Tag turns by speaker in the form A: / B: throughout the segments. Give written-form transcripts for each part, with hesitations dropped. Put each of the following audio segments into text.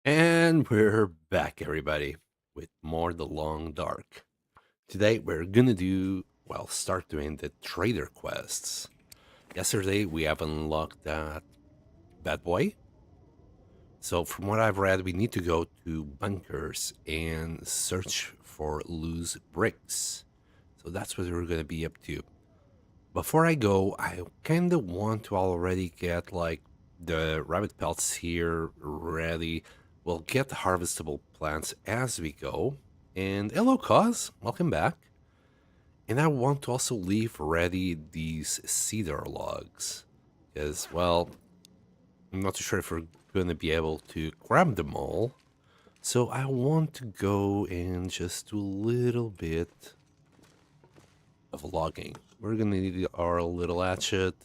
A: And we're back, everybody, with more The Long Dark. Today, we're gonna start doing the trader quests. Yesterday, we have unlocked that bad boy. So, from what I've read, we need to go to bunkers and search for loose bricks. So, that's what we're gonna be up to. Before I go, I kind of want to already get like the rabbit pelts here ready. We'll get the harvestable plants as we go. And hello, Cause, welcome back. And I want to also leave ready these cedar logs. Because, well, I'm not too sure if we're going to be able to grab them all. So I want to go and just do a little bit of logging. We're going to need our little hatchet.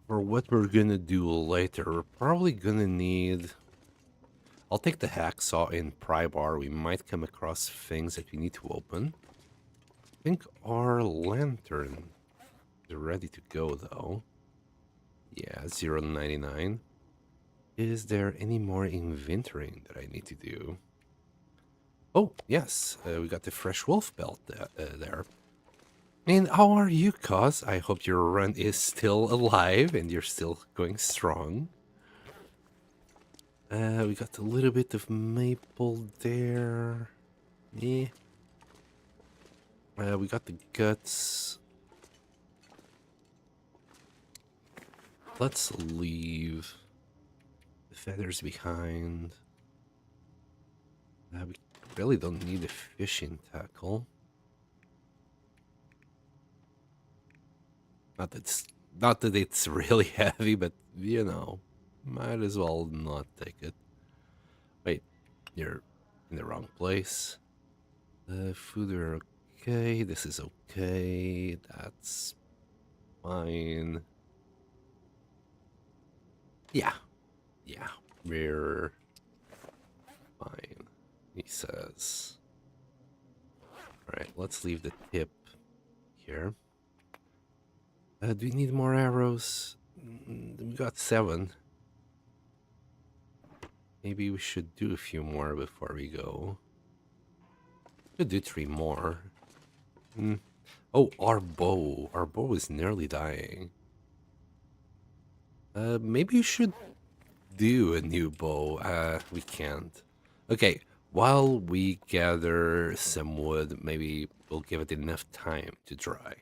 A: For what we're gonna do later, we're probably gonna need... I'll take the hacksaw and pry bar. We might come across things that we need to open. I think our lantern is ready to go, though. Yeah, 0.99. Is there any more inventorying that I need to do? Oh, yes, we got the fresh wolf belt there. And how are you, Cuz? I hope your run is still alive and you're still going strong. We got a little bit of maple there. Yeah. We got the guts. Let's leave the feathers behind. We really don't need a fishing tackle. Not that it's really heavy, but you know, might as well not take it. Wait, you're in the wrong place. Food are okay. This is okay. That's fine. Yeah, we're fine, he says. All right, let's leave the tip here. Do we need more arrows? We got 7. Maybe we should do a few more before we go. Could do 3 more. Oh, our bow. Our bow is nearly dying. Maybe you should do a new bow. We can't. Okay, while we gather some wood, maybe we'll give it enough time to dry.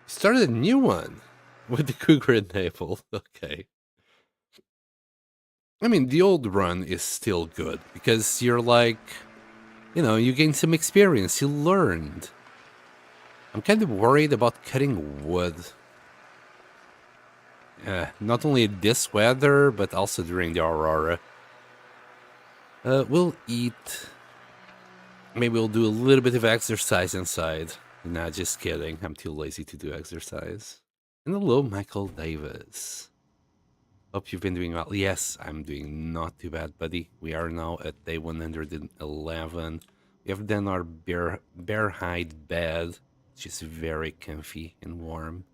A: Started a new one with the cougar enabled. Okay. I mean, the old run is still good because you're like, you know, you gain some experience, you learned. I'm kind of worried about cutting wood. Not only this weather, but also during the aurora. We'll eat. Maybe we'll do a little bit of exercise inside. Nah, just kidding. I'm too lazy to do exercise. And hello, Michael Davis. Hope you've been doing well. Yes, I'm doing not too bad, buddy. We are now at day 111. We have done our bear hide bed, which is very comfy and warm.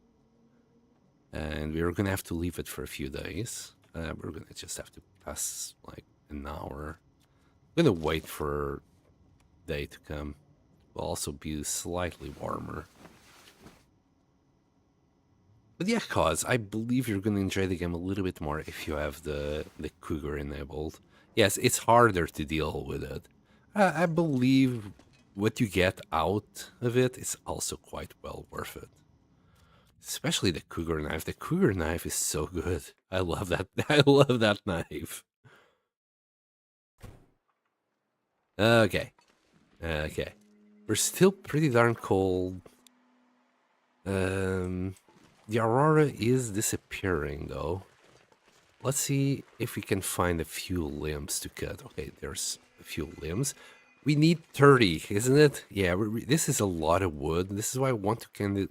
A: And we're gonna have to leave it for a few days. We're gonna just have to pass like an hour. I'm gonna wait for day to come. Will also be slightly warmer. But yeah, Cause, I believe you're going to enjoy the game a little bit more if you have the cougar enabled. Yes, it's harder to deal with it. I believe what you get out of it is also quite well worth it. Especially the cougar knife. The cougar knife is so good. I love that. I love that knife. Okay. Okay. We're still pretty darn cold. The aurora is disappearing, though. Let's see if we can find a few limbs to cut. Okay, there's a few limbs. We need 30, isn't it? Yeah, this is a lot of wood. This is why I want to kind of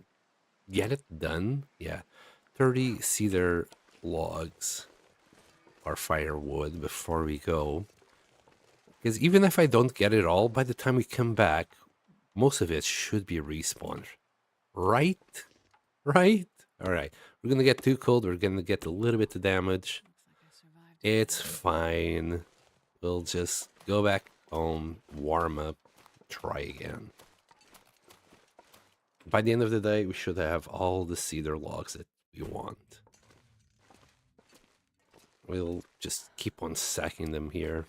A: get it done. Yeah, 30 cedar logs or firewood before we go. Because even if I don't get it all, by the time we come back, most of it should be respawned. Right? Right? All right, we're gonna get too cold. We're gonna get a little bit of damage. It's fine. We'll just go back home, warm up, try again. By the end of the day, we should have all the cedar logs that we want. We'll just keep on stacking them here.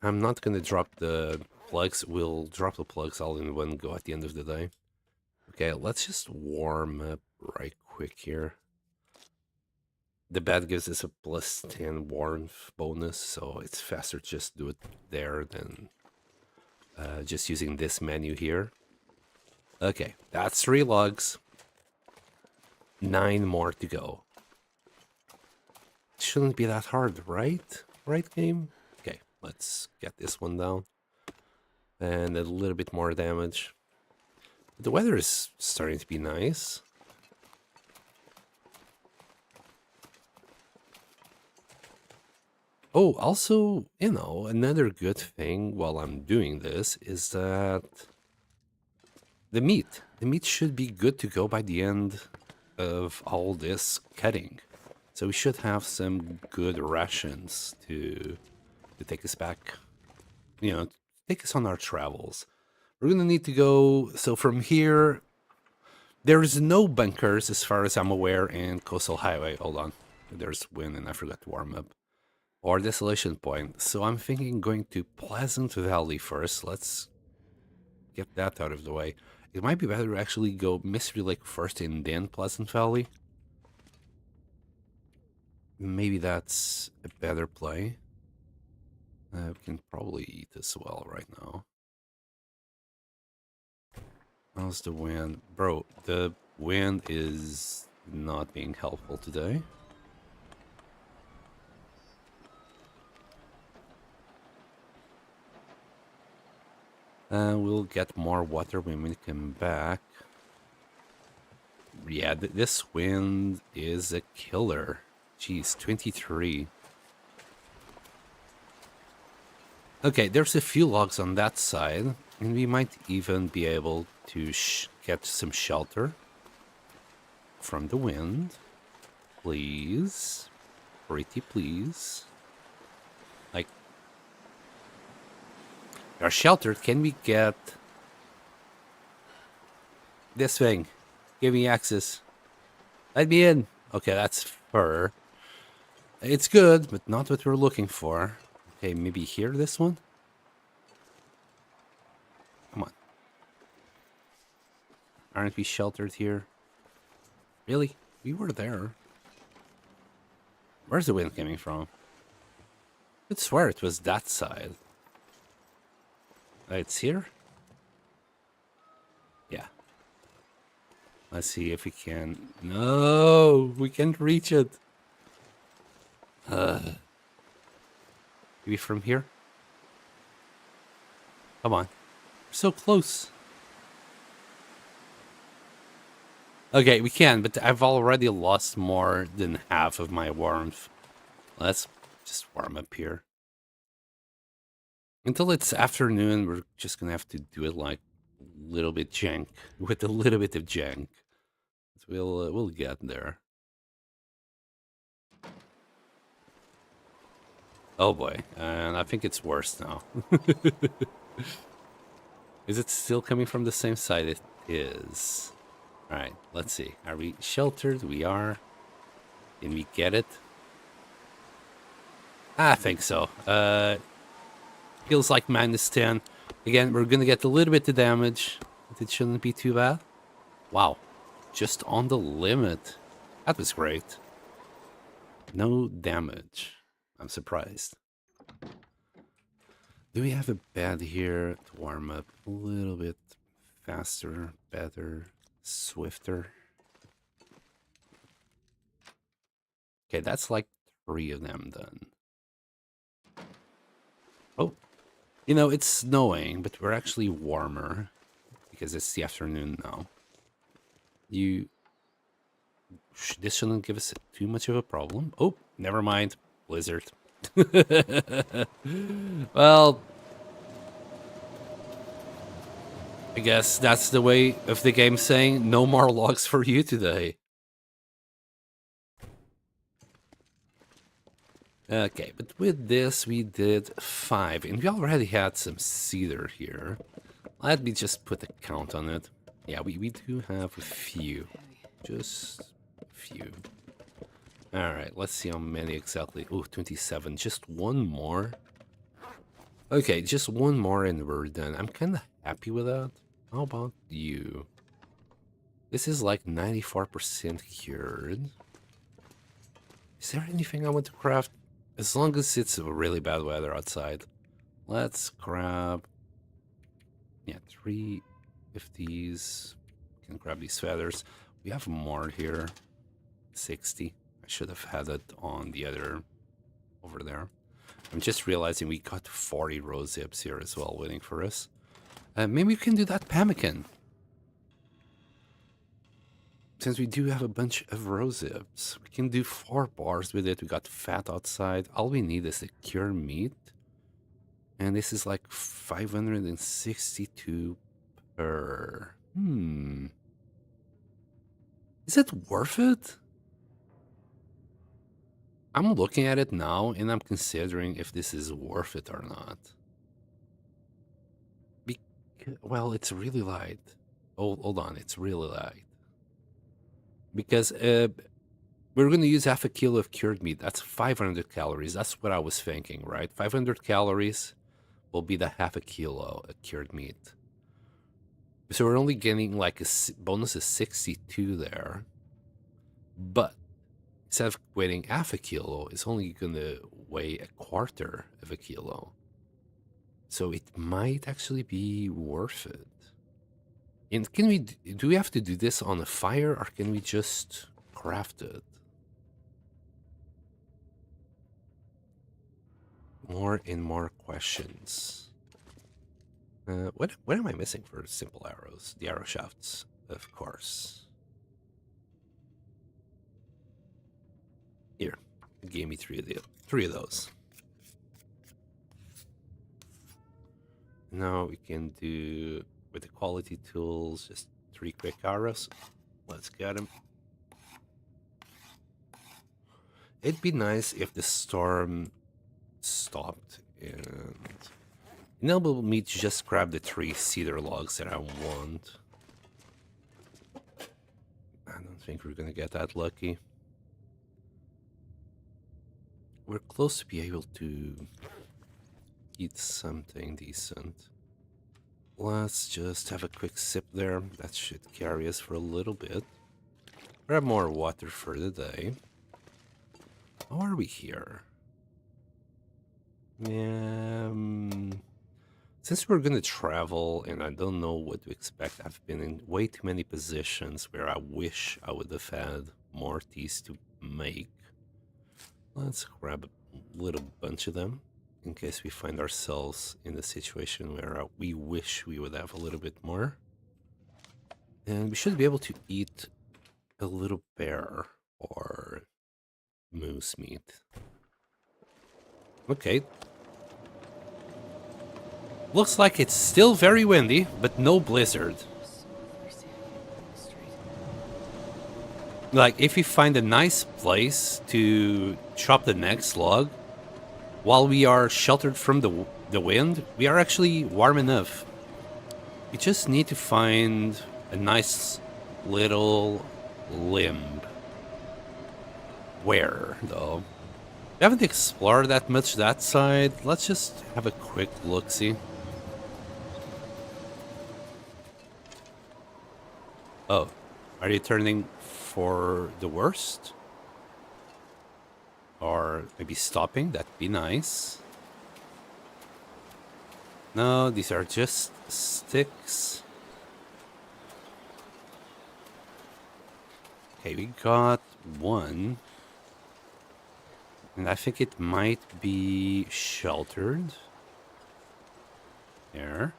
A: I'm not gonna drop the plugs. We'll drop the plugs all in one go at the end of the day. Okay, let's just warm up right quick here. The bed gives us a plus 10 warmth bonus, so it's faster to just do it there than just using this menu here. Okay, that's 3 logs. 9 more to go. Shouldn't be that hard, right? Right, game? Okay, let's get this one down. And a little bit more damage. The weather is starting to be nice. Oh, also, you know, another good thing while I'm doing this is that the meat should be good to go by the end of all this cutting. So we should have some good rations to take us back, you know, take us on our travels. We're gonna need to go, so from here, there's no bunkers as far as I'm aware in Coastal Highway. Hold on, there's wind and I forgot to warm up. Or Desolation Point. So I'm thinking going to Pleasant Valley first. Let's get that out of the way. It might be better to actually go Mystery Lake first and then Pleasant Valley. Maybe that's a better play. We can probably eat as well right now. How's the wind? Bro, the wind is not being helpful today. We'll get more water when we come back. Yeah, this wind is a killer. Jeez, 23. Okay, there's a few logs on that side, and we might even be able to get some shelter from the wind. Please. Pretty please. Like, we are sheltered. Can we get this thing? Give me access. Let me in. Okay, that's fur. It's good, but not what we're looking for. Okay, maybe here, this one? Come on. Aren't we sheltered here? Really? We were there. Where's the wind coming from? I could swear it was that side. It's here? Yeah. Let's see if we can... No! We can't reach it! Maybe from here? Come on. We're so close. Okay, we can, but I've already lost more than half of my warmth. Let's just warm up here. Until it's afternoon, we're just gonna have to do it like a little bit jank, with a little bit of jank. We'll get there. Oh boy, and I think it's worse now. Is it still coming from the same side? It is. Alright, let's see. Are we sheltered? We are. Can we get it? I think so. Feels like -10. Again, we're gonna get a little bit of damage, but it shouldn't be too bad. Wow. Just on the limit. That was great. No damage. I'm surprised. Do we have a bed here to warm up a little bit faster, better, swifter? Okay, that's like 3 of them done. Oh, you know, it's snowing, but we're actually warmer because it's the afternoon now. This shouldn't give us too much of a problem. Oh, never mind. Blizzard. Well, I guess that's the way of the game saying no more logs for you today. Okay, but with this we did 5, and we already had some cedar here. Let me just put a count on it. Yeah, we do have a few. Just a few. Alright, let's see how many exactly. Oh, 27. Just one more. Okay, just one more and we're done. I'm kind of happy with that. How about you? This is like 94% cured. Is there anything I want to craft? As long as it's really bad weather outside. Let's grab... Yeah, 3 of these. Can grab these feathers. We have more here. 60. I should have had it on the other... over there. I'm just realizing we got 40 rose zips here as well waiting for us. Maybe we can do that pemmican. Since we do have a bunch of rose zips, we can do 4 bars with it. We got fat outside. All we need is a cured meat. And this is like 562 per... Is it worth it? I'm looking at it now and I'm considering if this is worth it or not. Well, it's really light. Hold on, it's really light. Because we're going to use half a kilo of cured meat. That's 500 calories. That's what I was thinking, right? 500 calories will be the half a kilo of cured meat. So we're only getting like a bonus of 62 there. But instead of weighing half a kilo, it's only going to weigh a quarter of a kilo. So it might actually be worth it. And do we have to do this on a fire or can we just craft it? More and more questions. What am I missing for simple arrows? The arrow shafts, of course. Here, it gave me 3 of those. Now we can do, with the quality tools, just 3 quick arrows. Let's get them. It'd be nice if the storm stopped and enabled me to just grab the 3 cedar logs that I want. I don't think we're gonna get that lucky. We're close to be able to eat something decent. Let's just have a quick sip there. That should carry us for a little bit. Grab more water for the day. How are we here? Yeah, since we're gonna travel and I don't know what to expect, I've been in way too many positions where I wish I would have had more teas to make. Let's grab a little bunch of them in case we find ourselves in a situation where we wish we would have a little bit more. And we should be able to eat a little bear or moose meat. Okay. Looks like it's still very windy, but no blizzard. Like, if we find a nice place to chop the next log, while we are sheltered from the wind, we are actually warm enough. We just need to find a nice little limb. Where, though? We haven't explored that much that side. Let's just have a quick look-see. Oh, are you turning for the worst? Or maybe stopping? That'd be nice. No, these are just sticks. Okay, we got one. And I think it might be sheltered. There.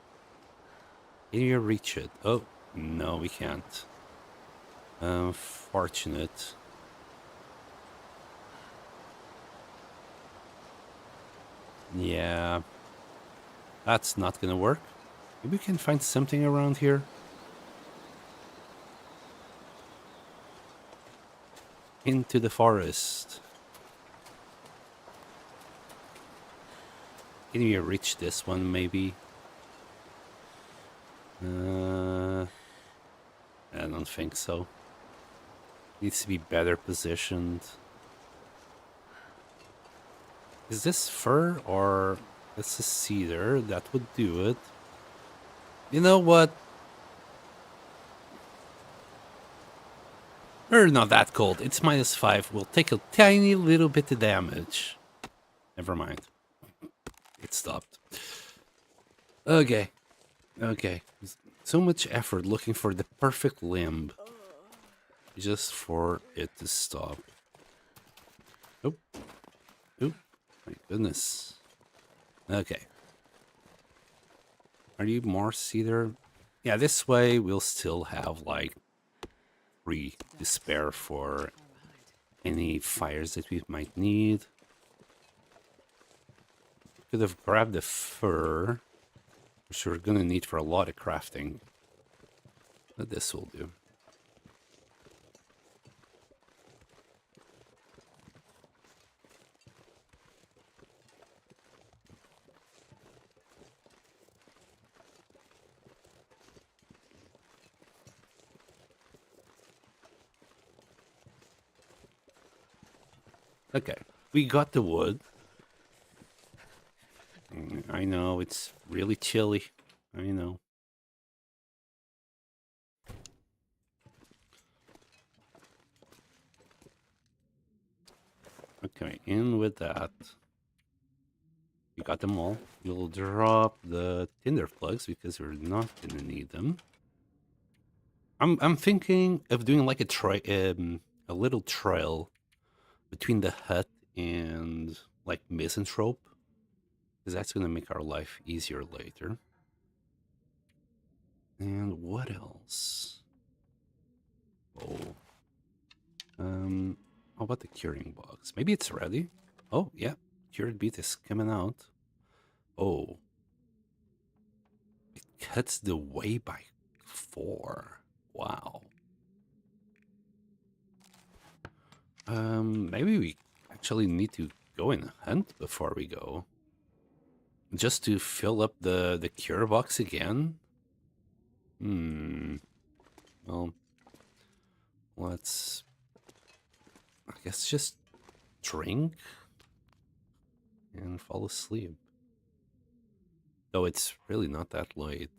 A: Can you reach it? Oh, no, we can't. Unfortunate. Yeah. That's not gonna work. Maybe we can find something around here. Into the forest. Can we reach this one, maybe? I don't think so. Needs to be better positioned. Is this fir or this is cedar? That would do it. You know what? We're not that cold. It's -5. We'll take a tiny little bit of damage. Never mind. It stopped. Okay. Okay. So much effort looking for the perfect limb. Just for it to stop. Oh. Oh. My goodness. Okay. Are you more cedar? Yeah, this way we'll still have like 3 to spare for any fires that we might need. Could have grabbed the fur, which we're gonna need for a lot of crafting. But this will do. Okay, we got the wood. I know, it's really chilly. I know. Okay, in with that. We got them all. We'll drop the tinder plugs because we're not gonna need them. I'm thinking of doing like a little trail between the hut and like misanthrope, because that's gonna make our life easier later. And what else? Oh, how about the curing box? Maybe it's ready. Oh yeah, cured beet is coming out. Oh, it cuts the way by 4. Wow. Maybe we actually need to go and hunt before we go. Just to fill up the cure box again? Well, let's, I guess, just drink and fall asleep. Though it's really not that late.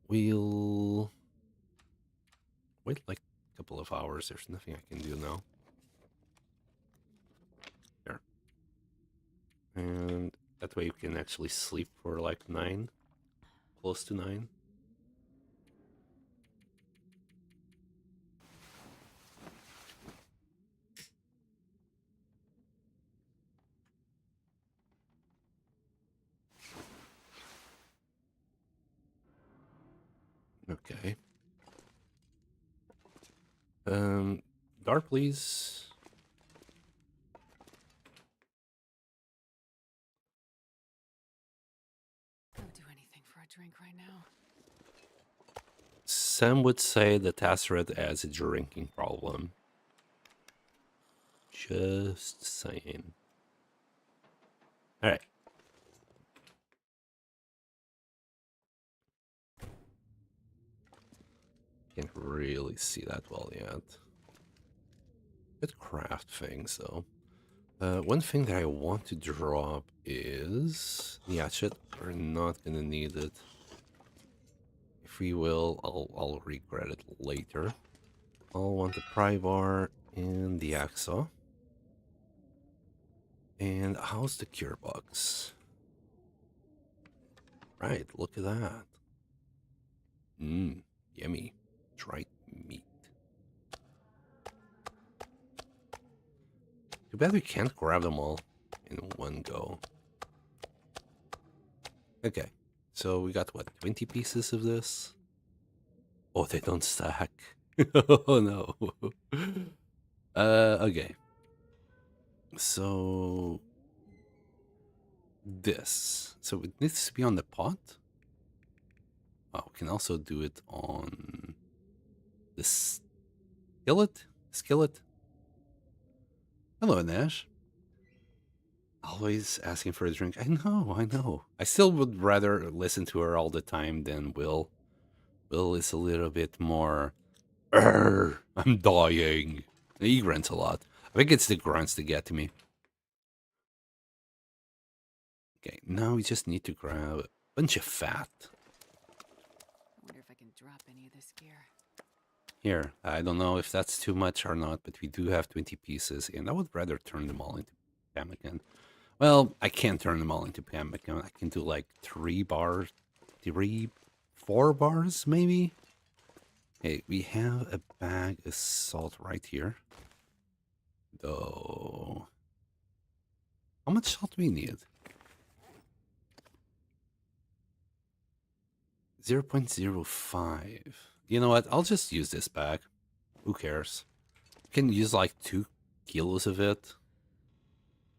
A: We'll wait like a couple of hours. There's nothing I can do now. There. And that way you can actually sleep for like 9. Close to 9. Okay. Dart, please.
B: I would do anything for a drink right now.
A: Some would say that Tassered has a drinking problem. Just saying. Alright. Can't really see that well yet. Could craft things though. One thing that I want to drop is the hatchet. We're not gonna need it. If we will, I'll regret it later. I'll want the pry bar and the hacksaw. And how's the cure box? Right, look at that. Yummy. Dried meat. Too bad we can't grab them all in one go. Okay, so we got what, 20 pieces of this? Oh, they don't stack. Oh no. Okay. So this. So it needs to be on the pot. Oh, we can also do it on the skillet. Skillet. Hello, Nash. Always asking for a drink. I know, I know. I still would rather listen to her all the time than Will. Will is a little bit more. I'm dying. He grunts a lot. I think it's the grunts that get to me. Okay, now we just need to grab a bunch of fat.
B: I wonder if I can drop any of this gear.
A: Here, I don't know if that's too much or not, but we do have 20 pieces, and I would rather turn them all into pemmican. Well, I can't turn them all into pemmican. I can do like 3 bars, 4 bars maybe. Okay, we have a bag of salt right here. Though, how much salt do we need? 0.05. You know what? I'll just use this bag. Who cares? We can use like 2 kilos of it.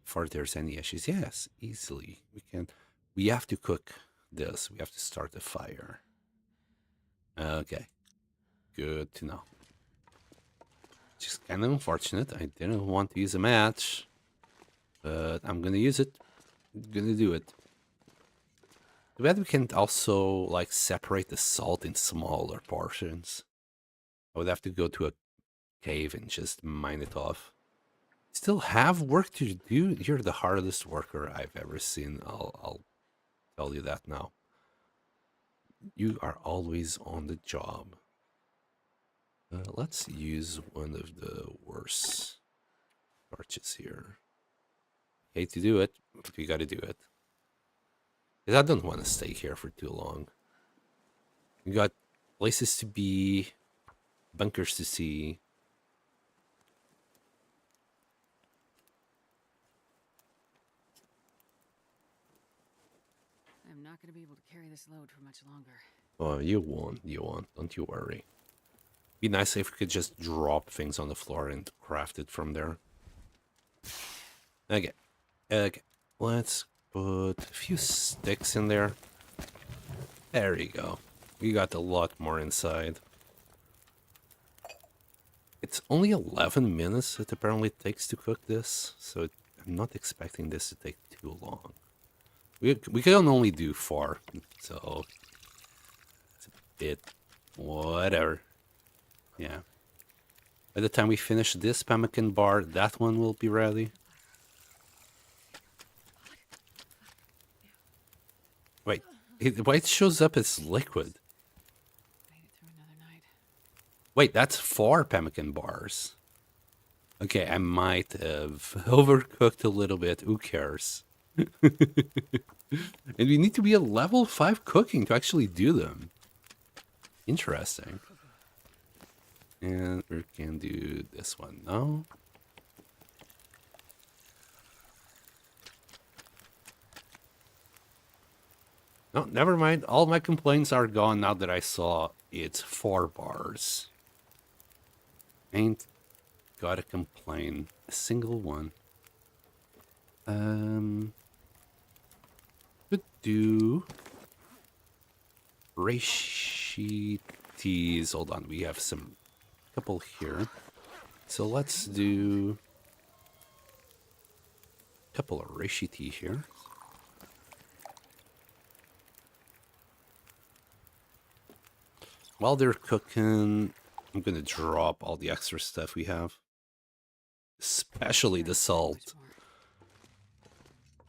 A: Before there's any issues. Yes, easily. We can. We have to cook this. We have to start a fire. Okay. Good to know. Just kind of unfortunate. I didn't want to use a match. But I'm gonna use it. I'm gonna do it. Too bad we can't also like separate the salt in smaller portions. I would have to go to a cave and just mine it off. Still have work to do. You're the hardest worker I've ever seen. I'll tell you that now. You are always on the job. Let's use one of the worst torches here. Hate to do it, but we gotta do it. Because I don't want to stay here for too long. We got places to be, bunkers to see.
B: I'm not going to be able to carry this load for much longer.
A: Oh, you won't. You won't. Don't you worry. Be nice if we could just drop things on the floor and craft it from there. Okay. Okay. Let's put a few sticks in there. There you go. We got a lot more inside. It's only 11 minutes it apparently takes to cook this, so I'm not expecting this to take too long. We can only do 4, so it's a bit whatever. Yeah. By the time we finish this pemmican bar, that one will be ready. Wait, why it shows up as liquid?
B: Made it through another night.
A: Wait, that's 4 pemmican bars. Okay, I might have overcooked a little bit. Who cares? And we need to be at level 5 cooking to actually do them. Interesting. And we can do this one now. No, never mind. All my complaints are gone now that I saw it's 4 bars. Ain't gotta complain. A single one. Could do reishi teas. Hold on, we have some couple here. So let's do a couple of reishi tea here. While they're cooking, I'm gonna drop all the extra stuff we have, especially the salt.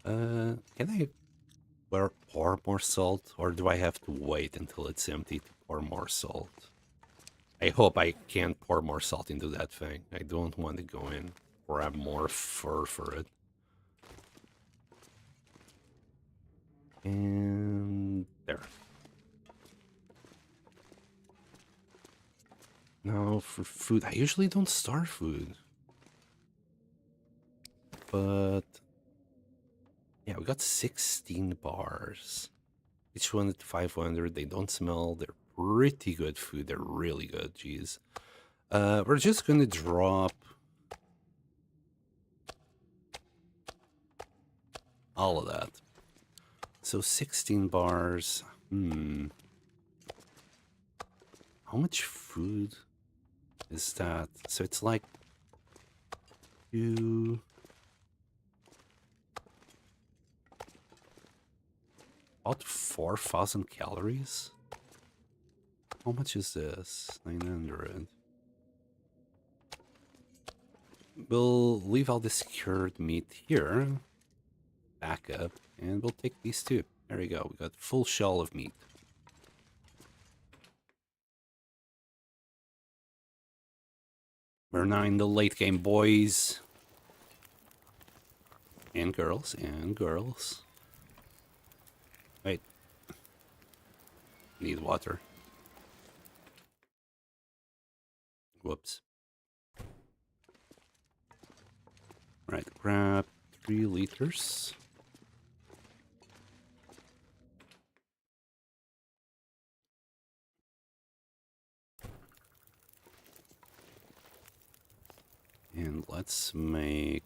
A: Can I pour more salt, or do I have to wait until it's empty to pour more salt? I hope I can pour more salt into that thing. I don't want to go in, grab more fur for it. And there. Now for food, I usually don't start food. But yeah, we got 16 bars. Each one at 500. They don't smell. They're pretty good food. They're really good. Jeez. We're just gonna drop all of that. So 16 bars. how much food is that? So it's like two. About 4,000 calories. How much is this? 900. We'll leave all this cured meat here. Back up. And we'll take these two. There we go. We got full shell of meat. We're now in the late game, boys. And girls. And girls. Wait. Need water. Whoops. Right, grab 3 liters. And let's make...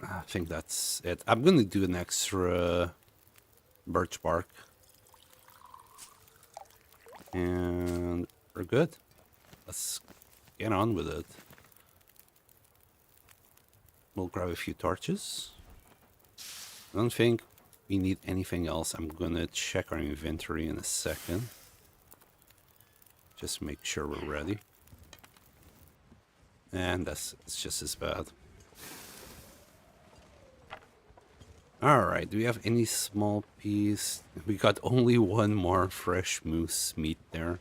A: I think that's it. I'm gonna do an extra birch bark. And we're good. Let's get on with it. We'll grab a few torches. I don't think we need anything else. I'm gonna check our inventory in a second. Just make sure we're ready. And it's just as bad. Alright, do we have any small piece? We got only one more fresh moose meat there.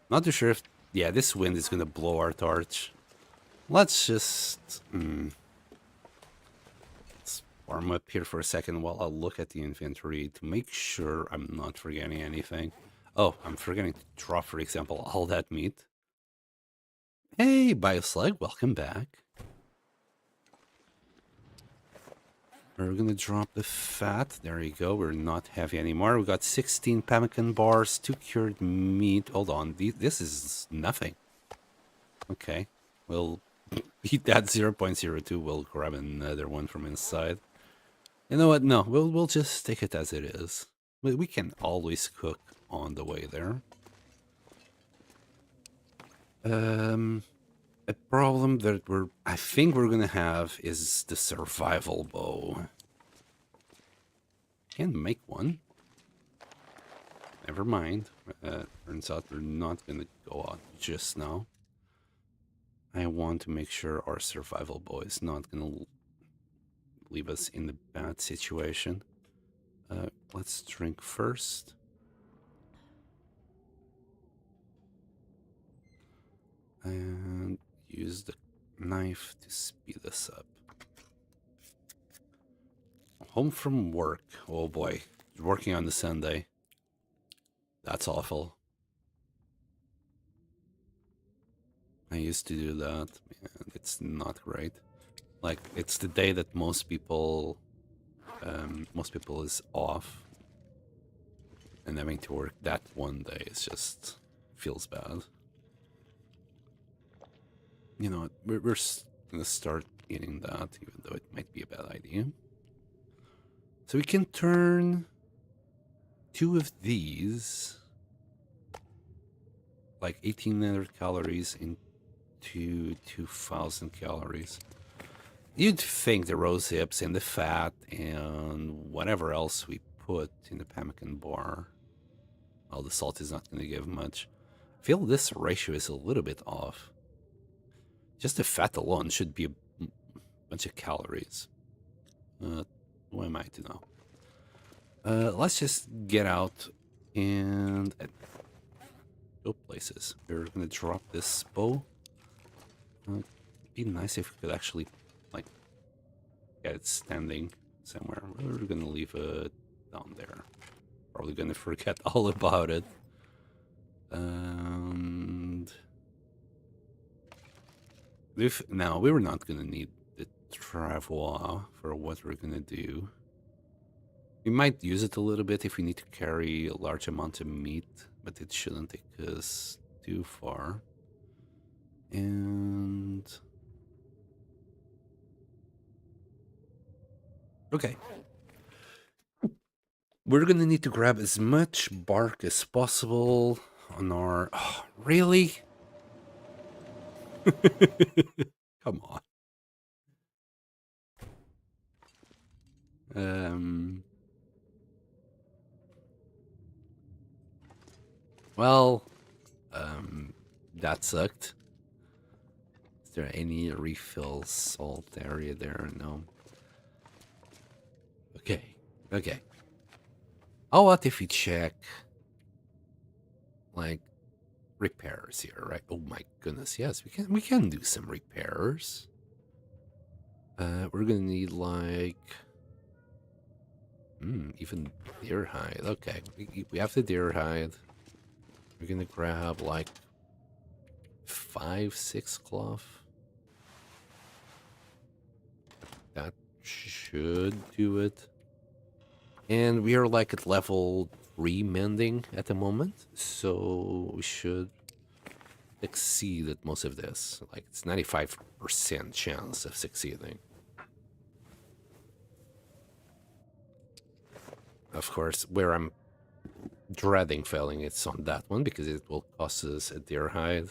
A: Not too sure if... Yeah, this wind is gonna blow our torch. Let's just... Let's warm up here for a second while I look at the inventory to make sure I'm not forgetting anything. Oh, I'm forgetting to drop, for example, all that meat. Hey, Bioslug, welcome back. We're gonna drop the fat. There you go. We're not heavy anymore. We got 16 pemmican bars, 2 cured meat. Hold on. This is nothing. Okay. We'll eat that 0.02. We'll grab another one from inside. You know what? No, we'll just take it as it is. We can always cook on the way there. A problem that I think we're gonna have is the survival bow. Can make one. Never mind. Turns out we're not gonna go out just now. I want to make sure our survival bow is not gonna leave us in a bad situation. Let's drink first. And use the knife to speed us up. Home from work. Oh boy. Working on the Sunday. That's awful. I used to do that, and it's not great. Like, it's the day that most people is off. And having to work that one day is just feels bad. You know, we're gonna start eating that, even though it might be a bad idea. So we can turn 2 of these, like 1,800 calories, into 2,000 calories. You'd think the rose hips and the fat and whatever else we put in the pemmican bar, well, the salt is not going to give much. I feel this ratio is a little bit off. Just the fat alone should be a bunch of calories. Who am I to know? Let's just get out and go places. We're gonna drop this bow. It'd be nice if we could actually, like, get it standing somewhere. We're gonna leave it down there. Probably gonna forget all about it. And now we were not gonna need the travois for what we're gonna do. We might use it a little bit if we need to carry a large amount of meat, but it shouldn't take us too far. And okay. We're gonna need to grab as much bark as possible on our... Oh, really? Come on. Um, well, that sucked. Is there any refill salt area there? No. Okay, okay. Oh, what if we check, like, repairs here, right? Oh my goodness, yes, we can do some repairs. We're gonna need like even deer hide. Okay, we have the deer hide. We're gonna grab like 5, 6 cloth. That should do it. And we are like at level 3 mending at the moment, so we should succeed at most of this. Like it's 95% chance of succeeding. Of course, where I'm dreading failing, it's on that one because it will cost us a deer hide.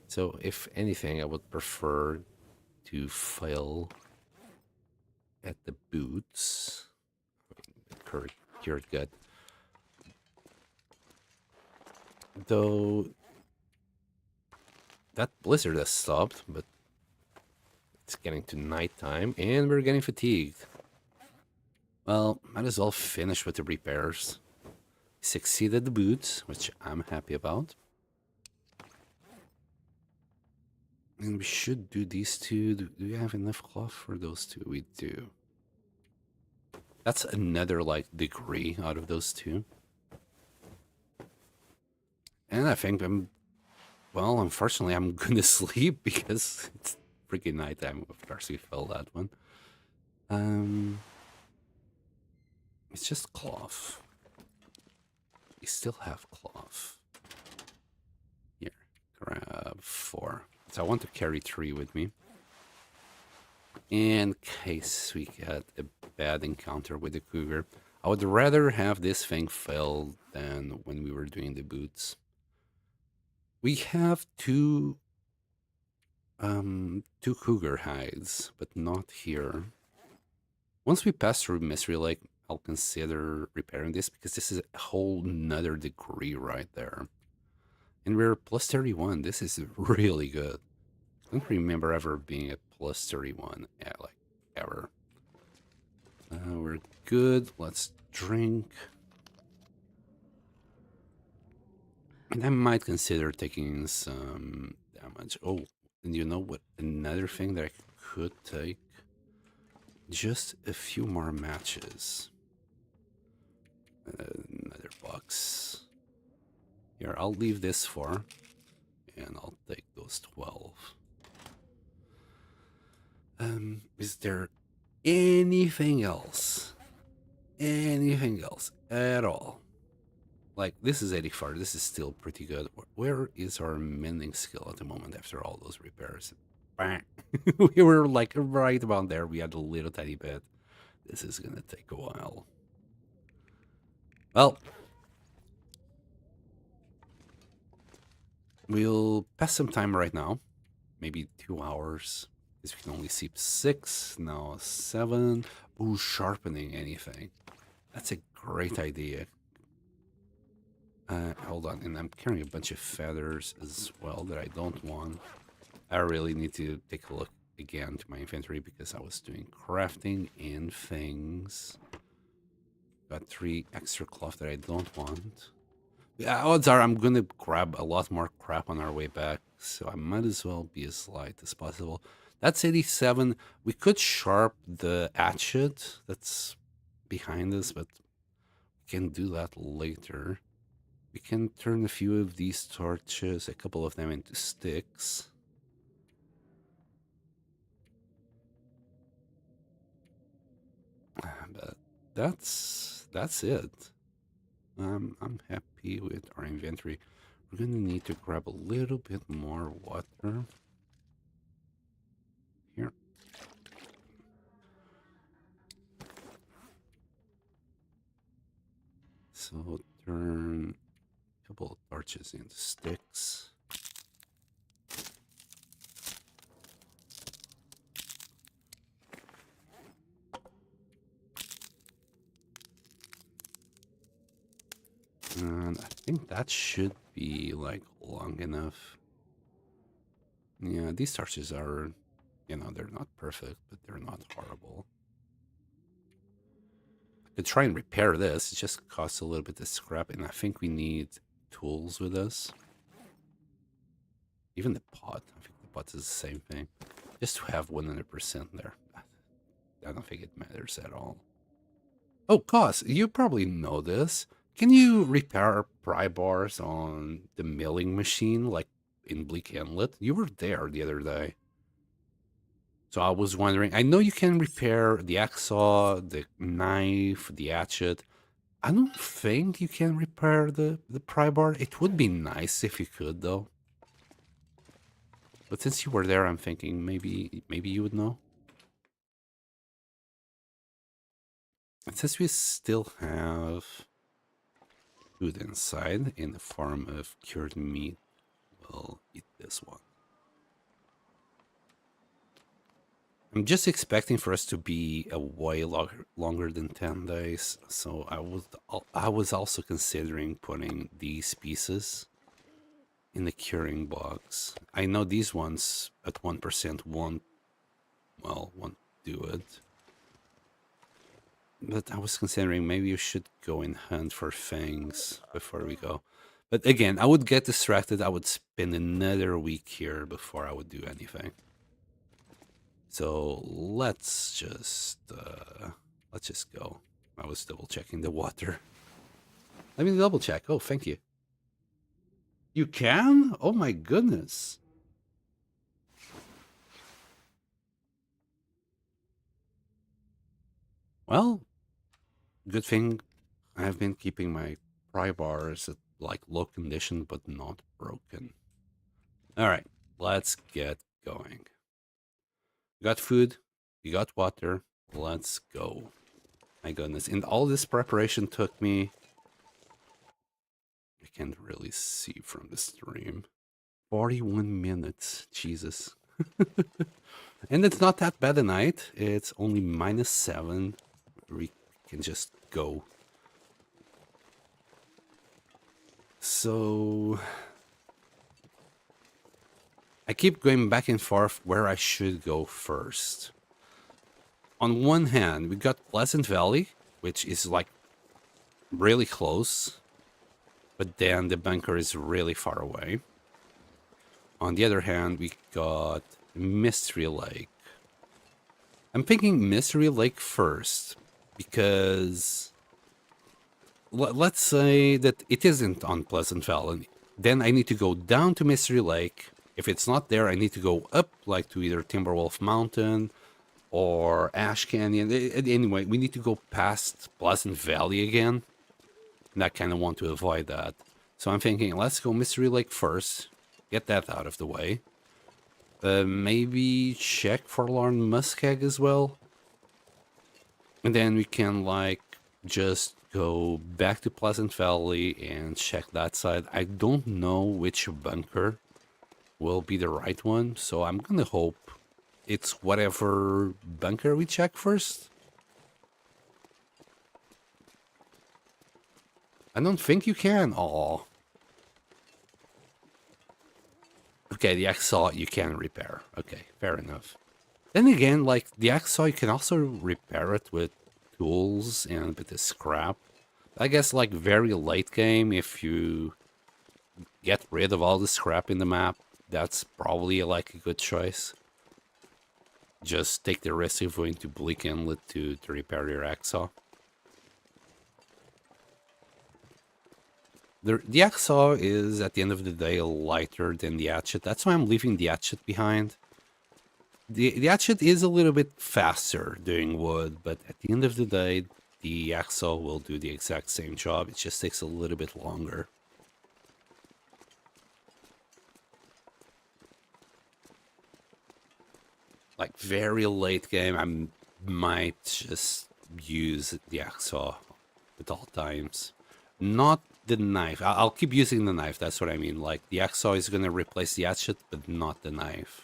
A: So if anything, I would prefer to fail at the boots. Cured gut. Though that blizzard has stopped, but it's getting to nighttime and we're getting fatigued. Well, might as well finish with the repairs. Succeeded the boots, which I'm happy about. And we should do these two. Do we have enough cloth for those two? We do. That's another, like, degree out of those two. And I think well, unfortunately, I'm gonna sleep because it's freaking nighttime. Of course, we fell that one. It's just cloth. We still have cloth. Here, grab 4. So I want to carry 3 with me. In case we get a bad encounter with the cougar. I would rather have this thing fail than when we were doing the boots. We have two cougar hides, but not here. Once we pass through Mystery Lake, I'll consider repairing this because this is a whole nother degree right there. And we're plus 31. This is really good. I don't remember ever being at plus 31, like, ever. We're good. Let's drink. And I might consider taking some damage. Oh, and you know what? Another thing that I could take? Just a few more matches. Another box. Here, I'll leave this for. And I'll take those 12. Is there anything else? Anything else at all? Like, this is 84. This is still pretty good. Where is our mending skill at the moment after all those repairs? We were like right about there. We had a little tiny bit. This is gonna take a while. Well, we'll pass some time right now. Maybe 2 hours. Because we can only see 6, now 7. Ooh, sharpening anything. That's a great idea. Hold on, and I'm carrying a bunch of feathers as well that I don't want. I really need to take a look again to my inventory because I was doing crafting and things. Got 3 extra cloth that I don't want. Yeah, odds are I'm gonna grab a lot more crap on our way back, so I might as well be as light as possible. That's 87. We could sharp the hatchet that's behind us, but we can do that later. We can turn a few of these torches, a couple of them, into sticks. But that's it. I'm happy with our inventory. We're gonna need to grab a little bit more water. Here. So turn a couple of torches into sticks. And I think that should be like long enough. Yeah, these torches are, they're not perfect, but they're not horrible. I could try and repair this. It just costs a little bit of scrap, and I think we need tools with us. Even the pot. I think the pot is the same thing. Just to have 100% there. I don't think it matters at all. Oh, Cos, you probably know this. Can you repair pry bars on the milling machine, like in Bleak Inlet? You were there the other day. So I was wondering, I know you can repair the hacksaw, the knife, the hatchet. I don't think you can repair the pry bar. It would be nice if you could, though. But since you were there, I'm thinking maybe you would know. And since we still have food inside in the form of cured meat, we'll eat this one. I'm just expecting for us to be a way longer than 10 days, so I was also considering putting these pieces in the curing box. I know these ones at 1% won't do it. But I was considering maybe you should go and hunt for things before we go. But again, I would get distracted. I would spend another week here before I would do anything. So let's just go. I was double checking the water. Let me double check. Oh, thank you. You can? Oh my goodness. Well, good thing I've been keeping my pry bars at like low condition but not broken. All right, let's get going. You got food, you got water, let's go. My goodness, and all this preparation took me, I can't really see from the stream, 41 minutes, Jesus. And it's not that bad a night, it's only -7, we can just go. So I keep going back and forth where I should go first. On one hand, we got Pleasant Valley, which is like really close, but then the bunker is really far away. On the other hand, we got Mystery Lake. I'm thinking Mystery Lake first, because let's say that it isn't on Pleasant Valley. Then I need to go down to Mystery Lake. If it's not there, I need to go up, like to either Timberwolf Mountain or Ash Canyon. Anyway, we need to go past Pleasant Valley again. And I kind of want to avoid that. So I'm thinking, let's go Mystery Lake first. Get that out of the way. Maybe check Forlorn Muskeg as well. And then we can, like, just go back to Pleasant Valley and check that side. I don't know which bunker will be the right one, so I'm gonna hope it's whatever bunker we check first. I don't think you can. Aw. Okay, the hacksaw you can repair. Okay, fair enough. Then again, like, the hacksaw, you can also repair it with tools and with the scrap. I guess, like, very late game, if you get rid of all the scrap in the map, that's probably, like, a good choice. Just take the risk of going to Bleak Inlet to repair your hacksaw. The hacksaw is, at the end of the day, lighter than the hatchet. That's why I'm leaving the hatchet behind. The hatchet is a little bit faster doing wood, but at the end of the day, the hacksaw will do the exact same job. It just takes a little bit longer. Like, very late game, I might just use the hacksaw at all times. Not the knife. I'll keep using the knife. That's what I mean. Like, the hacksaw is going to replace the hatchet, but not the knife.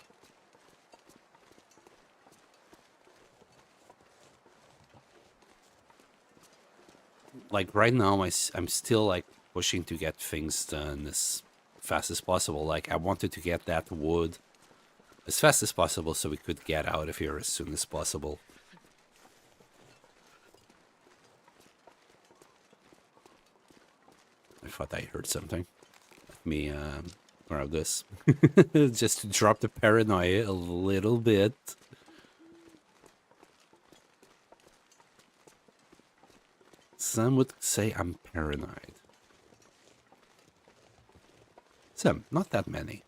A: Like, right now, I'm still, like, pushing to get things done as fast as possible. Like, I wanted to get that wood as fast as possible so we could get out of here as soon as possible. I thought I heard something. Let me grab this. Just to drop the paranoia a little bit. Some would say I'm paranoid. Some, not that many.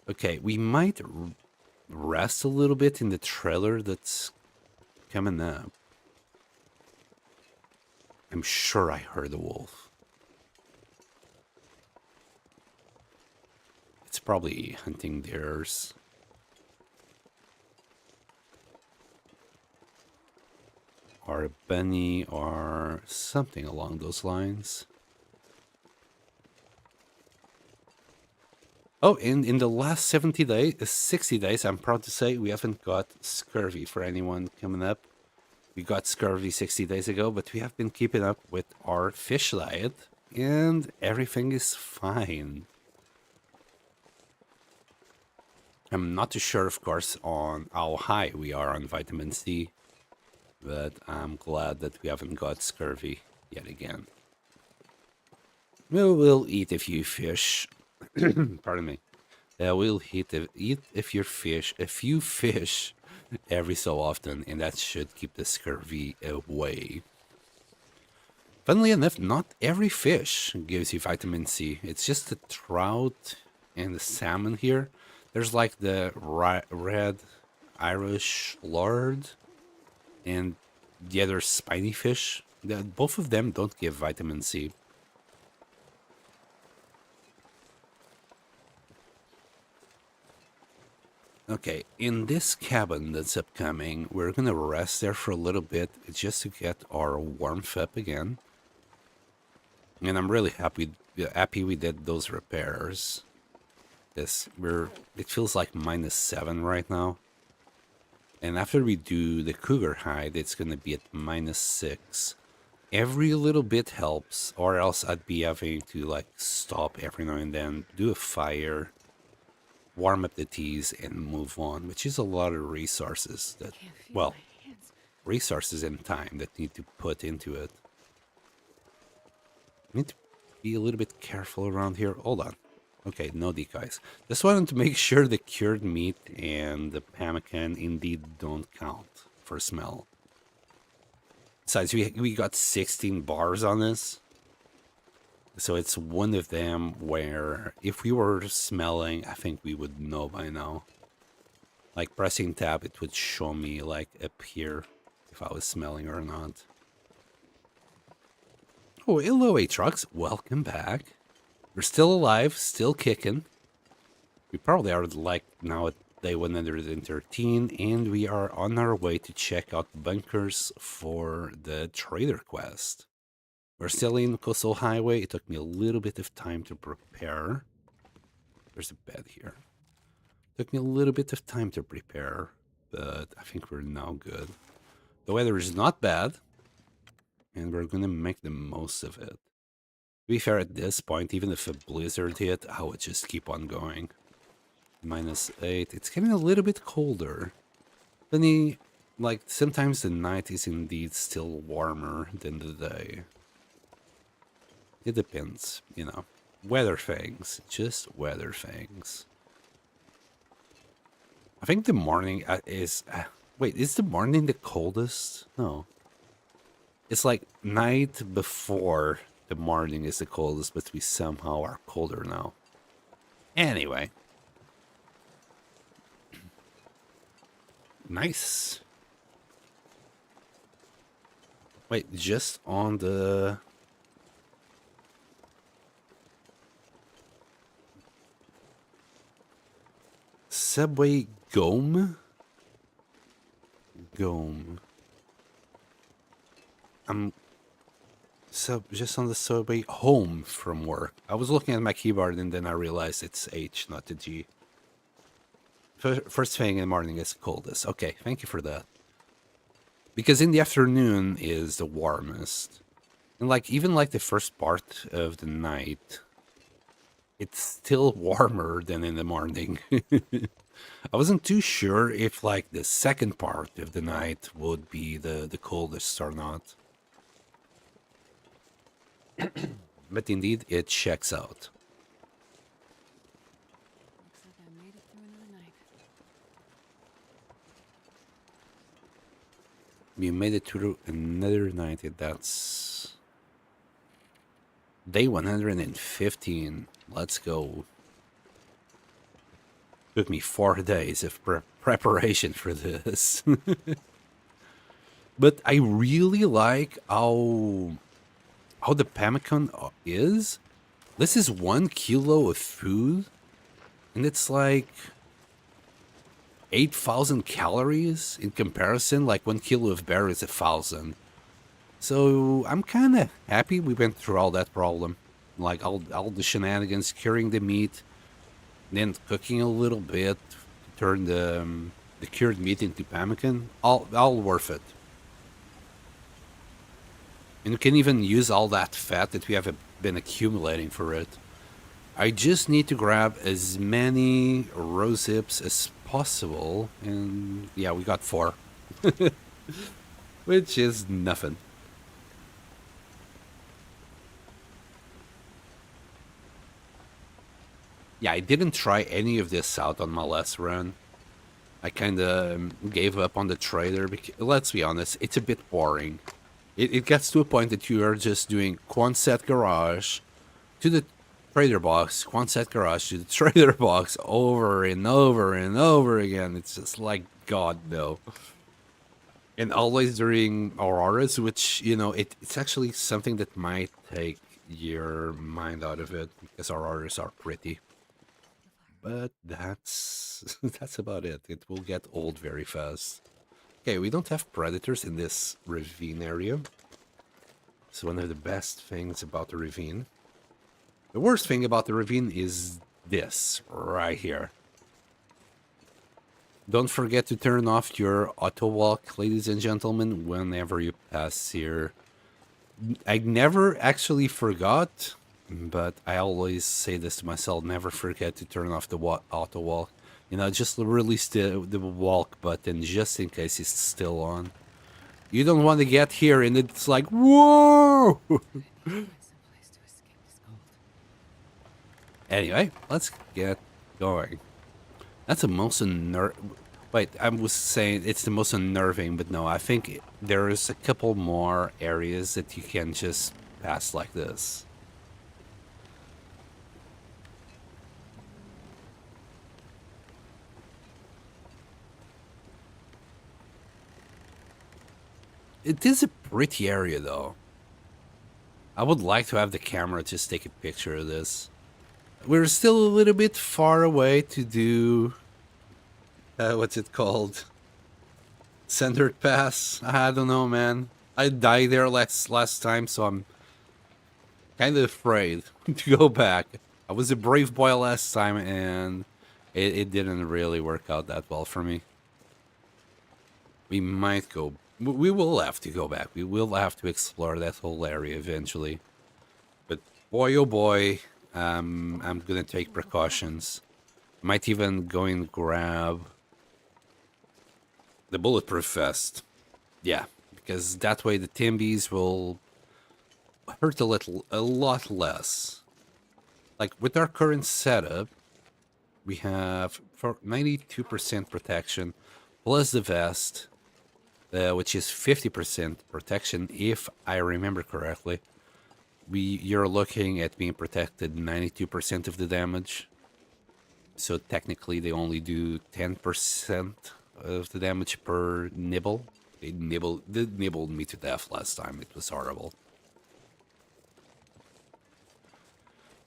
A: Okay, we might rest a little bit in the trailer that's coming up. I'm sure I heard a wolf. It's probably hunting deers. Or a bunny or something along those lines. Oh, in the last 70 days, 60 days, I'm proud to say we haven't got scurvy for anyone coming up. We got scurvy 60 days ago, but we have been keeping up with our fish diet, and everything is fine. I'm not too sure, of course, on how high we are on vitamin C, but I'm glad that we haven't got scurvy yet again. We'll eat a few fish. Pardon me. We'll eat a few fish every so often, and that should keep the scurvy away. Funnily enough, not every fish gives you vitamin C. It's just the trout and the salmon here. There's like the red Irish lard and the other spiny fish. Both of them don't give vitamin C. Okay, in this cabin that's upcoming, we're gonna rest there for a little bit just to get our warmth up again. And I'm really happy we did those repairs. It feels like -7 right now. And after we do the cougar hide, it's gonna be at -6. Every little bit helps, or else I'd be having to like stop every now and then, do a fire, warm up the teas, and move on, which is a lot of resources that, well, resources and time that need to put into it. I need to be a little bit careful around here. Hold on. Okay, no decoys. Just wanted to make sure the cured meat and the pemmican indeed don't count for smell. Besides, we got 16 bars on this. So it's one of them where if we were smelling, I think we would know by now. Like pressing tab, it would show me like up here if I was smelling or not. Oh, hello, A-Trucks. Welcome back. We're still alive, still kicking. We probably are like now at day 113, and we are on our way to check out bunkers for the trader quest. We're still in Coastal Highway. It took me a little bit of time to prepare. There's a bed here. Took me a little bit of time to prepare, but I think we're now good. The weather is not bad, and we're gonna make the most of it. To be fair, at this point, even if a blizzard hit, I would just keep on going. -8. It's getting a little bit colder. Then like, sometimes the night is indeed still warmer than the day. It depends, you know. Weather things. Just weather things. I think the morning is... wait, is the morning the coldest? No. It's like night before the morning is the coldest, but we somehow are colder now. Anyway. Nice. Wait, just on the... Subway Gome? Gome. I'm just on the subway home from work. I was looking at my keyboard and then I realized it's H, not the G. First thing in the morning is coldest. Okay, thank you for that. Because in the afternoon is the warmest. And like even like the first part of the night, it's still warmer than in the morning. I wasn't too sure if like the second part of the night would be the coldest or not. But indeed, it checks out.
B: Looks like I made it through another night.
A: You made it through another night. That's day 115. Let's go. Took me 4 days of preparation for this. But I really like how the pemmican is. This is 1 kilo of food, and it's like 8,000 calories in comparison. Like 1 kilo of bear is 1,000. So I'm kind of happy we went through all that problem, like all the shenanigans, curing the meat, then cooking a little bit to turn the cured meat into pemmican. All worth it. And we can even use all that fat that we have been accumulating for it. I just need to grab as many rose hips as possible, and yeah, we got 4, which is nothing. Yeah, I didn't try any of this out on my last run. I kind of gave up on the trader because, let's be honest, it's a bit boring. It gets to a point that you are just doing Quonset Garage to the trader box, Quonset Garage to the trader box over and over and over again. It's just like, God, no. And always during Auroras, which, it's actually something that might take your mind out of it because Auroras are pretty. But that's that's about it. It will get old very fast. Okay, we don't have predators in this ravine area. It's one of the best things about the ravine. The worst thing about the ravine is this right here. Don't forget to turn off your auto walk, ladies and gentlemen, whenever you pass here. I never actually forgot, but I always say this to myself, never forget to turn off the auto walk. Just release the walk button just in case it's still on. You don't want to get here and it's like, whoa! Anyway, let's get going. That's the most Wait, I was saying it's the most unnerving, but no, I think there's a couple more areas that you can just pass like this. It is a pretty area, though. I would like to have the camera just take a picture of this. We're still a little bit far away to do... what's it called? Centered Pass? I don't know, man. I died there last time, so I'm kind of afraid to go back. I was a brave boy last time, and it didn't really work out that well for me. We might go... We will have to go back. We will have to explore that whole area eventually. But boy, oh boy, I'm gonna take precautions. Might even go and grab the bulletproof vest. Yeah, because that way the Timbies will hurt a lot less. Like with our current setup, we have for 92% protection plus the vest, which is 50% protection if I remember correctly. You're looking at being protected 92% of the damage. So technically they only do 10% of the damage per nibble. They nibbled me to death last time. It was horrible.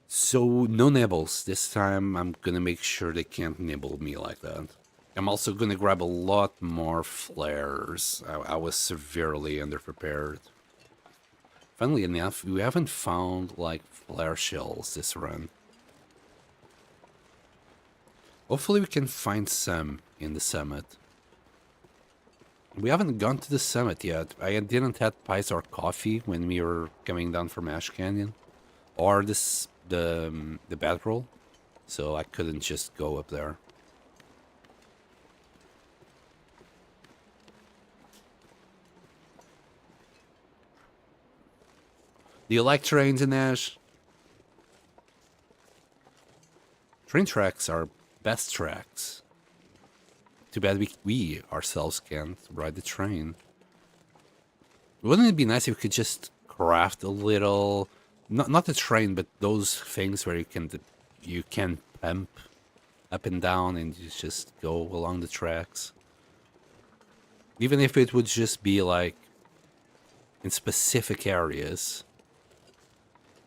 A: So no nibbles. This time I'm gonna make sure they can't nibble me like that. I'm also going to grab a lot more flares. I was severely underprepared. Funnily enough, we haven't found, like, flare shells this run. Hopefully we can find some in the summit. We haven't gone to the summit yet. I didn't have pies or coffee when we were coming down from Ash Canyon. Or the bedroll. So I couldn't just go up there. Do you like trains in Ash? Train tracks are best tracks. Too bad we ourselves can't ride the train. Wouldn't it be nice if we could just craft a little, not the train, but those things where you can pump up and down and you just go along the tracks. Even if it would just be like in specific areas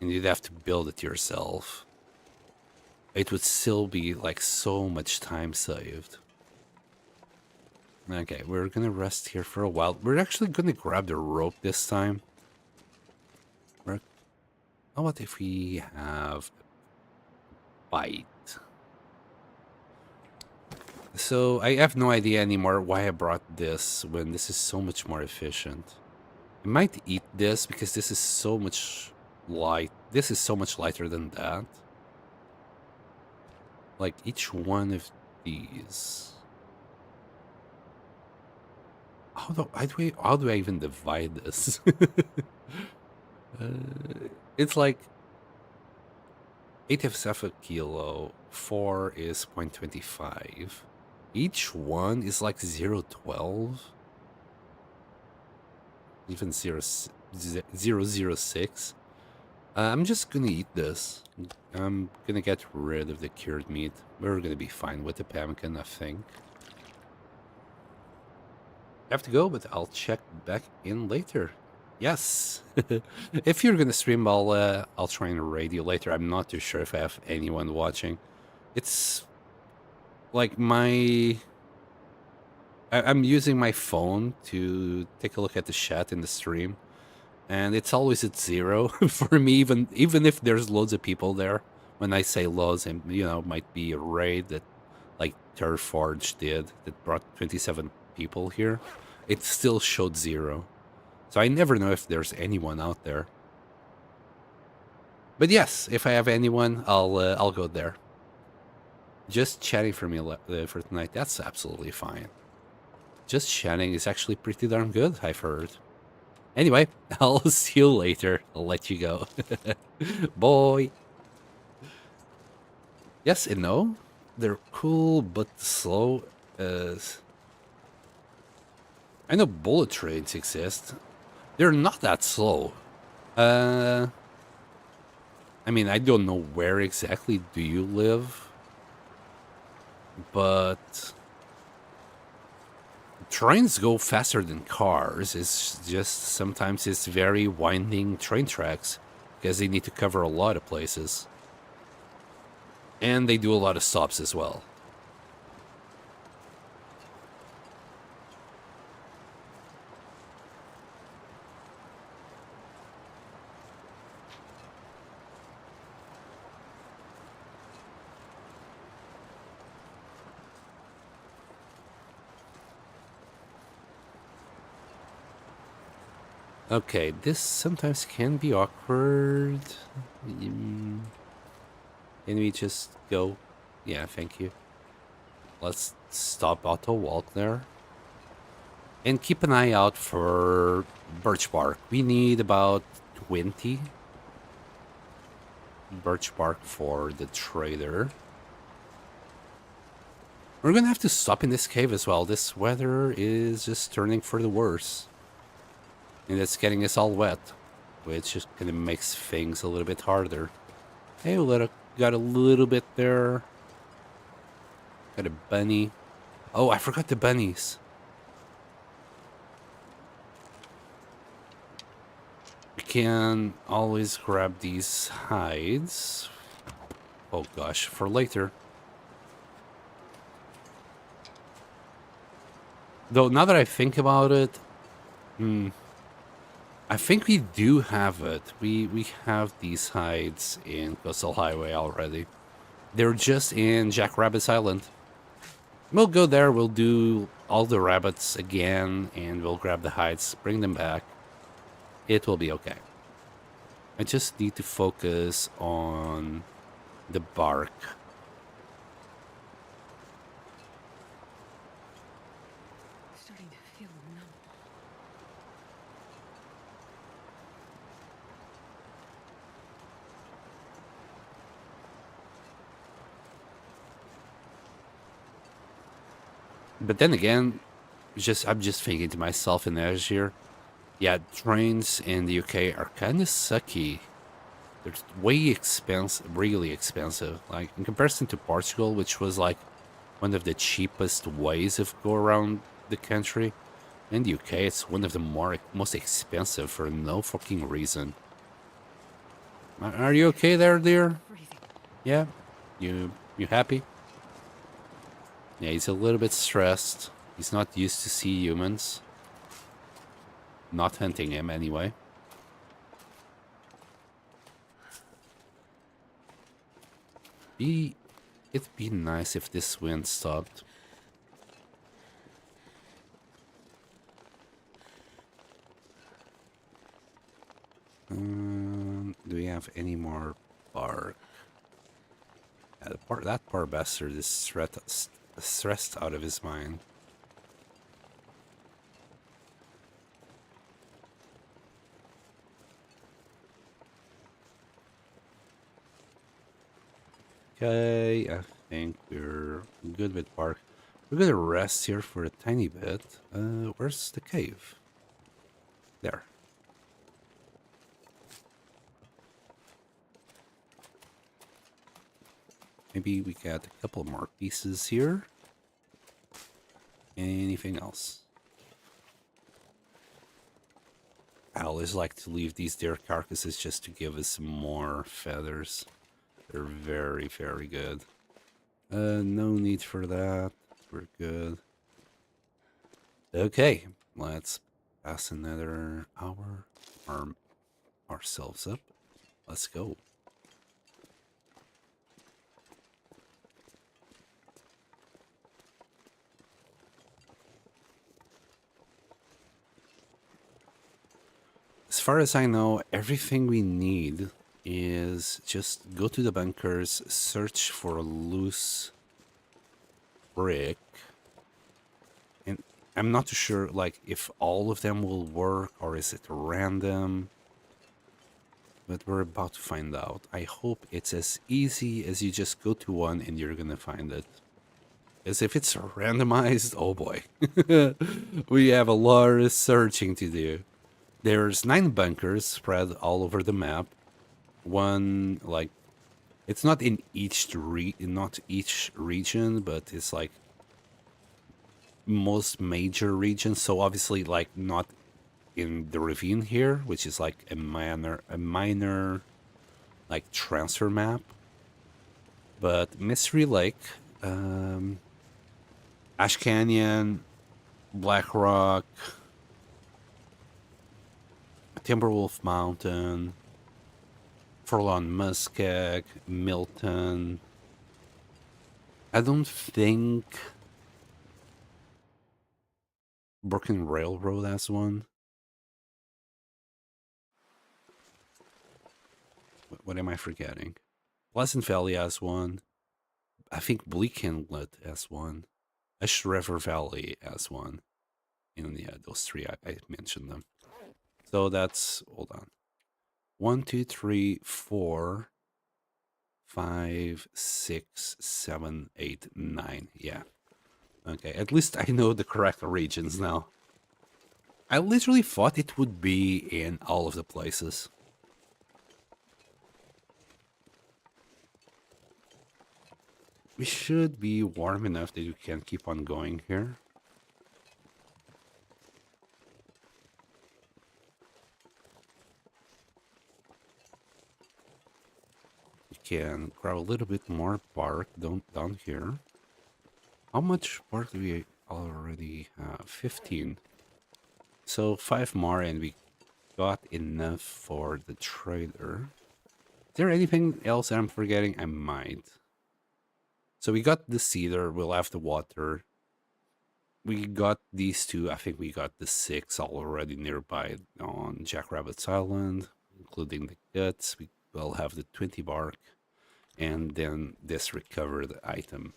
A: and you'd have to build it yourself, it would still be like so much time saved. Okay, we're gonna rest here for a while. We're actually gonna grab the rope this time. How about if we have a bite? So I have no idea anymore why I brought this when this is so much more efficient. I might eat this because this is so much light. This is so much lighter than that. Like each one of these. How do I even divide this? It's like 8 FSF a kilo, 4 is 0.25. Each one is like 0.12. Even 0.006. I'm just gonna eat this. I'm gonna get rid of the cured meat. We're gonna be fine with the pemmican, I think. I have to go, but I'll check back in later. Yes. If you're gonna stream, I'll try and raid you later. I'm not too sure if I have anyone watching. It's like I'm using my phone to take a look at the chat in the stream, and it's always at 0 for me. Even if there's loads of people there, when I say loads, and might be a raid that like Turforge did that brought 27 people here, it still showed 0. So I never know if there's anyone out there. But yes, if I have anyone, I'll go there. Just chatting for me for tonight, that's absolutely fine. Just chatting is actually pretty darn good, I've heard. Anyway, I'll see you later. I'll let you go. Bye. Yes and no. They're cool but slow. I know bullet trains exist. They're not that slow. I mean, I don't know where exactly do you live, but trains go faster than cars. It's just sometimes it's very winding train tracks because they need to cover a lot of places. And they do a lot of stops as well. Okay, this sometimes can be awkward. Can we just go? Yeah, thank you. Let's stop auto walk there. And keep an eye out for birch bark. We need about 20 birch bark for the trader. We're gonna have to stop in this cave as well. This weather is just turning for the worse. And it's getting us all wet, which just kind of makes things a little bit harder. Hey, got a little bit there. Got a bunny. Oh, I forgot the bunnies. We can always grab these hides. Oh gosh, for later. Though now that I think about it, I think we do have it. We have these hides in Coastal Highway already. They're just in Jackrabbit's Island. We'll go there, we'll do all the rabbits again, and we'll grab the hides, bring them back. It will be okay. I just need to focus on the bark.
B: Starting to feel numb.
A: But then again, I'm just thinking to myself in Azure, yeah, trains in the UK are kind of sucky. They're way expensive, really expensive. Like in comparison to Portugal, which was like one of the cheapest ways of go around the country. In the UK, it's one of the most expensive for no fucking reason. Are you okay there, dear?
B: Freezing.
A: Yeah, you happy? Yeah, he's a little bit stressed. He's not used to see humans. Not hunting him anyway. It'd be nice if this wind stopped. Do we have any more bark? Yeah, that poor bastard is stressed out of his mind. Okay, I think we're good with bark. We're gonna rest here for a tiny bit. Where's the cave? There. Maybe we got a couple more pieces here. Anything else? I always like to leave these deer carcasses just to give us more feathers. They're very, very good. No need for that. We're good. Okay, let's pass another hour, arm ourselves up. Let's go. As far as I know, everything we need is just go to the bunkers, search for a loose brick. And I'm not too sure, like, if all of them will work or is it random. But we're about to find out. I hope it's as easy as you just go to one and you're gonna find it. As if it's randomized, oh boy. We have a lot of searching to do. There's 9 bunkers spread all over the map. One, like, it's not in not each region, but it's like most major regions. So obviously, like, not in the ravine here, which is like a minor like transfer map. But Mystery Lake, Ash Canyon, Black Rock, Timberwolf Mountain, Forlorn Muskeg, Milton. I don't think Broken Railroad has one. What am I forgetting? Pleasant Valley has one. I think Bleak Inlet has one. Ash River Valley has one. And yeah, those 3 I mentioned them. So that's, hold on. 1, 2, 3, 4, 5, 6, 7, 8, 9. Yeah. Okay, at least I know the correct regions now. I literally thought it would be in all of the places. We should be warm enough that you can keep on going here. You can grab a little bit more bark down here. How much bark do we already have 15. So 5 more and we got enough for the trader. Is there anything else that I'm forgetting? I might. So we got the cedar, we'll have the water. We got these two. I think we got the 6 already nearby on Jackrabbit's Island, including the guts. We will have the 20 bark, and then this recovered item.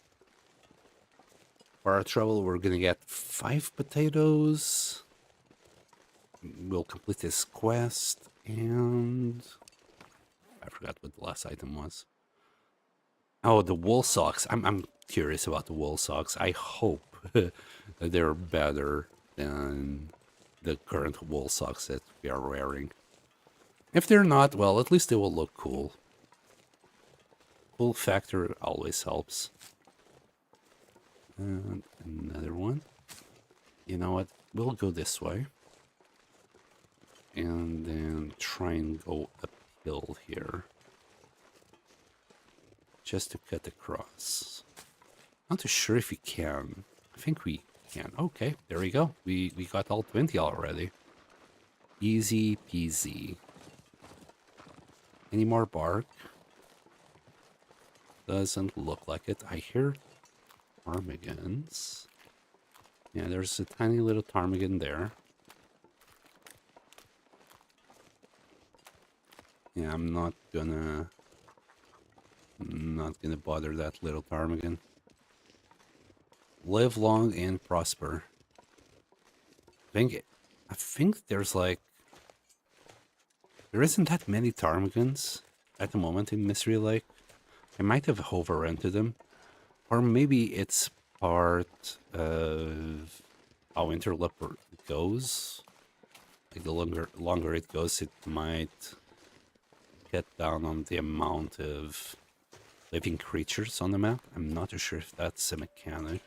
A: For our trouble, we're gonna get 5 potatoes. We'll complete this quest, and I forgot what the last item was. Oh, the wool socks. I'm curious about the wool socks. I hope that they're better than the current wool socks that we are wearing. If they're not, well, at least they will look cool. Cool factor always helps. And another one. You know what? We'll go this way. And then try and go uphill here. Just to cut across. Not too sure if we can. I think we can. Okay, there we go. We got all 20 already. Easy peasy. Any more bark? Doesn't look like it. I hear ptarmigans. Yeah, there's a tiny little ptarmigan there. Yeah, I'm not gonna bother that little ptarmigan. Live long and prosper. I think there's like there isn't that many ptarmigans at the moment in Mystery Lake. I might have overrented them, or maybe it's part of how Interloper goes. Like the longer it goes, it might get down on the amount of living creatures on the map. I'm not too sure if that's a mechanic.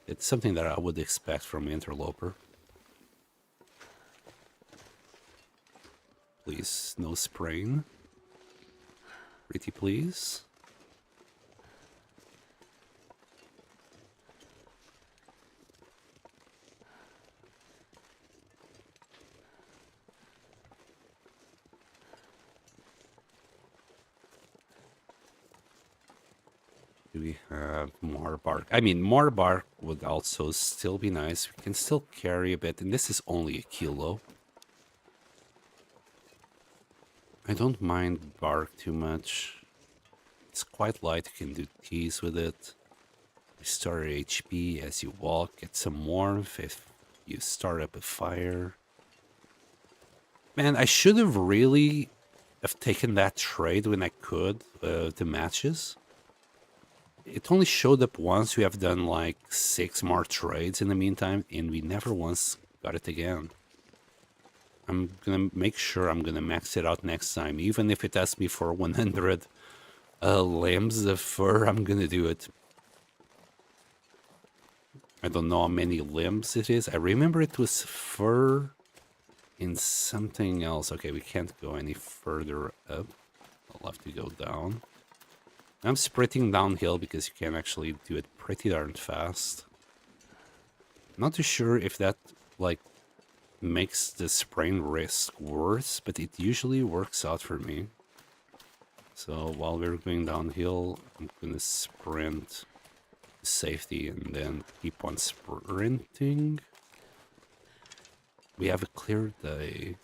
A: It's something that I would expect from Interloper. Please, no spraying. Pretty please. Do we have more bark? I mean, more bark would also still be nice. We can still carry a bit, and this is only a kilo. I don't mind bark too much. It's quite light, you can do teas with it. Restore HP as you walk, get some warmth if you start up a fire. Man, I should have really have taken that trade when I could, the matches. It only showed up once. We have done like 6 more trades in the meantime, and we never once got it again. I'm gonna make sure I'm gonna max it out next time, even if it asks me for 100 limbs of fur. I'm gonna do it. I don't know how many limbs it is. I remember it was fur in something else. Okay, we can't go any further up. I'll have to go down. I'm sprinting downhill because you can actually do it pretty darn fast. Not too sure if that like makes the sprain risk worse, but it usually works out for me. So while we're going downhill, I'm gonna sprint to safety and then keep on sprinting. We have a clear day.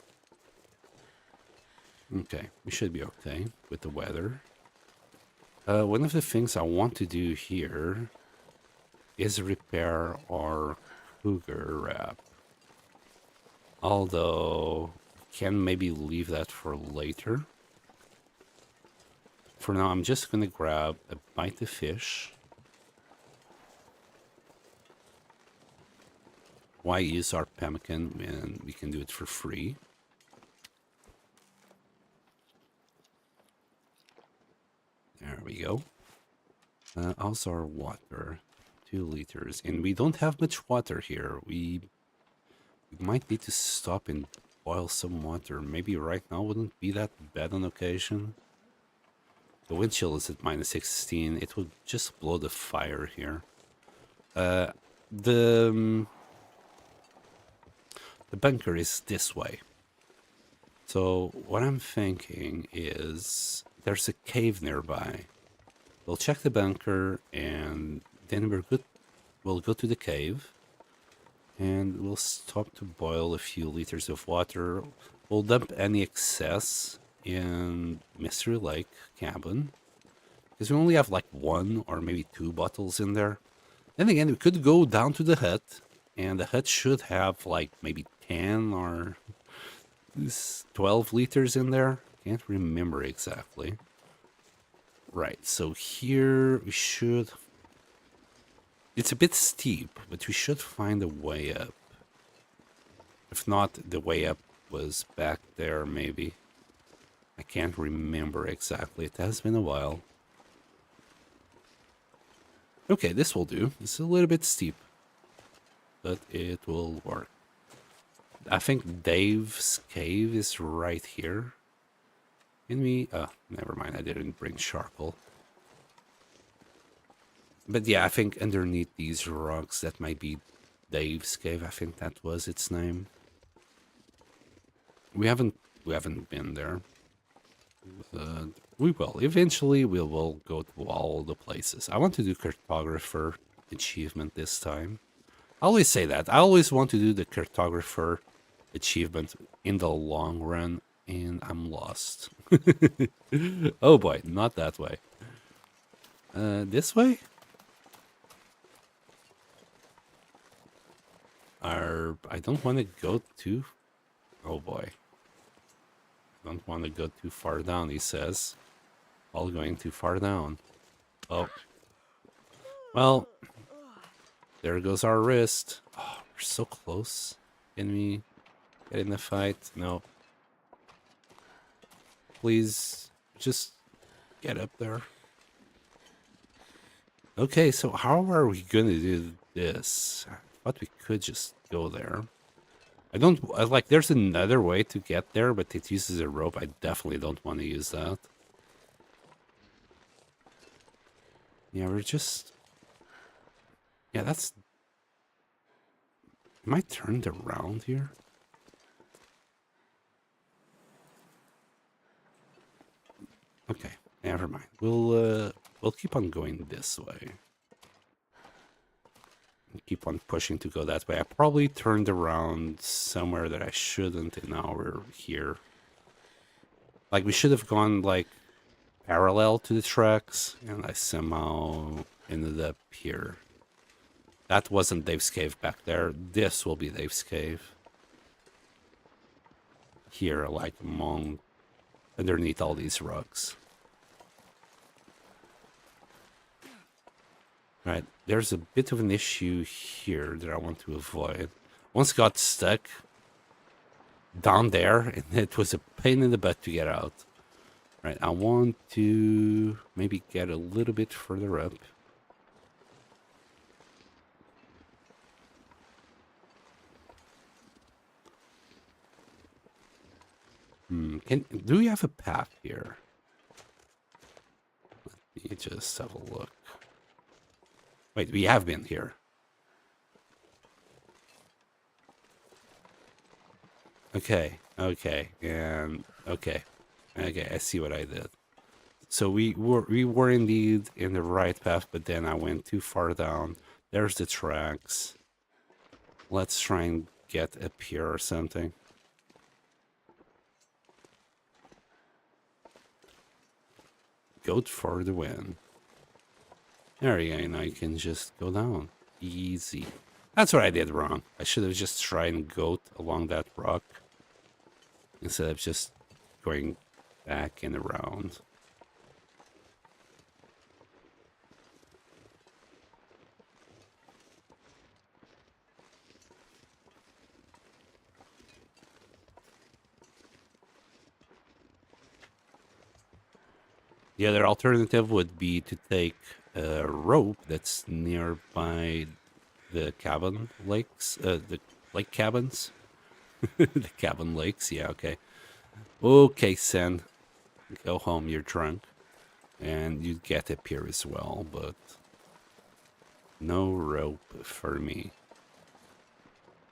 A: Okay, we should be okay with the weather. One of the things I want to do here is repair our cougar wrap. Although, can maybe leave that for later. For now, I'm just going to grab a bite of fish. Why use our pemmican when we can do it for free? There we go. How's our water? 2 liters. And we don't have much water here. We might need to stop and boil some water. Maybe right now wouldn't be that bad on occasion. The wind chill is at -16. It would just blow the fire here. the bunker is this way. So what I'm thinking is there's a cave nearby. We'll check the bunker and then we'll go to the cave and we'll stop to boil a few liters of water. We'll dump any excess in Mystery Lake cabin because we only have like 1 or maybe 2 bottles in there. Then again, we could go down to the hut and the hut should have like maybe 10 or 12 liters in there. Can't remember exactly. Right, so here we should... It's a bit steep, but we should find a way up. If not, the way up was back there, maybe. I can't remember exactly. It has been a while. Okay, this will do. It's a little bit steep, but it will work. I think Dave's cave is right here. Can we... never mind, I didn't bring charcoal. But yeah, I think underneath these rocks, that might be Dave's cave. I think that was its name. We haven't been there. But we will. Eventually, we will go to all the places. I want to do cartographer achievement this time. I always say that. I always want to do the cartographer achievement in the long run, and I'm lost. Oh boy, not that way. This way? I don't want to go too... Oh boy. I don't want to go too far down, he says. All going too far down. Oh. Well, there goes our wrist. Oh, we're so close. Can we get in the fight? No. Please, just get up there. Okay, so how are we gonna do this? I thought we could just go there. Like, there's another way to get there, but it uses a rope. I definitely don't want to use that. Yeah, we're just... Yeah, that's... Am I turned around here? Okay, never mind. We'll keep on going this way. Keep on pushing to go that way. I probably turned around somewhere that I shouldn't, and now we're here. Like, we should have gone, like, parallel to the tracks, and I somehow ended up here. That wasn't Dave's cave back there. This will be Dave's cave. Here, like, underneath all these rocks. Right, there's a bit of an issue here that I want to avoid. Once got stuck down there, and it was a pain in the butt to get out. Right, I want to maybe get a little bit further up. Do we have a path here? Let me just have a look. Wait, we have been here. Okay, and okay, I see what I did. So we were indeed in the right path, but then I went too far down. There's the tracks. Let's try and get up here or something. Goat for the win. There you go, now you can just go down. Easy. That's what I did wrong. I should have just tried and goat along that rock instead of just going back and around. The other alternative would be to take a rope that's nearby the cabin lakes, the lake cabins. The cabin lakes, yeah, okay. Okay, Sen, go home, you're drunk. And you get up here as well, but No rope for me.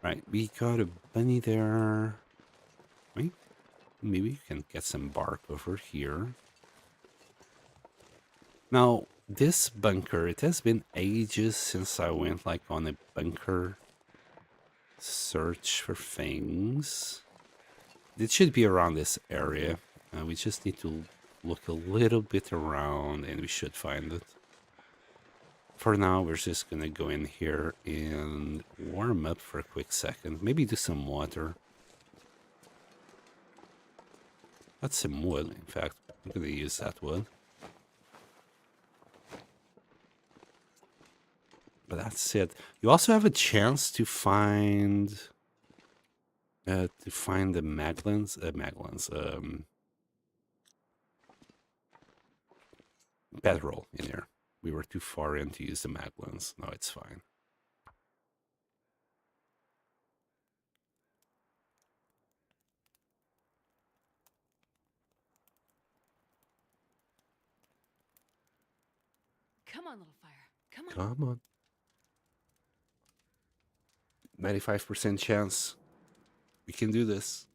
A: Right, we got a bunny there. Wait, maybe you can get some bark over here. Now, this bunker, it has been ages since I went like on a bunker search for things. It should be around this area. We just need to look a little bit around and we should find it. For now, we're just gonna go in here and warm up for a quick second. Maybe do some water. That's some wood, in fact. I'm gonna use that wood. But that's it. You also have a chance to find the bedroll in here. We were too far in to use the maglins. No, it's fine.
B: Come on, little fire. Come on.
A: Come on. 95% chance we can do this.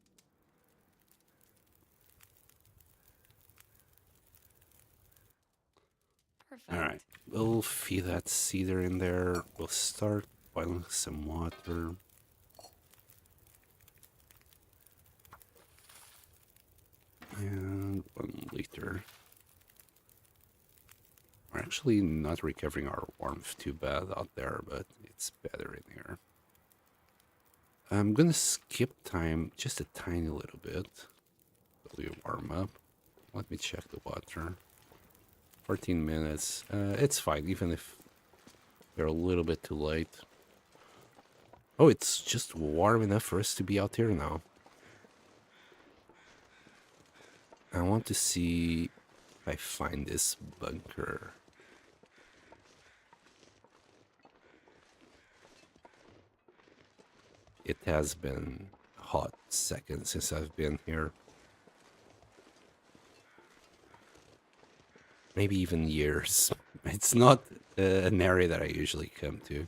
B: Perfect.
A: All right. We'll feed that cedar in there. We'll start boiling some water. And 1 liter. We're actually not recovering our warmth too bad out there, but it's better in here. I'm gonna skip time just a tiny little bit. Will you warm up? Let me check the water. 14 minutes. It's fine, even if we're a little bit too late. Oh, it's just warm enough for us to be out here now. I want to see if I find this bunker. It has been a hot second since I've been here. Maybe even years. It's not an area that I usually come to.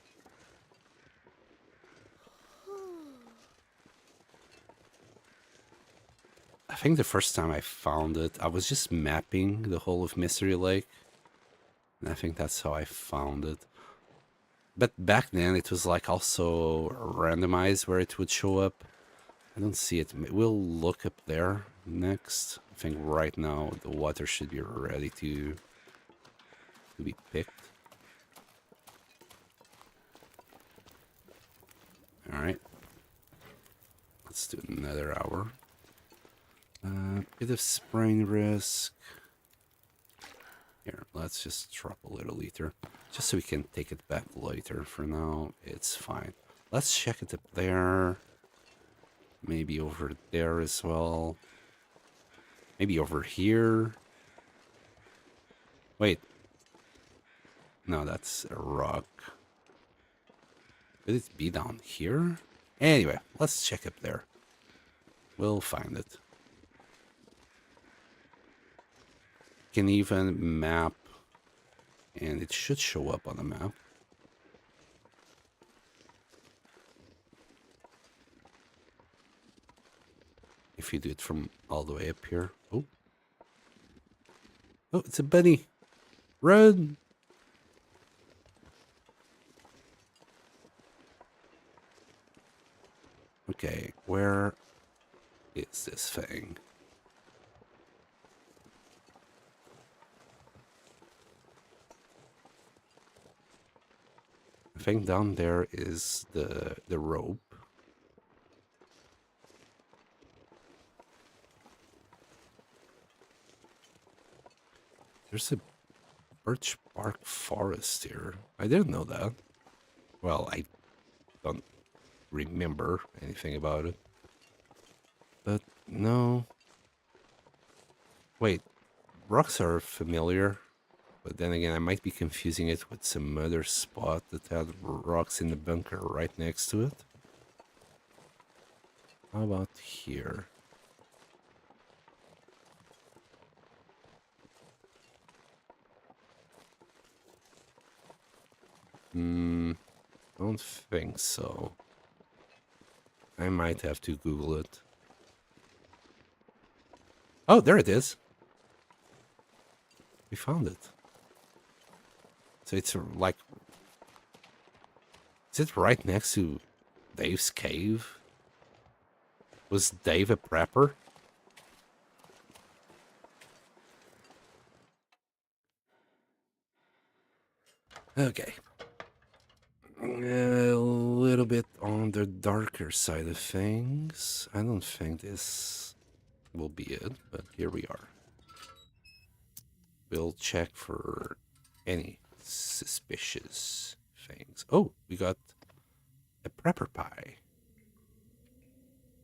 A: I think the first time I found it, I was just mapping the whole of Mystery Lake. And I think that's how I found it. But back then, it was like also randomized where it would show up. I don't see it. We'll look up there next. I think right now the water should be ready to be picked. All right. Let's do another hour. Bit of spraying risk. Here, let's just drop a little liter, just so we can take it back later. For now, it's fine. Let's check it up there. Maybe over there as well. Maybe over here. Wait. No, that's a rock. Could it be down here? Anyway, let's check up there. We'll find it. Can even map, and it should show up on the map. If you do it from all the way up here. Oh. Oh, it's a bunny. Run. Okay, where is this thing? I think down there is the rope. There's a birch bark forest here. I didn't know that. Well, I don't remember anything about it. But no. Wait, rocks are familiar. But then again, I might be confusing it with some other spot that had rocks in the bunker right next to it. How about here? Don't think so. I might have to Google it. Oh, there it is. We found it. So it's like... Is it right next to Dave's cave? Was Dave a prepper? Okay. A little bit on the darker side of things. I don't think this will be it, but here we are. We'll check for any suspicious things. Oh, we got a prepper pie.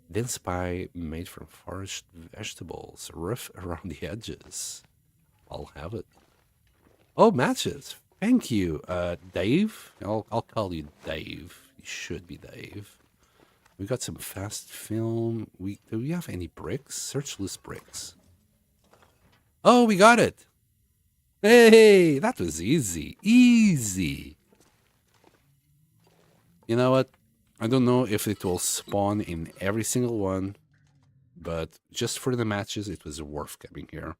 A: Dense pie made from foraged vegetables, rough around the edges. I'll have it. Oh, matches. Thank you, Dave. I'll call you Dave. You should be Dave. We got some fast film. Do we have any bricks? Search loose bricks. Oh, we got it. Hey, that was easy. Easy. You know what? I don't know if it will spawn in every single one, but just for the matches, it was worth coming here.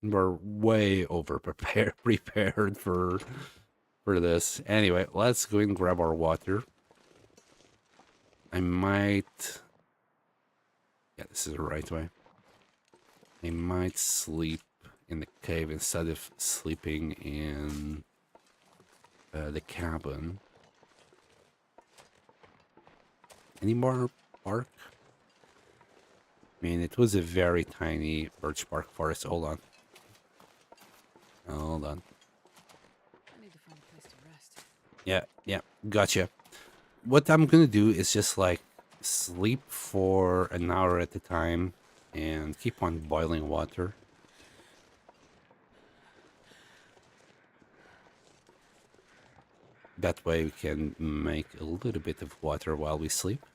A: And we're way over prepared for this. Anyway, let's go and grab our water. I might... Yeah, this is the right way. I might sleep in the cave instead of sleeping in the cabin. Any more bark? I mean, it was a very tiny birch bark forest. Hold on. Hold on.
B: I need to find a place to rest.
A: Yeah, gotcha. What I'm gonna do is just like sleep for an hour at a time and keep on boiling water. That way we can make a little bit of water while we sleep.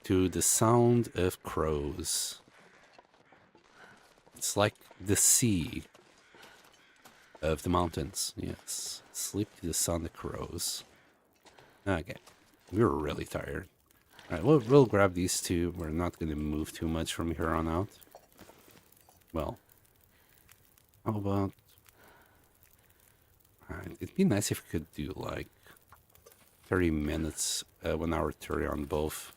A: To the sound of crows. It's like the sea of the mountains. Yes. Sleep to the sound of crows. Okay. We're really tired. Alright, we'll grab these two. We're not going to move too much from here on out. Well. How about... Alright, it'd be nice if we could do like 30 minutes, 1 hour 30 on both.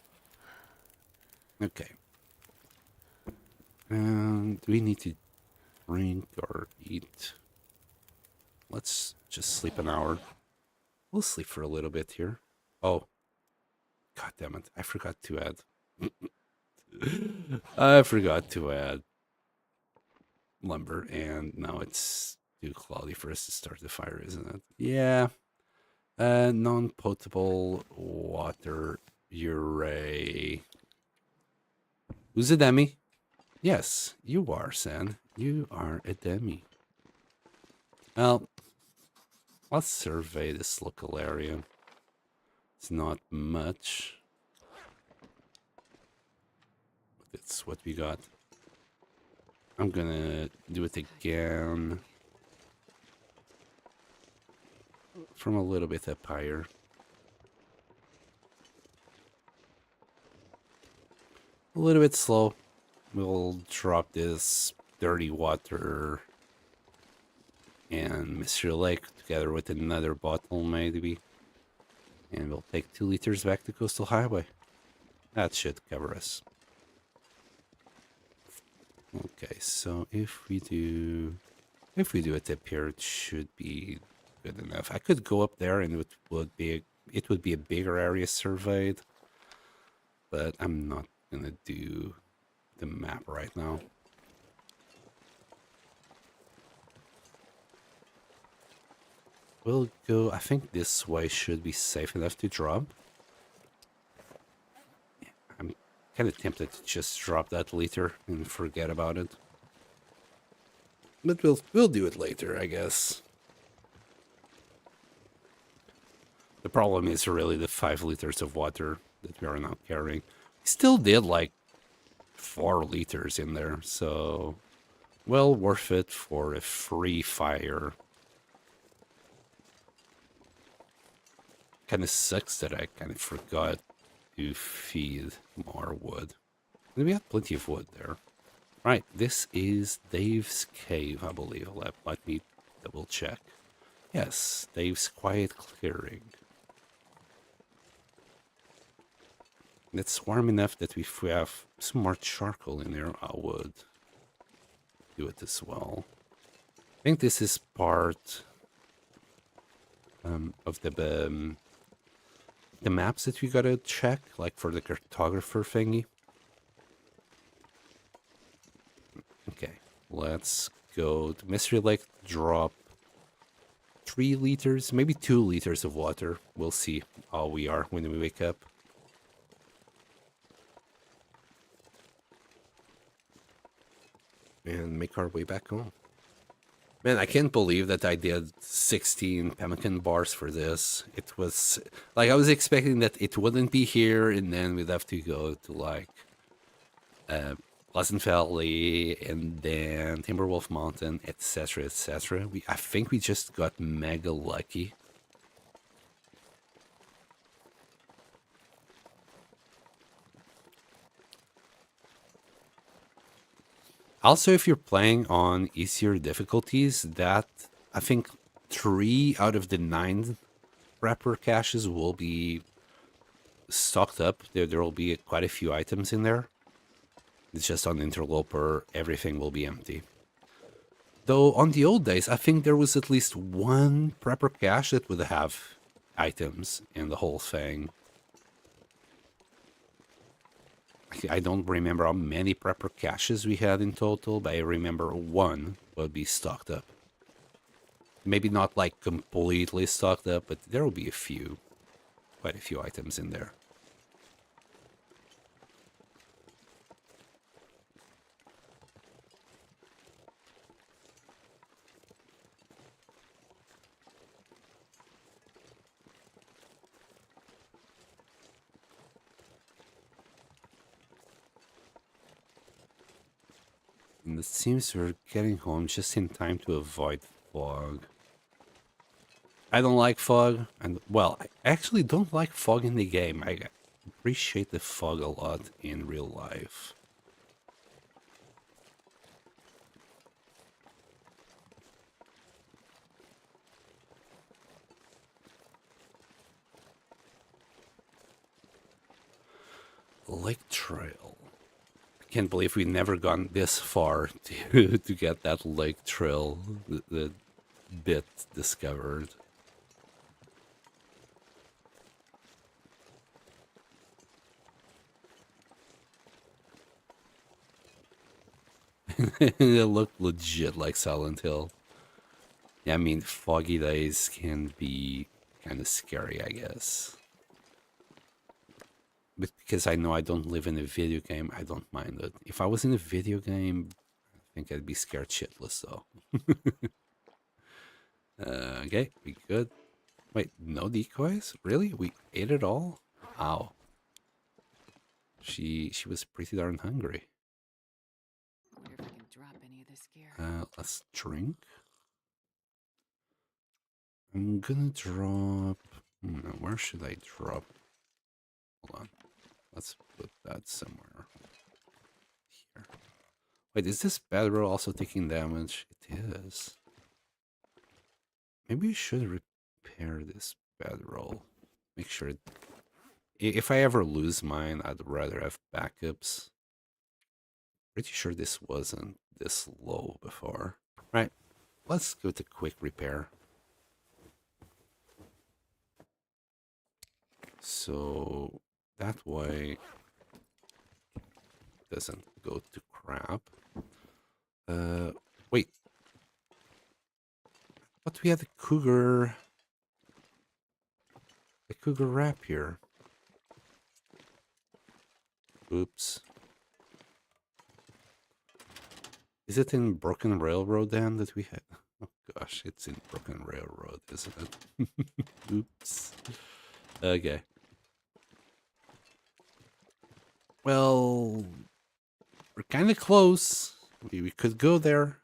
A: Okay. And do we need to drink or eat? Let's just sleep an hour. We'll sleep for a little bit here. Oh. God damn it. I forgot to add. I forgot to add lumber, and now it's too cloudy for us to start the fire, isn't it? Yeah. Non-potable water uree. Who's a demi? Yes, you are, San. You are a demi. Well, let's survey this local area. It's not much, but it's what we got. I'm gonna do it again from a little bit up higher. A little bit slow. We'll drop this dirty water and Mystery Lake together with another bottle maybe. And we'll take 2 liters back to Coastal Highway. That should cover us. Okay, so if we do a tip here, it should be good enough. I could go up there and it would be a bigger area surveyed, but I'm not gonna do the map right now. We'll go, I think this way should be safe enough to drop. I'm kind of tempted to just drop that liter and forget about it. But we'll do it later, I guess. The problem is really the 5 liters of water that we are now carrying. We still did like 4 liters in there, so well worth it for a free fire. kind of sucks that I kind of forgot to feed more wood. And we had plenty of wood there. Right, this is Dave's cave, I believe. Let me double check. Yes, Dave's quiet clearing. It's warm enough that if we have some more charcoal in there, I would do it as well. I think this is part of the maps that we gotta check, like for the cartographer thingy. Okay, let's go to Mystery Lake, drop 3 liters, maybe 2 liters of water. We'll see how we are when we wake up. And make our way back home. Man, I can't believe that I did 16 pemmican bars for this. It was like I was expecting that it wouldn't be here, and then we'd have to go to like Pleasant Valley and then Timberwolf Mountain, etc., etc. I think we just got mega lucky. Also, if you're playing on easier difficulties, that I think 3 out of the 9 prepper caches will be stocked up. There will be quite a few items in there. It's just on Interloper, everything will be empty. Though on the old days, I think there was at least 1 prepper cache that would have items in the whole thing. I don't remember how many prepper caches we had in total, but I remember 1 would be stocked up. Maybe not like completely stocked up, but there will be quite a few items in there. And it seems we're getting home just in time to avoid fog. I don't like fog, and well, I actually don't like fog in the game. I appreciate the fog a lot in real life. Lake Trail. I can't believe we never gone this far to get that lake trail, the bit discovered. It looked legit like Silent Hill. Yeah, I mean, foggy days can be kind of scary, I guess. But because I know I don't live in a video game, I don't mind it. If I was in a video game, I think I'd be scared shitless, though. Okay, we good. Wait, no decoys? Really? We ate it all? Wow. She was pretty darn hungry.
B: Wonder if I can drop any of this gear.
A: Let's drink. I'm gonna drop... where should I drop? Hold on. Let's put that somewhere here. Wait, is this bedroll also taking damage? It is. Maybe we should repair this bedroll. Make sure if I ever lose mine, I'd rather have backups. Pretty sure this wasn't this low before. Right, let's go to quick repair. So that way doesn't go to crap. Wait. But we had a cougar wrap here. Oops. Is it in Broken Railroad then that we had? Oh gosh, it's in Broken Railroad, isn't it? Oops. Okay. Well, we're kind of close. We could go there.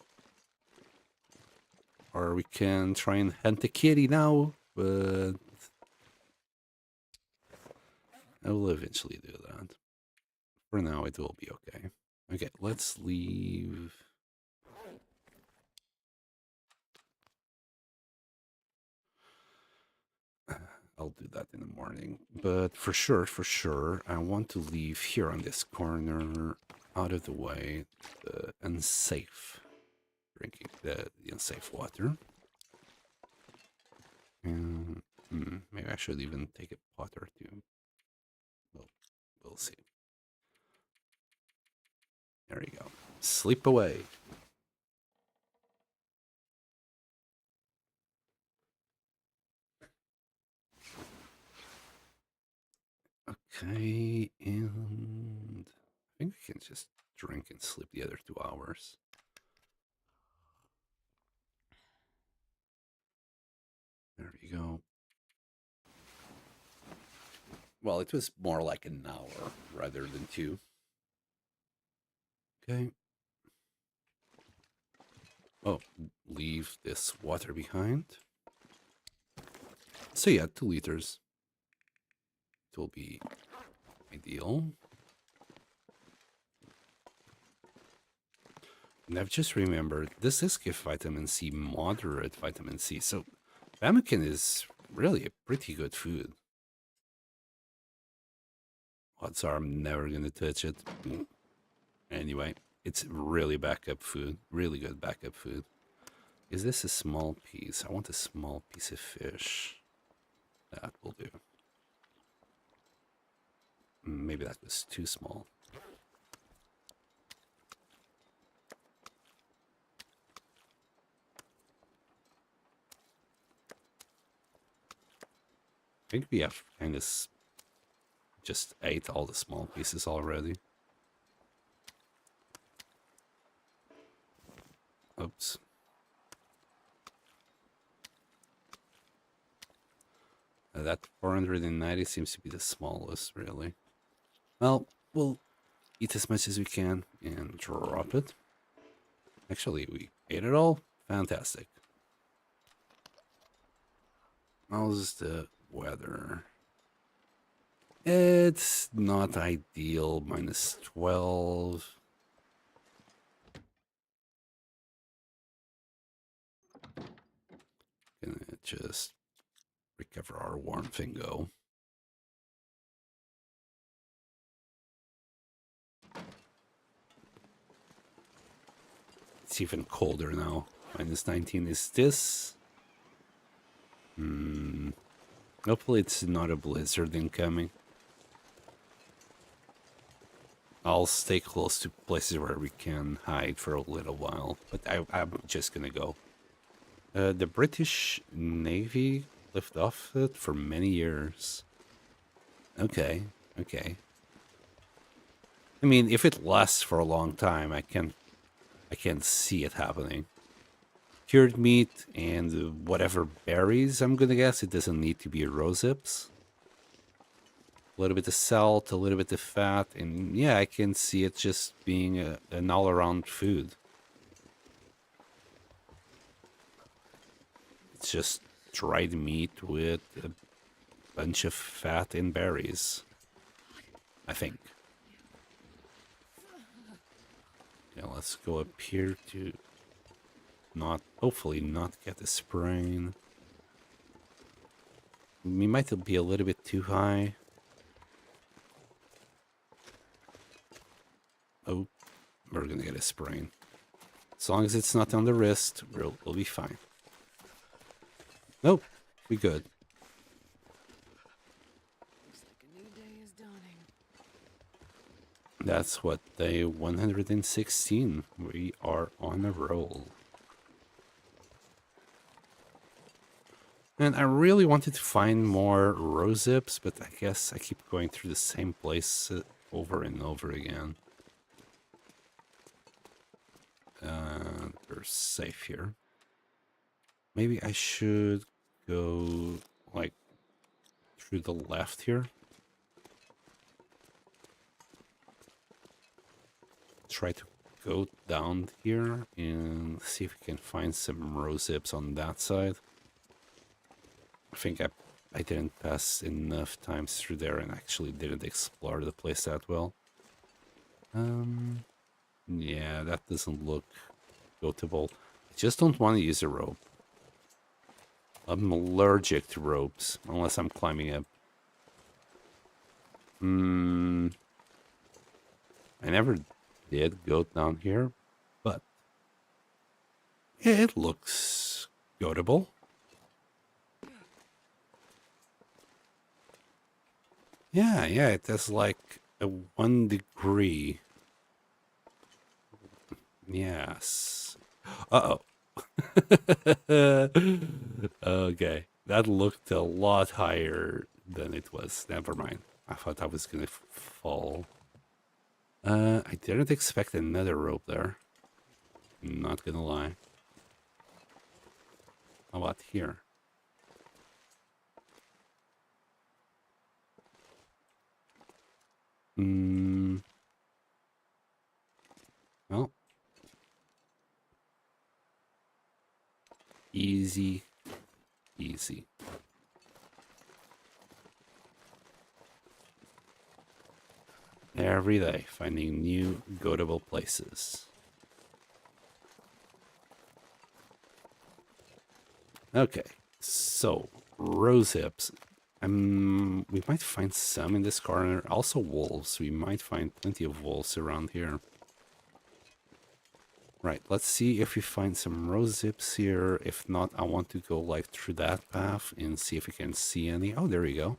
A: Or we can try and hunt the kitty now, but I will eventually do that. For now, it will be okay. Okay, let's leave. I'll do that in the morning. But for sure, I want to leave here on this corner, out of the way, the unsafe drinking, the unsafe water. And maybe I should even take a pot or two. We'll see. There you go. Sleep away. Okay, and I think we can just drink and sleep the other 2 hours. There you go. Well, it was more like an hour rather than 2. Okay. Oh, leave this water behind. So yeah, 2 liters. It will be ideal. And I've just remembered, this is give vitamin C, moderate vitamin C. So ramekin is really a pretty good food. Odds are I'm never going to touch it. Anyway, it's really backup food. Really good backup food. Is this a small piece? I want a small piece of fish. That will do. Maybe that was too small. I think we have kind of just ate all the small pieces already. Oops. That 490 seems to be the smallest, really. Well, we'll eat as much as we can and drop it. Actually, we ate it all. Fantastic. How's the weather? It's not ideal. -12. Gonna just recover our warmth and go. It's even colder now. -19 is this. Hopefully it's not a blizzard incoming. I'll stay close to places where we can hide for a little while, but I'm just gonna go. The British Navy lived off it for many years. Okay, okay. I mean, if it lasts for a long time, I can see it happening. Cured meat and whatever berries, I'm gonna guess. It doesn't need to be rose hips. A little bit of salt, a little bit of fat, and yeah, I can see it just being an all-around food. It's just dried meat with a bunch of fat and berries, I think. Yeah, let's go up here to hopefully not get a sprain. We might be a little bit too high. Oh, we're gonna get a sprain. As long as it's not on the wrist, we'll be fine. Nope, we good.
B: Looks like a new day is dawning.
A: That's what, day 116. We are on a roll. And I really wanted to find more rose hips, but I guess I keep going through the same place over and over again. We're safe here. Maybe I should go, like, through the left here. Try to go down here and see if we can find some rose hips on that side. I think I I didn't pass enough times through there and actually didn't explore the place that well. Yeah, that doesn't look goatable. I just don't want to use a rope. I'm allergic to ropes unless I'm climbing up. I never did go down here, but it looks goatable. Yeah, it has like a 1 degree. Yes. Uh-oh. Okay, that looked a lot higher than it was. Never mind. I thought I was gonna fall. I didn't expect another rope there. Not gonna lie. How about here? Well, easy. Every day, finding new goatable places. Okay, so rose hips. We might find some in this corner. Also wolves. We might find plenty of wolves around here. Right, let's see if we find some rose hips here. If not, I want to go like through that path and see if we can see any. Oh, there we go.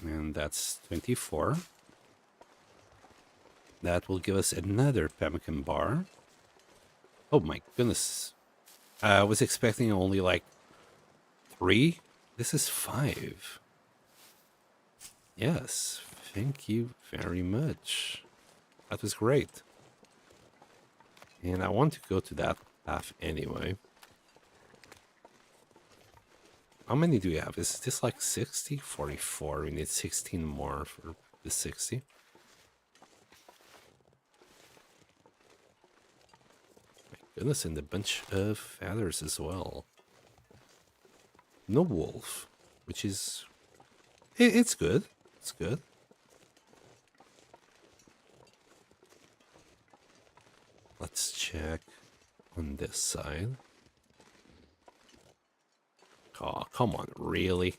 A: And that's 24. That will give us another pemmican bar. Oh my goodness. I was expecting only like 3. This is 5. Yes, thank you very much. That was great. And I want to go to that path anyway. How many do we have? Is this like 60? 44. We need 16 more for the 60. My goodness, and a bunch of feathers as well. No wolf, which is... It's good. It's good. Let's check on this side. Oh, come on, really?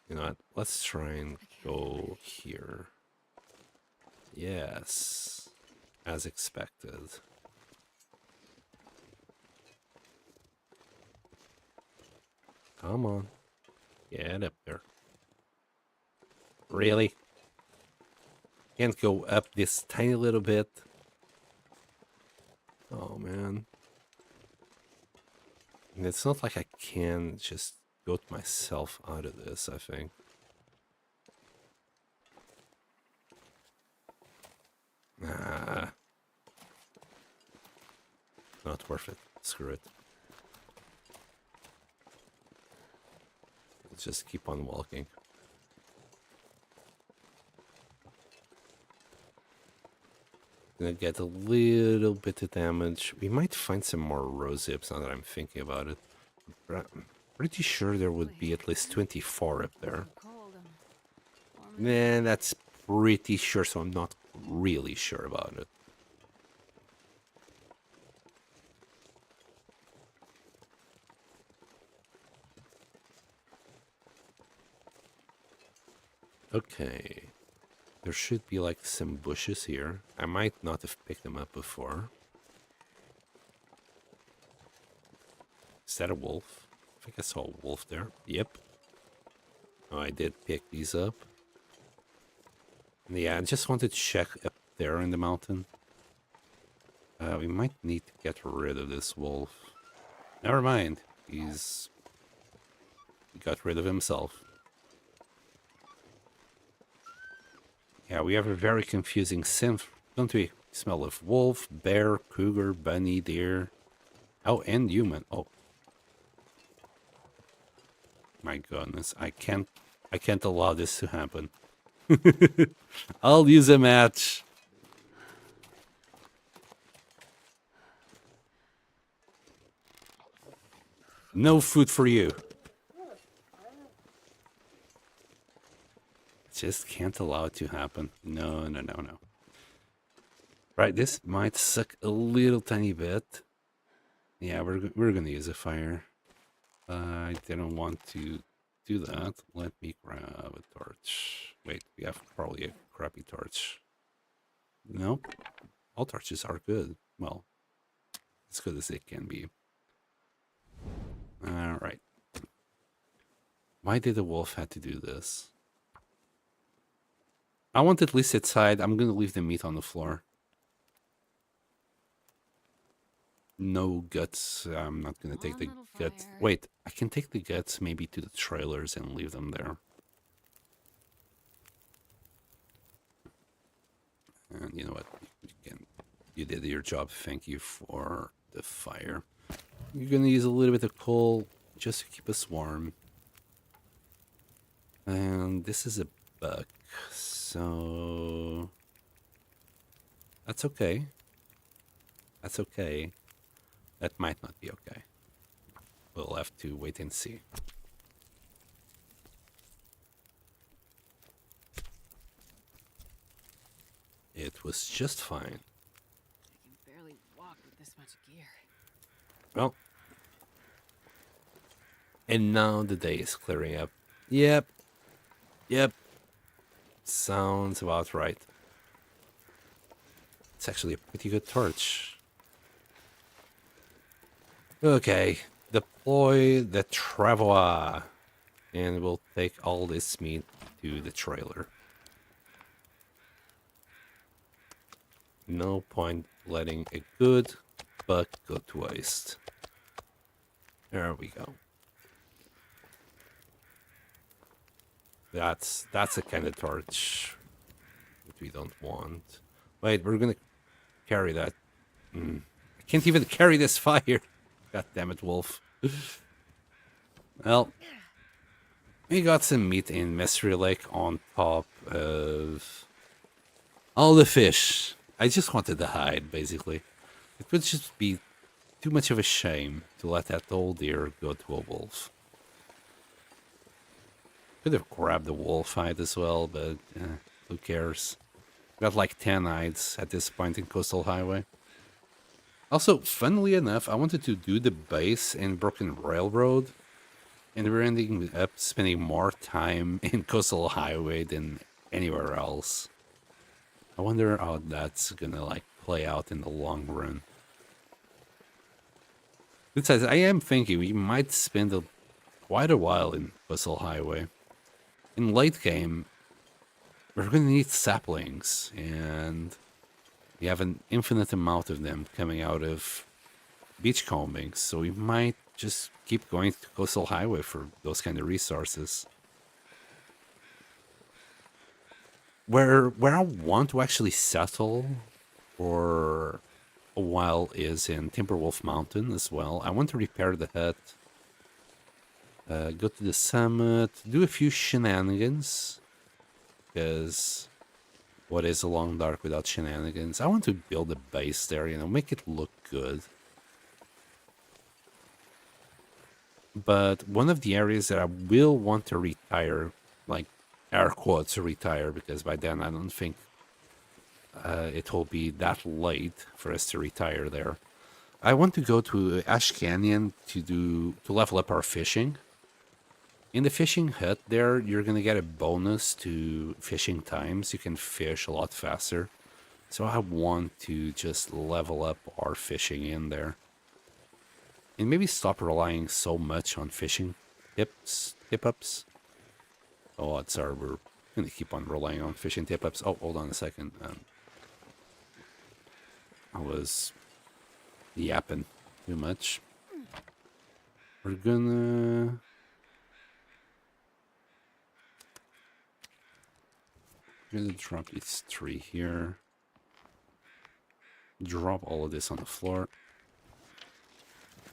A: You know what? Let's try and go here. Yes, as expected. Come on, get up there. Really? Can't go up this tiny little bit? Oh, man. And it's not like I can just goat myself out of this, I think. Nah. Not worth it. Screw it. Let's just keep on walking. Gonna get a little bit of damage. We might find some more rose hips now that I'm thinking about it. I'm pretty sure there would be at least 24 up there. Nah, that's pretty sure, so I'm not really sure about it. Okay. There should be like some bushes here. I might not have picked them up before. Is that a wolf? I think I saw a wolf there. Yep. Oh, I did pick these up. Yeah, I just wanted to check up there in the mountain. We might need to get rid of this wolf. Never mind. He got rid of himself. Yeah, we have a very confusing scent, don't we? Smell of wolf, bear, cougar, bunny, deer. Oh, and human. Oh. My goodness, I can't allow this to happen. I'll use a match. No food for you. Just can't allow it to happen. No, no, no, no. Right, this might suck a little tiny bit. Yeah, we're gonna use a fire. I didn't want to do that. Let me grab a torch. Wait, we have probably a crappy torch. Nope. All torches are good. Well, as good as they can be. Alright. Why did the wolf have to do this? I want at least its side. I'm gonna leave the meat on the floor. No guts. I'm not gonna take the guts. Wait, I can take the guts maybe to the trailers and leave them there. And you know what? You did your job. Thank you for the fire. You're gonna use a little bit of coal just to keep us warm. And this is a bug, so that's okay. That's okay. That might not be okay. We'll have to wait and see. It was just fine.
B: I can barely walk with this much gear.
A: Well, and now the day is clearing up. Yep. Yep. Sounds about right. It's actually a pretty good torch. Okay, deploy the travois, and we'll take all this meat to the trailer. No point letting a good buck go to waste. There we go. That's the kind of torch that we don't want. Wait, we're gonna carry that. I can't even carry this fire. God damn it, wolf. Well, we got some meat in Mystery Lake on top of all the fish. I just wanted to hide, basically. It would just be too much of a shame to let that old deer go to a wolf. Could have grabbed the wolf hide as well, but who cares? Got like 10 hides at this point in Coastal Highway. Also, funnily enough, I wanted to do the base in Broken Railroad, and we're ending up spending more time in Coastal Highway than anywhere else. I wonder how that's gonna like play out in the long run. Besides, I am thinking we might spend quite a while in Coastal Highway. In late game, we're gonna need saplings, and we have an infinite amount of them coming out of beachcombing, so we might just keep going to Coastal Highway for those kind of resources. Where I want to actually settle for a while is in Timberwolf Mountain as well. I want to repair the hut, go to the summit, do a few shenanigans, because what is a long dark without shenanigans? I want to build a base there, you know, make it look good. But one of the areas that I will want to retire, like air quotes retire, because by then I don't think it will be that late for us to retire there. I want to go to Ash Canyon to level up our fishing. In the fishing hut there, you're going to get a bonus to fishing times. You can fish a lot faster. So I want to just level up our fishing in there. And maybe stop relying so much on fishing tip-ups. Oh, odds are we're going to keep on relying on fishing tip-ups. Oh, hold on a second. I was yapping too much. We're gonna drop these 3 here. Drop all of this on the floor.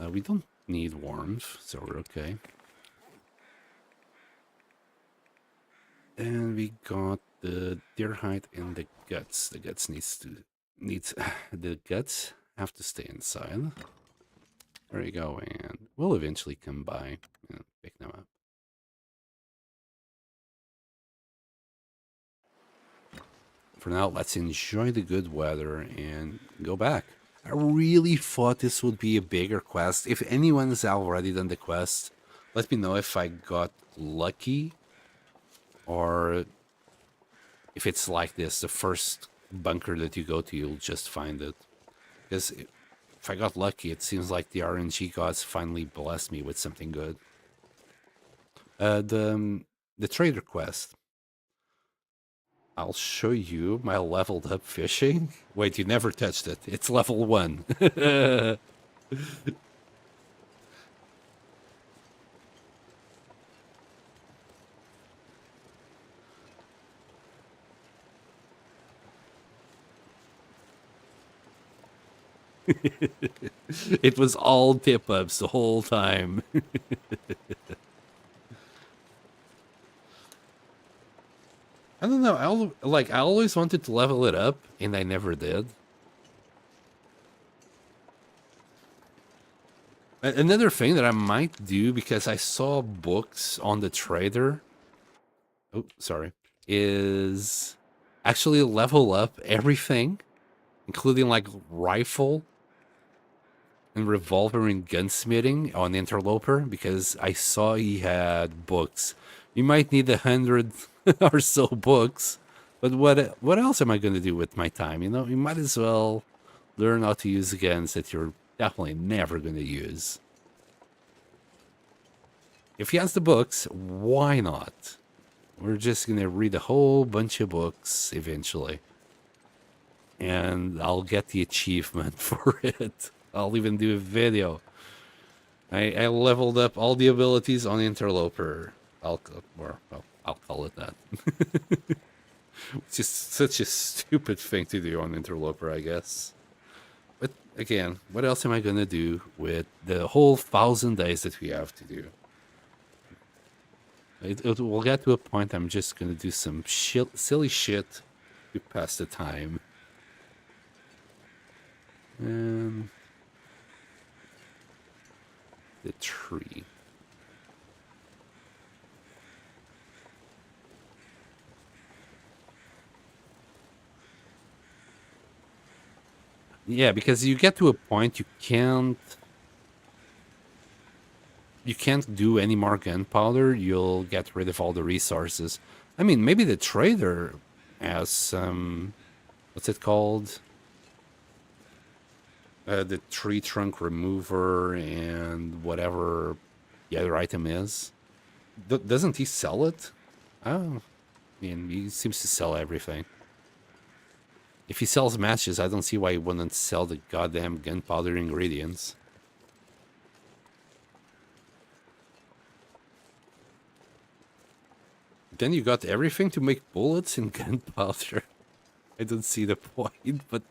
A: We don't need warmth, so we're okay. And we got the deer hide and the guts. The guts needs the guts have to stay inside. There you go, and we'll eventually come by and pick them up. For now, let's enjoy the good weather and go back. I really thought this would be a bigger quest. If anyone has already done the quest, let me know if I got lucky or if it's like this, the first bunker that you go to, you'll just find it. Because if I got lucky, it seems like the RNG gods finally blessed me with something good. The trader quest. I'll show you my leveled up fishing. Wait, you never touched it. It's level 1. It was all tip ups the whole time. I don't know. I always wanted to level it up, and I never did. Another thing that I might do, because I saw books on the trader. Oh, sorry. Is actually level up everything, including like rifle and revolver and gunsmithing on Interloper, because I saw he had books. You might need 100 or so books, but what else am I going to do with my time? You know, you might as well learn how to use guns that you're definitely never going to use. If he has the books, why not? We're just going to read a whole bunch of books eventually. And I'll get the achievement for it. I'll even do a video. I leveled up all the abilities on Interloper. I'll call it that. It's just such a stupid thing to do on Interloper, I guess. But again, what else am I going to do with the whole 1,000 days that we have to do? It will get to a point I'm just going to do some silly shit to pass the time. And the tree. Yeah, because you get to a point you can't do any more gunpowder. You'll get rid of all the resources. I mean, maybe the trader has some, what's it called? The tree trunk remover and whatever the other item is. Doesn't he sell it? Oh, I mean, he seems to sell everything. If he sells matches, I don't see why he wouldn't sell the goddamn gunpowder ingredients. Then you got everything to make bullets and gunpowder. I don't see the point, but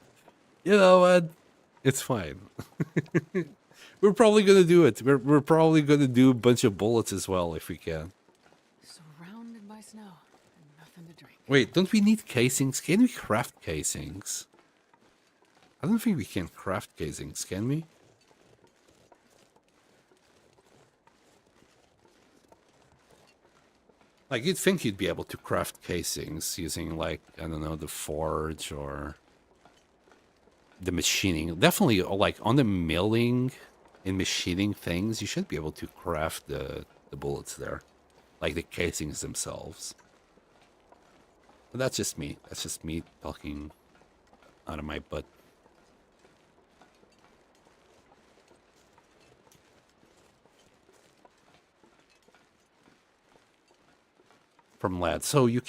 A: you know what? It's fine. We're probably gonna do it. We're probably gonna do a bunch of bullets as well if we can.
B: Surrounded by snow and nothing to drink.
A: Wait, don't we need casings? Can we craft casings? I don't think we can craft casings, can we? Like, you'd think you'd be able to craft casings using, like, I don't know, the forge or the machining. Definitely, like, on the milling and machining things, you should be able to craft the bullets there. Like, the casings themselves. But that's just me. That's just me talking out of my butt. From lad. So you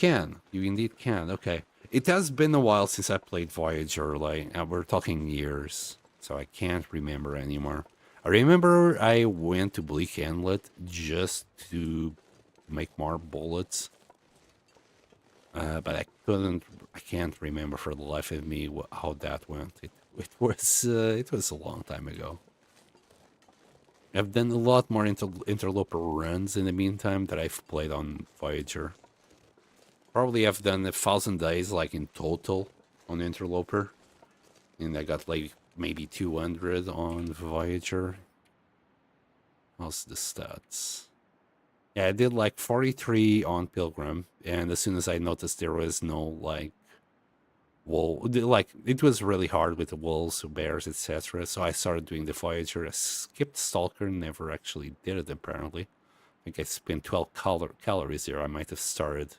A: indeed can. Okay. It has been a while since I played Voyager, like, we're talking years, so I can't remember anymore. I remember I went to Bleak Inlet just to make more bullets, but I can't remember for the life of me how that went. It was a long time ago. I've done a lot more interloper runs in the meantime that I've played on Voyager. probably have done 1,000 days like in total on Interloper, and I got like maybe 200 on Voyager. How's the stats? Yeah, I did like 43 on Pilgrim, and as soon as I noticed there was no like like it was really hard with the wolves, bears, etc. So I started doing the Voyager. I skipped Stalker, never actually did it apparently. I think I spent 12 calories there. I might have started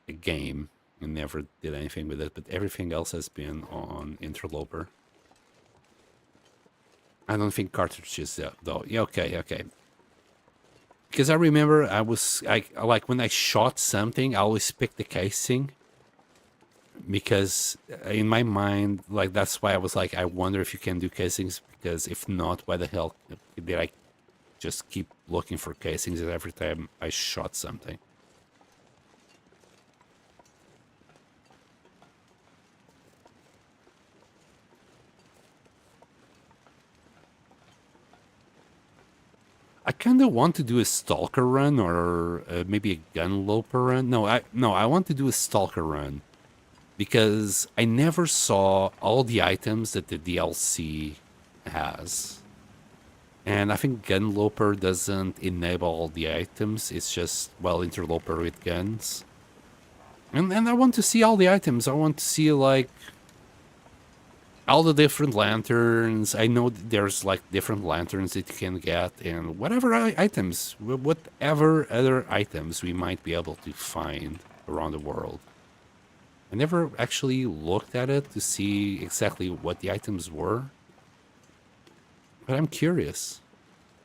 A: a game and never did anything with it, but everything else has been on Interloper. I don't think cartridges though. Yeah, okay. Because I remember I like when I shot something, I always picked the casing. Because in my mind, like that's why I was like, I wonder if you can do casings. Because if not, why the hell did I just keep looking for casings every time I shot something? I kind of want to do a stalker run or maybe a gunloper run. No, I want to do a stalker run because I never saw all the items that the DLC has. And I think gunloper doesn't enable all the items. It's just, well, interloper with guns. And I want to see all the items. I want to see like all the different lanterns. I know there's like different lanterns that you can get, and whatever items, whatever other items we might be able to find around the world. I never actually looked at it to see exactly what the items were, but I'm curious.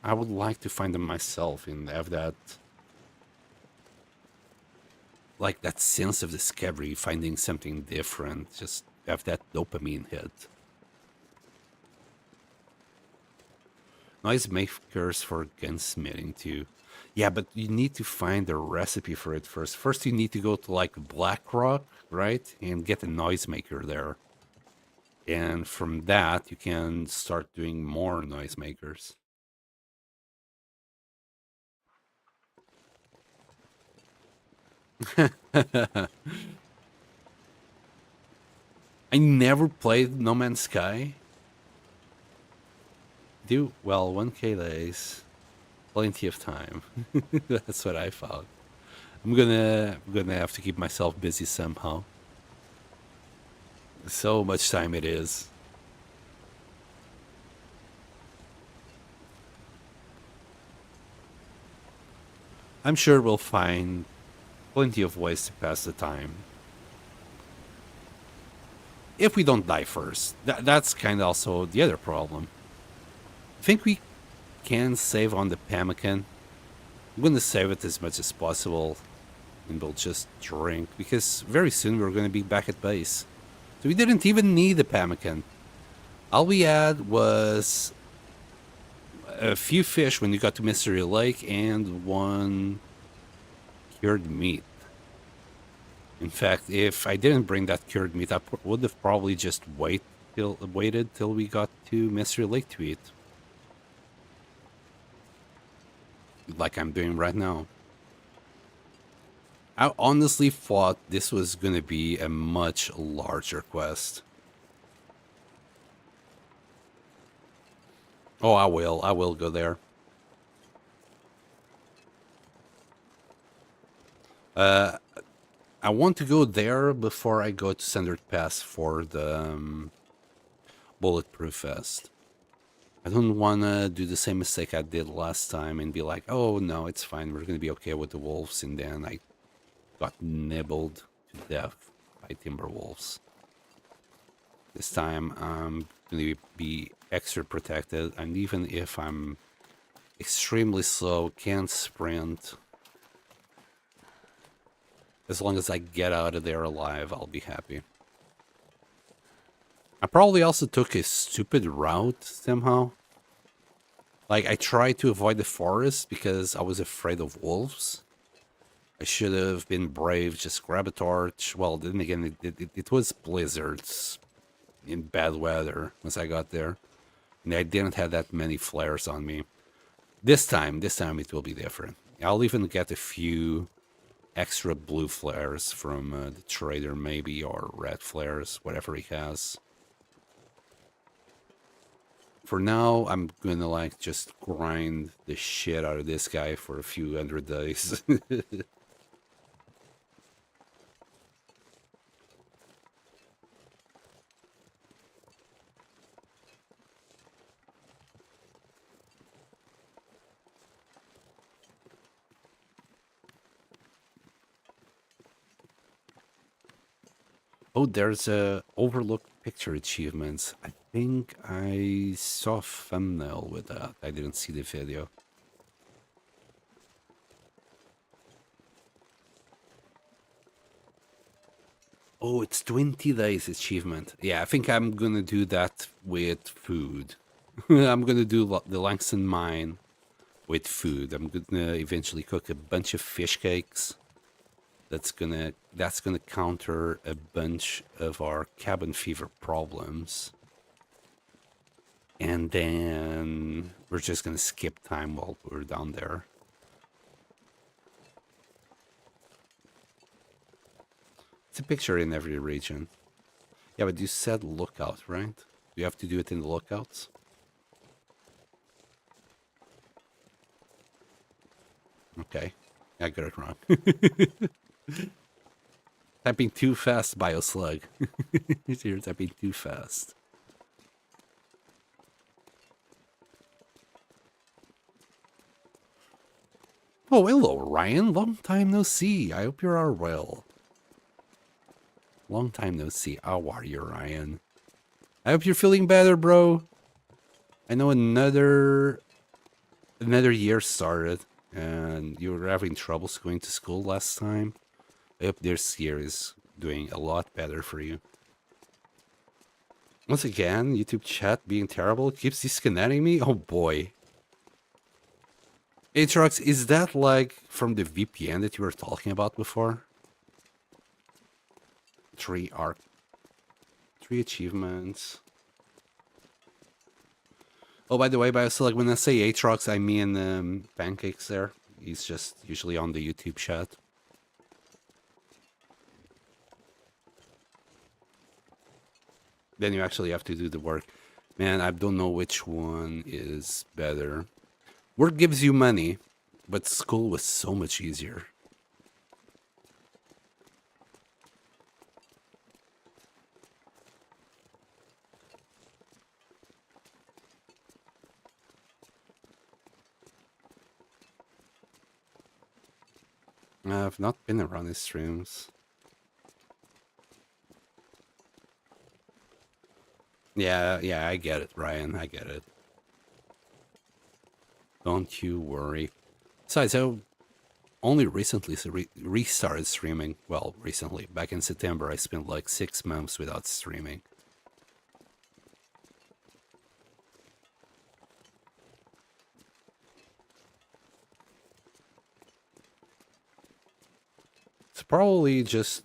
A: I would like to find them myself and have that, like that sense of discovery, finding something different, just have that dopamine hit. Noise makers for gunsmithing too. Yeah, but you need to find a recipe for it first. First, you need to go to like BlackRock, right? And get a noisemaker there. And from that, you can start doing more noisemakers. I never played No Man's Sky. Do well, 1K days, plenty of time. That's what I found. I'm gonna have to keep myself busy somehow. So much time it is. I'm sure we'll find plenty of ways to pass the time. If we don't die first. That's kind of also the other problem. I think we can save on the pemmican. I'm going to save it as much as possible. And we'll just drink. Because very soon we're going to be back at base. So we didn't even need the pemmican. All we had was a few fish when you got to Mystery Lake and one cured meat. In fact, if I didn't bring that cured meat, I would have probably just waited till we got to Mystery Lake to eat. Like I'm doing right now. I honestly thought this was going to be a much larger quest. Oh, I will go there. I want to go there before I go to Standard Pass for the Bulletproof Vest. I don't want to do the same mistake I did last time and be like, oh no, it's fine, we're going to be okay with the wolves, and then I got nibbled to death by timber wolves. This time I'm going to be extra protected, and even if I'm extremely slow, can't sprint, as long as I get out of there alive, I'll be happy. I probably also took a stupid route somehow. Like, I tried to avoid the forest because I was afraid of wolves. I should have been brave, just grab a torch. Well, then again, it was blizzards in bad weather once I got there. And I didn't have that many flares on me. This time it will be different. I'll even get a few extra blue flares from the trader maybe, or red flares, whatever he has. For now, I'm gonna like just grind the shit out of this guy for a few hundred days. Oh, there's a overlook picture achievements. I think I saw a thumbnail with that. I didn't see the video. Oh, it's 20 days achievement. Yeah, I think I'm gonna do that with food. I'm gonna do the Langston mine with food. I'm gonna eventually cook a bunch of fish cakes. That's gonna counter a bunch of our cabin fever problems. And then we're just gonna skip time while we're down there. It's a picture in every region. Yeah, but you said lookout, right? You have to do it in the lookouts? Okay, I got it wrong. Typing too fast, Bioslug. You're typing too fast. Oh, hello, Ryan. Long time no see. I hope you are well. Long time no see. How are you, Ryan? I hope you're feeling better, bro. I know another year started, and you were having troubles going to school last time. I hope this year is doing a lot better for you. Once again, YouTube chat being terrible keeps disconnecting me. Oh boy. Atrox, is that like from the VPN that you were talking about before? 3 achievements. Oh, by the way, like when I say Atrox, I mean Pancakes there. He's just usually on the YouTube chat. Then you actually have to do the work. Man, I don't know which one is better. Work gives you money, but school was so much easier. I've not been around his streams. Yeah, I get it, Ryan. I get it. Don't you worry. Besides, I only recently restarted streaming. Well, recently. Back in September, I spent like 6 months without streaming. It's probably just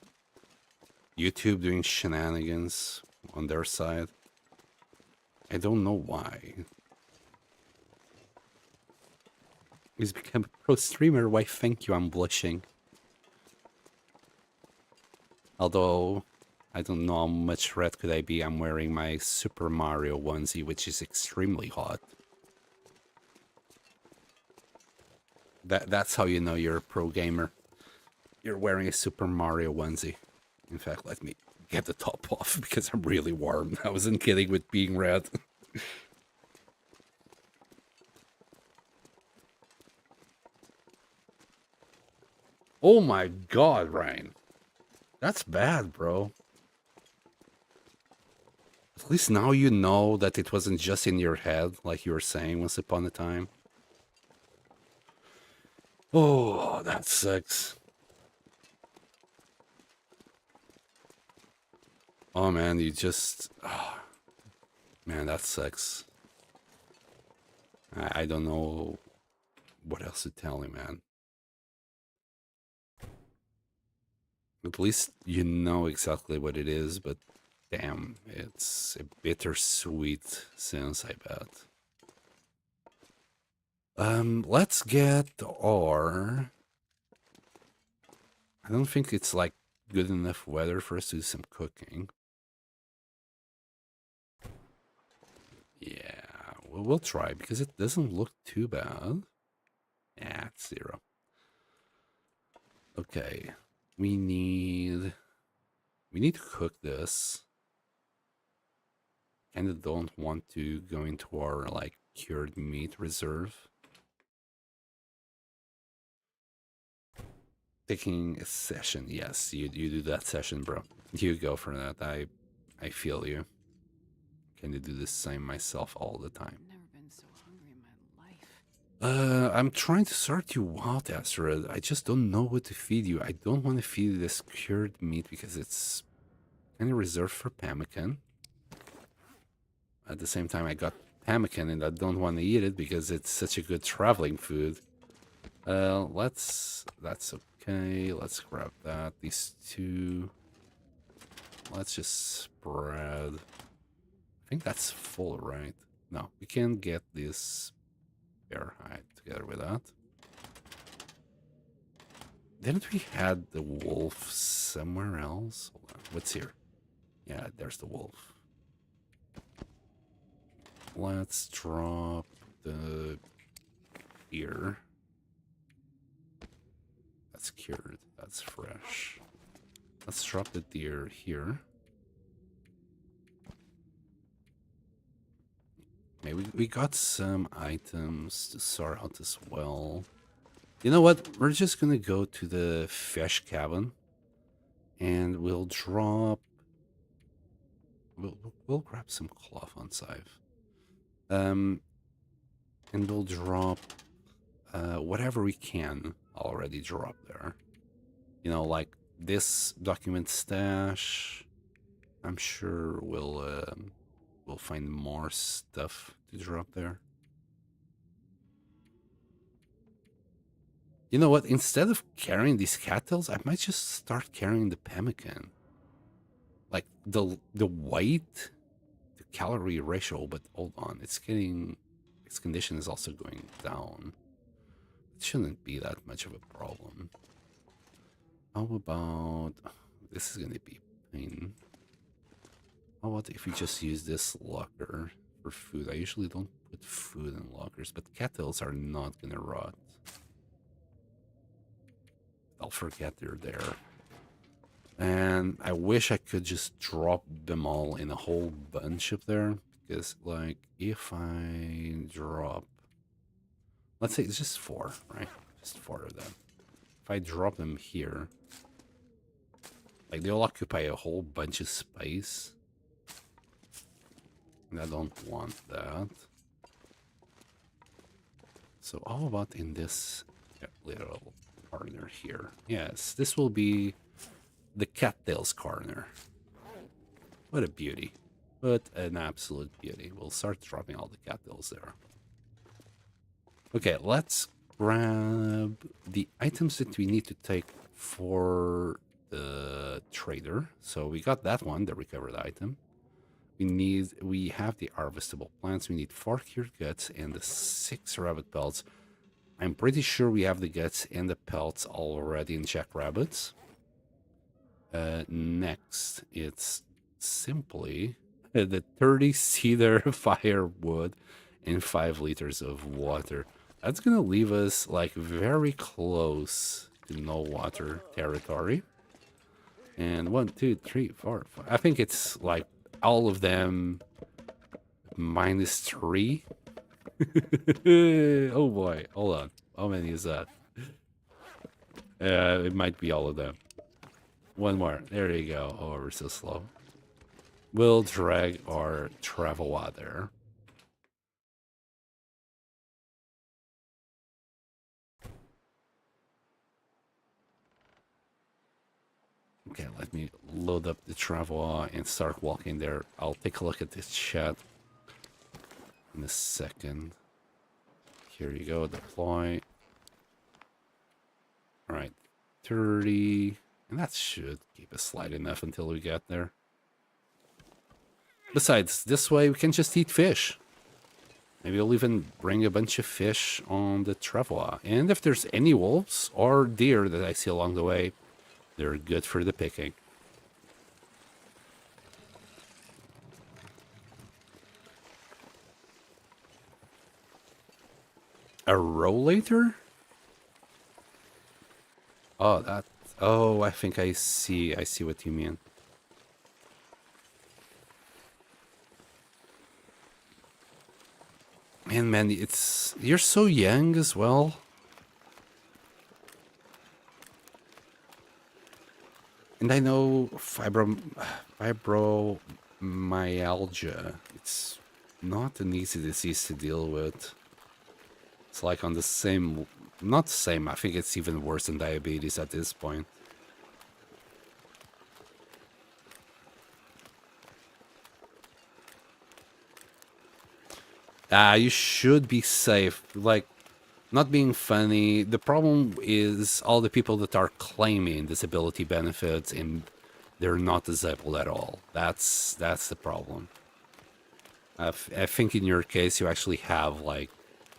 A: YouTube doing shenanigans on their side. I don't know why. He's become a pro streamer. Why, thank you, I'm blushing. Although, I don't know how much red could I be. I'm wearing my Super Mario onesie, which is extremely hot. That's how you know you're a pro gamer. You're wearing a Super Mario onesie. In fact, let me get the top off because I'm really warm. I wasn't kidding with being red. Oh my god, Ryan. That's bad, bro. At least now you know that it wasn't just in your head, like you were saying once upon a time. Oh, that sucks. Oh man, you just... Oh, man, that sucks. I don't know what else to tell you, man. At least you know exactly what it is, but damn, it's a bittersweet sense, I bet. Let's get our I don't think it's like good enough weather for us to do some cooking. Yeah, we'll try because it doesn't look too bad. Yeah, it's 0. Okay, we need to cook this. Kind of don't want to go into our like cured meat reserve. Taking a session, yes, you do that session, bro. You go for that. I feel you. Kind of do the same myself all the time.
B: I've never been so hungry in my life.
A: I'm trying to sort you out, Asteroid. I just don't know what to feed you. I don't want to feed you this cured meat because it's kind of reserved for pemmican. At the same time, I got pemmican and I don't want to eat it because it's such a good traveling food. That's okay. Let's grab that. These two. Let's just spread. I think that's full, right? No, we can get this bear hide together with that. Didn't we had the wolf somewhere else? Hold on. What's here? Yeah, there's the wolf. Let's drop the deer. That's cured. That's fresh. Let's drop the deer here. Maybe we got some items to sort out as well. You know what? We're just gonna go to the fish cabin, and we'll drop. We'll grab some cloth on Scythe. And we'll drop whatever we can already drop there. You know, like this document stash. I'm sure we'll find more stuff to drop there. You know what? Instead of carrying these cattails, I might just start carrying the pemmican. Like the weight to calorie ratio, but hold on, its condition is also going down. It shouldn't be that much of a problem. How about this is gonna be pain. How about if we just use this locker for food? I usually don't put food in lockers, but cattails are not gonna rot. I'll forget they're there. And I wish I could just drop them all in a whole bunch up there. Because, like, if I drop... Let's say it's just 4, right? Just 4 of them. If I drop them here... Like, they'll occupy a whole bunch of space. And I don't want that. So how about in this little corner here? Yes, this will be the cattails corner. What a beauty. What an absolute beauty. We'll start dropping all the cattails there. Okay, let's grab the items that we need to take for the trader. So we got that one, the recovered item. We have the harvestable plants. We need 4 cured guts and the 6 rabbit pelts. I'm pretty sure we have the guts and the pelts already in jackrabbits. Next, it's simply the 30 cedar firewood and 5 liters of water. That's gonna leave us like very close to no water territory. And 1, 2, 3, 4, 5. I think it's like all of them -3. Oh boy, hold on. How many is that? It might be all of them. One more. There you go. Oh, we're so slow. We'll drag our travel out there. Okay, let me load up the travel and start walking there. I'll take a look at this chat in a second. Here you go, deploy. All right, 30. And that should keep us light enough until we get there. Besides, this way we can just eat fish. Maybe we'll even bring a bunch of fish on the travel. And if there's any wolves or deer that I see along the way, They're good for the picking. A rollator? Oh, that. Oh, I think I see. I see what you mean. Man, it's you're so young as well. And I know fibromyalgia. It's not an easy disease to deal with. It's like on the same, not the same. I think it's even worse than diabetes at this point. You should be safe. Like, not being funny. The problem is all the people that are claiming disability benefits and they're not disabled at all. That's the problem. I think in your case you actually have like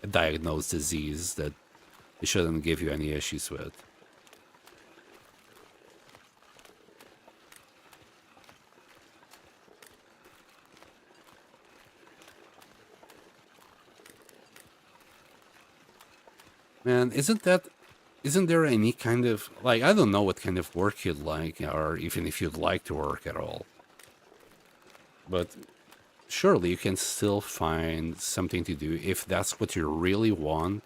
A: a diagnosed disease that it shouldn't give you any issues with. Man, isn't there any kind of like I don't know what kind of work you'd like or even if you'd like to work at all. But surely you can still find something to do if that's what you really want.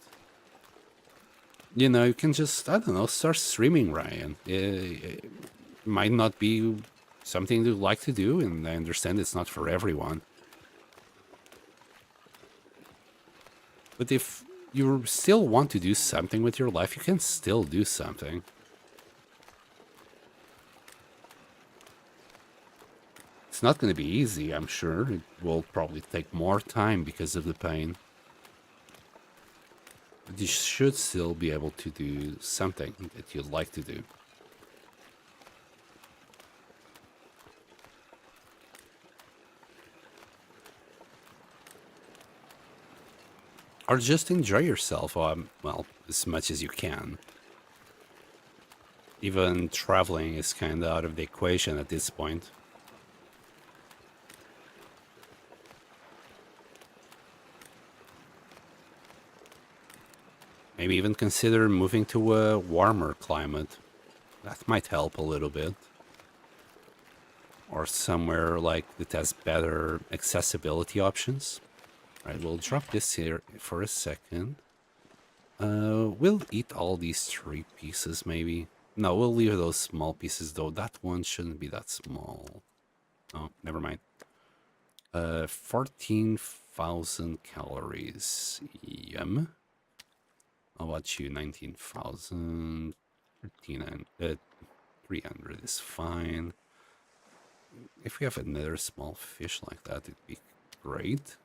A: You know, you can just, I don't know, start streaming, Ryan. It might not be something you like to do, and I understand it's not for everyone. But if you still want to do something with your life, you can still do something. It's not going to be easy, I'm sure. It will probably take more time because of the pain. But you should still be able to do something that you'd like to do. Or just enjoy yourself, well, as much as you can. Even traveling is kind of out of the equation at this point. Maybe even consider moving to a warmer climate. That might help a little bit. Or somewhere like that has better accessibility options. Right, we'll drop this here for a second. We'll eat all these 3 pieces maybe. No, we'll leave those small pieces though. That one shouldn't be that small. Oh, never mind. 14,000 calories. Yum. How about you? 19,000. 300 is fine. If we have another small fish like that, it'd be great.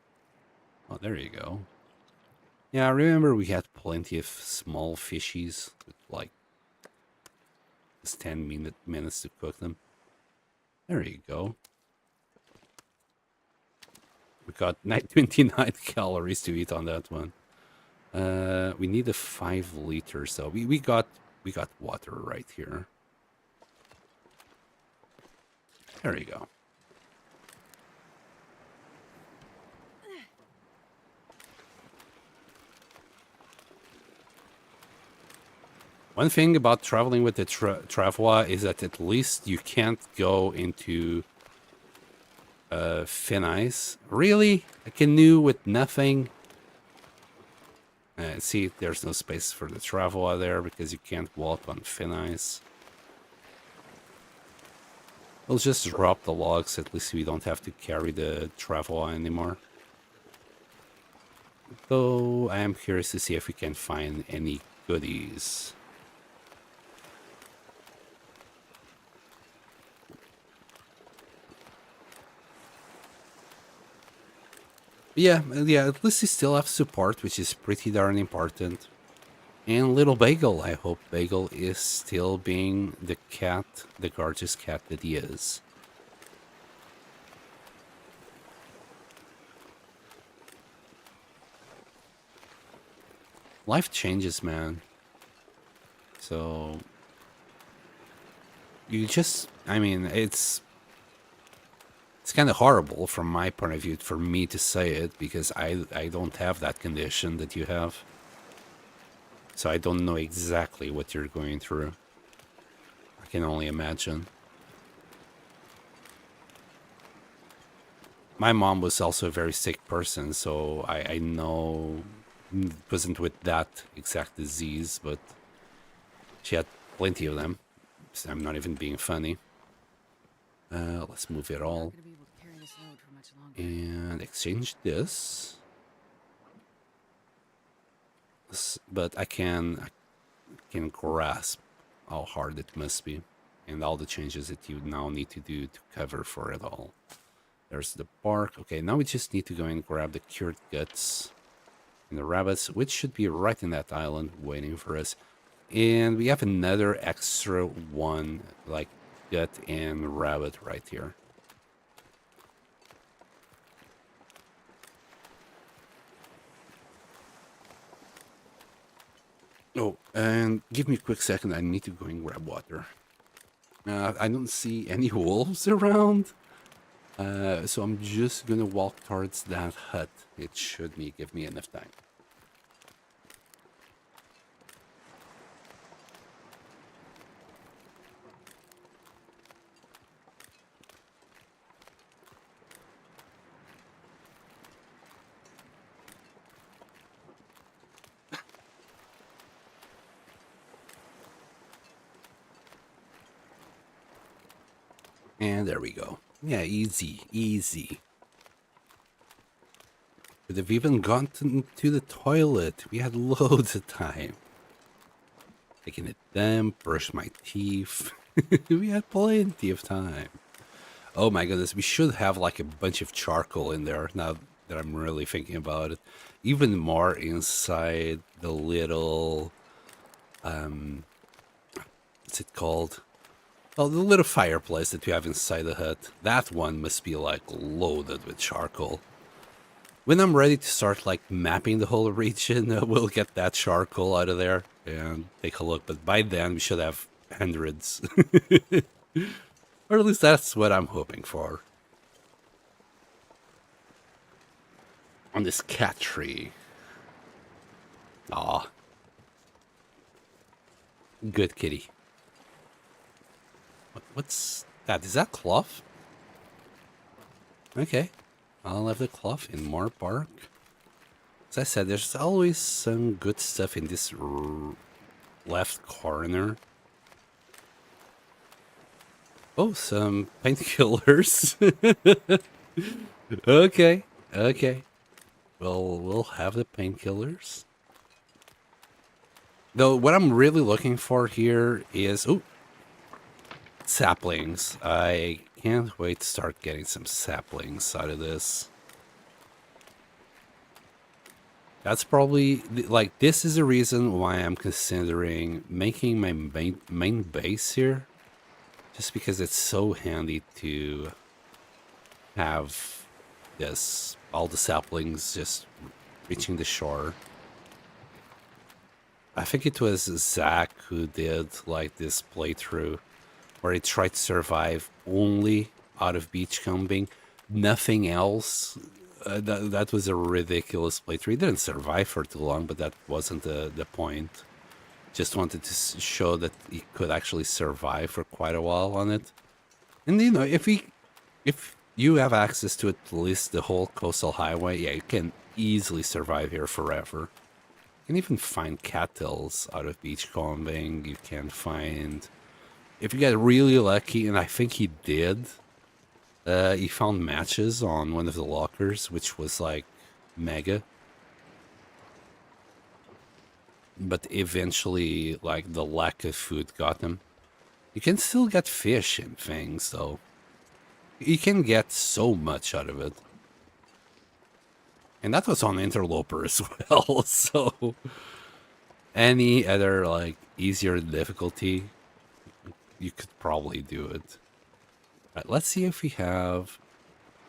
A: Oh, there you go. Yeah, I remember we had plenty of small fishies with like just 10 minutes to cook them. There you go. We got 29 calories to eat on that one. We need a 5 liters though. We got water right here. There you go. One thing about traveling with the Travois is that at least you can't go into thin ice. Really? A canoe with nothing? See, there's no space for the Travois there because you can't walk on thin ice. We'll just drop the logs, at least we don't have to carry the Travois anymore. Though I am curious to see if we can find any goodies. Yeah, at least you still have support, which is pretty darn important. And little Bagel, I hope Bagel is still being the cat, the gorgeous cat that he is. Life changes, man. So you just, I mean, it's kind of horrible from my point of view for me to say it because I don't have that condition that you have. So I don't know exactly what you're going through. I can only imagine. My mom was also a very sick person, so I know it wasn't with that exact disease, but she had plenty of them. So I'm not even being funny. Let's move it
B: I'm not
A: all
B: gonna be able to carry this load for much longer.
A: and exchange this. But I can grasp how hard it must be and all the changes that you now need to do to cover for it all. There's the bark. Okay, now we just need to go and grab the cured guts and the rabbits, which should be right in that island waiting for us. And we have another extra one, like gut and rabbit right here. Oh, and give me a quick second. I need to go and grab water. I don't see any wolves around. So I'm just gonna walk towards that hut. It should give me enough time. And there we go. Yeah, easy, easy. Could have even gone to the toilet. We had loads of time. Taking a dump, brush my teeth. We had plenty of time. Oh my goodness, we should have like a bunch of charcoal in there now that I'm really thinking about it. Even more inside the little, what's it called? Well, the little fireplace that we have inside the hut. That one must be like loaded with charcoal. When I'm ready to start like mapping the whole region, we'll get that charcoal out of there and take a look. But by then we should have hundreds. Or at least that's what I'm hoping for. On this cat tree. Aw. Good kitty. What's that? Is that cloth? Okay. I'll have the cloth and more bark. As I said, there's always some good stuff in this left corner. Oh, some painkillers. Okay, okay. Well, we'll have the painkillers. Though, what I'm really looking for here is... Oh! Saplings. I can't wait to start getting some saplings out of this. That's probably... Like, this is the reason why I'm considering making my main base here. Just because it's so handy to have this, all the saplings just reaching the shore. I think it was Zach who did like this playthrough where he tried to survive only out of beachcombing, nothing else. That was a ridiculous playthrough. He didn't survive for too long, but that wasn't the point. Just wanted to show that he could actually survive for quite a while on it. And you know, if you have access to at least the whole coastal highway, yeah, you can easily survive here forever. You can even find cattails out of beachcombing. You can find, if you get really lucky, and I think he did, he found matches on one of the lockers, which was like mega. But eventually, like, the lack of food got him. You can still get fish and things, though. You can get so much out of it. And that was on Interloper as well, so... Any other, like, easier difficulty, you could probably do it. Right, let's see if we have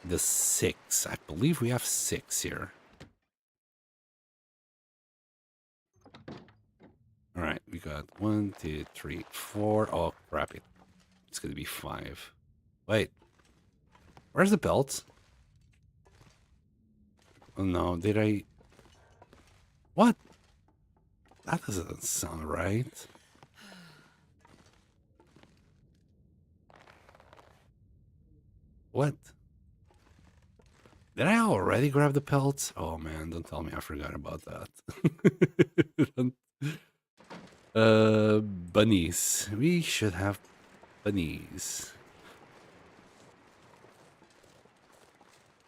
A: the 6. I believe we have 6 here. All right, we got 1, 2, 3, 4. Oh, crap it. It's gonna be 5. Wait, where's the belt? Oh no, did I? What? That doesn't sound right. What? Did I already grab the pelts? Oh man, don't tell me I forgot about that. Bunnies. We should have bunnies.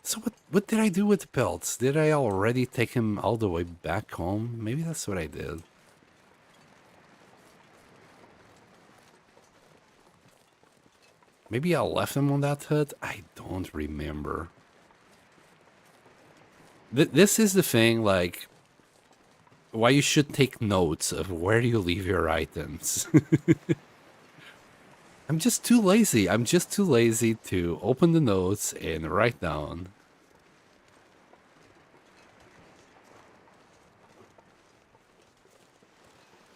A: So what did I do with the pelts? Did I already take him all the way back home? Maybe that's what I did. Maybe I left him on that hut? I don't remember. This is the thing, like, why you should take notes of where you leave your items. I'm just too lazy. I'm just too lazy to open the notes and write down.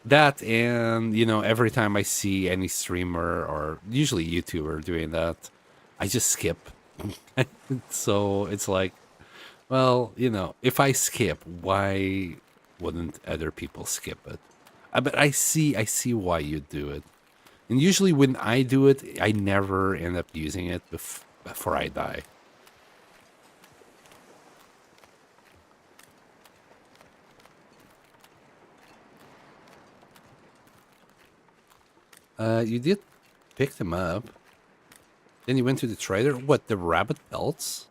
A: That, and, you know, every time I see any streamer or usually YouTuber doing that, I just skip. So it's like, well, you know, if I skip, why wouldn't other people skip it? But I see why you do it. And usually when I do it, I never end up using it before I die. You did pick them up. Then you went to the trader. What, the rabbit pelts?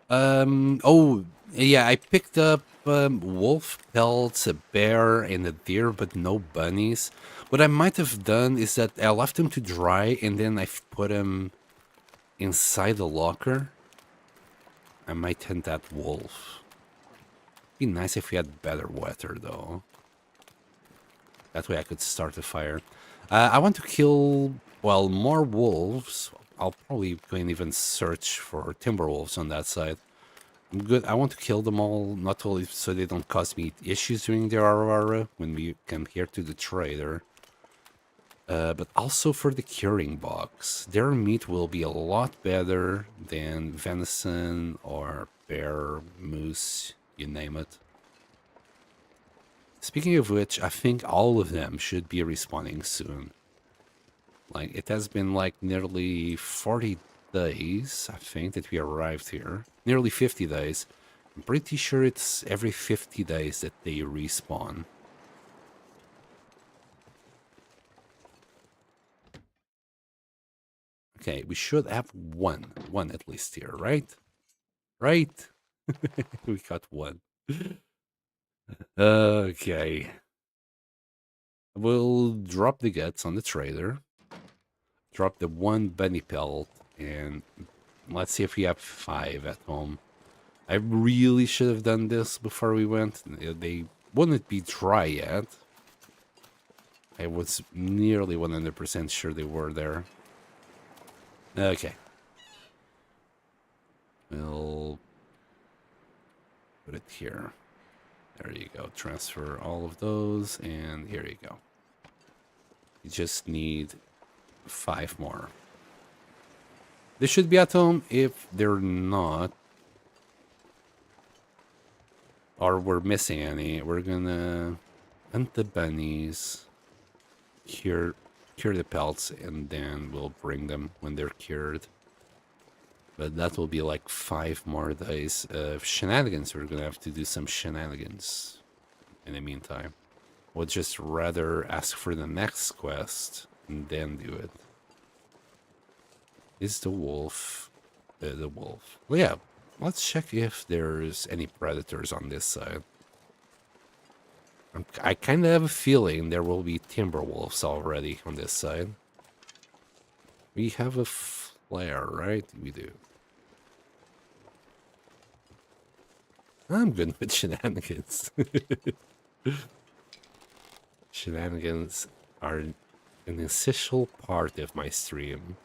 A: Oh, yeah, I picked up wolf pelts, a bear, and a deer, but no bunnies. What I might have done is that I left them to dry, and then I put them inside the locker. I might hunt that wolf. Be nice if we had better weather, though. That way I could start a fire. I want to kill, well, more wolves. I'll probably go and even search for timber wolves on that side. I'm good. I want to kill them all, not only so they don't cause me issues during the Aurora when we come here to the trader, but also for the curing box. Their meat will be a lot better than venison or bear, moose, you name it. Speaking of which, I think all of them should be respawning soon. Like, it has been like nearly 40 days, I think, that we arrived here. Nearly 50 days. I'm pretty sure it's every 50 days that they respawn. Okay, we should have one at least here, right? Right? We got one. Okay. We'll drop the guts on the trader. Drop the one bunny pelt, and let's see if we have 5 at home. I really should have done this before we went. They wouldn't be dry yet. I was nearly 100% sure they were there. Okay. We'll put it here. There you go. Transfer all of those, and here you go. You just need 5 more. They should be at home. If they're not, or we're missing any, we're gonna hunt the bunnies, cure the pelts, and then we'll bring them when they're cured. But that will be like 5 more days of shenanigans. We're gonna have to do some shenanigans in the meantime. We'll just rather ask for the next quest and then do it. Is the wolf the wolf? Well, yeah, let's check if there's any predators on this side. I kind of have a feeling there will be timber wolves already on this side. We have a flare, right? We do. I'm good with shenanigans. Shenanigans are an essential part of my stream.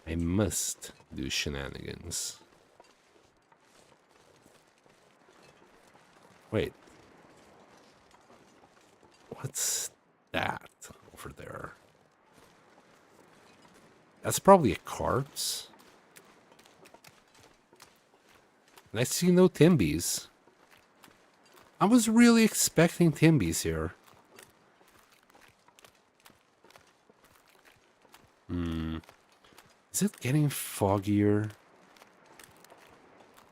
A: I must do shenanigans. Wait. What's that over there? That's probably a corpse. And I see no Timbies. I was really expecting Timbies here. Is it getting foggier?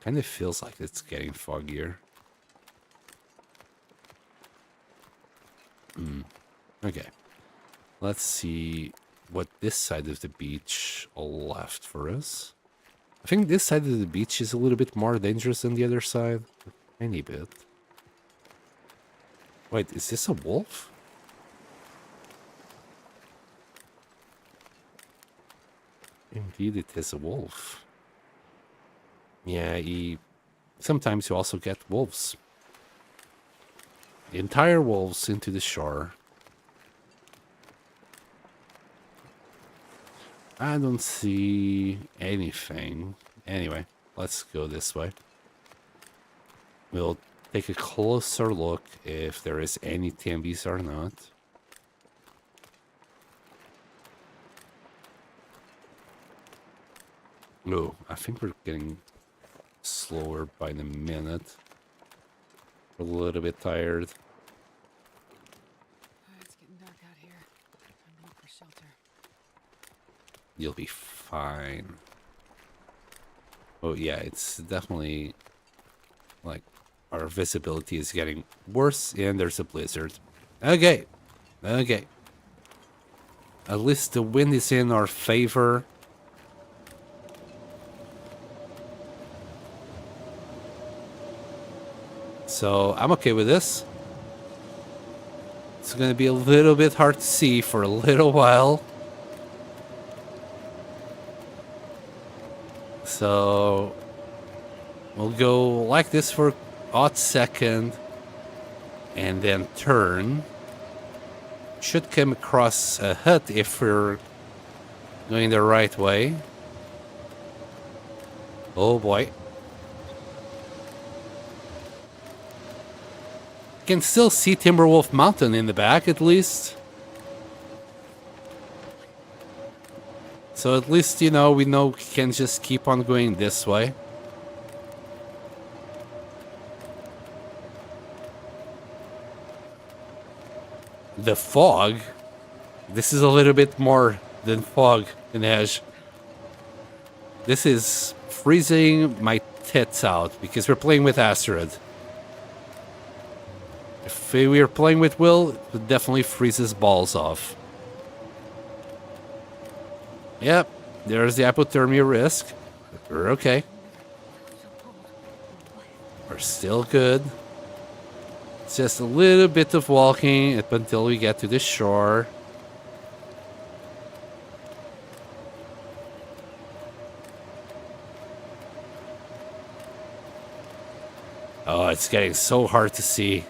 A: Kind of feels like it's getting foggier. Okay. Let's see what this side of the beach left for us. I think this side of the beach is a little bit more dangerous than the other side. A tiny bit. Wait, is this a wolf? Indeed, it is a wolf. Yeah, sometimes you also get wolves. Entire wolves into the shore. I don't see anything. Anyway, let's go this way. We'll take a closer look if there is any Timbies or not. Oh, I think we're getting slower by the minute. We're a little bit tired.
B: It's getting dark out here. I'm looking for shelter.
A: You'll be fine. Oh yeah, it's definitely like our visibility is getting worse and there's a blizzard. Okay. Okay. At least the wind is in our favor. So I'm okay with this. It's going to be a little bit hard to see for a little while. So we'll go like this for a hot second and then turn. Should come across a hut if we're going the right way. Oh boy. Can still see Timberwolf Mountain in the back at least. So at least, you know, we know we can just keep on going this way. The fog. This is a little bit more than fog in Edge. This is freezing my tits out because we're playing with Asteroid. If we were playing with Will, it would definitely freeze his balls off. Yep, there's the hypothermia risk. We're okay. We're still good. It's just a little bit of walking up until we get to the shore. Oh, it's getting so hard to see.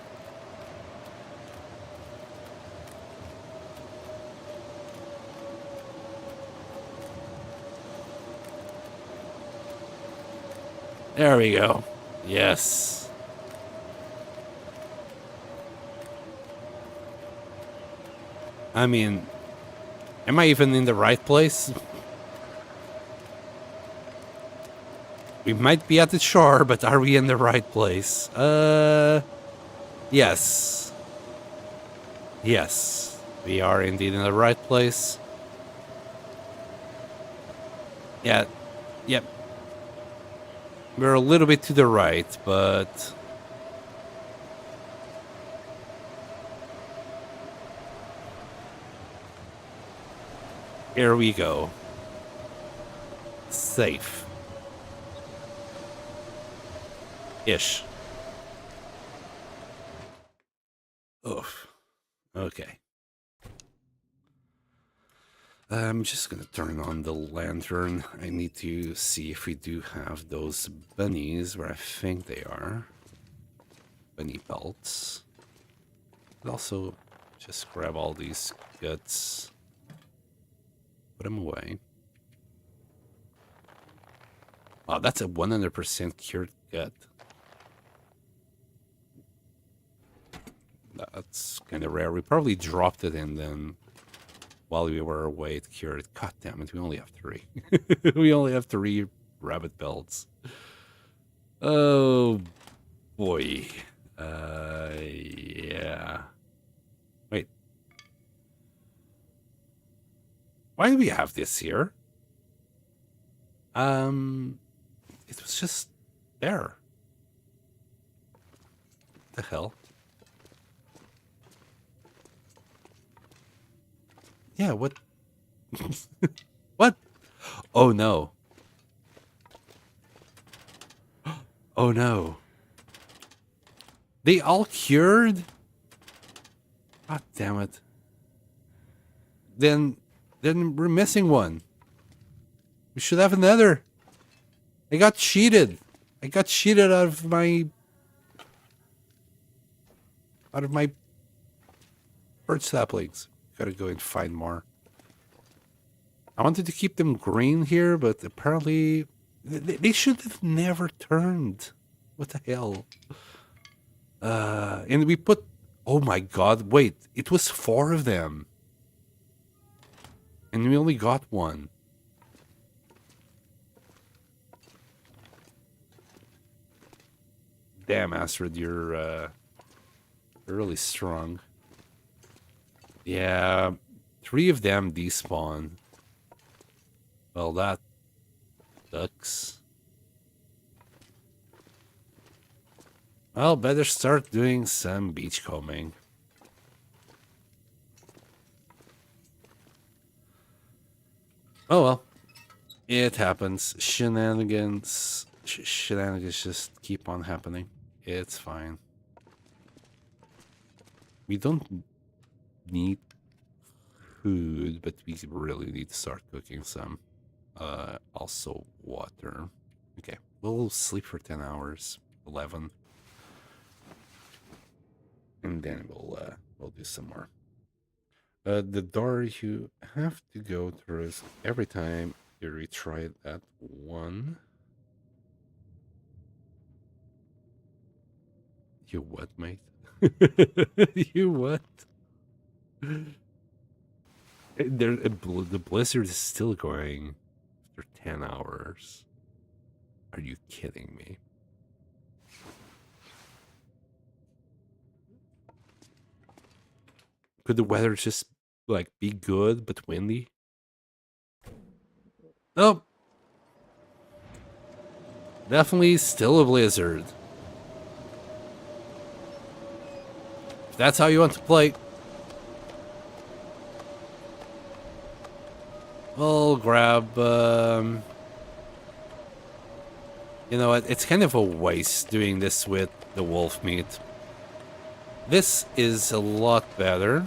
A: There we go. Yes. I mean, am I even in the right place? We might be at the shore, but are we in the right place? Yes. Yes. We are indeed in the right place. Yeah. Yep. We're a little bit to the right, but... Here we go. Safe. Ish. Oof. Okay. I'm just gonna turn on the lantern. I need to see if we do have those bunnies where I think they are. Bunny pelts. But also, just grab all these guts. Put them away. Oh, that's a 100% cured gut. That's kind of rare. We probably dropped it and then while we were away, it cured. God damn it, we only have 3. We only have 3 rabbit belts. Oh boy. Yeah. Wait. Why do we have this here? It was just there. The hell? Yeah, what? What? Oh no. Oh no. They all cured? God damn it. Then we're missing one. We should have another. I got cheated. I got cheated out of my bird saplings. Gotta go and find more. I wanted to keep them green here, but apparently they should have never turned. What the hell? And we put... Oh my god, wait. It was 4 of them. And we only got 1. Damn, Astrid, you're really strong. Yeah, 3 of them despawn. Well, that sucks. Well, better start doing some beachcombing. Oh well. It happens. Shenanigans just keep on happening. It's fine. We don't need food, but we really need to start cooking some. Also water. Okay, we'll sleep for 10 hours, 11. And then we'll do some more. The door you have to go through is every time you retry that one. You what, mate? You what? The blizzard is still going after 10 hours. Are you kidding me? Could the weather just like be good but windy? Nope. Definitely still a blizzard. If that's how you want to play, we'll grab, you know what, it's kind of a waste doing this with the wolf meat. This is a lot better.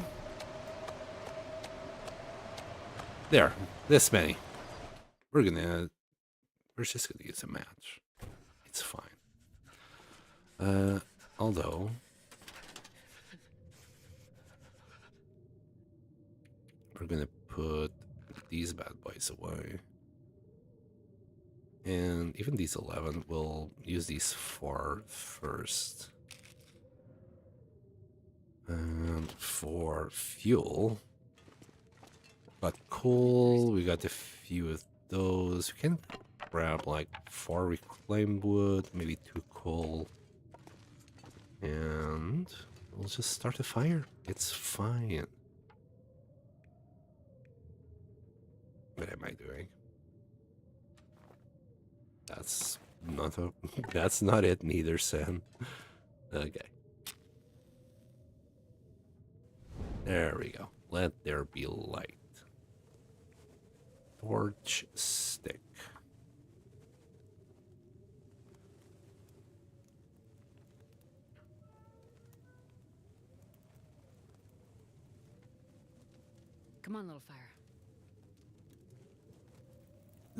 A: There, this many. We're just gonna use a match. It's fine. Although we're gonna put these bad boys away. And even these 11, we'll use these 4 first. And for fuel, got coal, we got a few of those. We can grab like 4 reclaimed wood, maybe 2 coal. And we'll just start a fire. It's fine. What am I doing? That's not it neither, Sam. Okay. There we go. Let there be light. Torch stick.
B: Come on, little fire.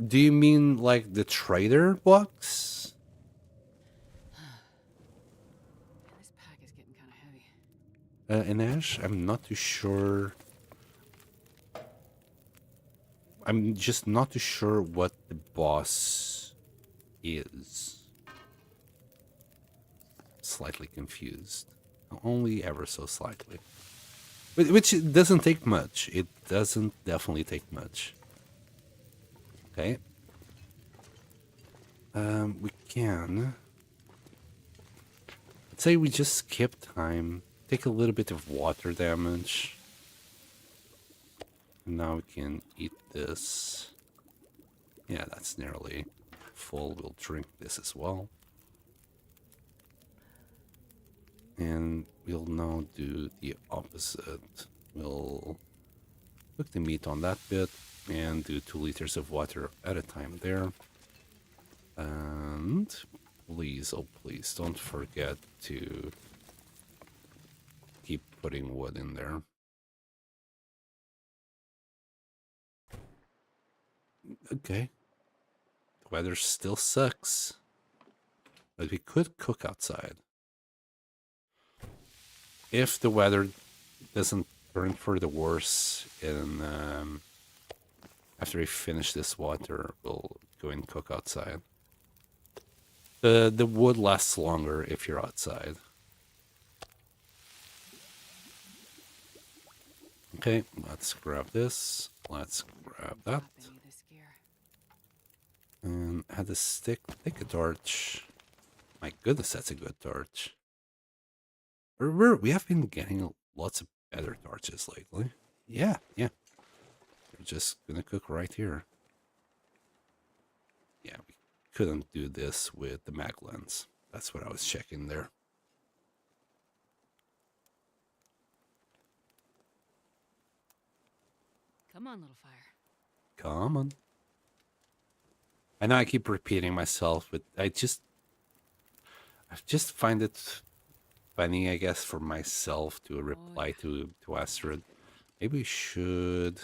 A: Do you mean like the trader box?
B: This pack is getting kind of heavy.
A: In Ash, I'm not too sure. I'm just not too sure what the boss is. Slightly confused. Only ever so slightly. Which it doesn't take much. It doesn't definitely take much. Okay. We can. Let's say we just skip time. Take a little bit of water damage. Now we can eat this. Yeah, that's nearly full. We'll drink this as well. And we'll now do the opposite. We'll cook the meat on that bit and do 2 liters of water at a time there. And please, oh please, don't forget to keep putting wood in there. Okay. The weather still sucks. But we could cook outside. If the weather doesn't turn for the worse in after we finish this water, we'll go and cook outside. The wood lasts longer if you're outside. Okay, let's grab this. Let's grab that.
B: Drop any of this gear.
A: And add a stick. Take a torch. My goodness, that's a good torch. We have been getting lots of better torches lately. Yeah. We're just gonna cook right here. Yeah, we couldn't do this with the mag lens. That's what I was checking there.
B: Come on, little fire.
A: Come on. I know I keep repeating myself, but I just find it funny, I guess, for myself to reply to Astrid. Maybe we should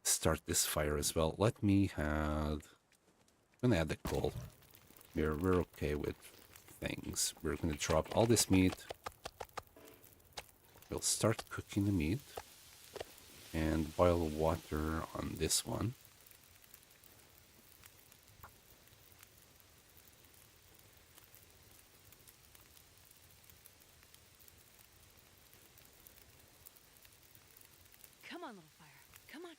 A: start this fire as well. Let me add. I'm gonna add the coal. We're okay with things. We're gonna drop all this meat. We'll start cooking the meat and boil water on this one.
B: Come on, little fire. Come on.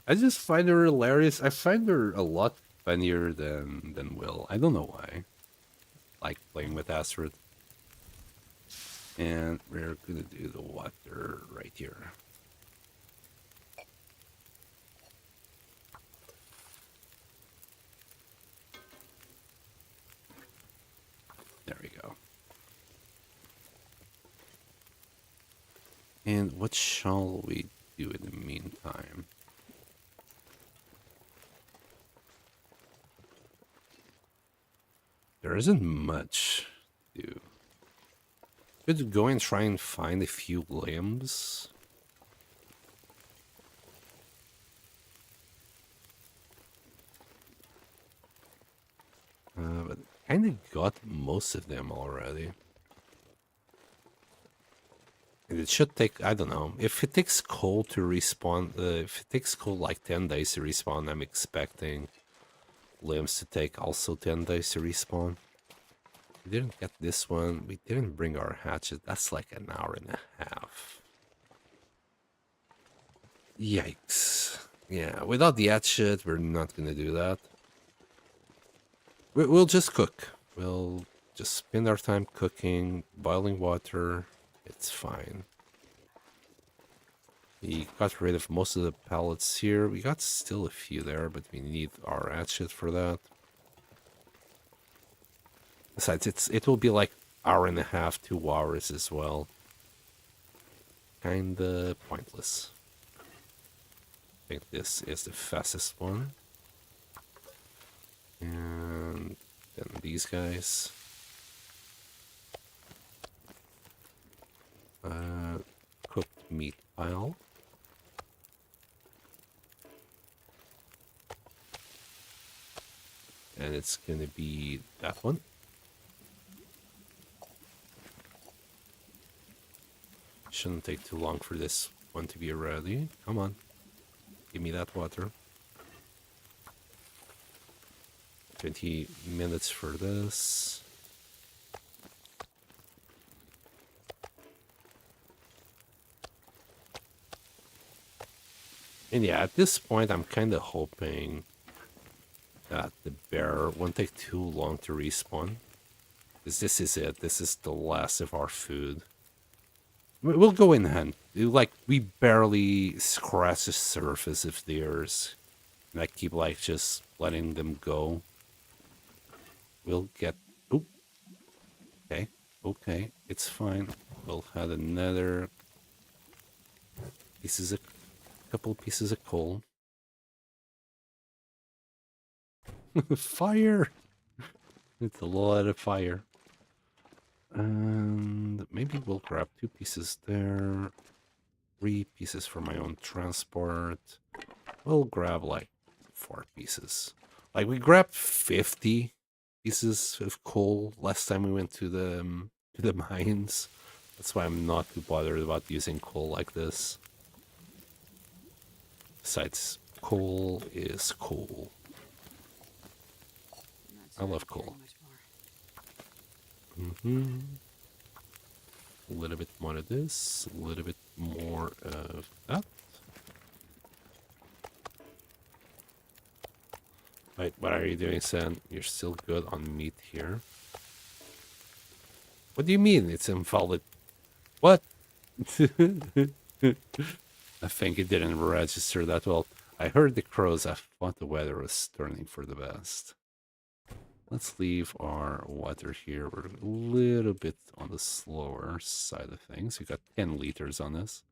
A: I just find her hilarious. I find her a lot funnier than Will. I don't know why. Like playing with Astrid. And we're gonna do the water right here. There we go. And what shall we do in the meantime? There isn't much to do. Could go and try and find a few limbs. But kind of got most of them already. And it should take, I don't know, if it takes coal to respawn, if it takes coal like 10 days to respawn, I'm expecting limbs to take also 10 days to respawn. We didn't get this one. We didn't bring our hatchet. That's like an hour and a half. Yikes. Yeah, without the hatchet, we're not going to do that. We'll just cook. We'll just spend our time cooking, boiling water. It's fine. We got rid of most of the pallets here. We got still a few there, but we need our hatchet for that. Besides, it will be like hour and a half, 2 hours as well. Kinda pointless. I think this is the fastest one. And then these guys. Cooked meat pile. And it's gonna be that one. Shouldn't take too long for this one to be ready. Come on. Give me that water. 20 minutes for this. And yeah, at this point, I'm kind of hoping that the bear won't take too long to respawn. Because this is it. This is the last of our food. We'll go in hand. Like, we barely scratch the surface of theirs. And I keep, like, just letting them go. We'll get... Oop. Okay. Okay. It's fine. We'll have another... couple pieces of coal. Fire! It's a lot of fire. And maybe we'll grab 2 pieces there. 3 pieces for my own transport. We'll grab like 4 pieces. Like we grabbed 50 pieces of coal last time we went to the mines. That's why I'm not too bothered about using coal like this. Besides, coal is coal. I love coal. Mm-hmm. A little bit more of this, a little bit more of that. Wait, what are you doing, Sam? You're still good on meat here. What do you mean it's invalid? What? I think it didn't register that well. I heard the crows. I thought the weather was turning for the best. Let's leave our water here. We're a little bit on the slower side of things. We got 10 liters on this.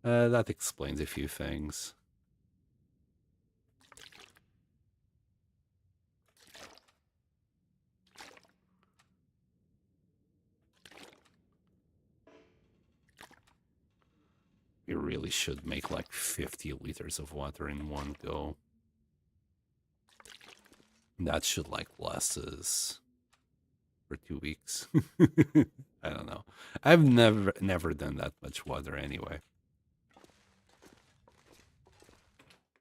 A: That explains a few things. We really should make like 50 liters of water in one go. That should like last us for 2 weeks. I don't know. I've never done that much water anyway.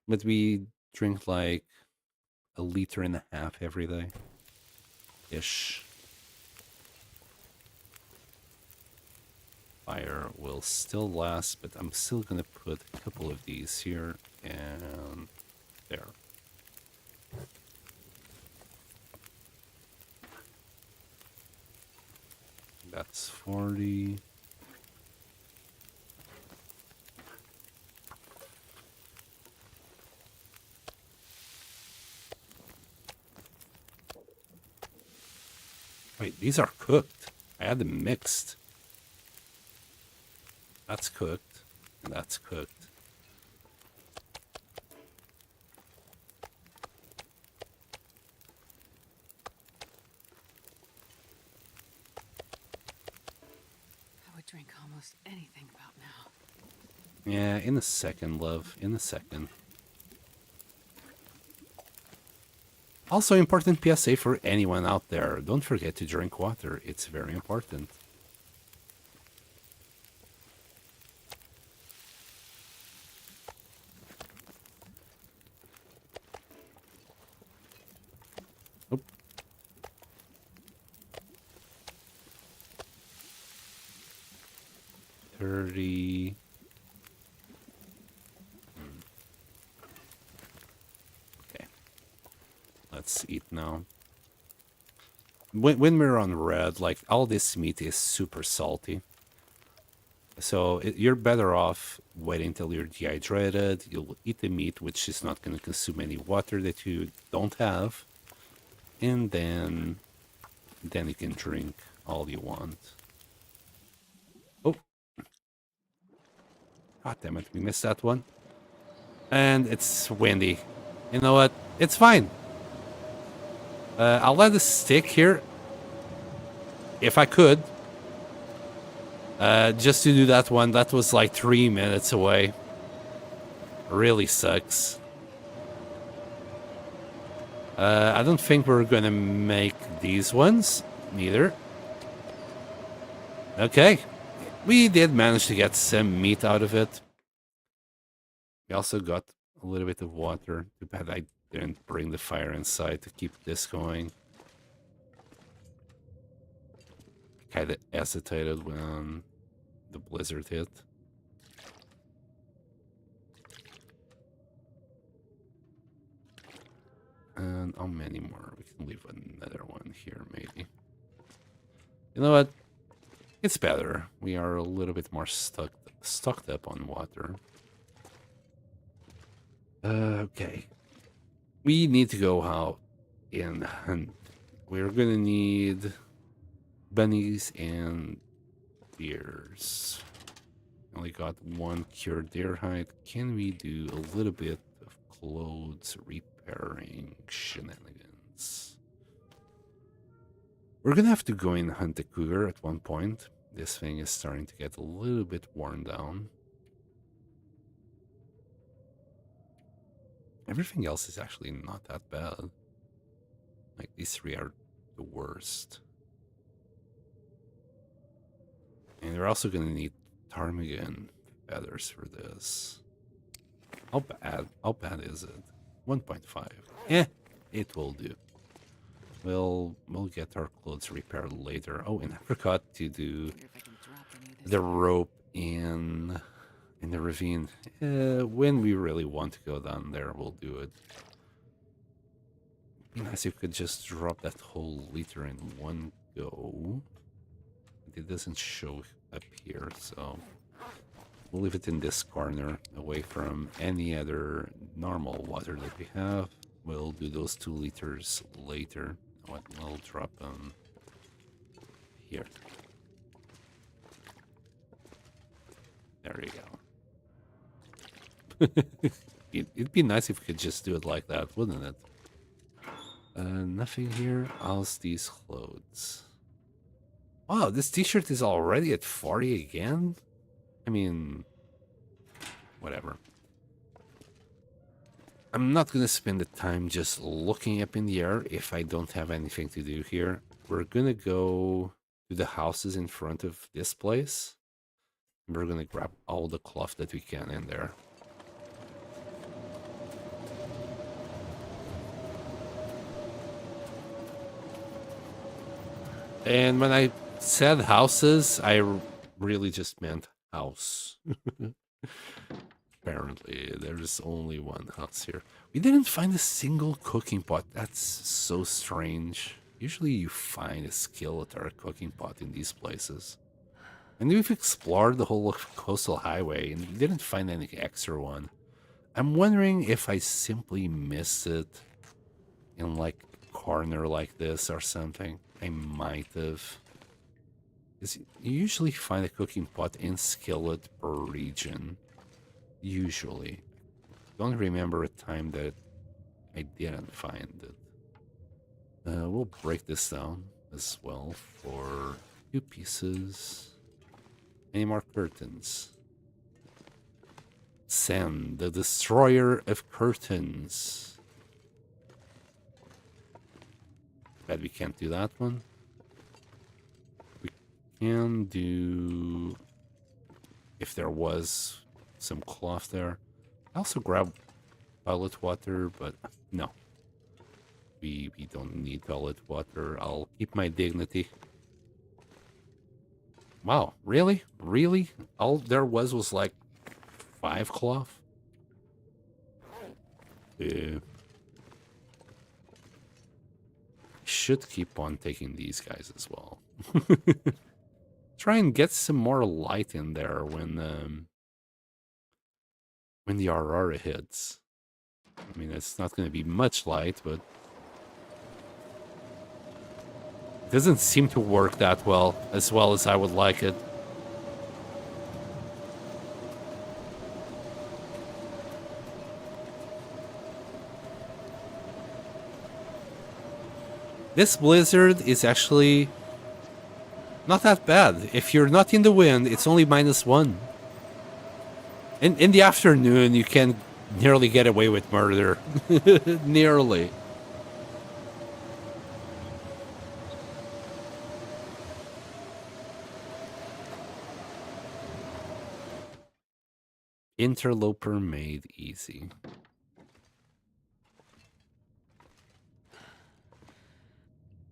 A: But we drink like 1.5 liters every day. Ish. Fire will still last, but I'm still gonna put a couple of these here and there. That's 40. Wait, these are cooked. I had them mixed. That's cooked, and that's cooked.
B: I would drink almost anything about now.
A: Yeah, in a second, love. In a second. Also, important PSA for anyone out there. Don't forget to drink water. It's very important. Oh. $30. Okay. Let's eat now. When we're on red, like all this meat is super salty. So you're better off waiting till you're dehydrated. You'll eat the meat, which is not going to consume any water that you don't have. And then you can drink all you want. Oh. God damn it, we missed that one. And it's windy. You know what? It's fine. I'll let it stick here. If I could. Just to do that one. That was like 3 minutes away. Really sucks. I don't think we're gonna make these ones. Neither. Okay. We did manage to get some meat out of it. We also got a little bit of water. Too bad I didn't bring the fire inside to keep this going. Kind of hesitated when the blizzard hit. And how many more? We can leave another one here, maybe. You know what? It's better. We are a little bit more stocked up on water. Okay. We need to go out and hunt. We're gonna need bunnies and deers. Only got one cured deer hide. Can we do a little bit of clothes repairing shenanigans? We're gonna have to go and hunt the cougar at one point. This thing is starting to get a little bit worn down. Everything else is actually not that bad. Like, these three are the worst. And we're also gonna need ptarmigan feathers for this. How bad is it? 1.5. It will do. We'll get our clothes repaired later. Oh, and I forgot to do the rope in the ravine. When we really want to go down there, we'll do it. It'd be nice if you could just drop that whole liter in one go. It doesn't show up here, so we'll leave it in this corner, away from any other normal water that we have. We'll do those 2 liters later. We'll drop them here. There you go. It'd be nice if we could just do it like that, wouldn't it? Nothing here. How's these clothes? Wow, this t-shirt is already at 40 again? I mean, whatever. I'm not gonna spend the time just looking up in the air if I don't have anything to do here. We're gonna go to the houses in front of this place. We're gonna grab all the cloth that we can in there. And when I said houses, I really just meant house. Apparently, there's only one house here. We didn't find a single cooking pot. That's so strange. Usually you find a skillet or a cooking pot in these places. And we've explored the whole coastal highway and we didn't find any extra one. I'm wondering if I simply missed it in like a corner like this or something. I might have. Because you usually find a cooking pot in skillet per region. Usually. Don't remember a time that I didn't find it. We'll break this down as well for 2 pieces. Any more curtains? Sand, the destroyer of curtains. Bet we can't do that one. We can do... if there was some cloth there. I also grab toilet water, but no. We don't need toilet water. I'll keep my dignity. Wow, really? Really? All there was like 5 cloth? Should keep on taking these guys as well. Try and get some more light in there when the Aurora hits. I mean, it's not going to be much light, but it doesn't seem to work that well as I would like it. This blizzard is actually not that bad. If you're not in the wind, it's only -1. In the afternoon, you can nearly get away with murder. Nearly. Interloper made easy.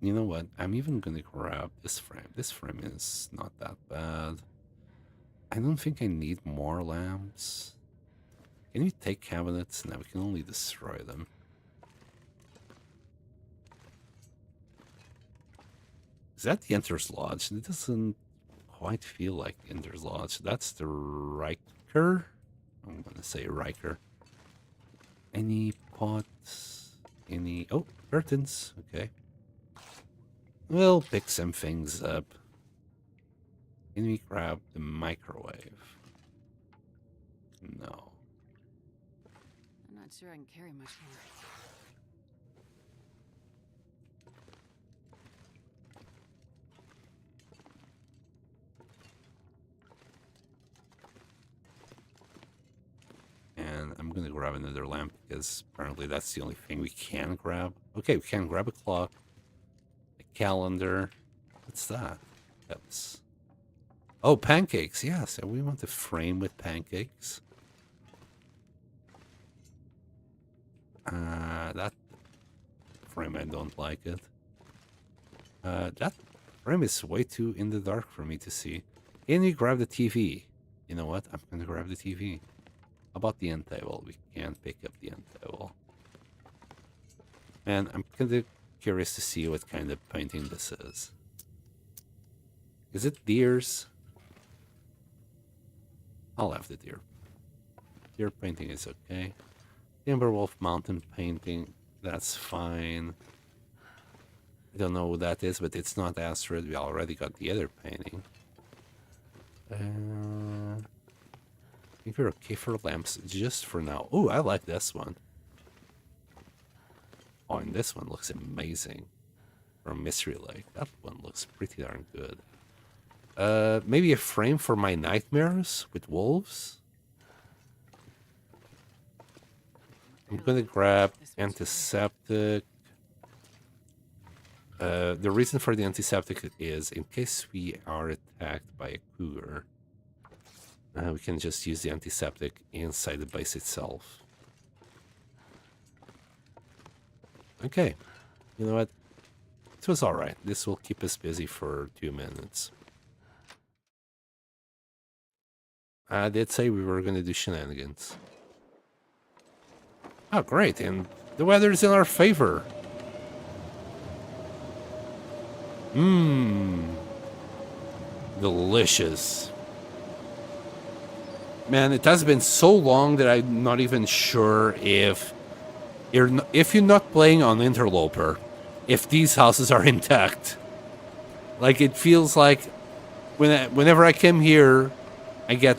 A: You know what? I'm even gonna grab this frame. This frame is not that bad. I don't think I need more lamps. Can we take cabinets? No, we can only destroy them. Is that the Enter's Lodge? It doesn't quite feel like Enter's Lodge. That's the Riker. I'm gonna say Riker. Any pots? Any... Oh, curtains. Okay. We'll pick some things up. Can we grab the microwave? No.
B: I'm not sure I can carry much more.
A: And I'm gonna grab another lamp because apparently that's the only thing we can grab. Okay, we can grab a clock, a calendar. What's that? That's... Oh, pancakes. Yeah, so we want a frame with pancakes. That frame, I don't like it. That frame is way too in the dark for me to see. Can you grab the TV? You know what? I'm gonna grab the TV. How about the end table? We can't pick up the end table. And I'm kind of curious to see what kind of painting this is. Is it deers? I'll have the deer. Deer painting is okay. Timberwolf mountain painting, that's fine. I don't know who that is, but it's not Astrid. We already got the other painting. I think we're okay for lamps just for now. Oh, I like this one. Oh, and this one looks amazing. From Mystery Lake. That one looks pretty darn good. Maybe a frame for my nightmares with wolves? I'm gonna grab antiseptic. The reason for the antiseptic is in case we are attacked by a cougar, we can just use the antiseptic inside the base itself. Okay, you know what? This was alright. This will keep us busy for 2 minutes. I did say we were gonna do shenanigans. Oh, great, and the weather's in our favor. Mmm. Delicious. Man, it has been so long that I'm not even sure if you're not playing on Interloper, if these houses are intact. Like, it feels like whenever I come here, I get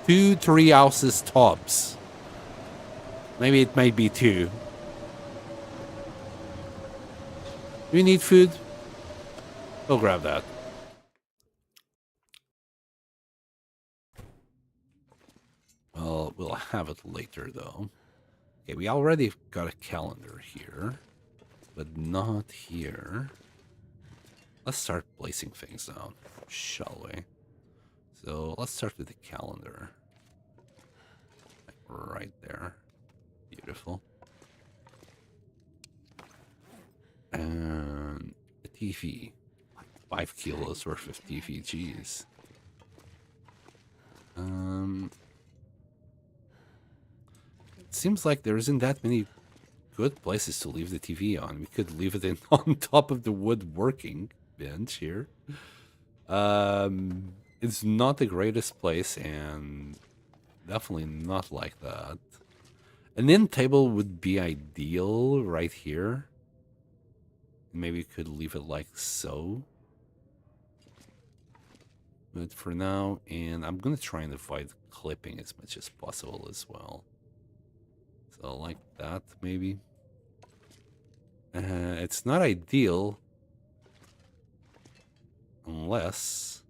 A: 2-3 houses tops. Maybe it might be 2. Do you need food? We'll grab that. Well, we'll have it later, though. Okay, we already got a calendar here, but not here. Let's start placing things down, shall we? So let's start with the calendar. Like right there. Beautiful. And a TV. 5 kilos worth of TV, jeez. It seems like there isn't that many good places to leave the TV on. We could leave it on top of the woodworking bench here. It's not the greatest place, and definitely not like that. An end table would be ideal right here. Maybe we could leave it like so. But for now, and I'm gonna try and avoid clipping as much as possible as well. So like that, maybe. It's not ideal unless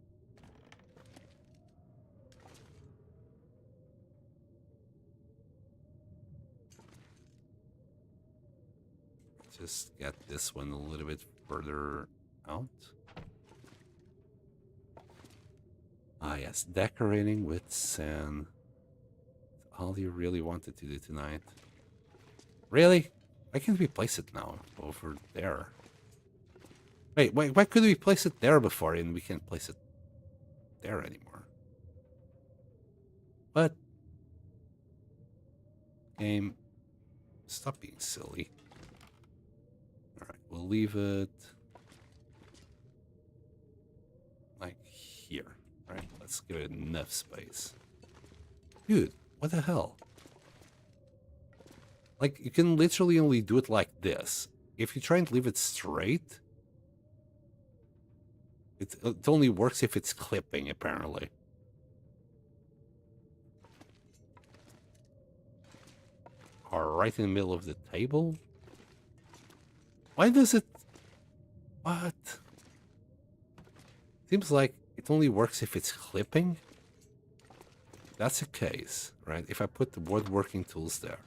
A: just get this one a little bit further out. Ah, yes, decorating with sand. All you really wanted to do tonight. Really? Why can't we place it now? Over there. Wait, why could we place it there before and we can't place it there anymore? What? Game, stop being silly. Alright, we'll leave it Let's give it enough space. Dude, what the hell? Like, you can literally only do it like this. If you try and leave it straight, it only works if it's clipping, apparently. Or right in the middle of the table? Why does it... What? Seems like it only works if it's clipping. That's the case, right? If I put the woodworking tools there.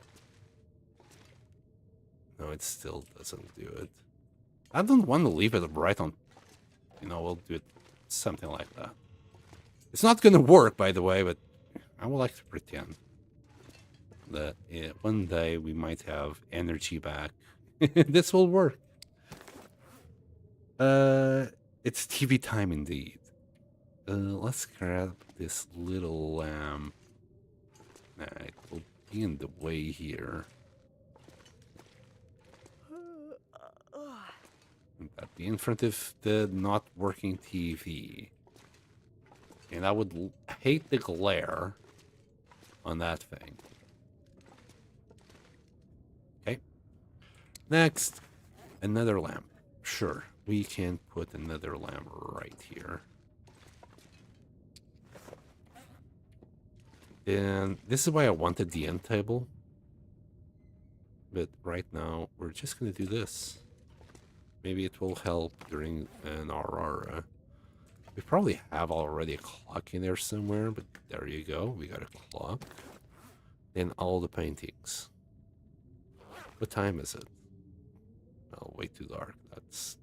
A: No, it still doesn't do it. I don't want to leave it right on... You know, we'll do it something like that. It's not going to work, by the way, but I would like to pretend that one day we might have energy back. This will work. It's TV time indeed. Let's grab this little lamp. Nah, it will be in the way here. That'd be in front of the not working TV. And I would hate the glare on that thing. Okay. Next, another lamp. Sure, we can put another lamp right here. And this is why I wanted the end table. But right now, we're just going to do this. Maybe it will help during an aurora. We probably have already a clock in there somewhere, but there you go. We got a clock. Then all the paintings. What time is it? Oh, way too dark. That's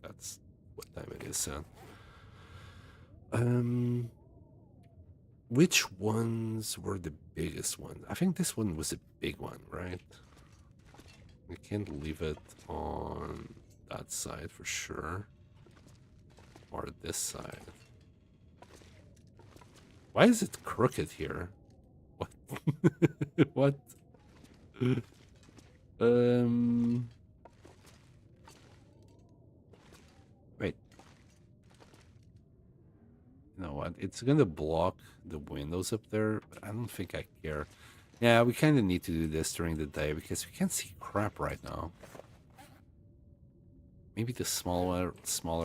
A: what time it is, son. Which ones were the biggest ones? I think this one was a big one, right? We can't leave it on that side for sure. Or this side. Why is it crooked here? What? What? Wait. You know what? It's gonna block the windows up there, but I don't think I care. Yeah, we kind of need to do this during the day because we can't see crap right now. Maybe the smaller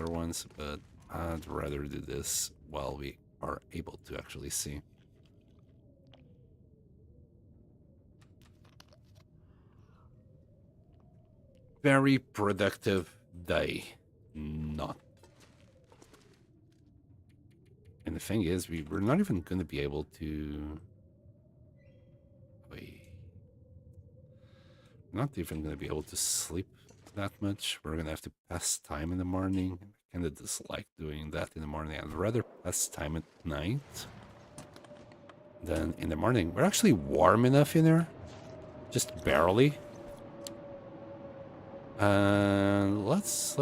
A: ones, but I'd rather do this while we are able to actually see. Very productive day. Not. And the thing is, we're not even going to be able to... Wait. Not even going to be able to sleep that much. We're going to have to pass time in the morning. I kind of dislike doing that in the morning. I'd rather pass time at night than in the morning. We're actually warm enough in there. Just barely. Let's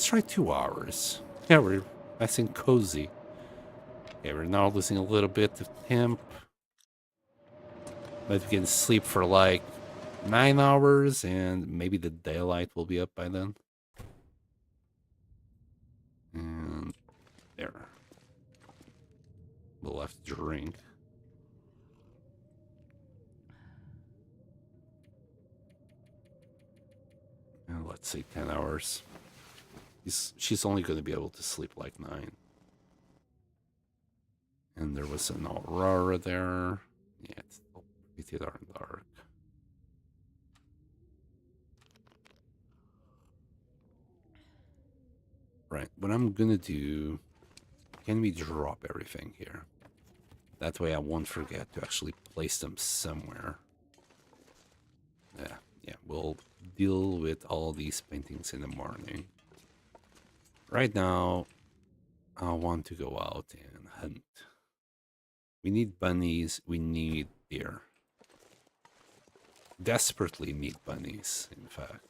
A: try 2 hours. Yeah, we're nice and cozy. Okay, we're now losing a little bit of temp. But we can sleep for like 9 hours, and maybe the daylight will be up by then. And there. We'll have to drink. And let's say 10 hours. She's only going to be able to sleep like 9. And there was an aurora there. Yeah, it's pretty darn dark. Right, what I'm gonna do, can we drop everything here? That way I won't forget to actually place them somewhere. Yeah, we'll deal with all these paintings in the morning. Right now, I want to go out and hunt. We need bunnies, we need deer. Desperately need bunnies, in fact.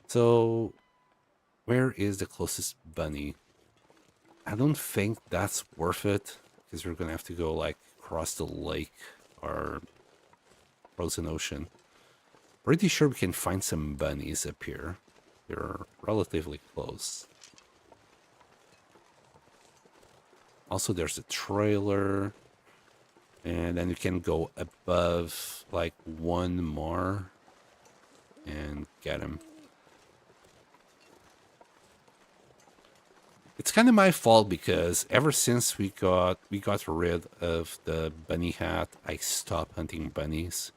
A: So, where is the closest bunny? I don't think that's worth it, because we're gonna have to go like across the lake or frozen ocean. Pretty sure we can find some bunnies up here. They're relatively close. Also, there's a trailer. And then you can go above like one more and get him. It's kind of my fault because ever since we got rid of the bunny hat, I stopped hunting bunnies.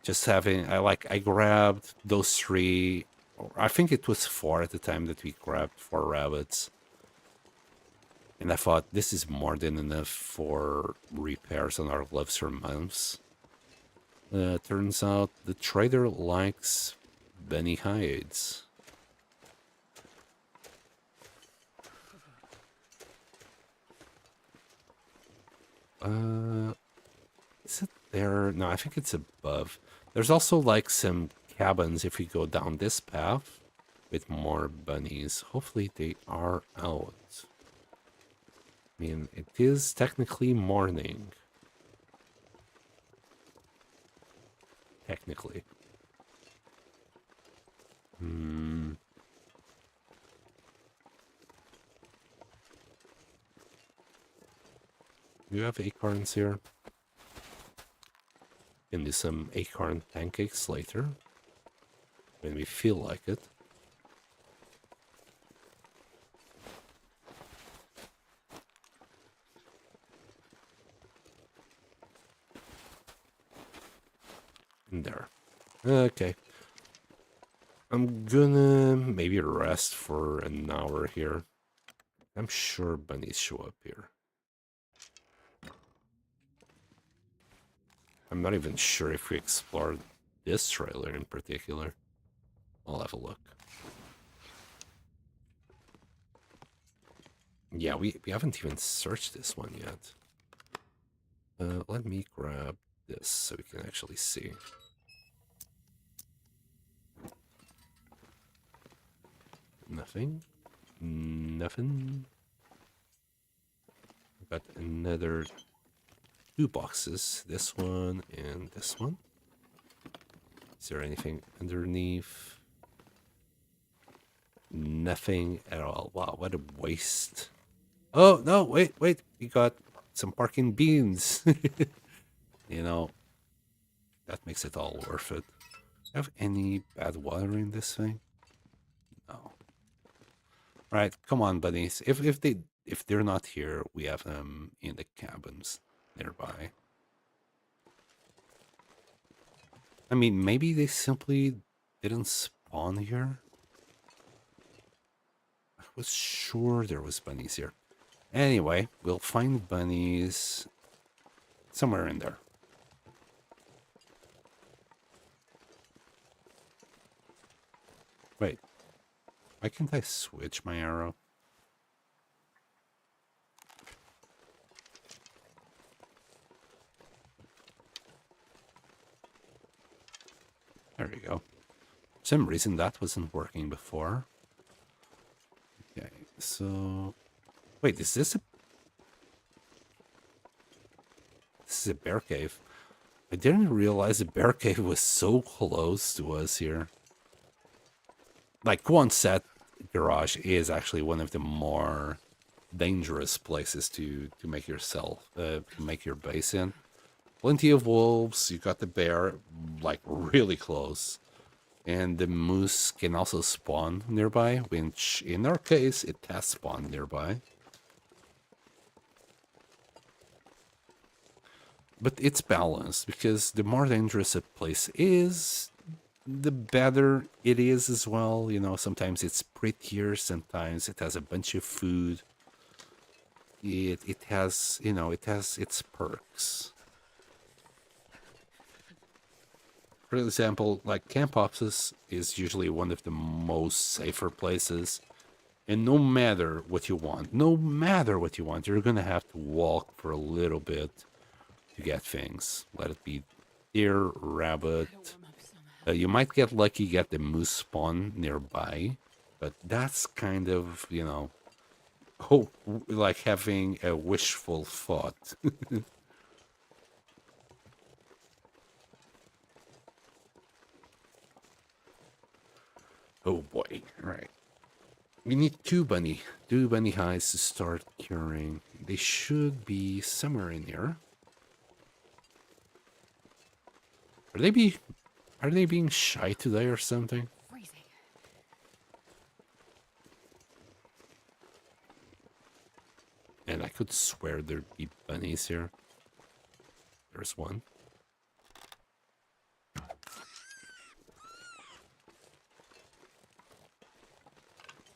A: Just having I grabbed those 3, or I think it was 4 at the time that we grabbed 4 rabbits. And I thought this is more than enough for repairs on our gloves for months. Turns out the trader likes bunny hides. Is it there? No, I think it's above. There's also like some cabins if we go down this path with more bunnies. Hopefully they are out. I mean, it is technically morning. Technically. You have acorns here. Can do some acorn pancakes later when we feel like it. There. Okay. I'm gonna maybe rest for an hour here. I'm sure bunnies show up here. I'm not even sure if we explored this trailer in particular. I'll have a look. Yeah, we haven't even searched this one yet. Let me grab this so we can actually see. Nothing. Nothing. Got another 2 boxes. This one and this one. Is there anything underneath? Nothing at all. Wow, what a waste. Oh, no, wait. We got some parking beans. You know, that makes it all worth it. Have any bad water in this thing? No. Right, come on, bunnies. If they're not here, we have them in the cabins nearby. I mean, maybe they simply didn't spawn here. I was sure there was bunnies here. Anyway, we'll find bunnies somewhere in there. Wait, why can't I switch my arrow? There we go. For some reason that wasn't working before. Okay, so... Wait, is this a... This is a bear cave. I didn't realize the bear cave was so close to us here. Like, one set garage is actually one of the more dangerous places to make yourself, make your base in. Plenty of wolves, you got the bear, like, really close. And the moose can also spawn nearby, which, in our case, it has spawned nearby. But it's balanced, because the more dangerous a place is, the better it is as well. You know, sometimes it's prettier, sometimes it has a bunch of food. It has, you know, it has its perks. For example, like camp offices is usually one of the most safer places. And no matter what you want, you're gonna have to walk for a little bit to get things. Let it be deer, rabbit. You might get lucky, get the moose spawn nearby, but that's kind of, you know, hope, like having a wishful thought. Oh boy, right. We need two bunny hides to start curing. They should be somewhere in here. Are they being shy today or something?
B: Freezing.
A: And I could swear there'd be bunnies here. There's one.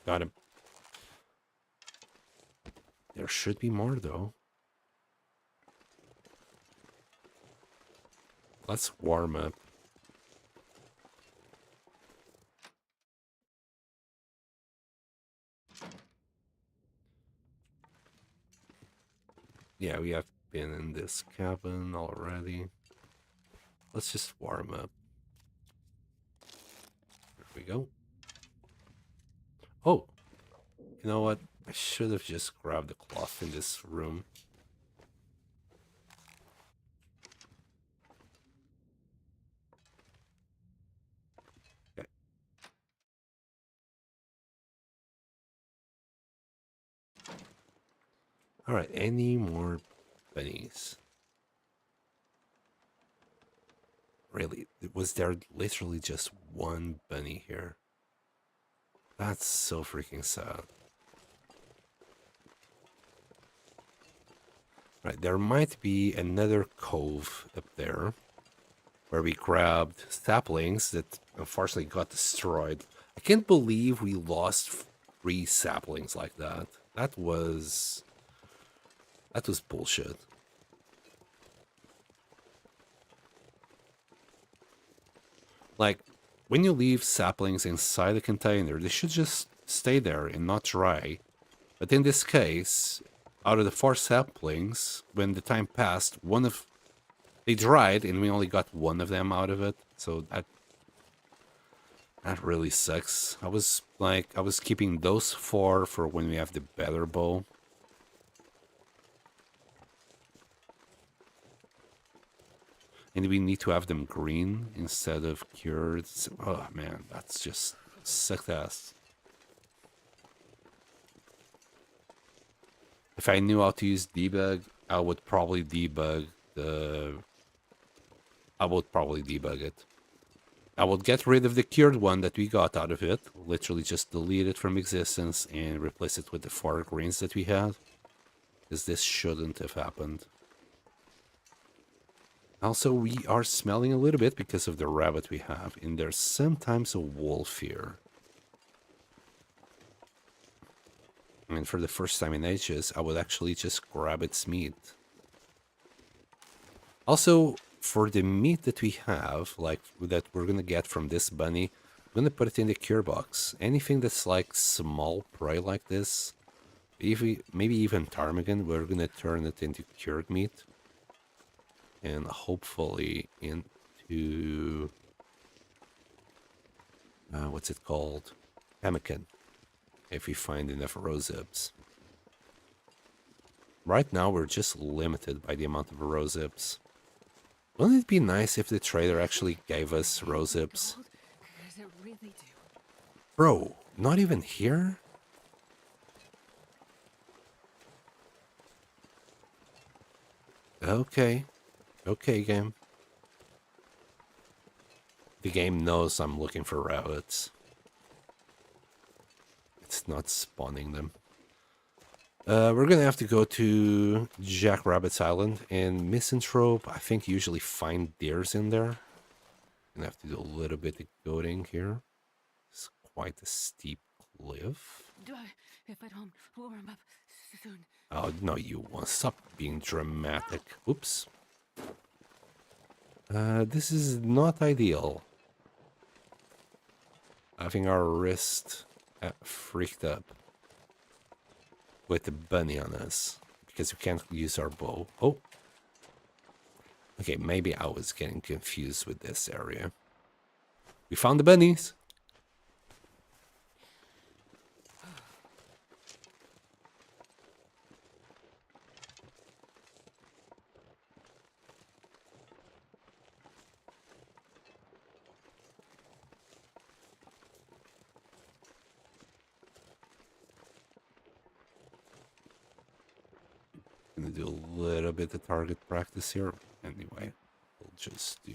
A: Got him. There should be more though. Let's warm up. Yeah, we have been in this cabin already. Let's just warm up. There we go. Oh, you know what? I should have just grabbed the cloth in this room. Okay. All right, any more bunnies? Really? Was there literally just one bunny here? That's so freaking sad. Right, there might be another cove up there where we grabbed saplings that unfortunately got destroyed. I can't believe we lost 3 saplings like that. That was bullshit. Like, when you leave saplings inside a container, they should just stay there and not dry. But in this case, out of the 4 saplings, when the time passed, they dried and we only got 1 of them out of it. So that really sucks. I was keeping those 4 for when we have the better bow. And we need to have them green instead of cured. Oh man, that's just success. If I knew how to use debug, I would probably debug it. I would get rid of the cured one that we got out of it. Literally just delete it from existence and replace it with the 4 greens that we had. Because this shouldn't have happened. Also, we are smelling a little bit because of the rabbit we have. And there's sometimes a wolf here. And for the first time in ages, I would actually just grab its meat. Also, for the meat that we have, like that we're gonna get from this bunny, I'm gonna put it in the cure box. Anything that's like small prey like this, maybe even ptarmigan, we're gonna turn it into cured meat. And hopefully into what's it called? Pemmican, if we find enough rosehibs. Right now we're just limited by the amount of rosehibs. Wouldn't it be nice if the trader actually gave us rosehibs? Bro, not even here? Okay. Okay, game. The game knows I'm looking for rabbits. It's not spawning them. We're gonna have to go to Jackrabbit's Island, and Misanthrope, I think, usually find deers in there. Gonna have to do a little bit of goading here. It's quite a steep cliff.
B: If I don't warm up soon.
A: Oh, no, you won't. Stop being dramatic. Oops. This is not ideal. Having our wrist freaked up with the bunny on us because we can't use our bow. Oh. Okay, maybe I was getting confused with this area. We found the bunnies. Gonna do a little bit of target practice here. Anyway, we'll just do...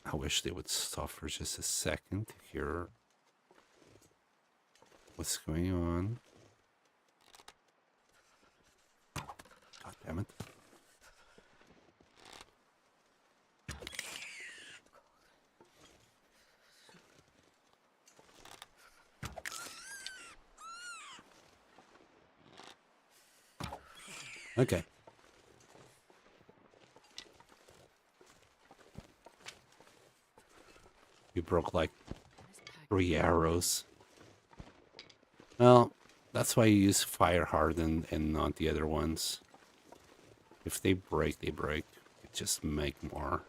A: I wish they would stop for just a second to hear what's going on. God damn it. Okay. You broke like 3 arrows. Well, that's why you use fire hardened and not the other ones. If they break, they break. You just make more.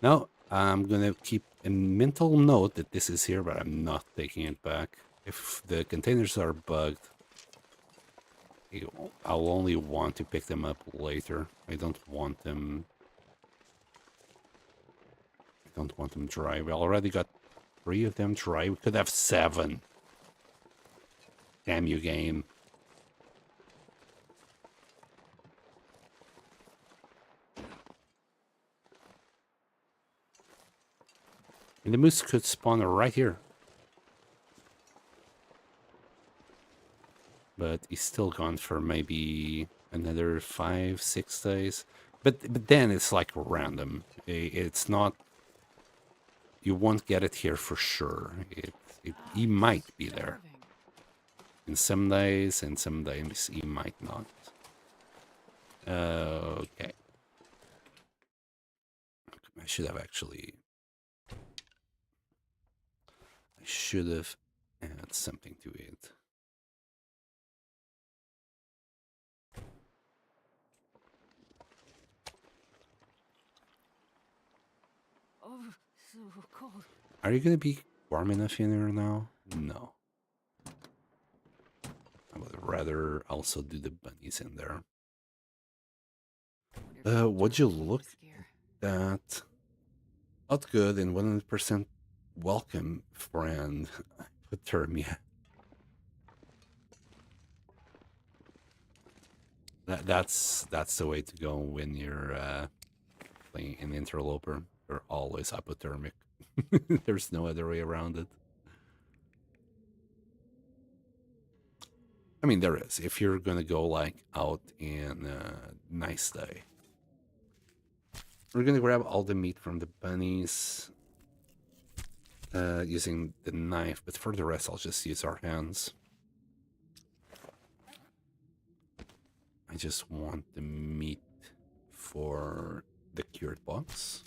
A: No, I'm gonna keep a mental note that this is here, but I'm not taking it back. If the containers are bugged, I'll only want to pick them up later. I don't want them dry. We already got 3 of them dry. We could have 7. Damn you, game. And the moose could spawn right here. But he's still gone for maybe another 5-6 days. But then it's like random. It's not... You won't get it here for sure. He might be there. In some days, and some days he might not. Okay. I should have actually... I should have added something to it.
B: Oh, so cold.
A: Are you gonna be warm enough in here now? No. I would rather also do the bunnies in there. Would you look at not good and 100% welcome, friend? Hypothermia. That's the way to go when you're playing an interloper. You're always hypothermic. There's no other way around it. I mean, there is. If you're gonna go like out in a nice day. We're gonna grab all the meat from the bunnies using the knife, but for the rest, I'll just use our hands. I just want the meat for the cured box.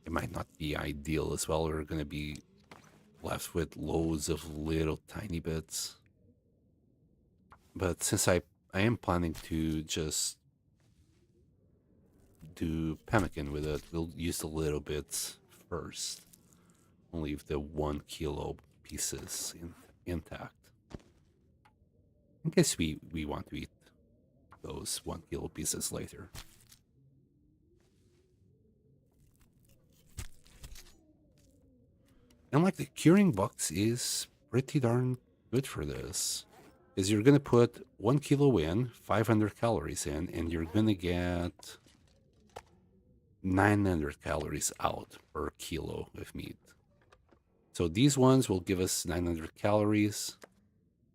A: It might not be ideal as well. We're gonna be left with loads of little tiny bits. But since I am planning to just do pemmican with it, we'll use the little bits first. I'll leave the 1 kilo pieces intact. In case we want to eat those 1 kilo pieces later. And like the curing box is pretty darn good for this. Is you're gonna put 1 kilo in, 500 calories in, and you're gonna get 900 calories out per kilo of meat. So these ones will give us 900 calories.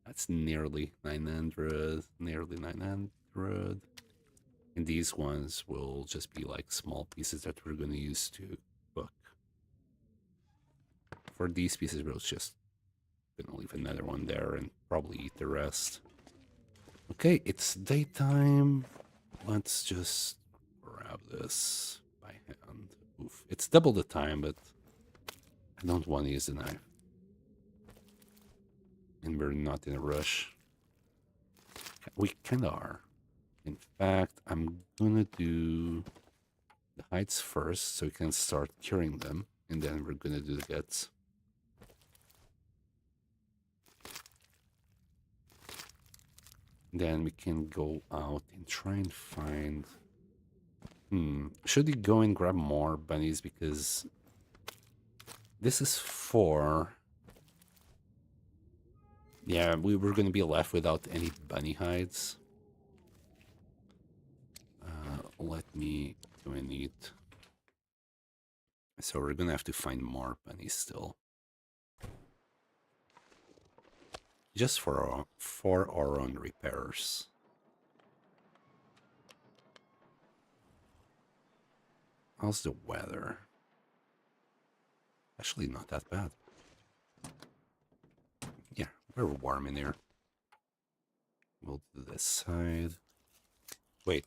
A: That's nearly 900, nearly 900. And these ones will just be like small pieces that we're gonna use to cook. For these pieces, we'll just gonna leave another one there and probably eat the rest. Okay, it's daytime. Let's just grab this by hand. Oof, it's double the time, but I don't want to use the knife. And we're not in a rush. We kind of are. In fact, I'm gonna do the hides first so we can start curing them, and then we're gonna do the guts. Then we can go out and try and find Should we go and grab more bunnies? Because this is 4. Yeah, we were going to be left without any bunny hides. Let me go and eat. So we're going to have to find more bunnies still. Just for our own repairs. How's the weather? Actually, not that bad. Yeah, we're warm in here. We'll do this side. Wait.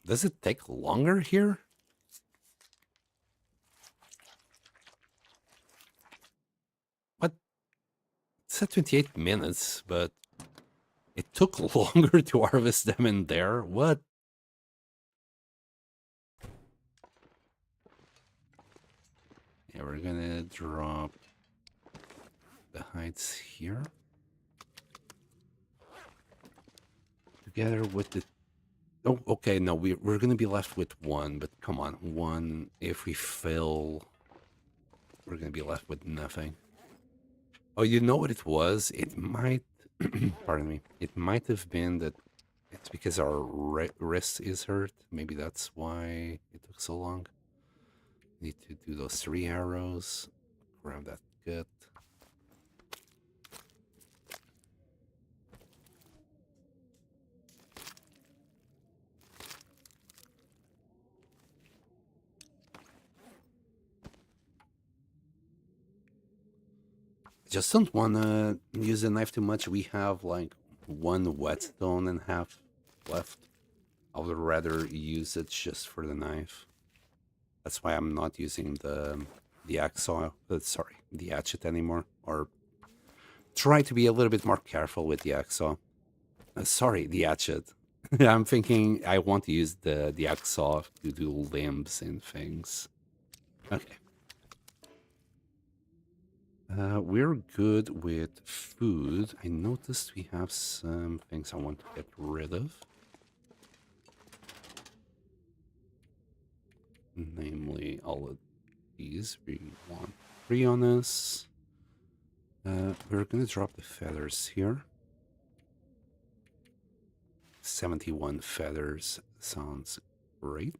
A: Does it take longer here? What? It said 28 minutes, but it took longer to harvest them in there. What? Yeah, we're gonna drop the hides here. Together with the... Oh, okay, no, we're gonna be left with 1, but come on, 1. If we fail, we're gonna be left with nothing. Oh, you know what it was? It might... pardon me. It might have been that it's because our wrist is hurt. Maybe that's why it took so long. Need to do those 3 arrows. Grab that gut. Just don't want to use the knife too much. We have like 1 whetstone and half left. I would rather use it just for the knife. That's why I'm not using the hacksaw. Sorry, the hatchet anymore. Or try to be a little bit more careful with the hacksaw. Sorry, the hatchet. I'm thinking I want to use the hacksaw to do limbs and things. Okay. We're good with food. I noticed we have some things I want to get rid of. Namely, all of these. We want 3 on this. We're going to drop the feathers here. 71 feathers sounds great.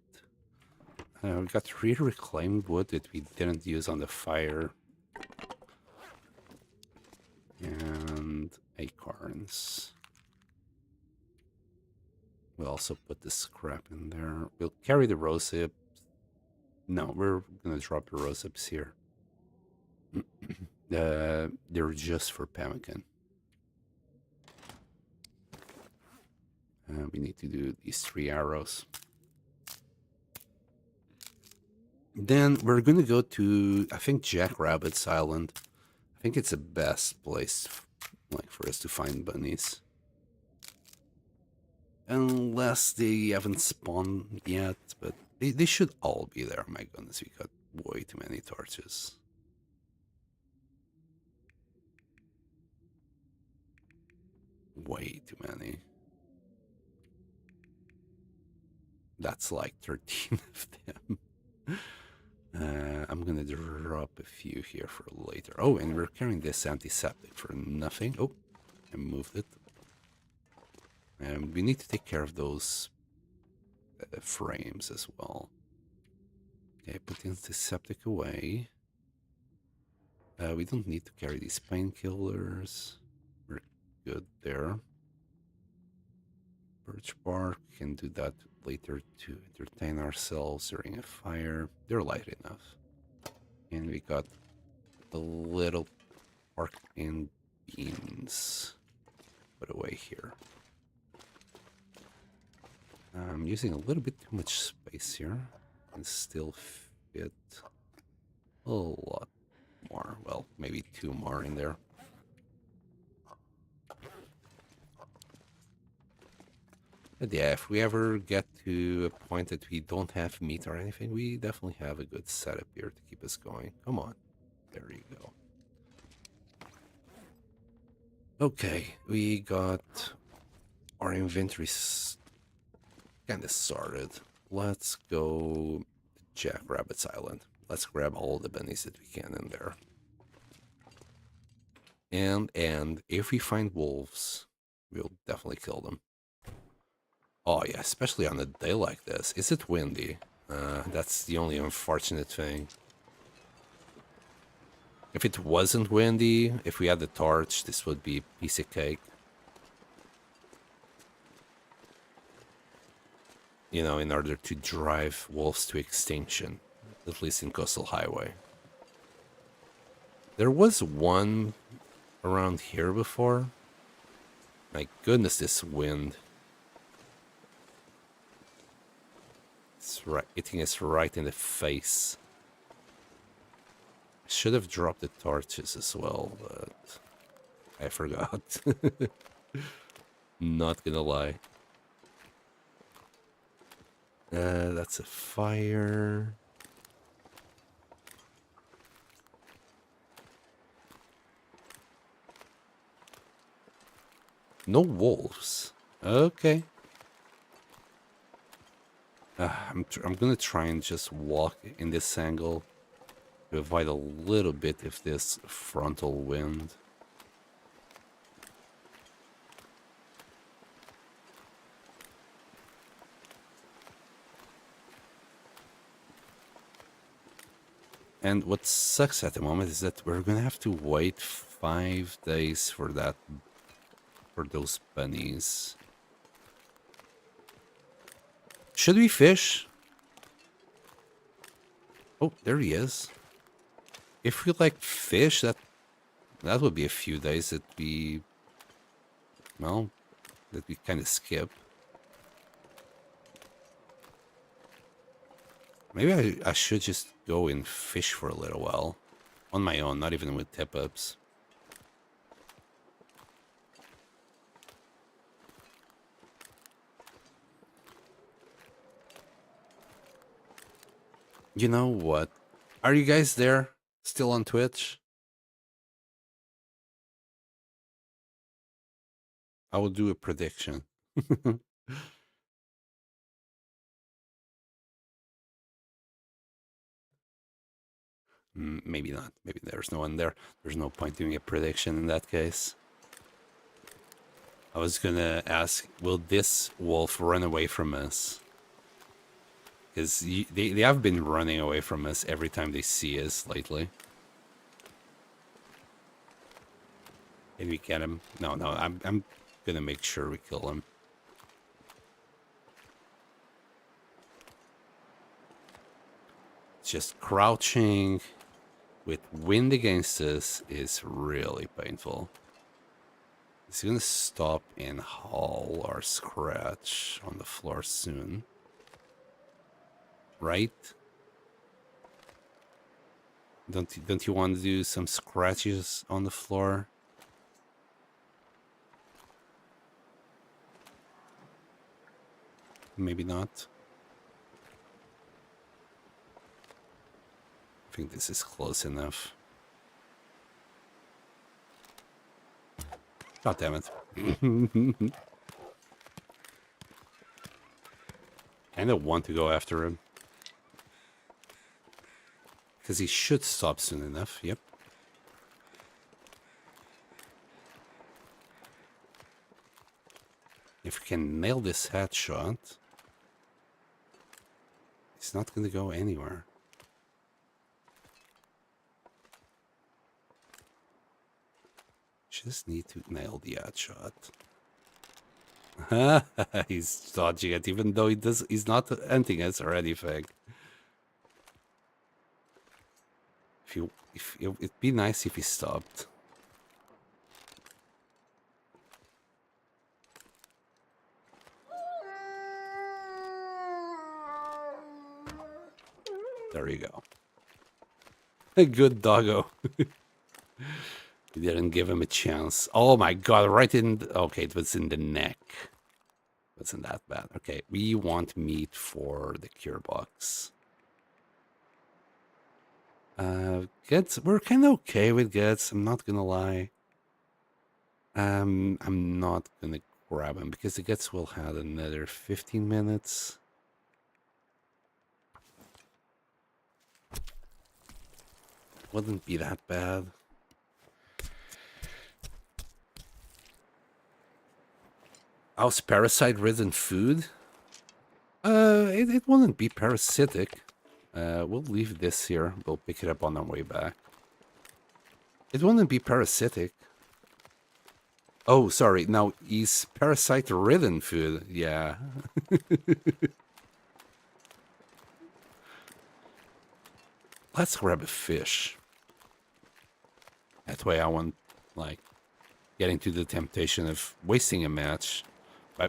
A: We got 3 reclaimed wood that we didn't use on the fire. And acorns. We'll also put the scrap in there. We'll carry the rose hips. No, we're gonna drop the rose hips here. They're just for pemmican. We need to do these 3 arrows. Then we're gonna go to, I think, Jackrabbit's Island. I think it's the best place, like, for us to find bunnies. Unless they haven't spawned yet, but they should all be there. My goodness, we got way too many torches. Way too many. That's like 13 of them. I'm gonna drop a few here for later. Oh, and we're carrying this antiseptic for nothing. Oh, I moved it. And we need to take care of those frames as well. Okay, put the antiseptic away. We don't need to carry these painkillers. We're good there. Birch bark, can do that later to entertain ourselves during a fire. They're light enough. And we got a little pork and beans put away here. I'm using a little bit too much space here and still fit a lot more. Well, maybe 2 more in there. But yeah, if we ever get to a point that we don't have meat or anything, we definitely have a good setup here to keep us going. Come on. There you go. Okay, we got our inventory kind of sorted. let's go to Jackrabbit's Island. Let's grab all the bunnies that we can in there. And if we find wolves, we'll definitely kill them. Oh yeah, especially on a day like this. Is it windy? That's the only unfortunate thing. If it wasn't windy, if we had the torch, this would be a piece of cake. You know, in order to drive wolves to extinction, at least in Coastal Highway. There was one around here before. My goodness, this wind. It's right, hitting us right in the face. I should have dropped the torches as well, but I forgot. Not gonna lie. That's a fire. No wolves. Okay. I'm gonna try and just walk in this angle to avoid a little bit of this frontal wind. And what sucks at the moment is that we're gonna have to wait 5 days for those bunnies. Should we fish? Oh, there he is. If we like fish, that would be a few days that we, well, that we kind of skip. Maybe I should just go and fish for a little while. On my own, not even with tip-ups. You know what? Are you guys there? Still on Twitch? I will do a prediction. Maybe not. Maybe there's no one there. There's no point doing a prediction in that case. I was gonna ask, will this wolf run away from us? Because they have been running away from us every time they see us lately. Can we get him? No, I'm gonna make sure we kill him. Just crouching with wind against us is really painful. He's gonna stop and haul or scratch on the floor soon. Right? Don't you want to do some scratches on the floor? Maybe not. I think this is close enough. God damn it. I don't want to go after him. Because he should stop soon enough, yep. If we can nail this headshot, he's not going to go anywhere. Just need to nail the headshot. He's dodging it, even though he's not hunting us or anything. It'd be nice if he stopped. There you go. A good doggo. We didn't give him a chance. Oh my god, right in... Okay, it was in the neck. It wasn't that bad. Okay, we want meat for the cure box. Guts, we're kind of okay with guts, I'm not gonna lie. I'm not gonna grab him because the guts will have another 15 minutes. Wouldn't be that bad. How's parasite-ridden food? It wouldn't be parasitic. We'll leave this here. We'll pick it up on our way back. It wouldn't be parasitic. Oh, sorry. Now, is parasite-ridden food? Yeah. Let's grab a fish. That way I won't, like, get into the temptation of wasting a match.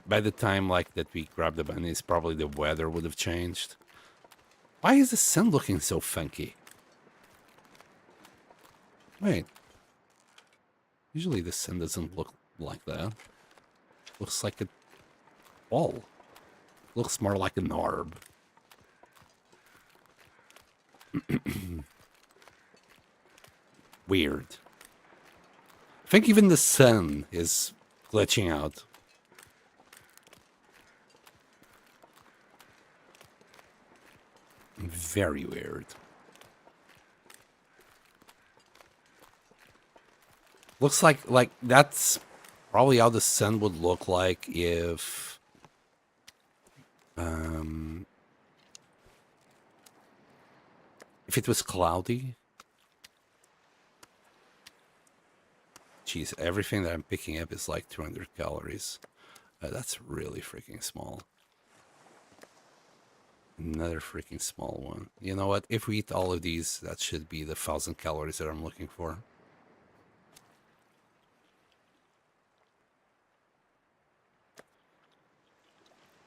A: By the time, like, that we grab the bunnies, probably the weather would have changed. Why is the sun looking so funky? Wait. Usually the sun doesn't look like that. Looks like a ball. Looks more like an orb. Weird. I think even the sun is glitching out. Very weird. Looks like that's probably how the sun would look like if it was cloudy. Jeez, everything that I'm picking up is like 200 calories. That's really freaking small. Another freaking small one. You know what? If we eat all of these, that should be the 1,000 calories that I'm looking for.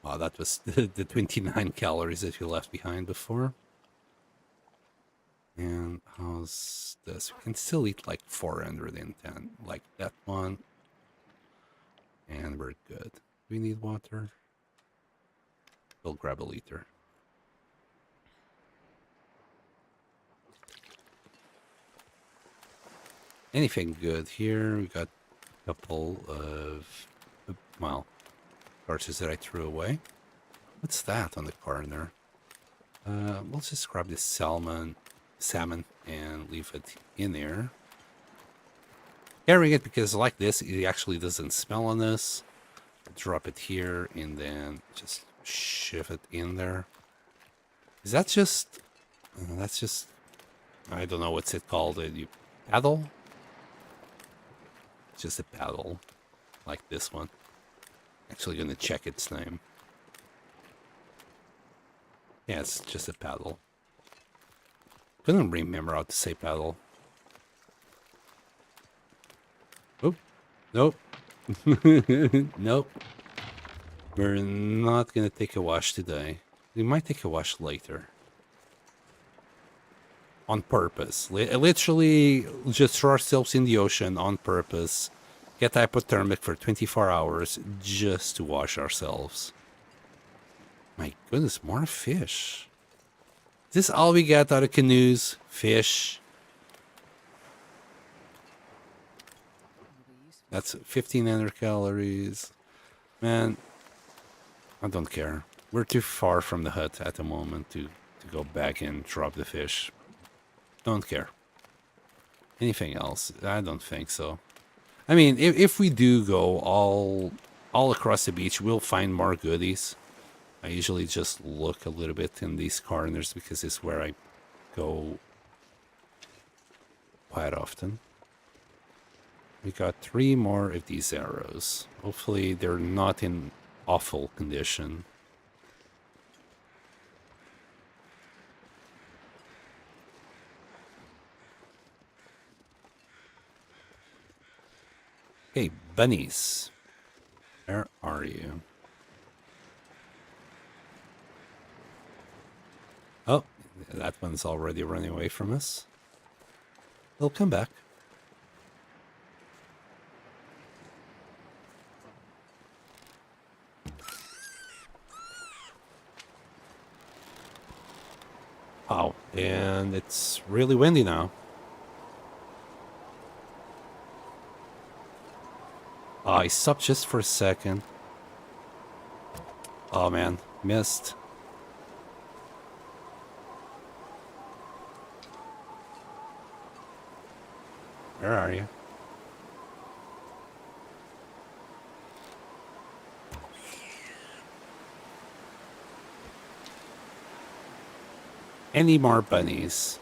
A: Wow, that was the 29 calories that we left behind before. And how's this? We can still eat like 410, like that one. And we're good. We need water. We'll grab a liter. Anything good here? We got a couple of, well, torches that I threw away. What's that on the corner? We'll just grab this salmon and leave it in there. Carrying it because like this, it actually doesn't smell on this. Drop it here and then just shove it in there. Is that just, that's just, I don't know what's it called. You paddle? It's just a paddle like this one. Actually gonna check its name. Yeah, it's just a paddle. Couldn't remember how to say paddle. Oh, nope. Nope. We're not gonna take a wash today. We might take a wash later. On purpose. Literally just throw ourselves in the ocean on purpose. Get hypothermic for 24 hours just to wash ourselves. My goodness, more fish. Is this all we get out of canoes? Fish. That's 1,500 calories. Man, I don't care. We're too far from the hut at the moment to go back and drop the fish. Don't care. Anything else? I don't think so. I mean, if we do go all across the beach, we'll find more goodies. I usually just look a little bit in these corners because it's where I go quite often. We got 3 more of these arrows. Hopefully they're not in awful condition. Okay, bunnies. Where are you? Oh, that one's already running away from us. They'll come back. Oh, and it's really windy now. Oh, I stopped just for a second. Oh man, missed. Where are you? Any more bunnies?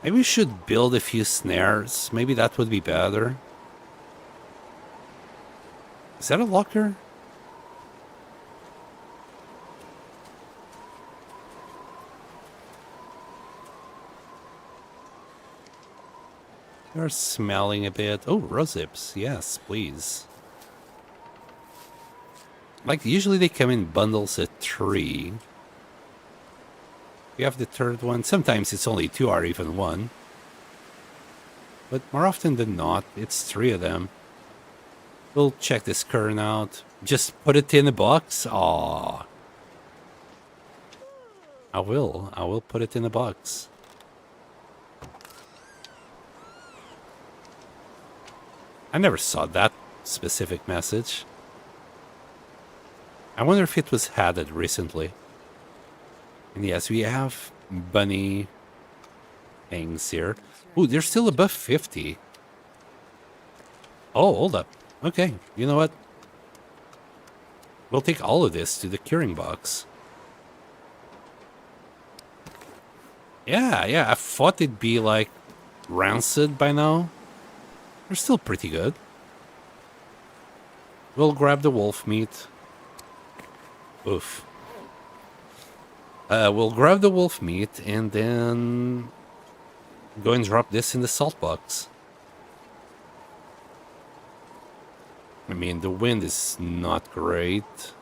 A: Maybe we should build a few snares. Maybe that would be better. Is that a locker? You're smelling a bit. Oh, rosips. Yes, please. Like, usually they come in bundles of 3. We have the third one. Sometimes it's only 2 or even 1. But more often than not, it's 3 of them. We'll check this kern out. Just put it in a box? Aww. I will. I will put it in a box. I never saw that specific message. I wonder if it was added recently. And yes, we have bunny things here. Ooh, they're still above 50. Oh, hold up. Okay, you know what? We'll take all of this to the curing box. Yeah, I thought it'd be like rancid by now. They're still pretty good. We'll grab the wolf meat. Oof. We'll grab the wolf meat and then go and drop this in the salt box. I mean, the wind is not great.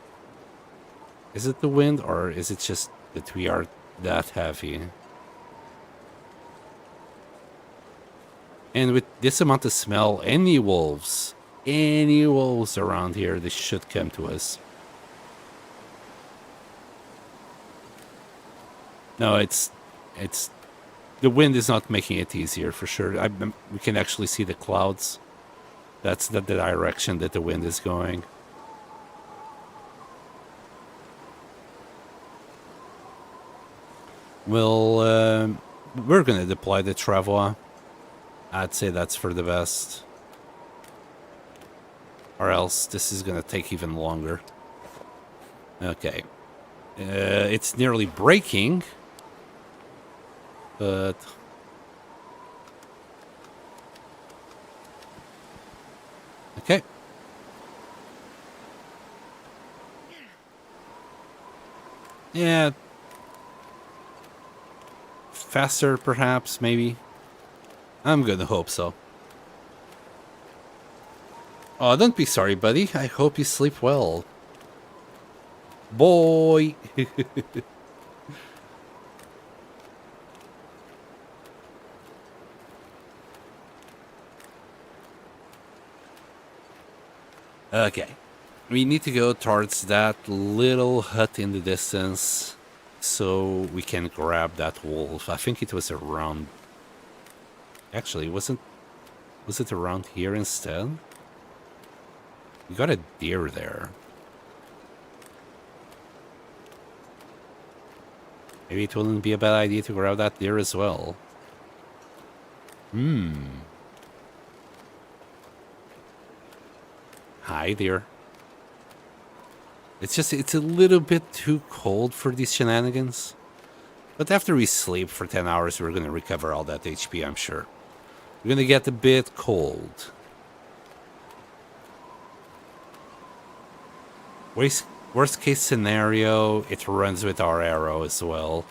A: Is it the wind or is it just that we are that heavy? And with this amount of smell, any wolves around here, they should come to us. No, it's the wind is not making it easier for sure. We can actually see the clouds. That's the direction that the wind is going. Well, we're gonna deploy the travois. I'd say that's for the best. Or else this is gonna take even longer. Okay. It's nearly breaking. But okay. Yeah. Faster, perhaps, maybe. I'm gonna hope so. Oh, don't be sorry, buddy. I hope you sleep well. Boy! Okay. We need to go towards that little hut in the distance so we can grab that wolf. I think it was around... Actually, was it around here instead? We got a deer there. Maybe it wouldn't be a bad idea to grab that deer as well. Hi there. It's a little bit too cold for these shenanigans. But after we sleep for 10 hours, we're gonna recover all that HP, I'm sure. We're gonna get a bit cold. Worst case scenario, it runs with our arrow as well.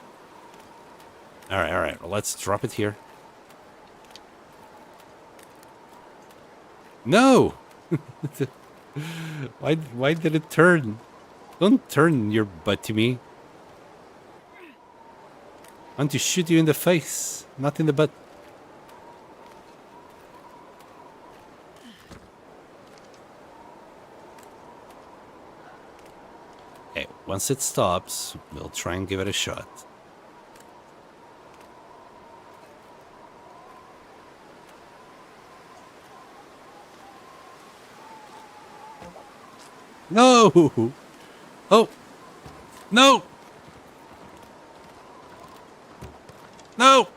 A: Alright, well, let's drop it here. No! Why did it turn? Don't turn your butt to me. I want to shoot you in the face, not in the butt. Okay, once it stops, we'll try and give it a shot. No! Oh! No! No!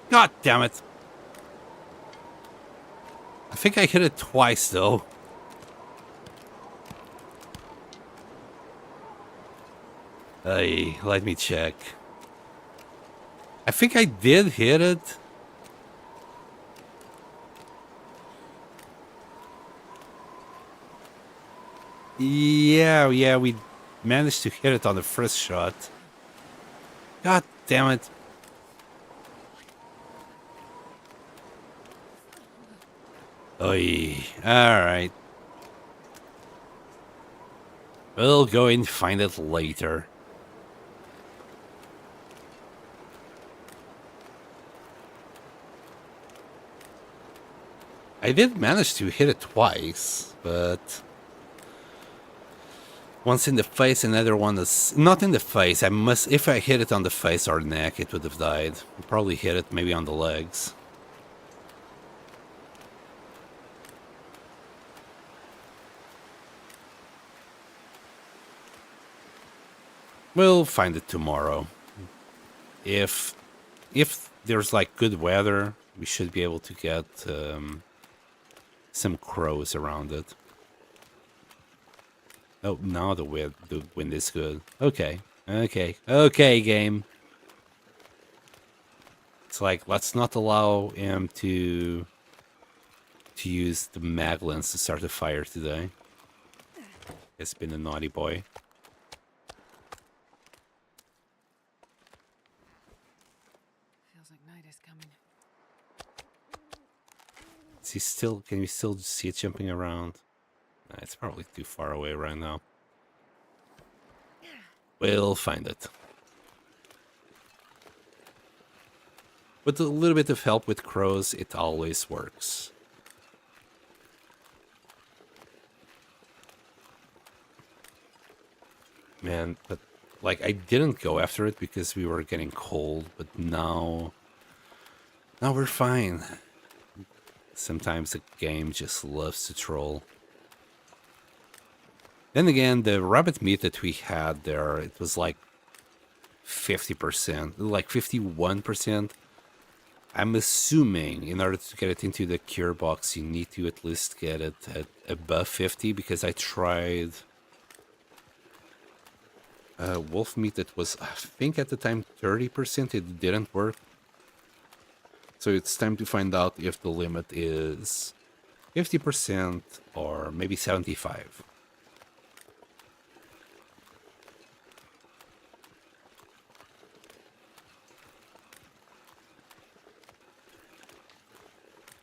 A: God damn it. I think I hit it twice, though. Hey, let me check. I think I did hit it. Yeah, we managed to hit it on the first shot. God damn it. Oy. Alright. We'll go and find it later. I did manage to hit it twice, but once in the face, another one is not in the face. If I hit it on the face or neck, it would have died. Probably hit it maybe on the legs. We'll find it tomorrow. If there's like good weather, we should be able to get some crows around it. Oh, now the wind is good. Okay, game. It's like, let's not allow him to use the maglins to start a fire today. It's been a naughty boy.
B: Feels like night is coming.
A: Is he still? Can you still see it jumping around? Nah, it's probably too far away right now. We'll find it. With a little bit of help with crows, it always works. Man, but like I didn't go after it because we were getting cold, but now we're fine. Sometimes the game just loves to troll. Then again, the rabbit meat that we had there, it was like 50%, like 51%. I'm assuming in order to get it into the cure box, you need to at least get it at above 50, because I tried wolf meat that was, I think at the time, 30%. It didn't work. So it's time to find out if the limit is 50% or maybe 75.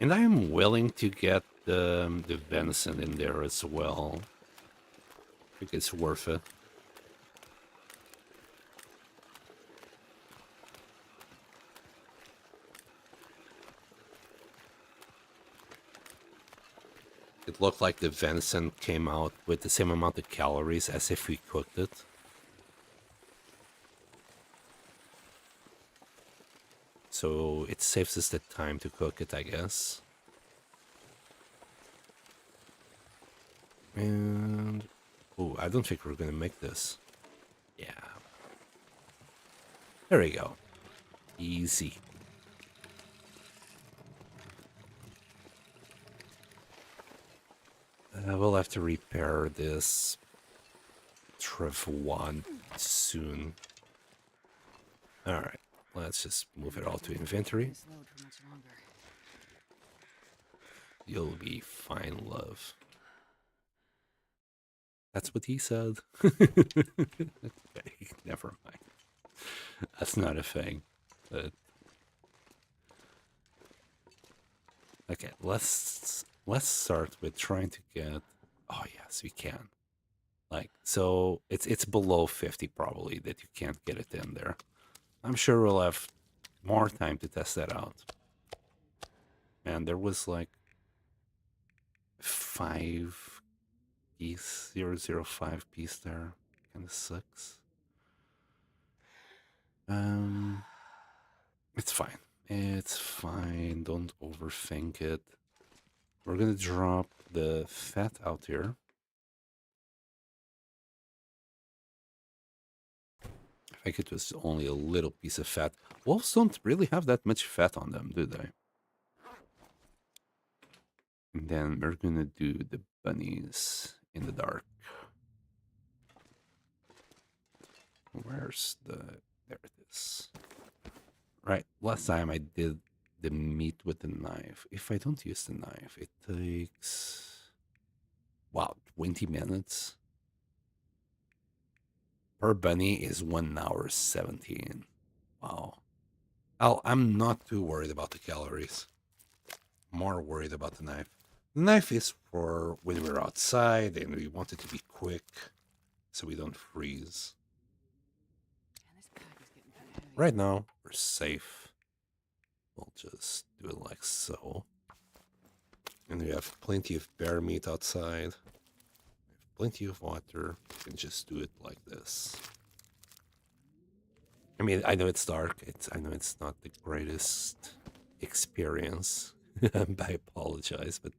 A: And I am willing to get the venison in there as well. I think it's worth it. It looked like the venison came out with the same amount of calories as if we cooked it. So it saves us the time to cook it, I guess. And oh, I don't think we're gonna make this. Yeah. There we go. Easy. We'll have to repair this Trev 1 soon. Alright, let's just move it all to inventory. You'll be fine, love. That's what he said. Okay, never mind. That's not a thing. But okay, let's start with trying to get. Oh yes, we can. Like, so it's below 50 probably that you can't get it in there. I'm sure we'll have more time to test that out. And there was like 5 piece, 005 piece there. Kind of sucks. It's fine. It's fine. Don't overthink it. We're gonna drop the fat out here. like it was only a little piece of fat. Wolves don't really have that much fat on them, do they? And then we're gonna do the bunnies in the dark. Where's the... There it is. Right, last time I did the meat with the knife. If I don't use the knife, it takes... Wow, 20 minutes? Per bunny is 1 hour 17. Wow. I'm not too worried about the calories. More worried about the knife. The knife is for when we're outside and we want it to be quick so we don't freeze.
B: Man, this pack is getting kind of heavy.
A: Right now, we're safe. We'll just do it like so. And we have plenty of bear meat outside. We have plenty of water. We can just do it like this. I mean, I know it's dark. I know it's not the greatest experience. I apologize, but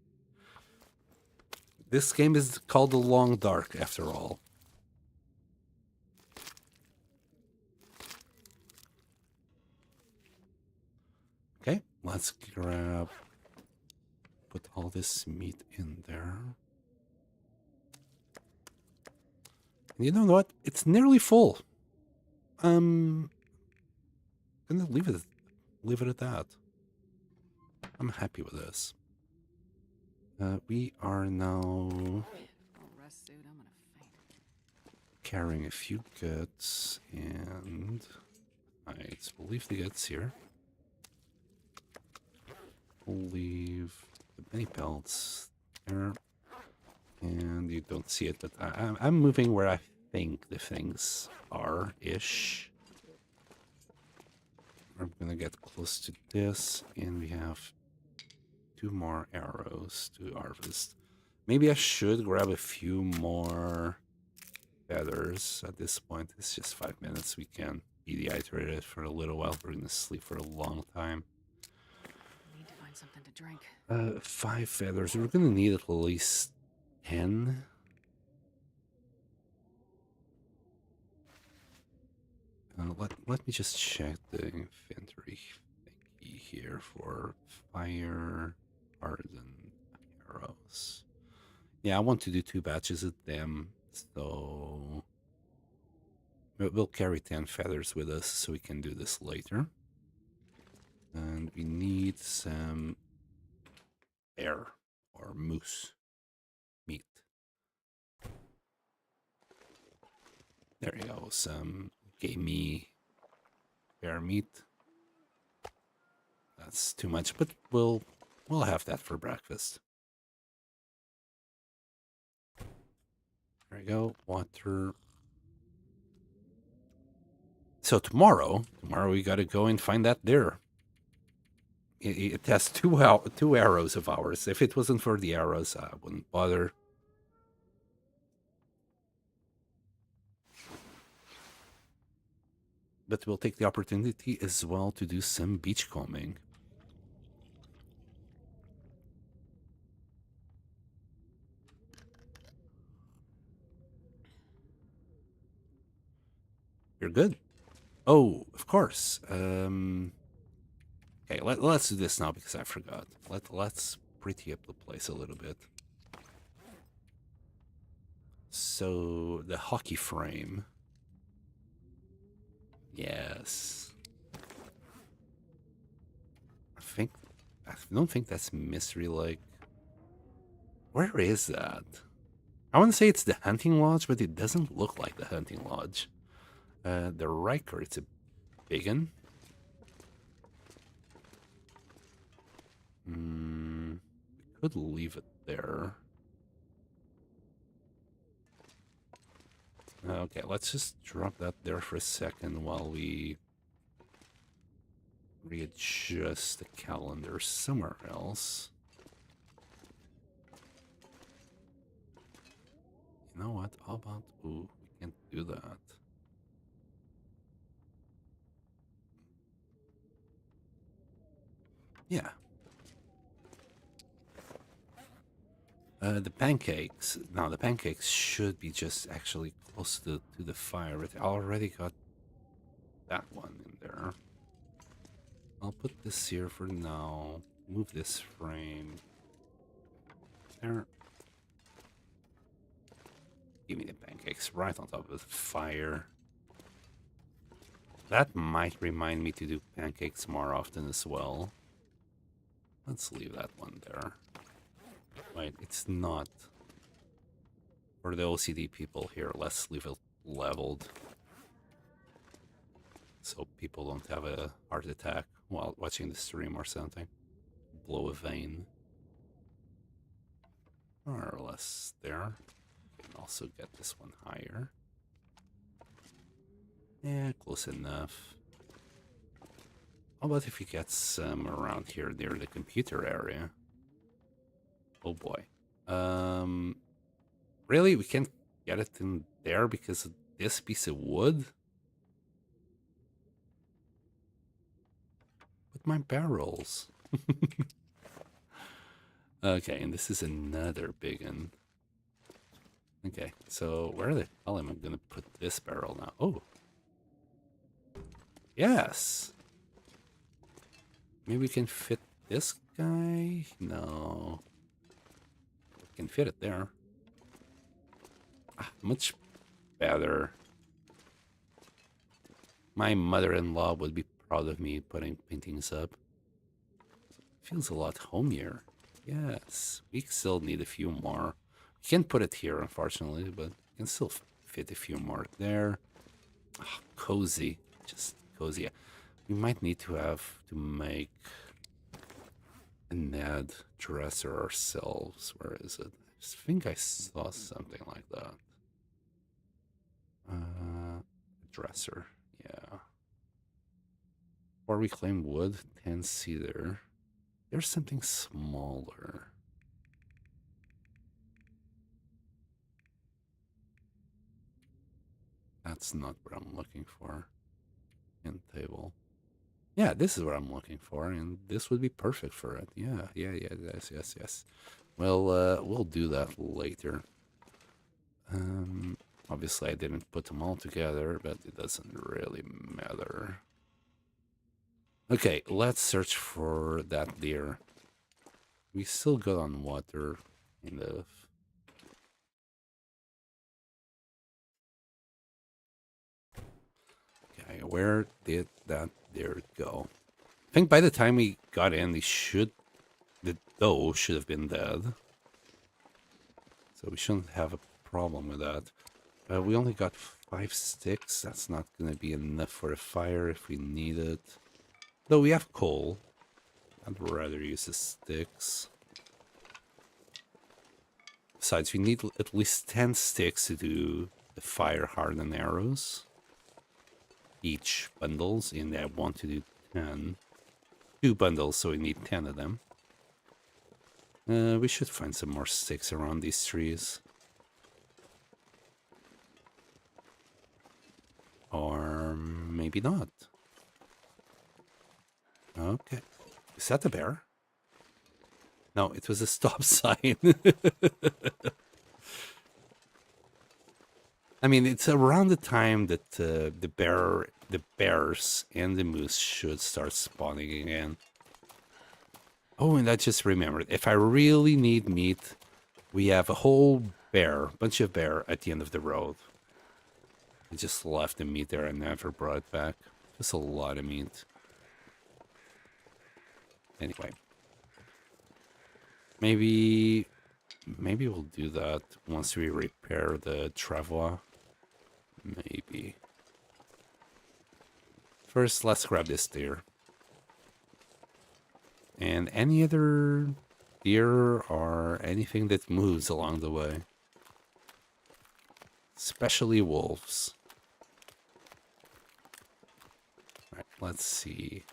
A: this game is called The Long Dark, after all. Okay, let's put all this meat in there. And you know what? It's nearly full. I'm gonna leave it at that. I'm happy with this. We are now
B: Full rust suit, I'm gonna faint.
A: carrying a few guts, and we'll leave the guts here. We'll leave the mini pelts there, and you don't see it, but I'm moving where I think the things are ish. I'm gonna get close to this, and we have 2 more arrows to harvest. Maybe I should grab a few more feathers at this point. It's just 5 minutes. We can be dehydrated for a little while. We're gonna sleep for a long time.
B: I need to find something to drink.
A: 5 feathers. We're gonna need at least 10. Let me just check the inventory thingy here for fire hardened arrows. Yeah, I want to do 2 batches of them, so we'll carry 10 feathers with us so we can do this later. And we need some bear or moose meat. There you go, some gamey bear meat. That's too much, but we'll have that for breakfast. There you go, water. So tomorrow we gotta go and find that deer. It has 2 arrows of ours. If it wasn't for the arrows, I wouldn't bother. But we'll take the opportunity as well to do some beachcombing. You're good. Oh, of course. Okay, let's do this now because I forgot. Let's pretty up the place a little bit. So the hockey frame. Yes. I don't think that's Mystery Lake. Where is that? I want to say it's the hunting lodge, but it doesn't look like the hunting lodge. The Riker, it's a big one. We could leave it there. Okay, let's just drop that there for a second while we readjust the calendar somewhere else. You know what? How about... Ooh, we can't do that. Yeah. The pancakes. The pancakes should be just actually close to the fire. It already got that one in there. I'll put this here for now. Move this frame. There. Give me the pancakes right on top of the fire. That might remind me to do pancakes more often as well. Let's leave that one there. Wait, it's not. For the OCD people here, let's leave it leveled. So people don't have a heart attack while watching the stream or something. Blow a vein. More or less there. Can also get this one higher. Yeah, close enough. How about if we get some around here near the computer area? Oh boy. Really? We can't get it in there because of this piece of wood? With my barrels. Okay, and this is another big one. Okay, so where the hell am I gonna put this barrel now? Oh. Yes. Maybe we can fit this guy? No. We can fit it there. Ah, much better. My mother-in-law would be proud of me putting paintings up. Feels a lot homier. Yes, we still need a few more. We can't put it here, unfortunately, but we can still fit a few more there. Ah, cozy. Just cozy. We might need to have to make a Ned dresser ourselves. Where is it? I think I saw something like that. Dresser. Yeah. Or reclaim wood, 10 cedar. There's something smaller. That's not what I'm looking for. End table. Yeah, this is what I'm looking for, and this would be perfect for it. Yeah, yes. Well, we'll do that later. Obviously I didn't put them all together, but it doesn't really matter. Okay, let's search for that deer. We still got on water, kind of. Okay, where did that deer go? I think by the time we got in, the doe should have been dead. So we shouldn't have a problem with that. We only got 5 sticks. That's not going to be enough for a fire if we need it. Though we have coal. I'd rather use the sticks. Besides, we need at least 10 sticks to do the fire hardened arrows. Each bundles, and I want to do 10. 2 bundles, so we need 10 of them. We should find some more sticks around these trees. Or maybe not. Okay. Is that a bear? No, it was a stop sign. I mean, it's around the time that the bears and the moose should start spawning again. Oh, and I just remembered. If I really need meat, we have a whole bunch of bear at the end of the road. I just left the meat there and never brought it back. Just a lot of meat. Anyway. Maybe we'll do that once we repair the travois. Maybe. First, let's grab this deer. And any other deer or anything that moves along the way. Especially wolves. Alright, let's see.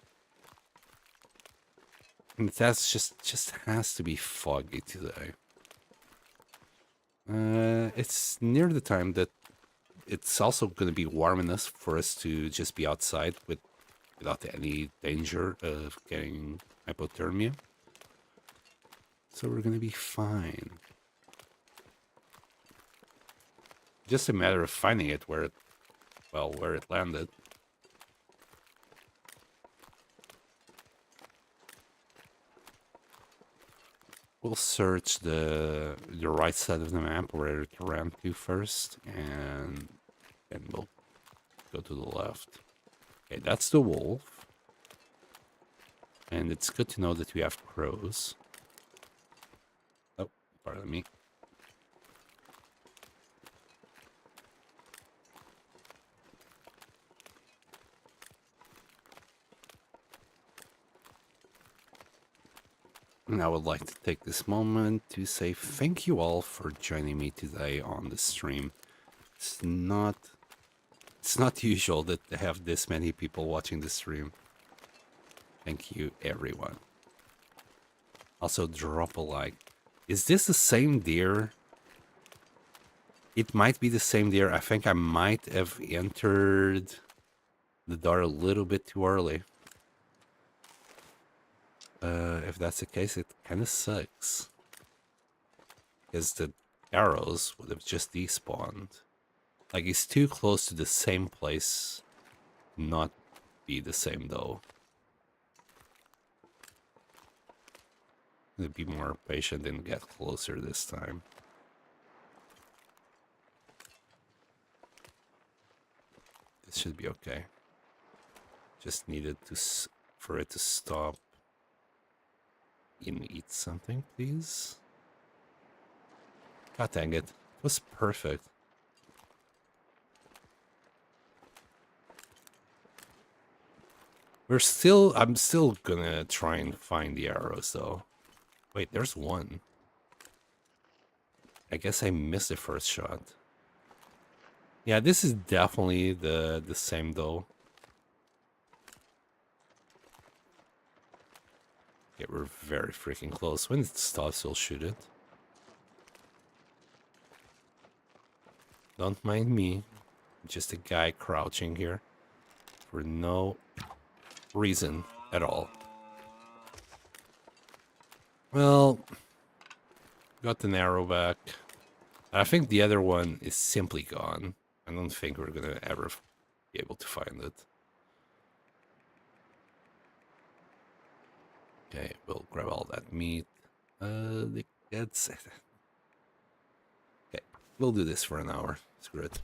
A: And that's just has to be foggy today. It's near the time that it's also going to be warm enough for us to just be outside without any danger of getting hypothermia. So we're going to be fine. Just a matter of finding it where it landed. We'll search the right side of the map where to run to first, and then we'll go to the left. Okay, that's the wolf. And it's good to know that we have crows. Oh, pardon me. And I would like to take this moment to say thank you all for joining me today on the stream. It's not usual that to have this many people watching the stream. Thank you, everyone. Also, drop a like. Is this the same deer? It might be the same deer. I think I might have entered the door a little bit too early. If that's the case, it kind of sucks. Because the arrows would have just despawned. Like, it's too close to the same place. Not be the same, though. I'm gonna be more patient and get closer this time. This should be okay. Just needed to for it to stop. And eat something, please. God dang it. It was perfect. I'm still gonna try and find the arrows though. Wait, there's one. I guess I missed the first shot. Yeah, this is definitely the same though. Okay, we're very freaking close. When it stops, we'll shoot it. Don't mind me. I'm just a guy crouching here for no reason at all. Well, got an arrow back. I think the other one is simply gone. I don't think we're gonna ever be able to find it. Okay, we'll grab all that meat. That's it. Okay, we'll do this for an hour. Screw it.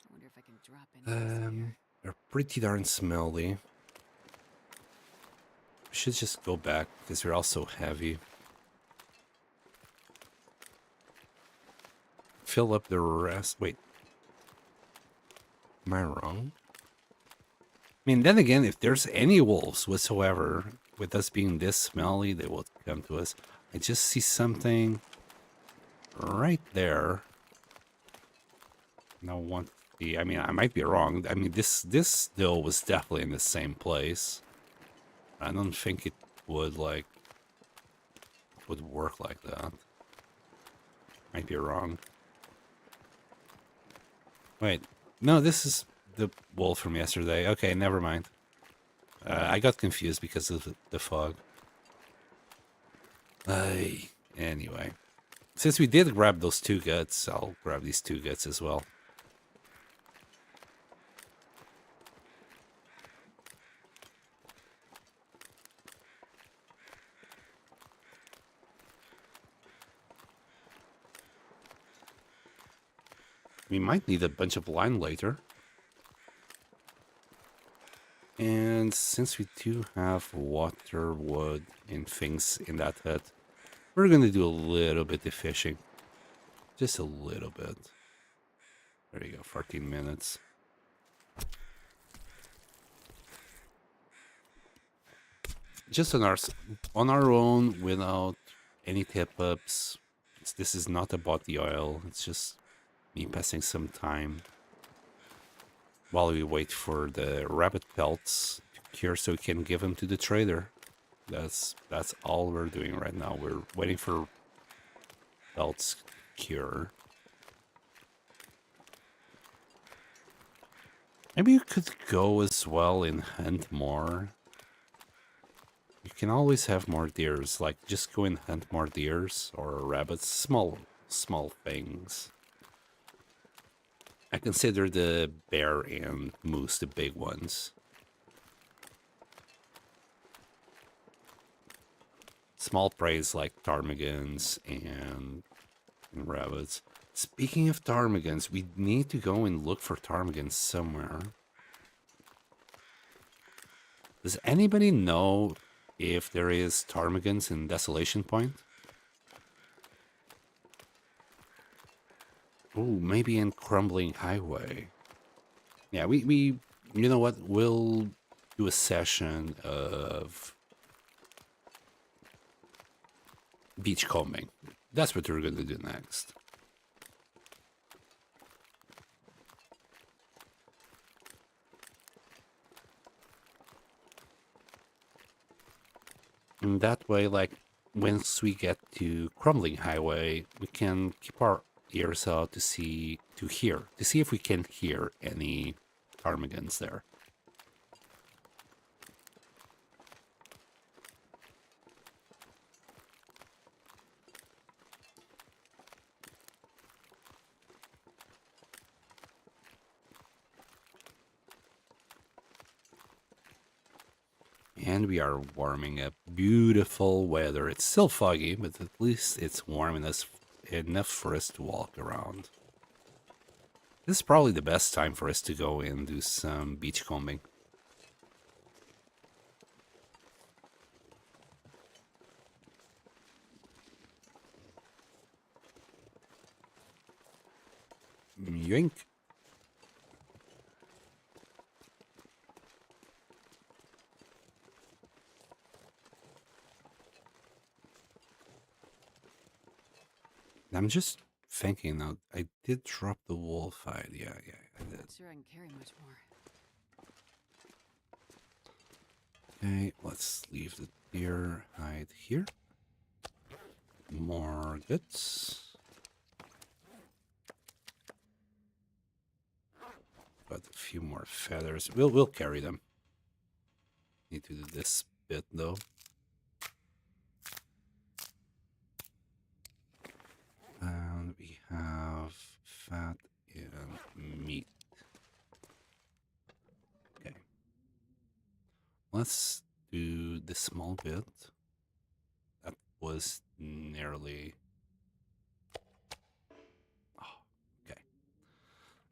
B: I wonder if I can drop any.
A: They're pretty darn smelly. We should just go back because we're also heavy. Fill up the rest. Wait. Am I wrong? I mean, then again, if there's any wolves whatsoever, with us being this smelly, they will come to us. I just see something right there. No one. I mean, I might be wrong. I mean, this though was definitely in the same place. I don't think it would would work like that. Might be wrong. Wait, no, this is the wolf from yesterday. Okay, never mind. I got confused because of the fog. Anyway, since we did grab those 2 guts, I'll grab these 2 guts as well. We might need a bunch of line later. And since we do have water, wood, and things in that hut, we're going to do a little bit of fishing. Just a little bit. There you go, 14 minutes. Just on our own, without any tip-ups. This is not about the oil. It's just me passing some time while we wait for the rabbit pelts to cure so we can give them to the trader. That's all we're doing right now. We're waiting for pelts cure. Maybe you could go as well and hunt more. You can always have more deers. Like, just go and hunt more deers or rabbits. Small things. I consider the bear and moose the big ones. Small preys like ptarmigans and rabbits. Speaking of ptarmigans, we need to go and look for ptarmigans somewhere. Does anybody know if there is ptarmigans in Desolation Point? Oh, maybe in Crumbling Highway. Yeah, we you know what? We'll do a session of beachcombing. That's what we're going to do next. And that way, like, once we get to Crumbling Highway, we can keep our ears out to see if we can hear any ptarmigans there. And we are warming up. Beautiful weather. It's still foggy, but at least it's warm enough for us to walk around. This is probably the best time for us to go and do some beachcombing. Yoink. I'm just thinking now, I did drop the wolf hide. Yeah, I did.
B: Not sure I can carry much more.
A: Okay, let's leave the deer hide here. More goods. Got a few more feathers. We'll carry them. Need to do this bit though. And we have fat and meat. Okay. Let's do the small bit. That was nearly... Oh, okay.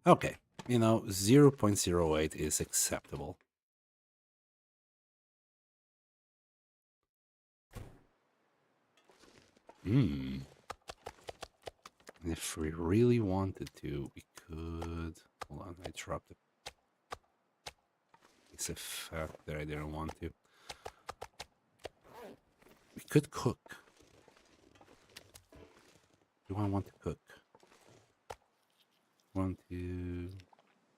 A: Okay. 0.08 is acceptable. If we really wanted to, we could... Hold on, I dropped a piece of fat that I didn't want to. We could cook. Do I want to cook? Want to...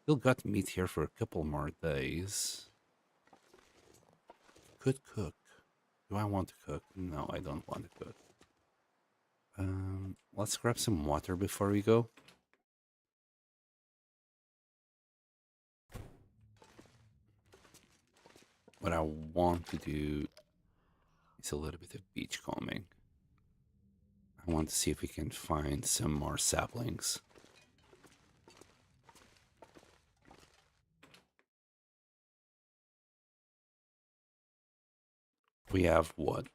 A: Still got meat here for a couple more days. Could cook. Do I want to cook? No, I don't want to cook. Let's grab some water before we go. What I want to do is a little bit of beachcombing. I want to see if we can find some more saplings. We have what?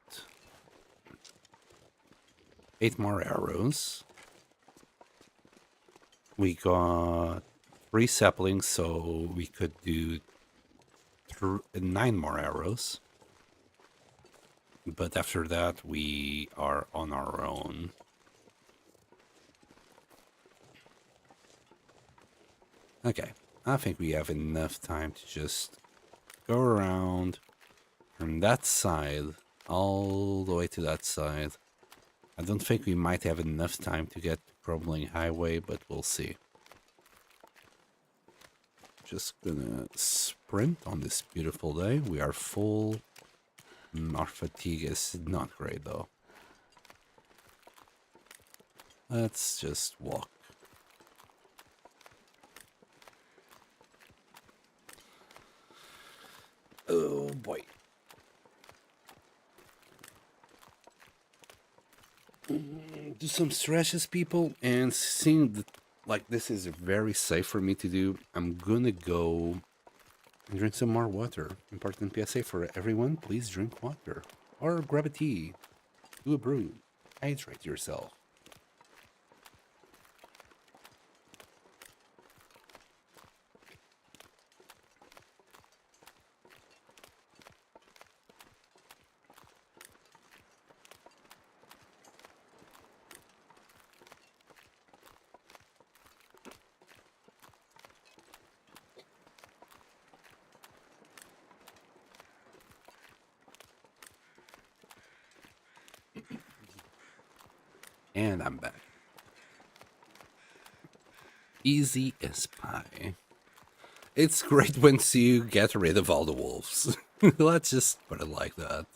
A: 8 more arrows. We got 3 saplings, so we could do 9 more arrows. But after that, we are on our own. Okay, I think we have enough time to just go around from that side all the way to that side. I don't think we might have enough time to get to Crumbling Highway, but we'll see. Just gonna sprint on this beautiful day. We are full. Our fatigue is not great though. Let's just walk. Oh boy. Do some stretches, people, and seeing like this is very safe for me to do. I'm gonna go and drink some more water. Important PSA for everyone, please drink water. Or grab a tea, do a brew, hydrate yourself. And I'm back. Easy as pie. It's great once you get rid of all the wolves. Let's just put it like that.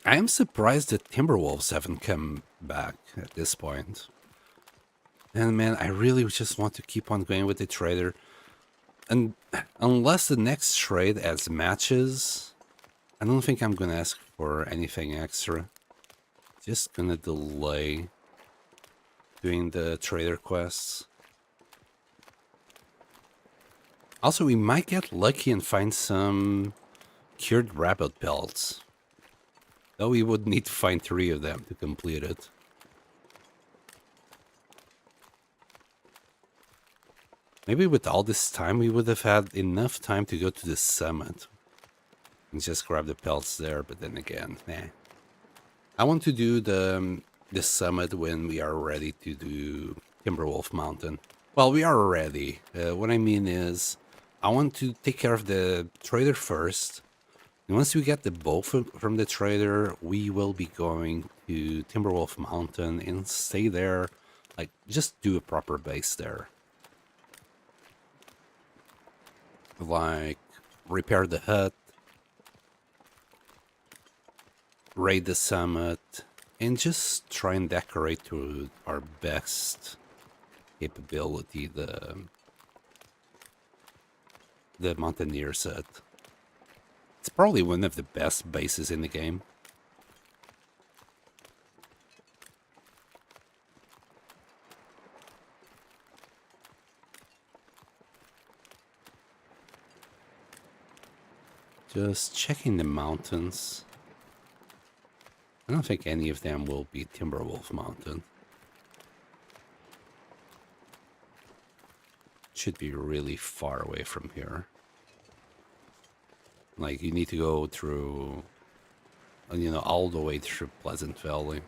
A: I am surprised that Timberwolves haven't come back at this point. And man, I really just want to keep on going with the trader. And unless the next trade adds matches, I don't think I'm gonna ask for anything extra. Just gonna delay doing the trader quests. Also, we might get lucky and find some cured rabbit pelts. Though we would need to find 3 of them to complete it. Maybe with all this time, we would have had enough time to go to the summit and just grab the pelts there, but then again, nah. I want to do the summit when we are ready to do Timberwolf Mountain. Well, we are ready. What I mean is, I want to take care of the trader first. And once we get the bow from the trader, we will be going to Timberwolf Mountain and stay there. Like, just do a proper base there. Like, repair the hut, raid the summit, and just try and decorate to our best capability the Mountaineer set. It's probably one of the best bases in the game. Just checking the mountains. I don't think any of them will be Timberwolf Mountain. Should be really far away from here. Like, you need to go through, you know, all the way through Pleasant Valley.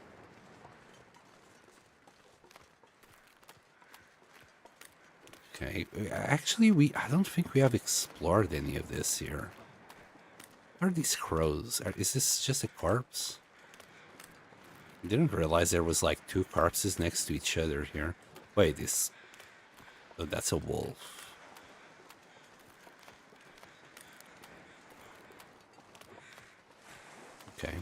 A: Okay, actually, I don't think we have explored any of this here. What are these crows? Is this just a corpse? I didn't realize there was like 2 corpses next to each other here. Wait, this... Oh, that's a wolf. Okay.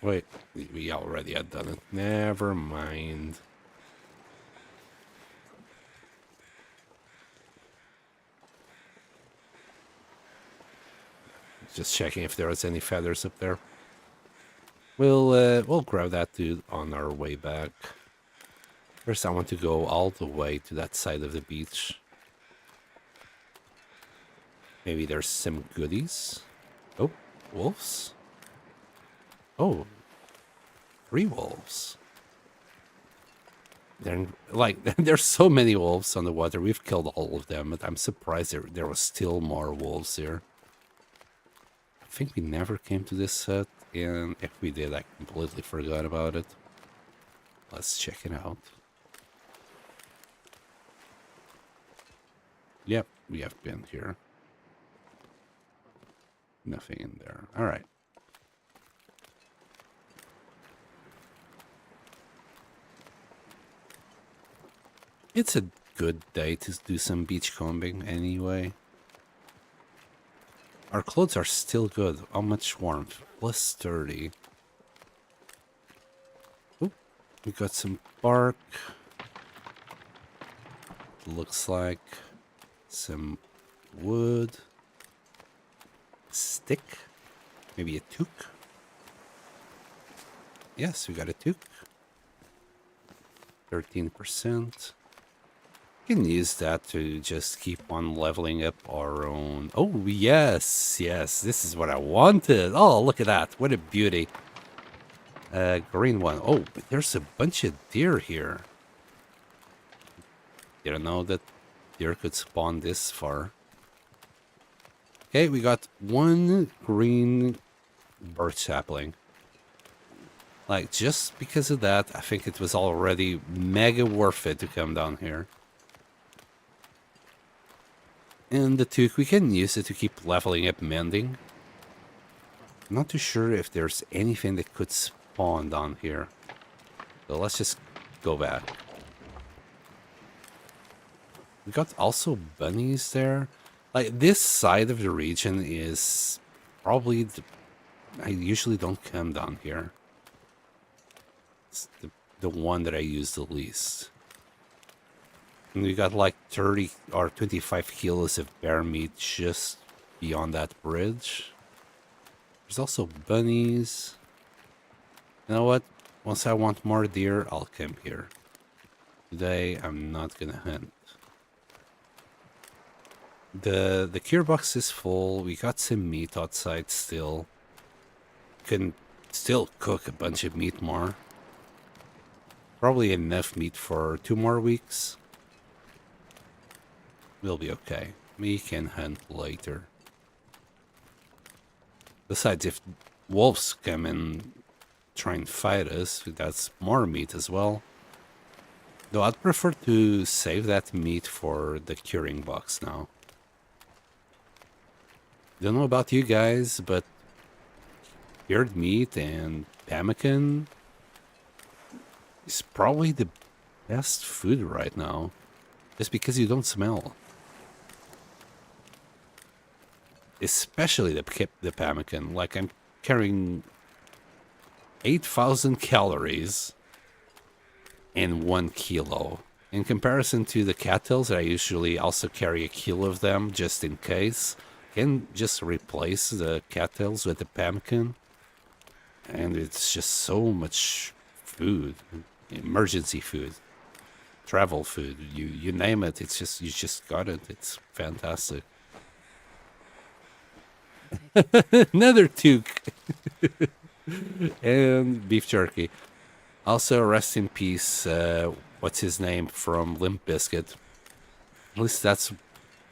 A: Wait, we already had done it. Never mind. Just checking if there was any feathers up there. We'll grab that dude on our way back. First, I want to go all the way to that side of the beach. Maybe there's some goodies. Oh, wolves. Oh, 3 wolves. They're like there's so many wolves on the water. We've killed all of them, but I'm surprised there was still more wolves here. I think we never came to this set, and if we did, I completely forgot about it. Let's check it out. Yep, we have been here. Nothing in there. All right. It's a good day to do some beach combing anyway. Our clothes are still good. How much warmth? Plus 30. Oop, we got some bark. Looks like some wood. Stick. Maybe a toque. Yes, we got a toque. 13%. Can use that to just keep on leveling up our own. Oh, yes, yes, this is what I wanted. Oh, look at that. What a beauty. Green one. Oh, but there's a bunch of deer here. Didn't know that deer could spawn this far. Okay, we got one green birch sapling. Like, just because of that, I think it was already mega worth it to come down here. And the toque, we can use it to keep leveling up mending. I'm not too sure if there's anything that could spawn down here. So let's just go back. We got also bunnies there. Like, this side of the region is probably I usually don't come down here. It's the one that I use the least. And we got like 30 or 25 kilos of bear meat just beyond that bridge. There's also bunnies. You know what? Once I want more deer, I'll come here. Today, I'm not gonna hunt. The cure box is full. We got some meat outside still. Can still cook a bunch of meat more. Probably enough meat for 2 more weeks. We'll be okay. We can hunt later. Besides, if wolves come and try and fight us, that's more meat as well. Though I'd prefer to save that meat for the curing box now. Don't know about you guys, but cured meat and pemmican is probably the best food right now. Just because you don't smell. Especially the pemmican. Like, I'm carrying 8,000 calories in 1 kilo. In comparison to the cattails, I usually also carry a kilo of them just in case. Can just replace the cattails with the pemmican. And it's just so much food. Emergency food. Travel food. You name it. It's just, you just got it. It's fantastic. Another toque. And beef jerky. Also, rest in peace, what's his name from Limp Bizkit. At least that's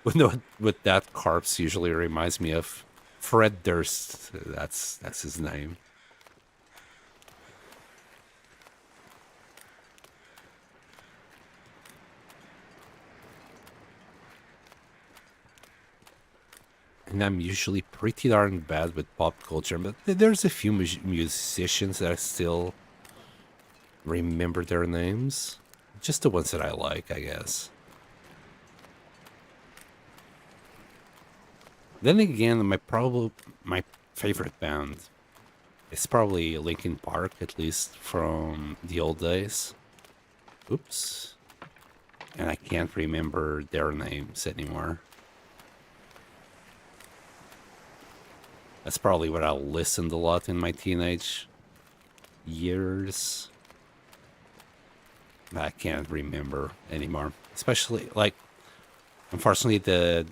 A: what that corpse usually reminds me of. Fred Durst, that's his name. And I'm usually pretty darn bad with pop culture, but there's a few musicians that I still remember their names. Just the ones that I like, I guess. Then again, my favorite band is probably Linkin Park, at least from the old days. Oops. And I can't remember their names anymore. That's probably what I listened a lot in my teenage years. I can't remember anymore. Especially, like, unfortunately, the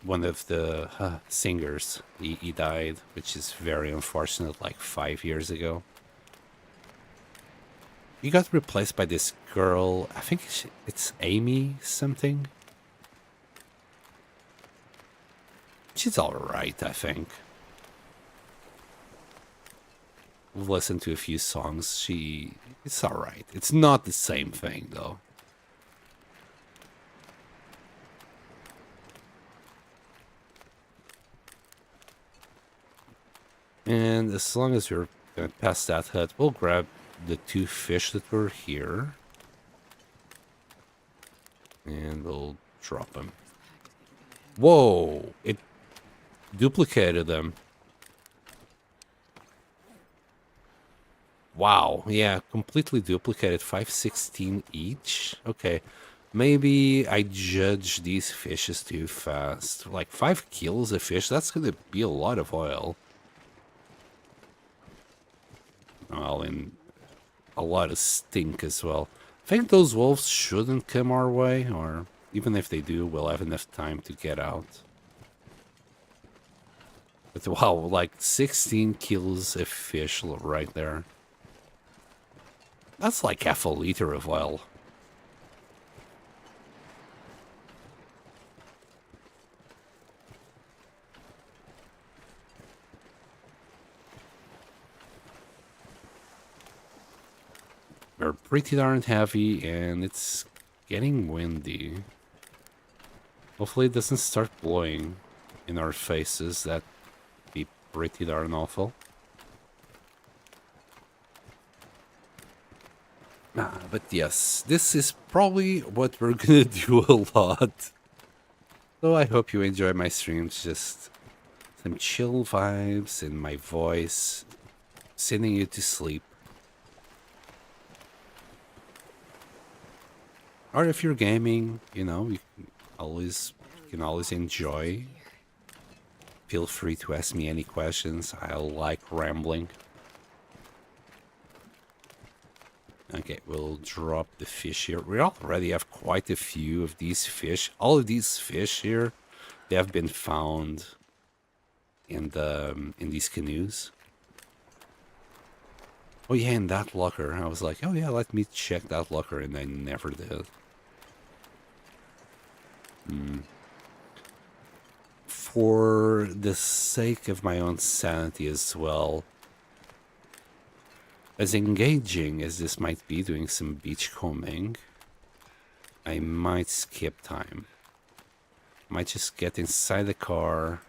A: one of the singers, he died, which is very unfortunate, like 5 years ago. He got replaced by this girl, I think it's Amy something. She's alright, I think. We've listened to a few songs. It's alright. It's not the same thing, though. And as long as we're going to pass that hut, we'll grab the 2 fish that were here. And we'll drop them. Whoa! It duplicated them. Wow, yeah, completely duplicated. 516 each. Okay, maybe I judge these fishes too fast. Like 5 kilos of fish, that's gonna be a lot of oil. Well, and a lot of stink as well. I think those wolves shouldn't come our way, or even if they do, we'll have enough time to get out. But wow, like 16 kilos of fish right there. That's like half a liter of oil. They're pretty darn heavy, and it's getting windy. Hopefully it doesn't start blowing in our faces. That'd be pretty darn awful. But yes, this is probably what we're gonna do a lot. So I hope you enjoy my streams. Just some chill vibes and my voice, sending you to sleep. Or if you're gaming, you know, you can always enjoy. Feel free to ask me any questions. I like rambling. Okay, we'll drop the fish here. We already have quite a few of these fish. All of these fish here, they have been found in these canoes. Oh yeah, in that locker. I was like, oh yeah, let me check that locker, and I never did. For the sake of my own sanity as well, as engaging as this might be doing some beachcombing, I might skip time. Might just get inside the car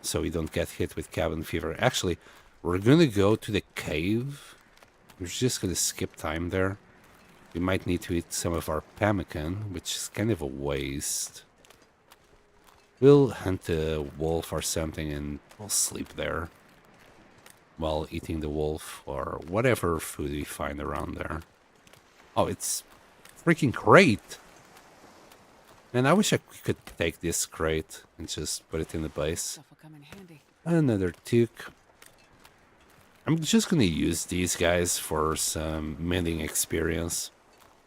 A: so we don't get hit with cabin fever. Actually, we're gonna go to the cave. We're just gonna skip time there. We might need to eat some of our pemmican, which is kind of a waste. We'll hunt a wolf or something and we'll sleep there while eating the wolf or whatever food we find around there. Oh, it's freaking great! And I wish I could take this crate and just put it in the base.
B: Stuff will come in handy.
A: Another toque. I'm just gonna use these guys for some mending experience.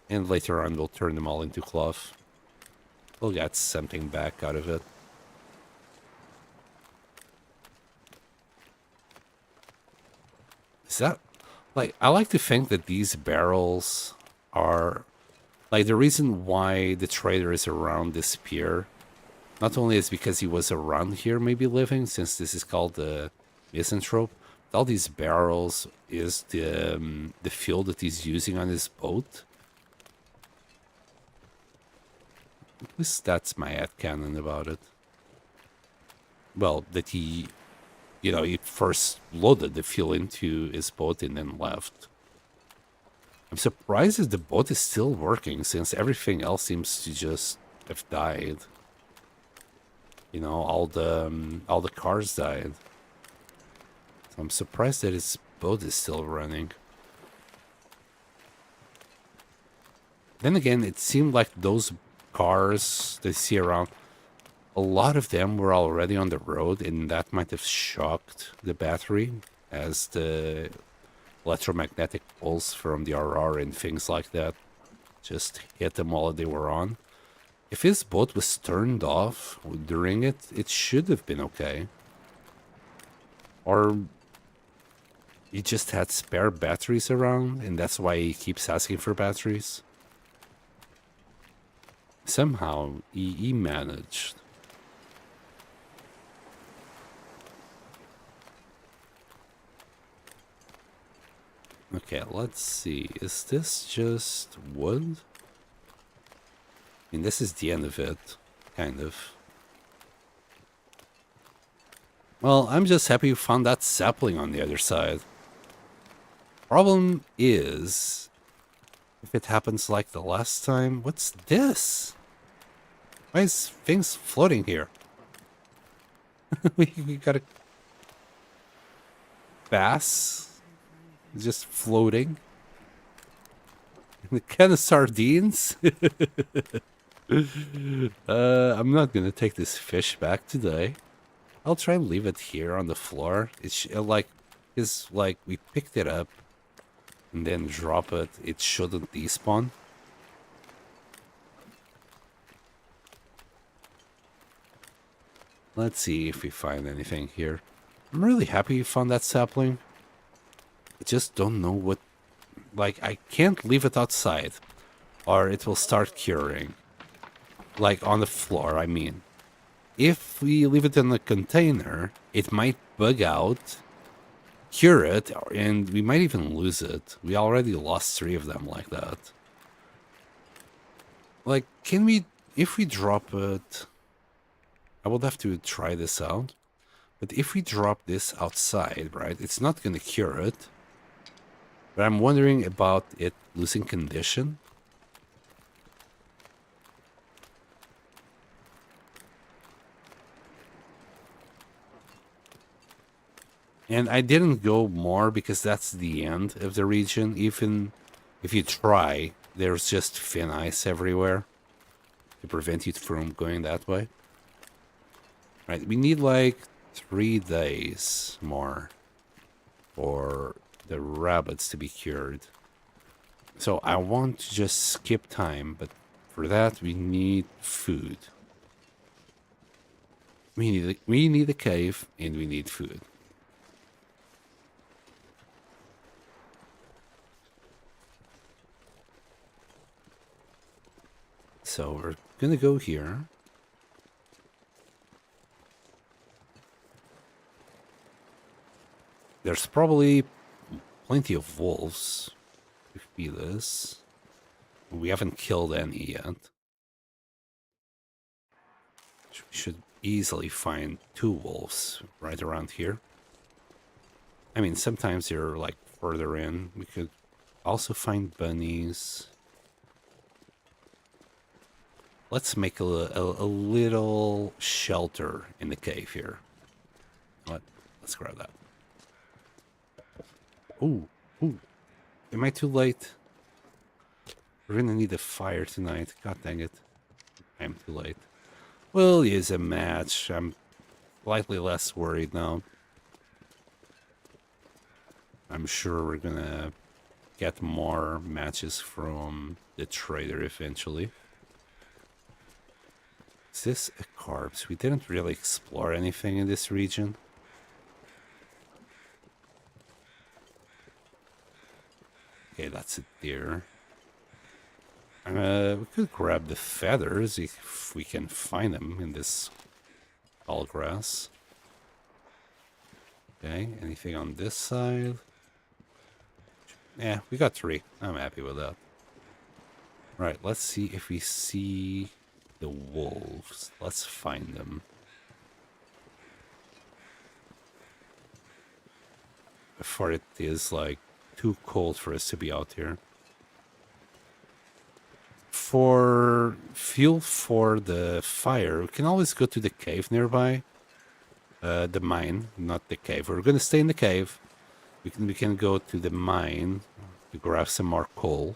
A: And later on we'll turn them all into cloth. We'll get something back out of it. Is that... like, I like to think that these barrels are... like, the reason why the trader is around this pier, not only is because he was around here maybe living, since this is called the misanthrope, but all these barrels is the fuel that he's using on his boat. At least that's my headcanon about it. Well, that he, you know, he first loaded the fuel into his boat and then left. I'm surprised that the boat is still working, since everything else seems to just have died. You know, all the cars died. So I'm surprised that his boat is still running. Then again, it seemed like those cars they see around, a lot of them were already on the road, and that might have shocked the battery as the electromagnetic pulse from the RR and things like that just hit them while they were on. If his boat was turned off during it, it should have been okay. Or he just had spare batteries around, and that's why he keeps asking for batteries. Somehow, he managed. Okay, let's see. Is this just wood? I mean, this is the end of it, kind of. Well, I'm just happy you found that sapling on the other side. Problem is, if it happens like the last time, what's this? Why is things floating here? we got a bass just floating. A can of sardines. I'm not gonna take this fish back today. I'll try and leave it here on the floor. It's like Because, like, we picked it up and then drop it. It shouldn't despawn. Let's see if we find anything here. I'm really happy we found that sapling. I just don't know what... Like, I can't leave it outside, or it will start curing. Like, on the floor, I mean. If we leave it in the container, it might bug out, cure it, and we might even lose it. We already lost 3 of them like that. Like, can we... If we drop it... I will have to try this out. But if we drop this outside, right, it's not going to cure it. But I'm wondering about it losing condition. And I didn't go more because that's the end of the region. Even if you try, there's just thin ice everywhere to prevent you from going that way. Right, we need like 3 days more for the rabbits to be cured. So I want to just skip time, but for that we need food. We need a cave and we need food. So we're gonna go here. There's probably plenty of wolves to feed us. We haven't killed any yet. We should easily find 2 wolves right around here. I mean, sometimes they're like further in. We could also find bunnies. Let's make a little shelter in the cave here. Let's grab that. Ooh. Am I too late? We're gonna need a fire tonight. God dang it. I'm too late. We'll use a match. I'm slightly less worried now. I'm sure we're gonna get more matches from the trader eventually. Is this a corpse? We didn't really explore anything in this region. Okay, that's a deer. We could grab the feathers if we can find them in this tall grass. Okay, anything on this side? Yeah, we got 3. I'm happy with that. Right, let's see if we see the wolves. Let's find them. Before it is like too cold for us to be out here. For fuel for the fire, we can always go to the cave nearby. The mine, not the cave. We're gonna stay in the cave. We can go to the mine to grab some more coal.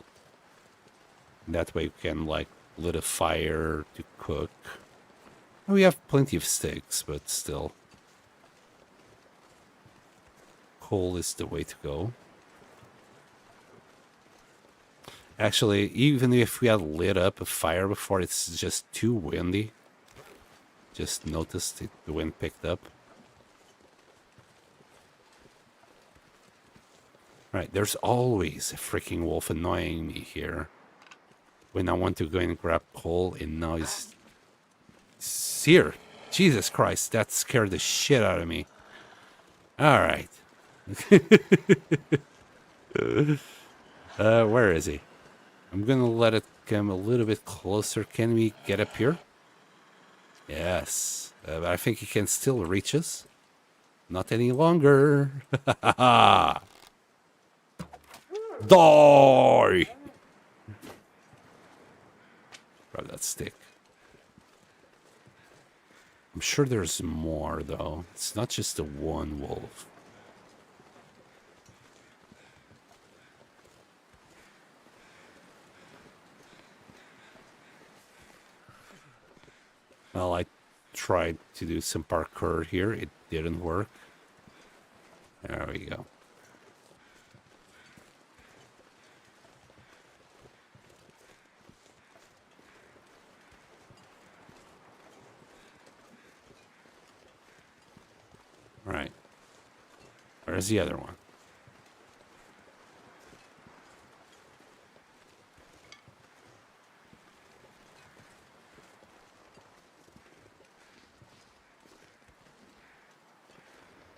A: That way we can like lit a fire to cook. We have plenty of sticks, but still. Coal is the way to go. Actually, even if we had lit up a fire before, it's just too windy. Just noticed it, the wind picked up. Right, there's always a freaking wolf annoying me here. When I want to go and grab coal, and now he's here. Jesus Christ, that scared the shit out of me. Alright. Where is he? I'm gonna let it come a little bit closer. Can we get up here? Yes. But I think he can still reach us. Not any longer. Die! Grab that stick. I'm sure there's more, though. It's not just the one wolf. Well, I tried to do some parkour here. It didn't work. There we go. All right. Where's the other one?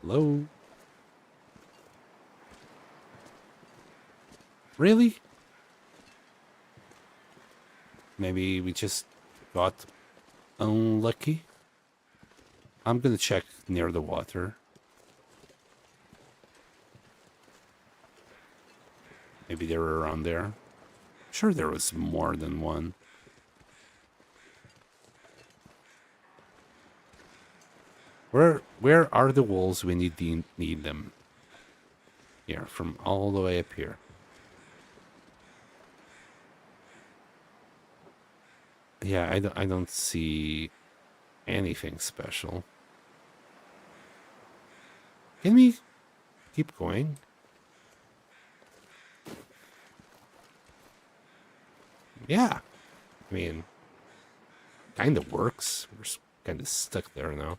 A: Hello? Really? Maybe we just got unlucky? I'm gonna check near the water. Maybe they were around there. I'm sure there was more than one. Where are the wolves when you need them? Here, from all the way up here. Yeah, I don't see anything special. Can we keep going? Yeah. I mean, kind of works. We're kind of stuck there now.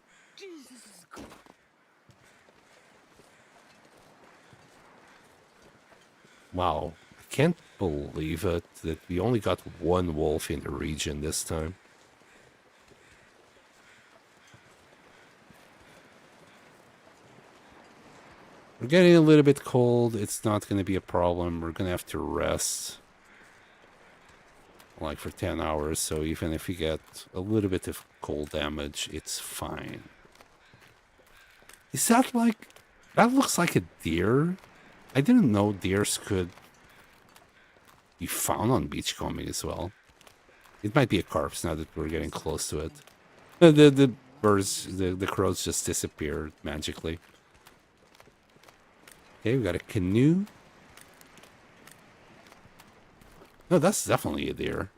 A: Wow. I can't believe it that we only got one wolf in the region this time. We're getting a little bit cold. It's not going to be a problem. We're going to have to rest like for 10 hours. So even if we get a little bit of cold damage, it's fine. Is that like... That looks like a deer. I didn't know deers could be found on beachcombing as well. It might be a corpse now that we're getting close to it. The birds, the crows just disappeared magically. Okay, we got a canoe. No, that's definitely a deer.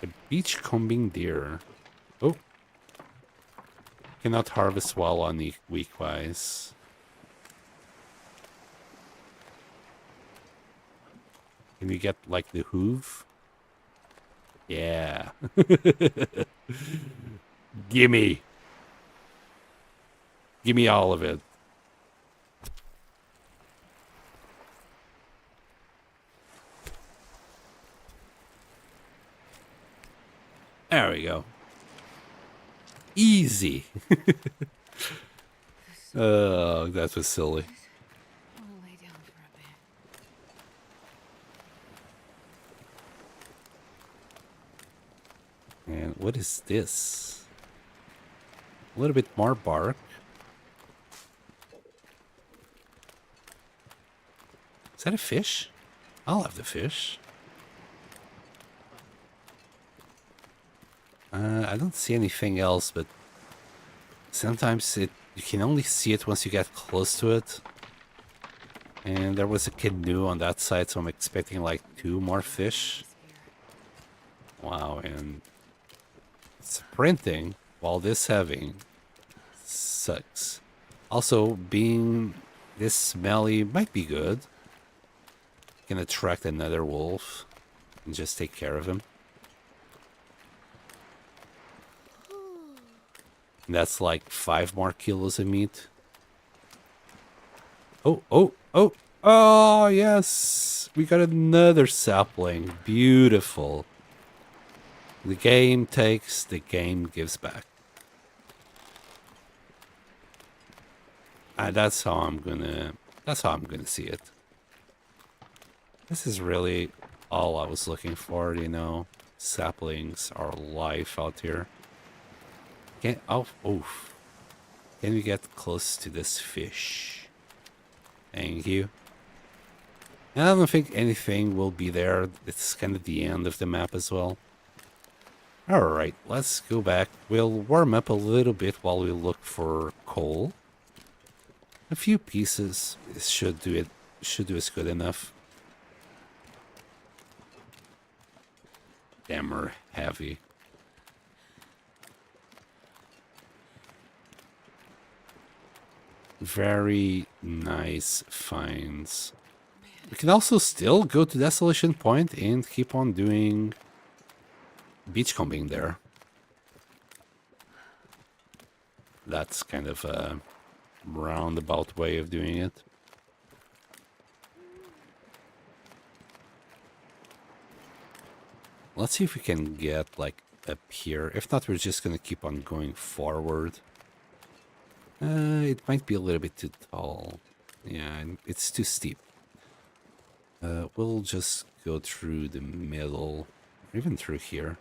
A: A beachcombing deer. Oh. Cannot harvest while on the weak-wise. Can we get, like, the hoof? Yeah. Gimme. Gimme all of it. There we go. Easy. Oh, that was silly.
B: I'll lay down for a bit.
A: And what is this? A little bit more bark. Is that a fish? I'll have the fish. I don't see anything else, but sometimes you can only see it once you get close to it. And there was a canoe on that side, so I'm expecting like 2 more fish. Wow, and sprinting while this heavy sucks. Also, being this smelly might be good. Can attract another wolf and just take care of him. And that's like 5 more kilos of meat. Oh, oh, oh, oh, yes. We got another sapling. Beautiful. The game takes, the game gives back. That's how I'm gonna see it. This is really all I was looking for, you know. Saplings are life out here. Oof. Can we get close to this fish? Thank you. And I don't think anything will be there. It's kind of the end of the map as well. Alright, let's go back. We'll warm up a little bit while we look for coal. A few pieces should do it. Should do us good enough. Damn, we're heavy. Very nice finds. We can also still go to Desolation Point and keep on doing beachcombing there. That's kind of a roundabout way of doing it. Let's see if we can get like up here. If not, we're just gonna keep on going forward. It might be a little bit too tall. Yeah, it's too steep. We'll just go through the middle, even through here.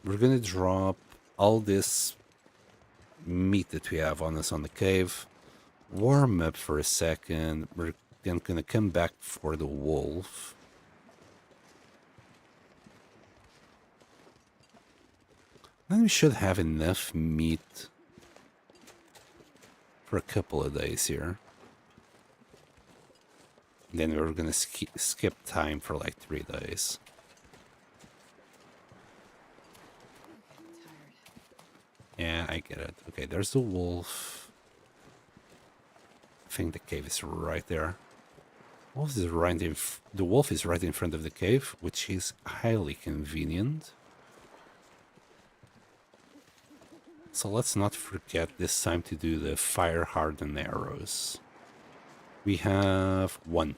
A: We're gonna drop all this meat that we have on us on the cave, warm up for a second. We're then gonna come back for the wolf. Then we should have enough meat for a couple of days here. Then we're gonna skip time for like 3 days. Yeah, I get it. Okay, there's the wolf. I think the cave is right there. Wolf is right in the wolf is right in front of the cave, which is highly convenient. So let's not forget this time to do the fire hardened arrows. We have 1.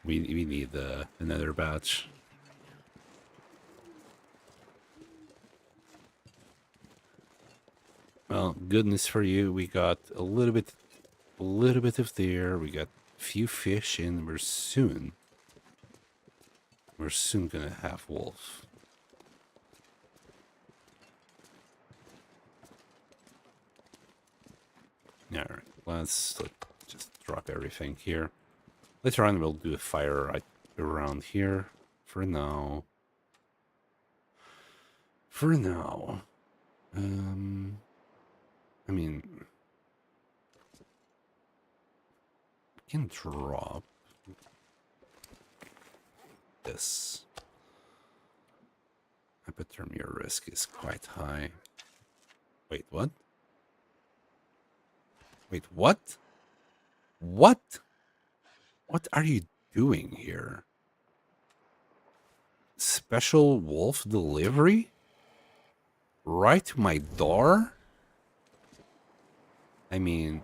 A: we need another batch. Well, good news for you. We got a little bit of there. We got a few fish, and we're soon gonna have wolf. All right, let's just drop everything here. Later on, we'll do a fire right around here. For now, I mean, we can drop this. Hypothermia risk is quite high. Wait, what? Wait, what? What? What are you doing here? Special wolf delivery? Right to my door? I mean,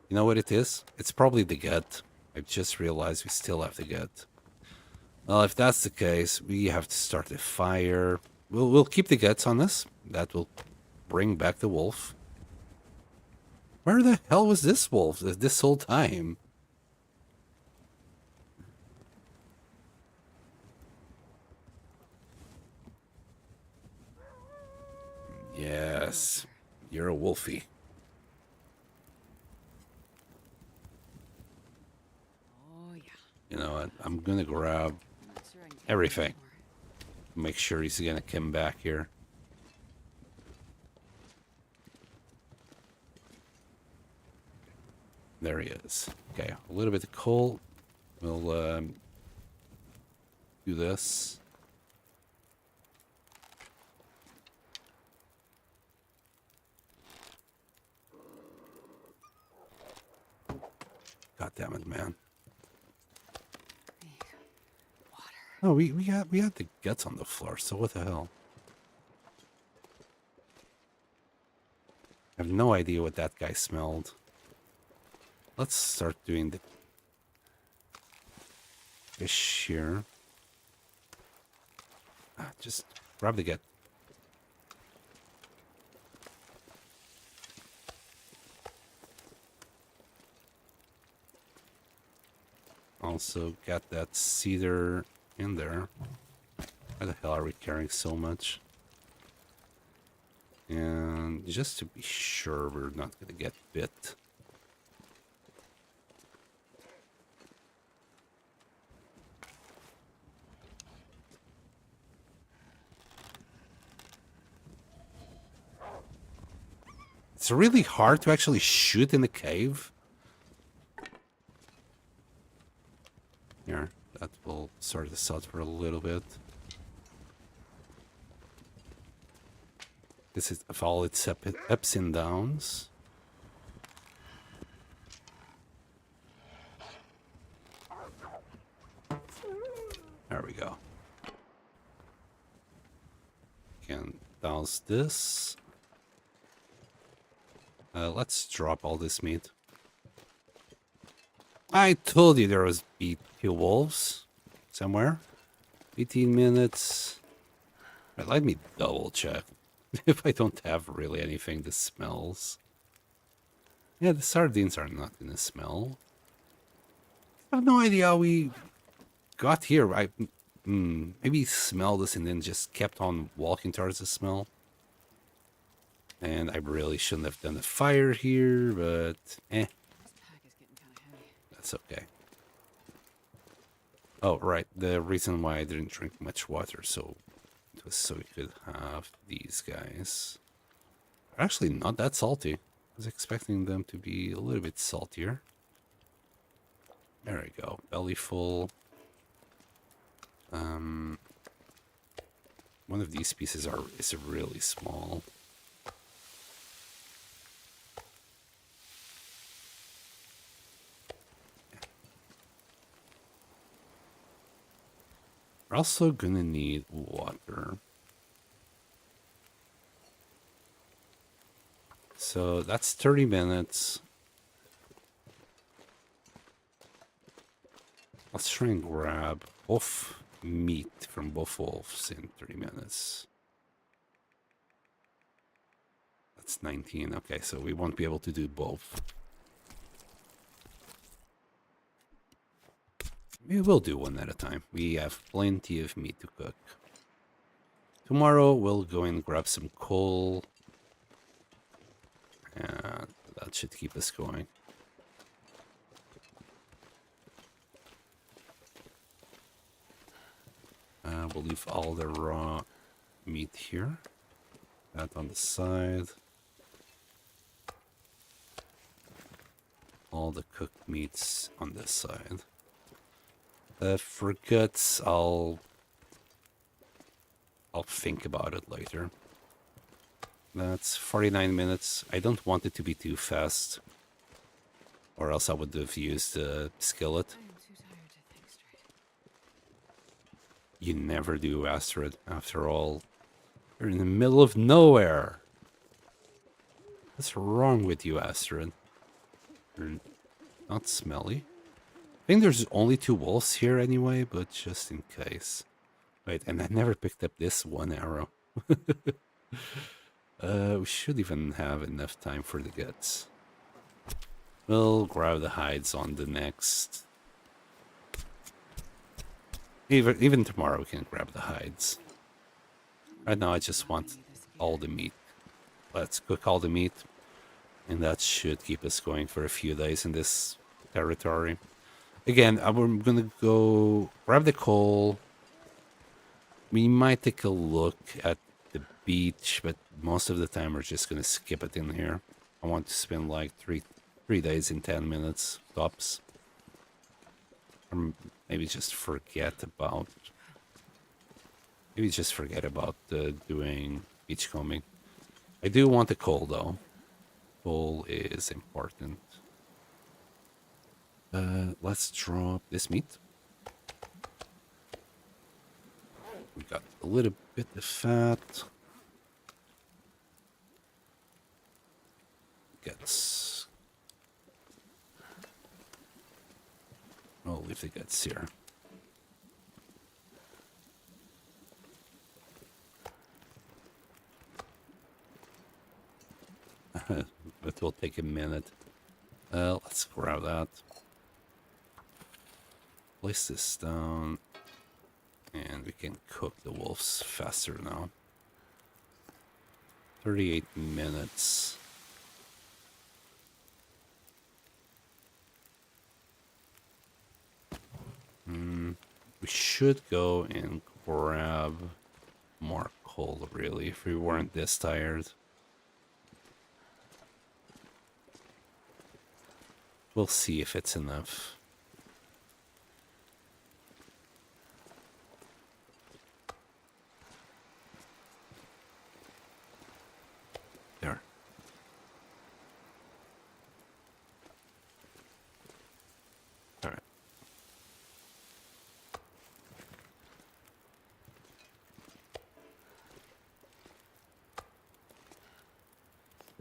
A: you know what it is? It's probably the gut. I just realized we still have the gut. Well, if that's the case, we have to start a fire. We'll keep the guts on this. That will bring back the wolf. Where the hell was this wolf this whole time? Yes, you're a wolfie.
B: Oh, yeah.
A: You know what? I'm gonna grab
B: I'm not sure I can take
A: everything.
B: anymore.
A: Make sure he's gonna come back here. There he is. Okay, a little bit of coal. We'll do this. God damn it, man.
B: Water.
A: Oh, we had the guts on the floor, so what the hell? I have no idea what that guy smelled. Let's start doing the fish here. Just grab the gut. Also got that cedar in there. Why the hell are we carrying so much? And just to be sure we're not gonna get bit. It's really hard to actually shoot in the cave. Here, that will sort this out for a little bit. This is of all its ups and downs. There we go. Can douse this. Let's drop all this meat. I told you there was be 2 wolves somewhere. 18 minutes. Right, let me double check if I don't have really anything that smells. Yeah, the sardines are not gonna smell. I have no idea how we got here. Maybe smelled this and then just kept on walking towards the smell. And I really shouldn't have done a fire here, but
B: This pack is getting kind of heavy.
A: that's okay. Oh, right. The reason why I didn't drink much water, so it was so we could have these guys. They're actually not that salty. I was expecting them to be a little bit saltier. There we go. Belly full. One of these pieces is really small. We're also gonna need water. So that's 30 minutes. Let's try and grab both meat from both wolves in 30 minutes. That's 19. Okay, so we won't be able to do both. We will do one at a time. We have plenty of meat to cook. Tomorrow we'll go and grab some coal. And that should keep us going. We'll leave all the raw meat here. That on the side. All the cooked meats on this side. For guts, I'll think about it later. That's 49 minutes. I don't want it to be too fast, or else I would have used the skillet.
B: I am too tired to think straight.
A: You never do, Astrid. After all, you're in the middle of nowhere. What's wrong with you, Astrid? You're not smelly. I think there's only 2 wolves here anyway, but just in case. Wait, and I never picked up this one arrow. We should even have enough time for the guts. We'll grab the hides on the next. Even tomorrow we can grab the hides. Right now I just want all the meat. Let's cook all the meat. And that should keep us going for a few days in this territory. Again, I'm gonna go grab the coal. We might take a look at the beach, but most of the time we're just gonna skip it in here. I want to spend like three days in 10 minutes tops. Or maybe just forget about doing beachcombing. I do want the coal though. Coal is important. Let's drop this meat. We got a little bit of fat. Guts. I'll leave the guts here. It will take a minute. Let's grab that. Place this down. And we can cook the wolves faster now. 38 minutes. We should go and grab more coal, really, if we weren't this tired. We'll see if it's enough.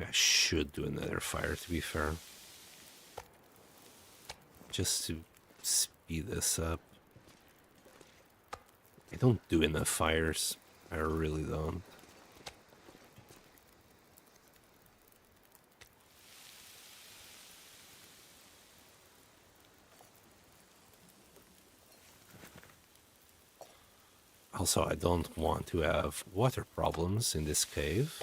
A: I should do another fire, to be fair. Just to speed this up. I don't do enough fires. I really don't. Also, I don't want to have water problems in this cave.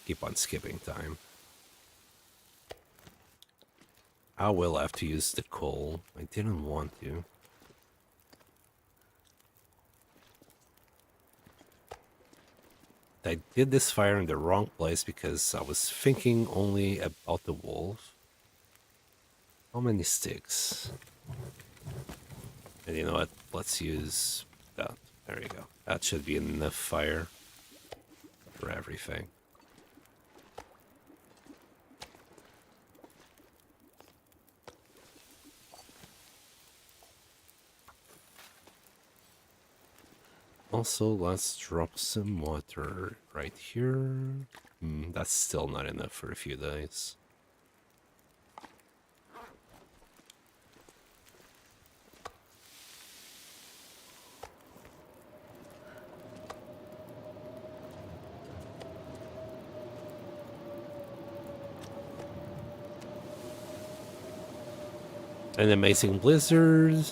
A: Keep on skipping time. I will have to use the coal. I didn't want to. I did this fire in the wrong place because I was thinking only about the wolf. How many sticks? And you know what? Let's use that. There you go. That should be enough fire for everything. Also, let's drop some water right here. That's still not enough for a few days. An amazing blizzard.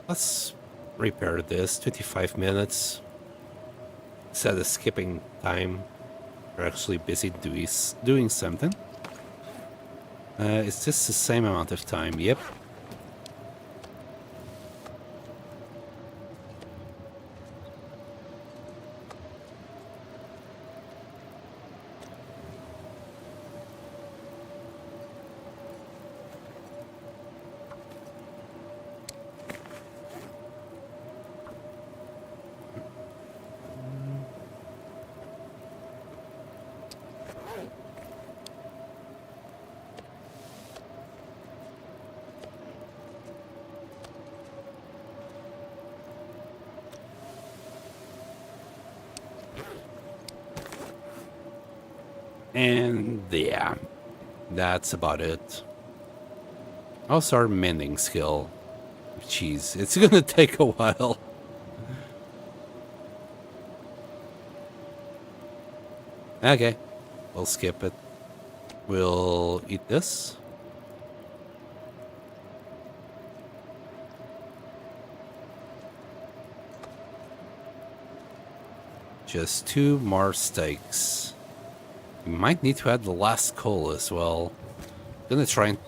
A: Let's repair this. 25 minutes. Instead of skipping time, we're actually busy doing something. It's just the same amount of time. Yep. And yeah, that's about it. Also, our mending skill. Jeez, it's gonna take a while. Okay, we'll skip it. We'll eat this. Just 2 more steaks. We might need to add the last coal as well. Gonna try and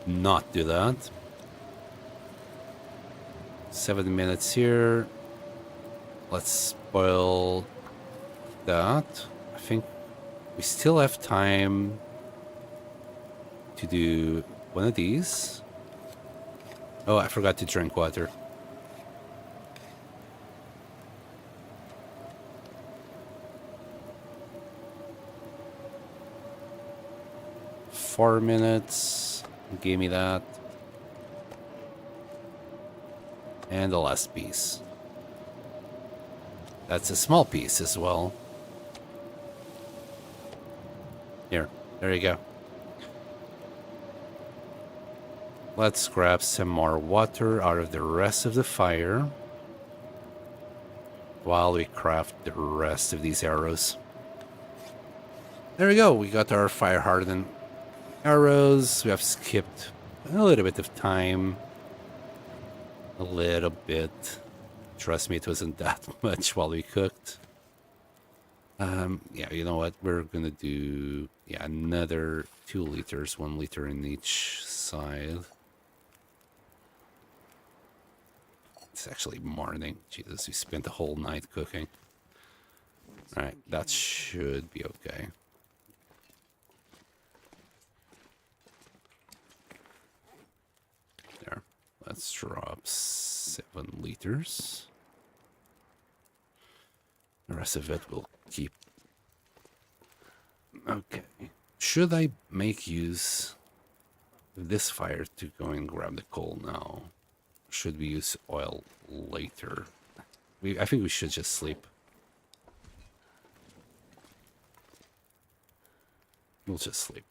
A: not do that. 7 minutes here. Let's boil that. I think we still have time to do one of these. Oh, I forgot to drink water. Four minutes. Give me that. And the last piece. That's a small piece as well. Here, there you go. Let's grab some more water out of the rest of the fire while we craft the rest of these arrows. There we go. We got our fire hardened arrows. We have skipped a little bit of time. A little bit. Trust me, it wasn't that much while we cooked. Yeah, you know what? We're gonna do another 2 liters, 1 liter in each side. It's actually morning. Jesus, we spent the whole night cooking. Alright, that should be okay. There. Let's drop 7 liters. The rest of it we'll keep Okay. Should I make use of this fire to go and grab the coal now? Should we use oil later? I think we should just sleep. We'll just sleep.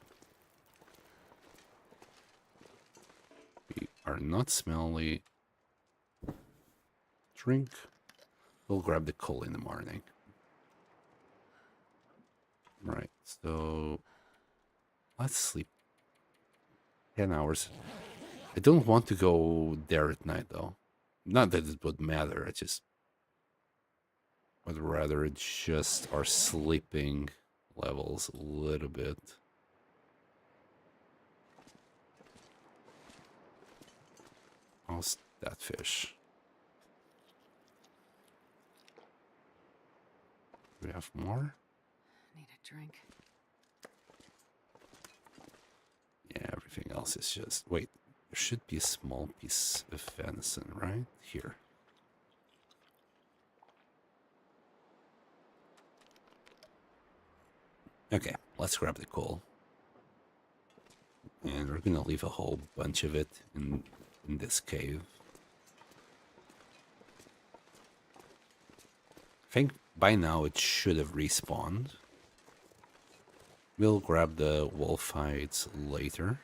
A: We are not smelly. Drink. We'll grab the coal in the morning. Right, so let's sleep 10 hours. I don't want to go there at night though. Not that it would matter, I just would rather adjust our sleeping levels a little bit. How's that fish? Do we have more?
B: Need a drink.
A: Yeah, everything else is just... Wait, there should be a small piece of venison right here. Okay, let's grab the coal. And we're gonna leave a whole bunch of it in this cave. I think by now it should have respawned. We'll grab the wolf hides later.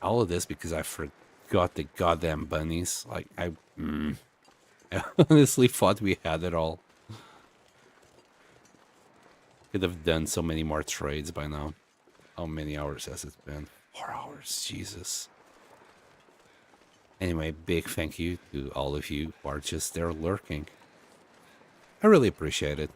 A: All of this because I forgot the goddamn bunnies. Like, I honestly thought we had it all. Could have done so many more trades by now. How many hours has it been? 4 hours, Jesus. Anyway, big thank you to all of you who are just there lurking. I really appreciate it.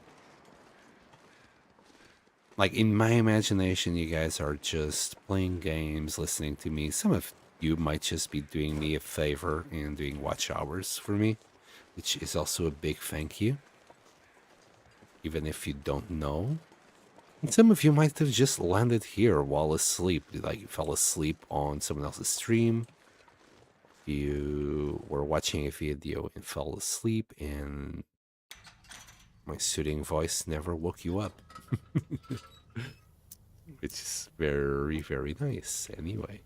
A: Like, in my imagination, you guys are just playing games, listening to me. Some of you might just be doing me a favor and doing watch hours for me, which is also a big thank you. Even if you don't know. And some of you might have just landed here while asleep. Like, you fell asleep on someone else's stream. You were watching a video and fell asleep, and my soothing voice never woke you up. Which is very, very nice. Anyway,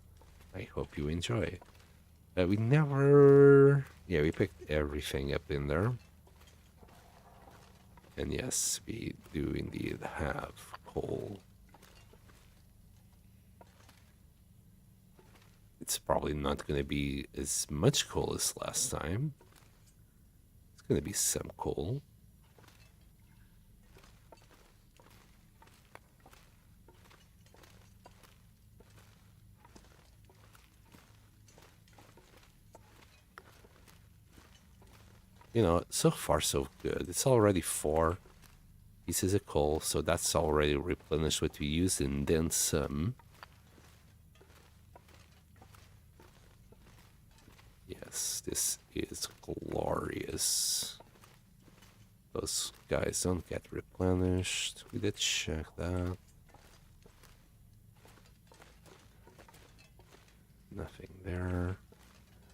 A: I hope you enjoy. We never... Yeah, we picked everything up in there. And yes, we do indeed have coal. It's probably not going to be as much coal as last time. It's going to be some coal. You know, so far so good. It's already 4 pieces of coal, so that's already replenished what we used and then some. Yes, this is glorious. Those guys don't get replenished. We did check that. Nothing there.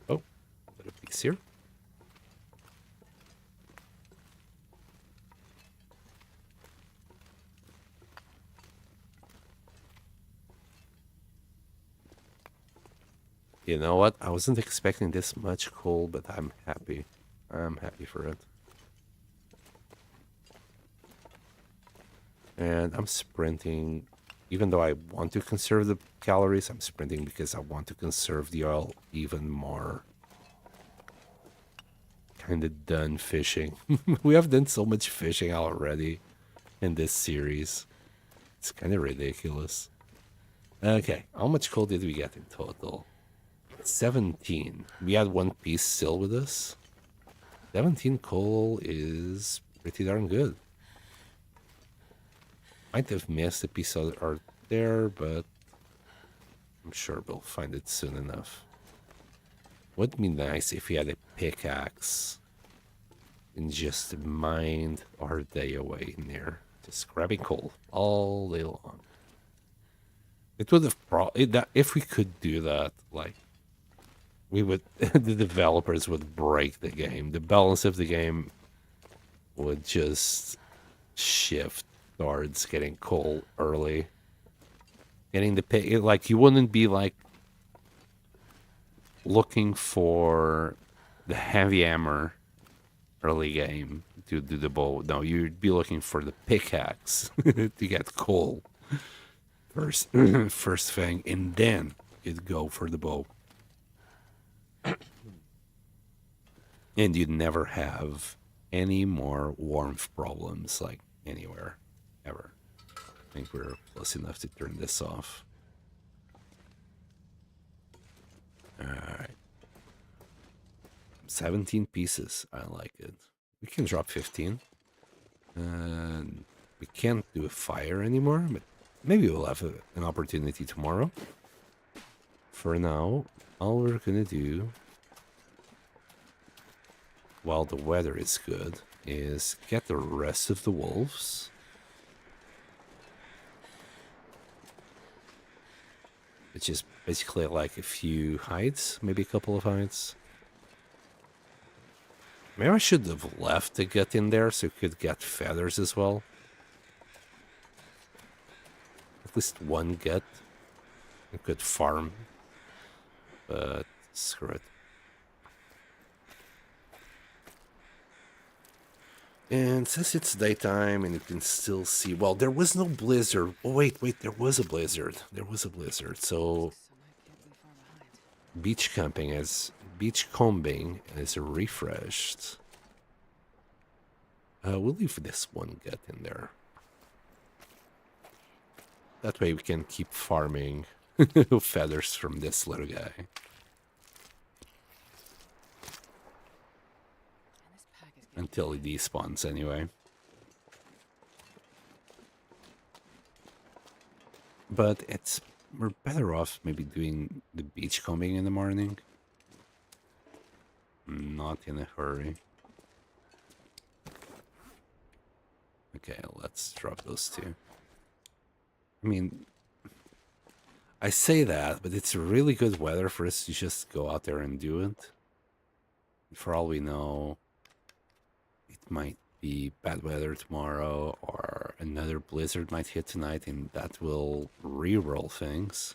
A: Oh, a little piece here. You know what? I wasn't expecting this much coal, but I'm happy. I'm happy for it. And I'm sprinting. Even though I want to conserve the calories, I'm sprinting because I want to conserve the oil even more. Kind of done fishing. We have done so much fishing already in this series. It's kind of ridiculous. Okay, how much coal did we get in total? 17. We had 1 piece still with us. 17 coal is pretty darn good. Might have missed a piece out there, but I'm sure we'll find it soon enough. Would be nice if we had a pickaxe and just mined our day away in there. Just grabbing coal all day long. It would have if we could do that, like, we would, the developers would break the game. The balance of the game would just shift towards getting coal early. Getting the pay, like you wouldn't be like looking for the heavy hammer early game to do the bow. No, you'd be looking for the pickaxe to get coal first, first thing, and then you'd go for the bow. And you'd never have any more warmth problems, like anywhere, ever. I think we're close enough to turn this off. Alright. 17 pieces. I like it. We can drop 15. We can't do a fire anymore, but maybe we'll have an opportunity tomorrow. For now, all we're gonna do, while the weather is good, is get the rest of the wolves. Which is basically like a few hides, maybe a couple of hides. Maybe I should have left the gut in there so we could get feathers as well. At least one gut. We could farm. But screw it. And since it's daytime and you can still see, well, there was no blizzard. Oh, wait, there was a blizzard. There was a blizzard. So beach combing is refreshed. We'll leave this one gut in there. That way we can keep farming feathers from this little guy. Until he despawns anyway. But we're better off maybe doing the beach combing in the morning. Not in a hurry. Okay, let's drop those two. I mean, I say that, but it's really good weather for us to just go out there and do it. For all we know, it might be bad weather tomorrow, or another blizzard might hit tonight, and that will re-roll things.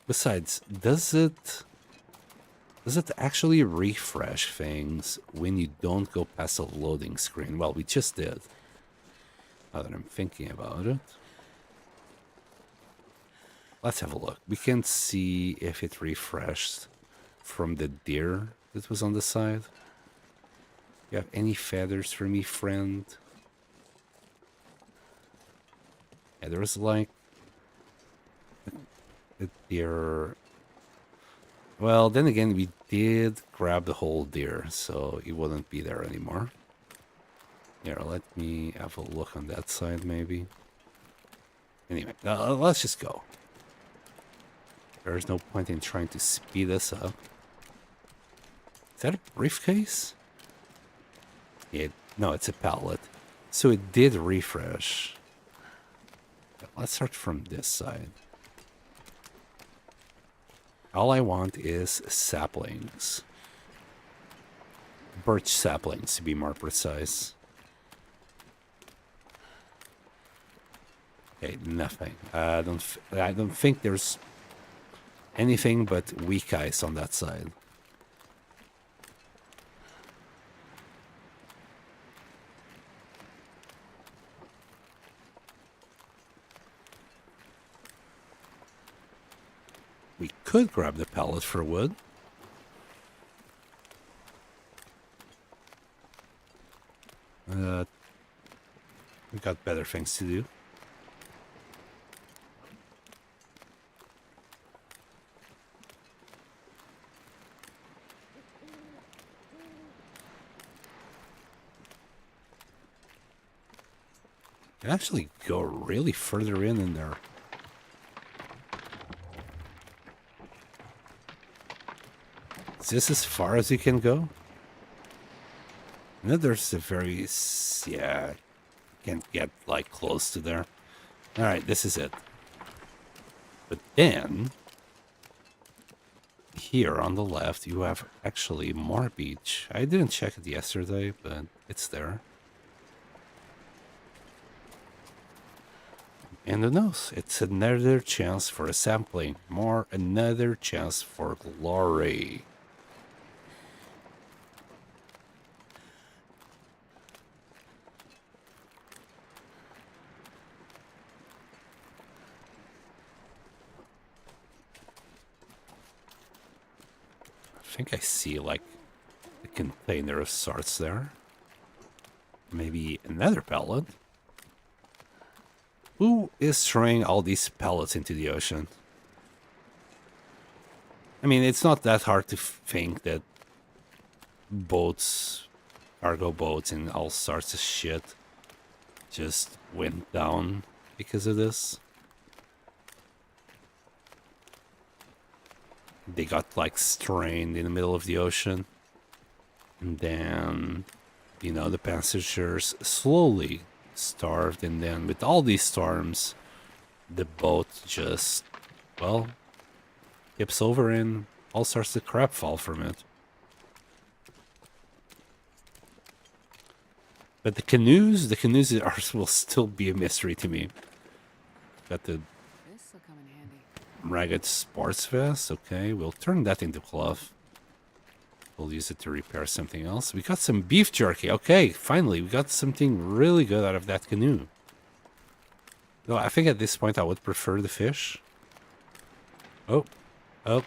A: Besides, does it actually refresh things when you don't go past a loading screen? Well, we just did. Now that I'm thinking about it. Let's have a look. We can see if it refreshed from the deer that was on the side. You have any feathers for me, friend? Yeah, there was like a deer. Well, then again, we did grab the whole deer, so it wouldn't be there anymore. Here, let me have a look on that side, maybe. Anyway, let's just go. There's no point in trying to speed this up. Is that a briefcase? No, it's a pallet. So it did refresh. Let's start from this side. All I want is saplings. Birch saplings, to be more precise. Okay, nothing. I don't think there's anything but weak ice on that side. We could grab the pallet for wood. We got better things to do. Can actually go really further in there. Is this as far as you can go? No, there's a very... yeah, can't get, like, close to there. Alright, this is it. But then... here on the left, you have actually more beach. I didn't check it yesterday, but it's there. And who knows? It's another chance for a sampling. Another chance for glory. I think I see like a container of sorts there. Maybe another pellet. Who is throwing all these pellets into the ocean? I mean, it's not that hard to think that boats, cargo boats and all sorts of shit just went down because of this. They got like strained in the middle of the ocean. And then, you know, the passengers slowly starved. And then with all these storms, the boat just, well, tips over and all sorts of crap fall from it. But the canoes will still be a mystery to me. Got the
B: This'll come in handy.
A: ragged sports vest. Okay, we'll turn that into cloth. We'll use it to repair something else. We got some beef jerky. Okay, finally, we got something really good out of that canoe. Though I think at this point I would prefer the fish. Oh, oh.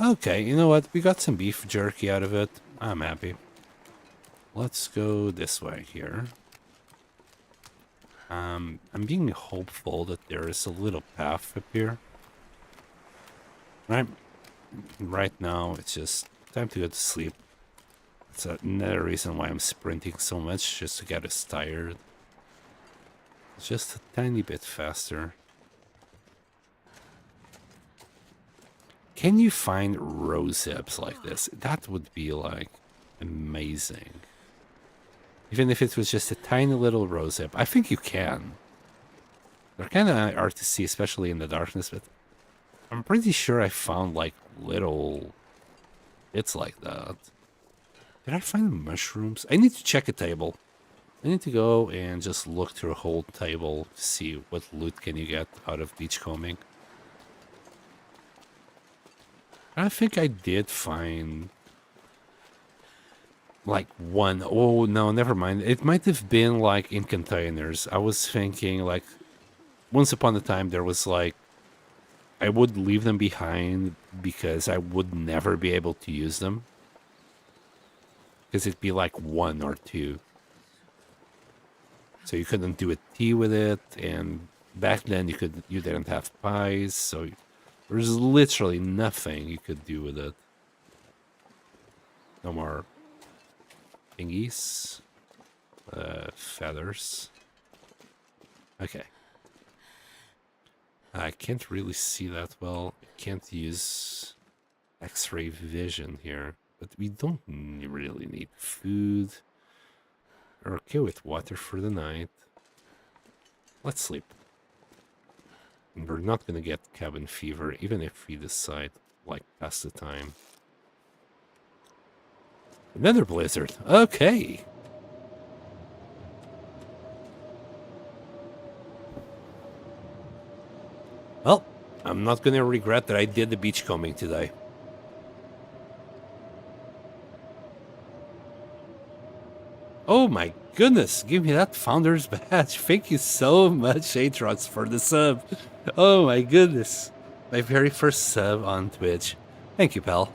A: Okay, you know what? We got some beef jerky out of it. I'm happy. Let's go this way here. I'm being hopeful that there is a little path up here. Right now, it's just time to go to sleep. That's another reason why I'm sprinting so much, just to get us tired. It's just a tiny bit faster. Can you find rose hips like this? That would be like amazing. Even if it was just a tiny little rose hip. I think you can. They're kind of hard to see, especially in the darkness, but I'm pretty sure I found like little bits like that. Did I find mushrooms? I need to check a table. I need to go and just look through a whole table to see what loot can you get out of beachcombing. I think I did find like one. Oh no, never mind. It might have been like in containers. I was thinking like once upon a time there was like I would leave them behind because I would never be able to use them. Because it'd be like one or two. So you couldn't do a tea with it, and back then you didn't have pies, so there's literally nothing you could do with it. No more thingies. Feathers. Okay. I can't really see that well. I can't use X-ray vision here. But we don't really need food. We're okay with water for the night. Let's sleep. And we're not gonna get cabin fever, even if we decide, like, pass the time. Another blizzard. Okay. Well, I'm not gonna regret that I did the beachcombing today. Oh my goodness, give me that founder's badge. Thank you so much, Atrox, for the sub. Oh my goodness. My very first sub on Twitch. Thank you, pal.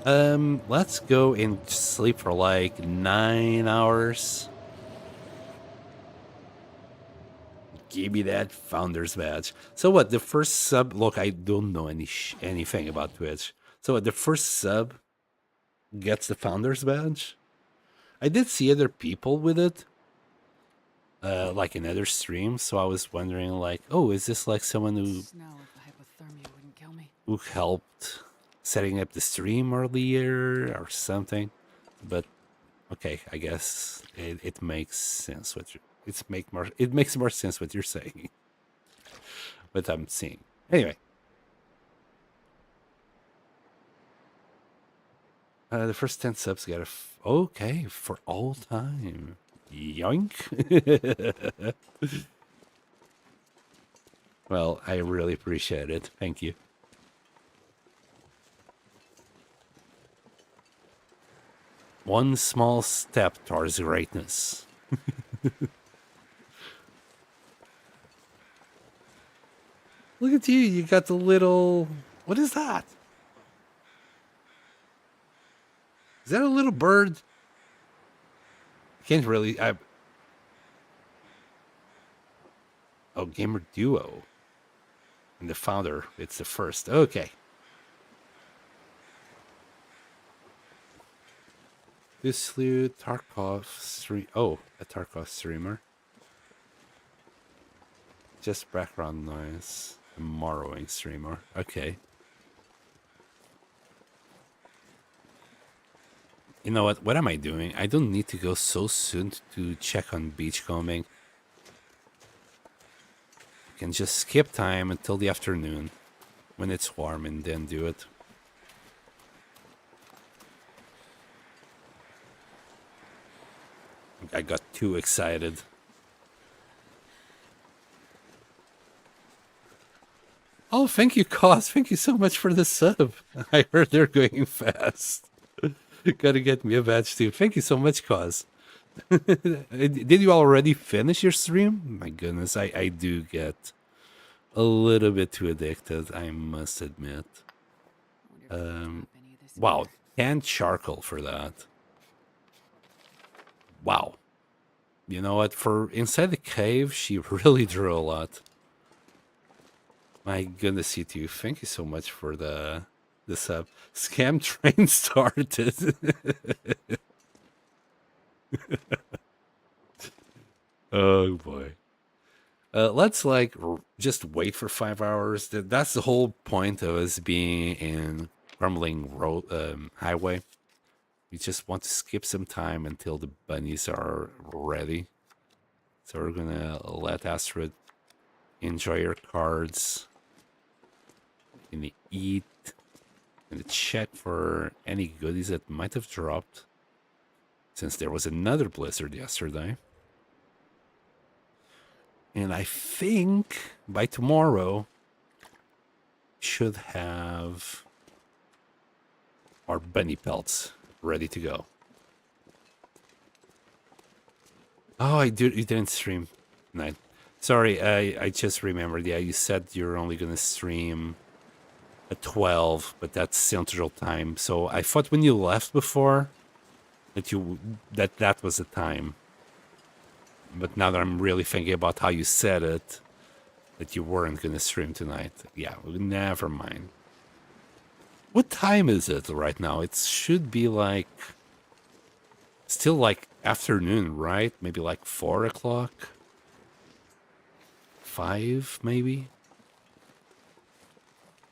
A: Let's go and sleep for like 9 hours. Give me that founder's badge. So what, the first sub, look, I don't know anything about Twitch. So what, the first sub gets the founder's badge? I did see other people with it, like in other streams, so I was wondering, like, oh, is this like someone
B: Snow if the hypothermia wouldn't kill me.
A: who helped setting up the stream earlier or something? But okay, I guess it makes sense what it makes more sense what you're saying. What I'm seeing. Anyway. The first 10 subs get okay, for all time. Yoink. Well, I really appreciate it. Thank you. One small step towards greatness. Look at you. You got the little. What is that? Is that a little bird? Can't really. Oh, Gamer Duo. And the founder. It's the first. Okay. This slew Tarkov stream. Oh, a Tarkov streamer. Just background noise. A Morrowing streamer. Okay. You know what? What am I doing? I don't need to go so soon to check on beachcombing. I can just skip time until the afternoon when it's warm and then do it. I got too excited. Oh, thank you, Cos. Thank you so much for the sub. I heard they're going fast. Gotta get me a badge too. Thank you so much, Cos. Did you already finish your stream? My goodness, I do get a little bit too addicted, I must admit. Wow, 10 charcoal for that. Wow. You know what? For inside the cave, she really drew a lot. My goodness, you two. Thank you so much for the sub. Scam train started. Oh boy. Let's like just wait for 5 hours. That's the whole point of us being in crumbling road highway. We just want to skip some time until the bunnies are ready. So we're gonna let Astrid enjoy her cards. Gonna eat. Gonna check for any goodies that might have dropped, since there was another blizzard yesterday. And I think by tomorrow should have our bunny pelts ready to go. Oh, you didn't stream tonight. Sorry, I just remembered. Yeah, you said you're only gonna stream at 12, but that's Central Time. So I thought when you left before that that was the time. But now that I'm really thinking about how you said it, that you weren't gonna stream tonight. Yeah, never mind. What time is it right now? It should be like still like afternoon, right? Maybe like 4 o'clock, 5 maybe.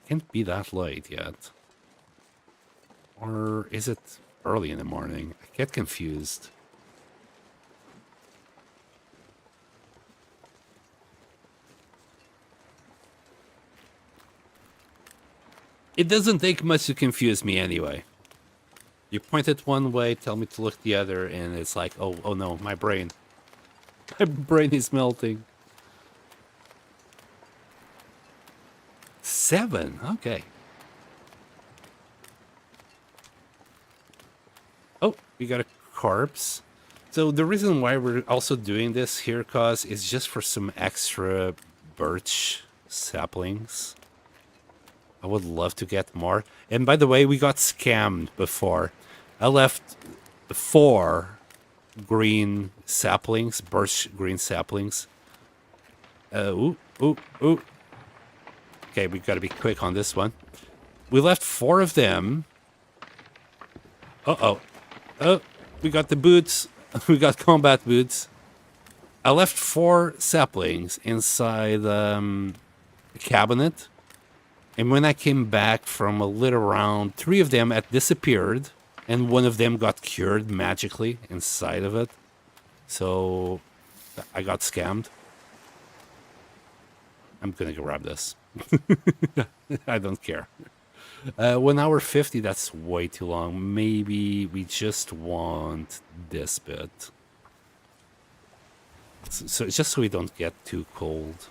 A: Can't be that late yet. Or is it early in the morning? I get confused. It doesn't take much to confuse me anyway. You point it one way, tell me to look the other, and it's like, oh no, my brain. My brain is melting. 7, okay. Oh, we got a corpse. So the reason why we're also doing this here, cause is just for some extra birch saplings. I would love to get more. And by the way, we got scammed before. I left 4 green saplings, birch green saplings. Ooh. Okay, we gotta be quick on this one. We left 4 of them. Oh, we got the boots. We got combat boots. I left 4 saplings inside the cabinet. And when I came back from a little round, 3 of them had disappeared. And 1 of them got cured magically inside of it. So I got scammed. I'm gonna grab this. I don't care. 1 hour 50, that's way too long. Maybe we just want this bit. So just so we don't get too cold.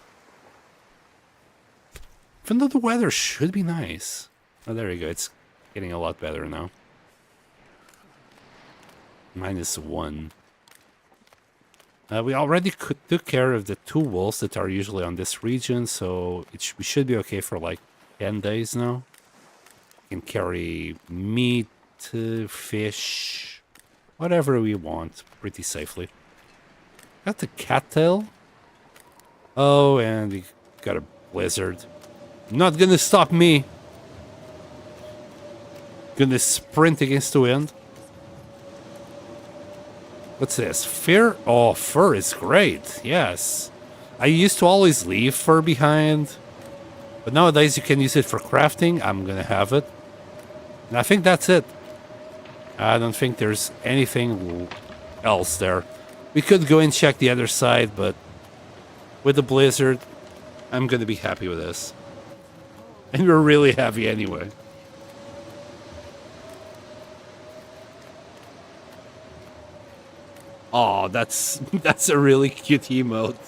A: Even though the weather should be nice. Oh, there you go. It's getting a lot better now. -1. We already took care of the 2 wolves that are usually on this region, so we should be okay for like 10 days now. We can carry meat, fish, whatever we want pretty safely. Got the cattail. Oh, and we got a blizzard. Not gonna stop me. Gonna sprint against the wind. What's this? Fur? Oh, fur is great. Yes. I used to always leave fur behind. But nowadays you can use it for crafting. I'm gonna have it. And I think that's it. I don't think there's anything else there. We could go and check the other side, but with the blizzard, I'm gonna be happy with this. And we're really heavy anyway. Oh, that's a really cute emote.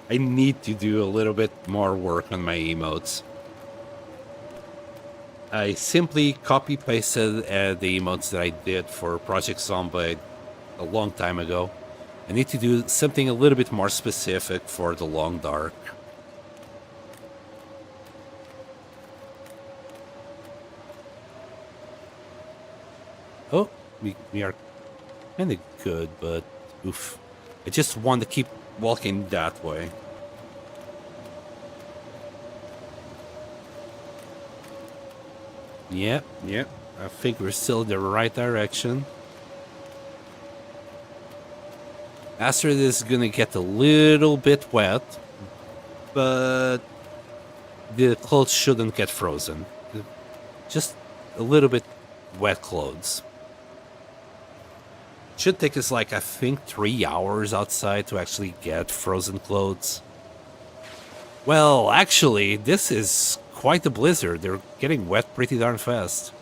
A: I need to do a little bit more work on my emotes. I simply copy-pasted the emotes that I did for Project Zombie a long time ago. I need to do something a little bit more specific for the Long Dark. Oh, we are kind of good, but oof. I just want to keep walking that way. Yep. I think we're still in the right direction. After this is gonna get a little bit wet, but the clothes shouldn't get frozen. Just a little bit wet clothes. Should take us like, I think, 3 hours outside to actually get frozen clothes. Well, actually, this is quite a blizzard. They're getting wet pretty darn fast.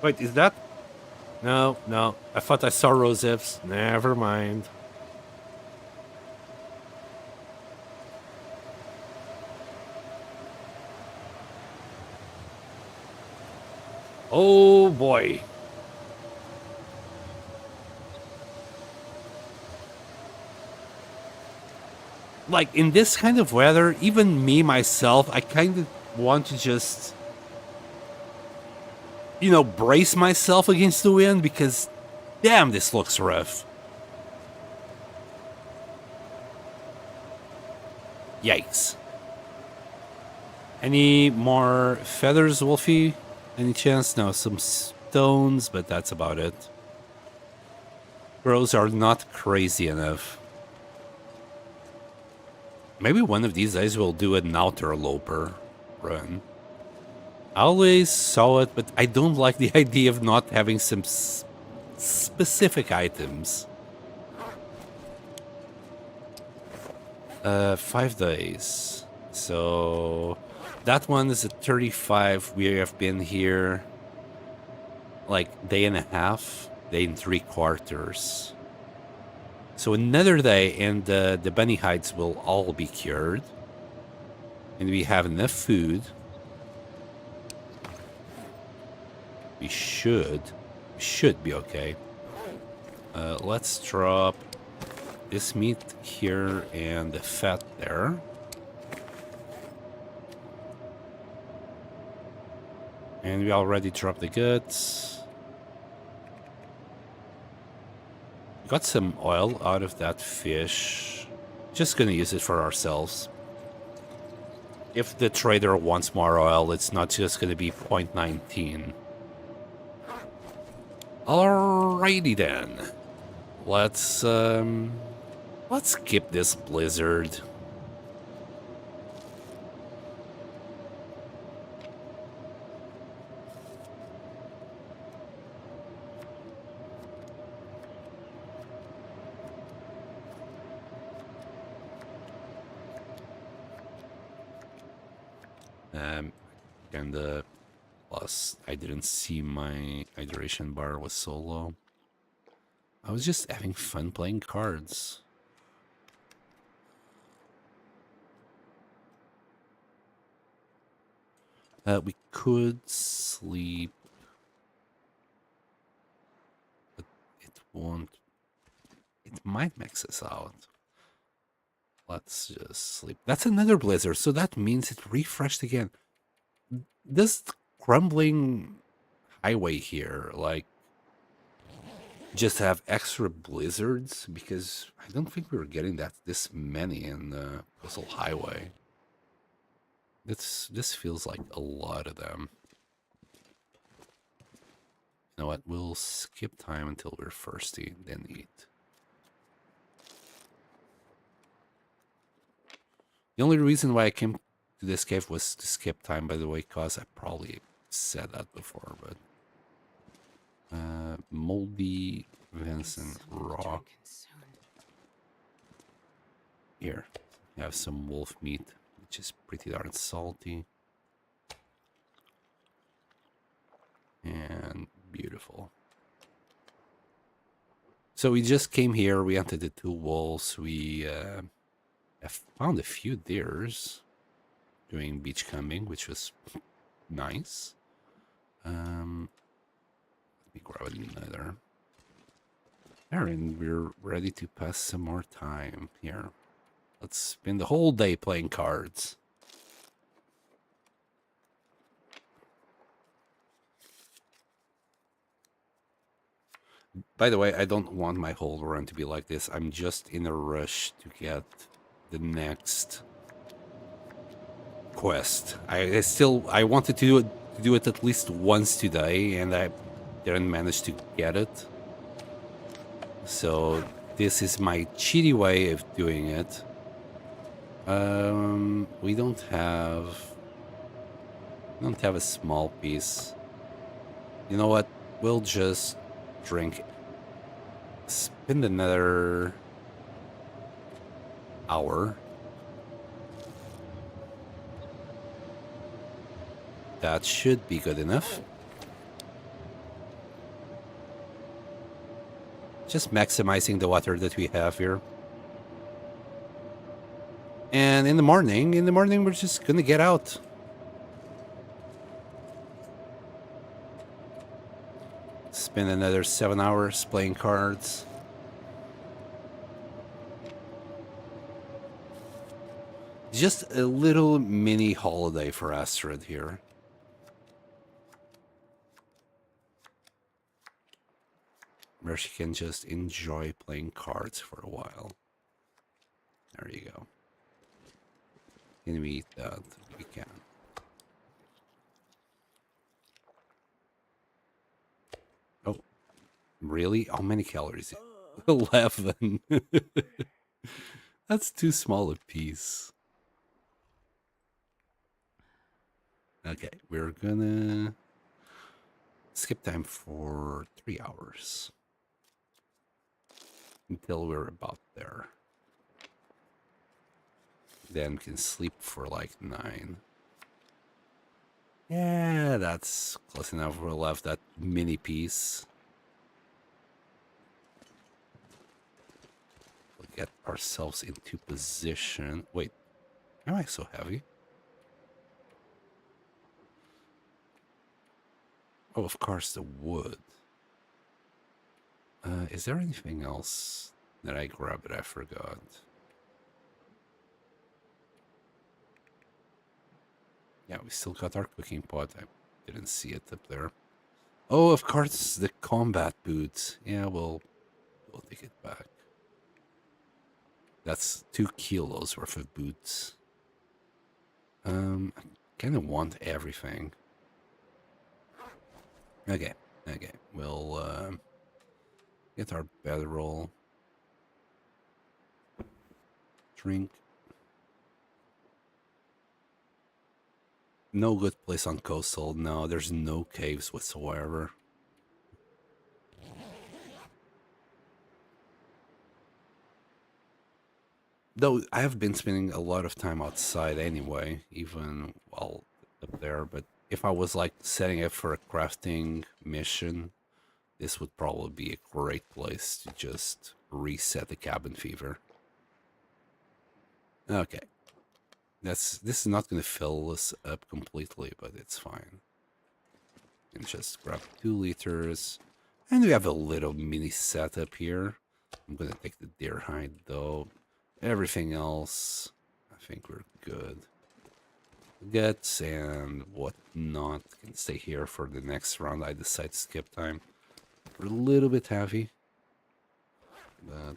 A: Wait, is that? No. I thought I saw rose hips. Never mind. Oh boy. Like, in this kind of weather, even me, myself, I kind of want to just, brace myself against the wind because, damn, this looks rough. Yikes. Any more feathers, Wolfie? Any chance? No, some stones, but that's about it. Crows are not crazy enough. Maybe one of these days we'll do an outerloper run. I always saw it, but I don't like the idea of not having some specific items. 5 days. So that one is at 35. We have been here like day and a half, day and 3/4. So another day and the bunny hides will all be cured. And we have enough food. We should be okay. Let's drop this meat here and the fat there. And we already dropped the guts. Got some oil out of that fish. Just gonna use it for ourselves. If the trader wants more oil, it's not just gonna be 0.19. Alrighty then. Let's skip this blizzard. Um, and plus, I didn't see my hydration bar was so low. I was just having fun playing cards. We could sleep, but it won't. It might max us out. Let's just sleep. That's another blizzard, so that means it refreshed again. This crumbling highway here, like, just have extra blizzards? Because I don't think we were getting this many in the Coastal Highway. This feels like a lot of them. You know what? We'll skip time until we're thirsty, then eat. The only reason why I came to this cave was to skip time, by the way, cause I probably said that before, but moldy Vincent raw. Here, we have some wolf meat, which is pretty darn salty and beautiful. So we just came here. We entered the two wolves. We found a few deers doing beach combing, which was nice. Let me grab another. Aaron, we're ready to pass some more time here. Let's spend the whole day playing cards. By the way, I don't want my whole run to be like this. I'm just in a rush to get the next quest. I wanted to do it at least once today, and I didn't manage to get it. So this is my cheaty way of doing it. We don't have a small piece. You know what? We'll just drink. Spend another hour. That should be good enough. Just maximizing the water that we have here. And in the morning, we're just gonna get out. Spend another 7 hours playing cards. Just a little mini holiday for Astrid here. Where she can just enjoy playing cards for a while. There you go. Can we eat that? We can. Oh, really? How many calories? 11. That's too small a piece. Okay, we're gonna skip time for 3 hours. Until we're about there. Then we can sleep for like 9. Yeah, that's close enough. We'll have that mini piece. We'll get ourselves into position. Wait, why am I so heavy? Oh, of course, the wood. Is there anything else that I grabbed that I forgot? Yeah, we still got our cooking pot. I didn't see it up there. Oh, of course, the combat boots. Yeah, we'll take it back. That's 2 kilos worth of boots. I kind of want everything. Okay. We'll get our bedroll. Drink. No good place on coastal. No, there's no caves whatsoever. Though I have been spending a lot of time outside anyway, even while up there. But if I was like setting up for a crafting mission, this would probably be a great place to just reset the cabin fever. Okay. This is not going to fill us up completely, but it's fine. And just grab 2 liters. And we have a little mini setup here. I'm going to take the deer hide though. Everything else, I think we're good. Guts and whatnot can stay here for the next round. I decide to skip time. We're a little bit heavy, but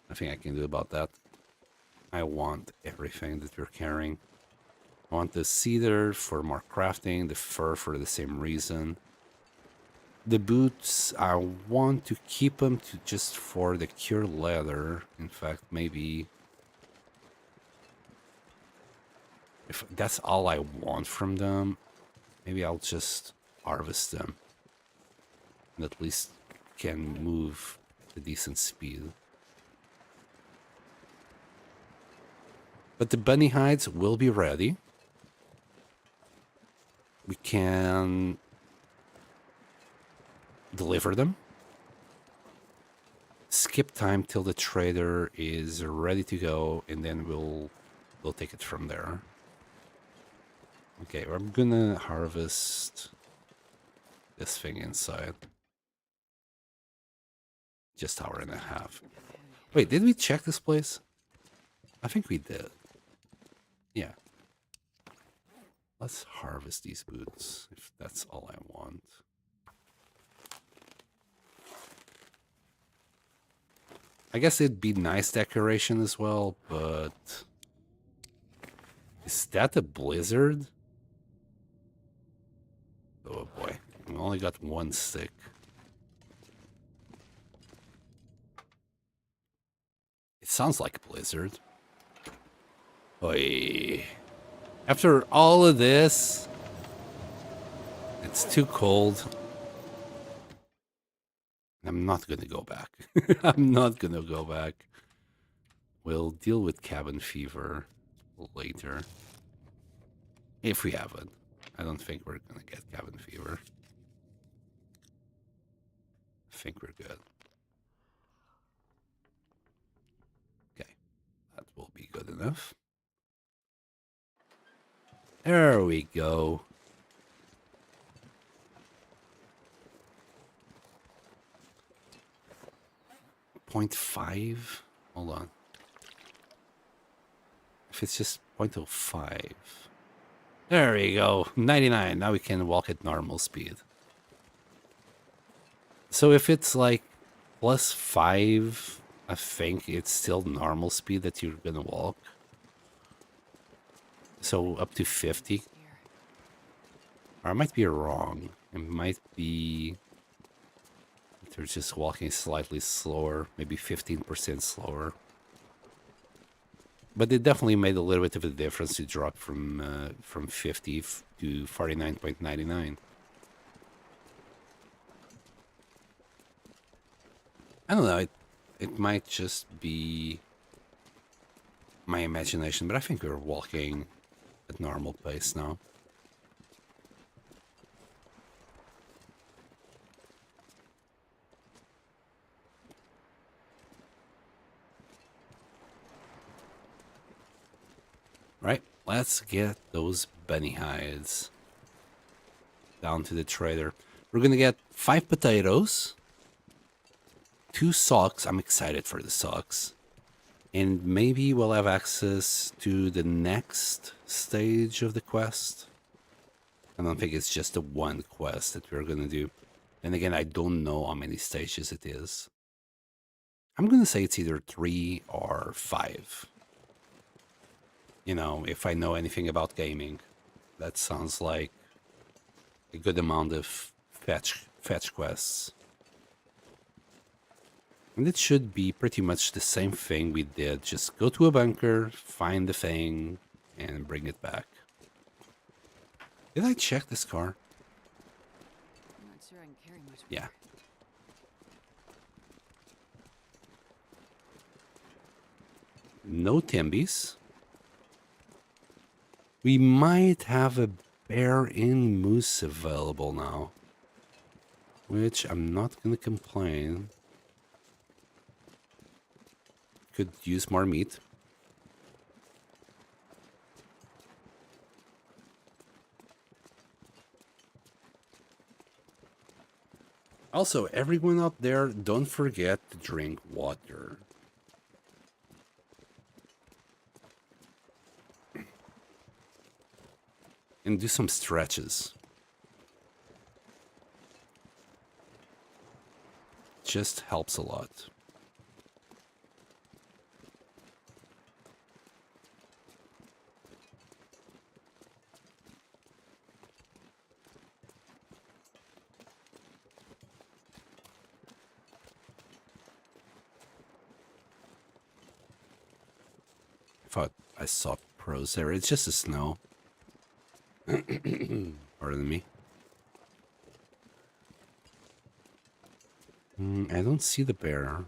A: nothing I can do about that. I want everything that we're carrying. I want the cedar for more crafting, the fur for the same reason. The boots, I want to keep them to just for the cure leather. In fact, maybe if that's all I want from them, maybe I'll just harvest them. And at least can move at a decent speed. But the bunny hides will be ready. We can deliver them. Skip time till the trader is ready to go, and then we'll take it from there. Okay, I'm gonna harvest this thing inside. Just hour and a half. Wait, did we check this place? I think we did. Yeah. Let's harvest these boots, if that's all I want. I guess it'd be nice decoration as well, but... Is that a blizzard? Oh boy, we only got 1 stick. It sounds like a blizzard. Oy. After all of this, it's too cold. I'm not gonna go back. I'm not gonna go back. We'll deal with cabin fever later. If we have it. I don't think we're gonna get cabin fever. I think we're good. Okay, that will be good enough. There we go. .5? Hold on. If it's just 0.05. There we go. 99. Now we can walk at normal speed. So if it's like +5, I think it's still normal speed that you're gonna walk. So up to 50. Or I might be wrong. It might be... They're just walking slightly slower. Maybe 15% slower. But it definitely made a little bit of a difference to drop from 50 to 49.99. I don't know, it might just be my imagination, but I think we're walking at normal pace now. Right, let's get those bunny hides down to the trader. We're gonna get 5 potatoes, 2 socks. I'm excited for the socks. And maybe we'll have access to the next stage of the quest. I don't think it's just the one quest that we're gonna do. And again, I don't know how many stages it is. I'm gonna say it's either 3 or 5. You know, if I know anything about gaming, that sounds like a good amount of fetch quests. And it should be pretty much the same thing we did. Just go to a bunker, find the thing, and bring it back. Did I check this car?
B: I'm not sure I can carry much.
A: Yeah. No Timbies. We might have a bear in moose available now, which I'm not gonna complain. Could use more meat. Also, everyone out there, don't forget to drink water. And do some stretches. Just helps a lot. I thought I saw pros there. It's just the snow. Pardon me. I don't see the bear.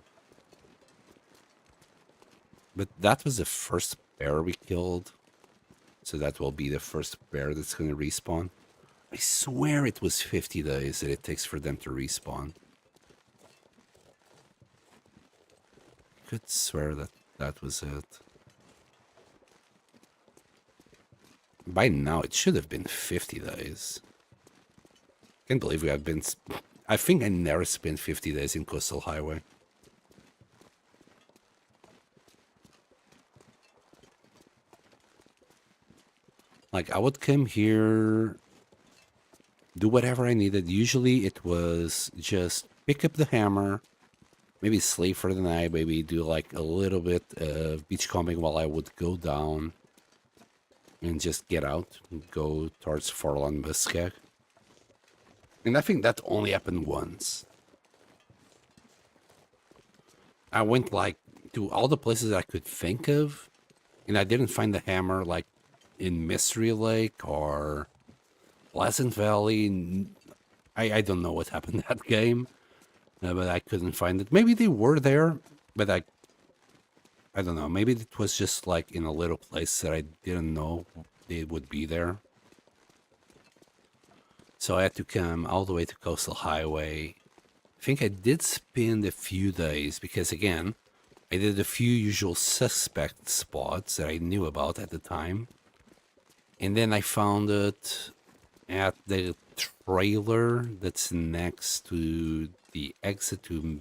A: But that was the first bear we killed. So that will be the first bear that's going to respawn. I swear it was 50 days that it takes for them to respawn. I could swear that that was it. By now, it should have been 50 days. Can't believe we have been... I think I never spent 50 days in Coastal Highway. Like, I would come here, do whatever I needed. Usually it was just pick up the hammer, maybe sleep for the night, maybe do like a little bit of beachcombing while I would go down and just get out and go towards Forlan Muskeg. And I think that only happened once. I went like to all the places I could think of, and I didn't find the hammer like in Mystery Lake or Pleasant Valley. I don't know what happened in that game, but I couldn't find it. Maybe they were there, but I don't know. Maybe it was just like in a little place that I didn't know they would be there. So I had to come all the way to Coastal Highway. I think I did spend a few days because, again, I did a few usual suspect spots that I knew about at the time. And then I found it at the trailer that's next to the exit to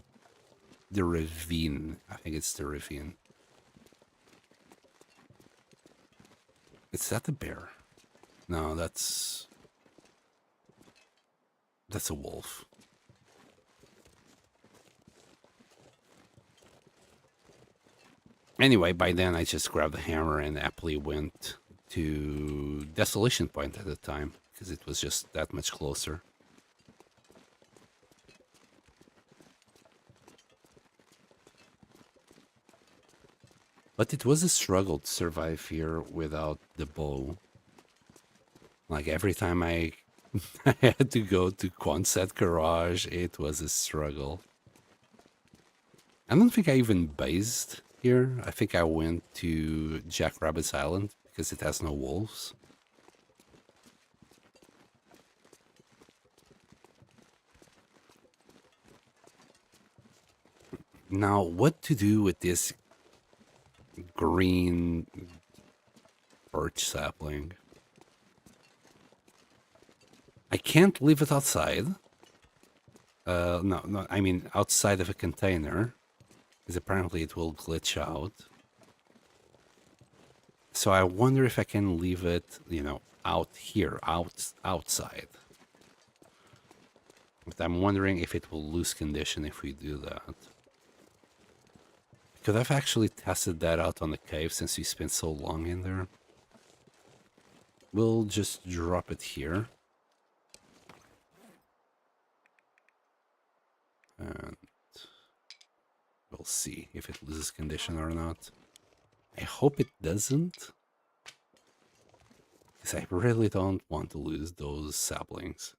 A: the ravine. I think it's the ravine. Is that a bear? No, that's a wolf. Anyway, by then I just grabbed the hammer and happily went to Desolation Point at the time because it was just that much closer. But it was a struggle to survive here without the bow. Like every time I had to go to Quonset Garage, it was a struggle. I don't think I even based here. I think I went to Jackrabbit's Island because it has no wolves. Now, what to do with this green birch sapling? I can't leave it outside. No, I mean outside of a container, because apparently it will glitch out. So I wonder if I can leave it, out here, outside. But I'm wondering if it will lose condition if we do that. Because I've actually tested that out on the cave since we spent so long in there. We'll just drop it here. And we'll see if it loses condition or not. I hope it doesn't. Because I really don't want to lose those saplings.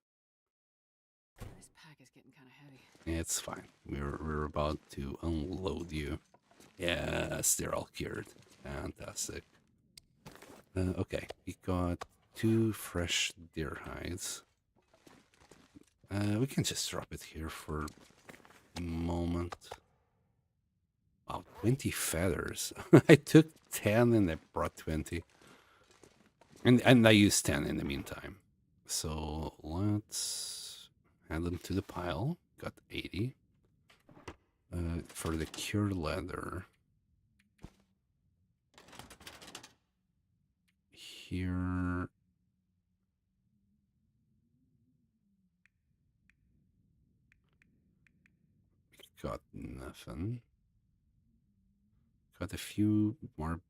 B: This pack is getting kind of heavy.
A: It's fine. We're about to unload you. Yes, they're all cured. Fantastic. Okay, we got 2 fresh deer hides. We can just drop it here for a moment. Wow, 20 feathers. I took 10 and I brought 20. And I used 10 in the meantime. So let's add them to the pile. Got 80. For the cured leather. Here. Got nothing. Got a few more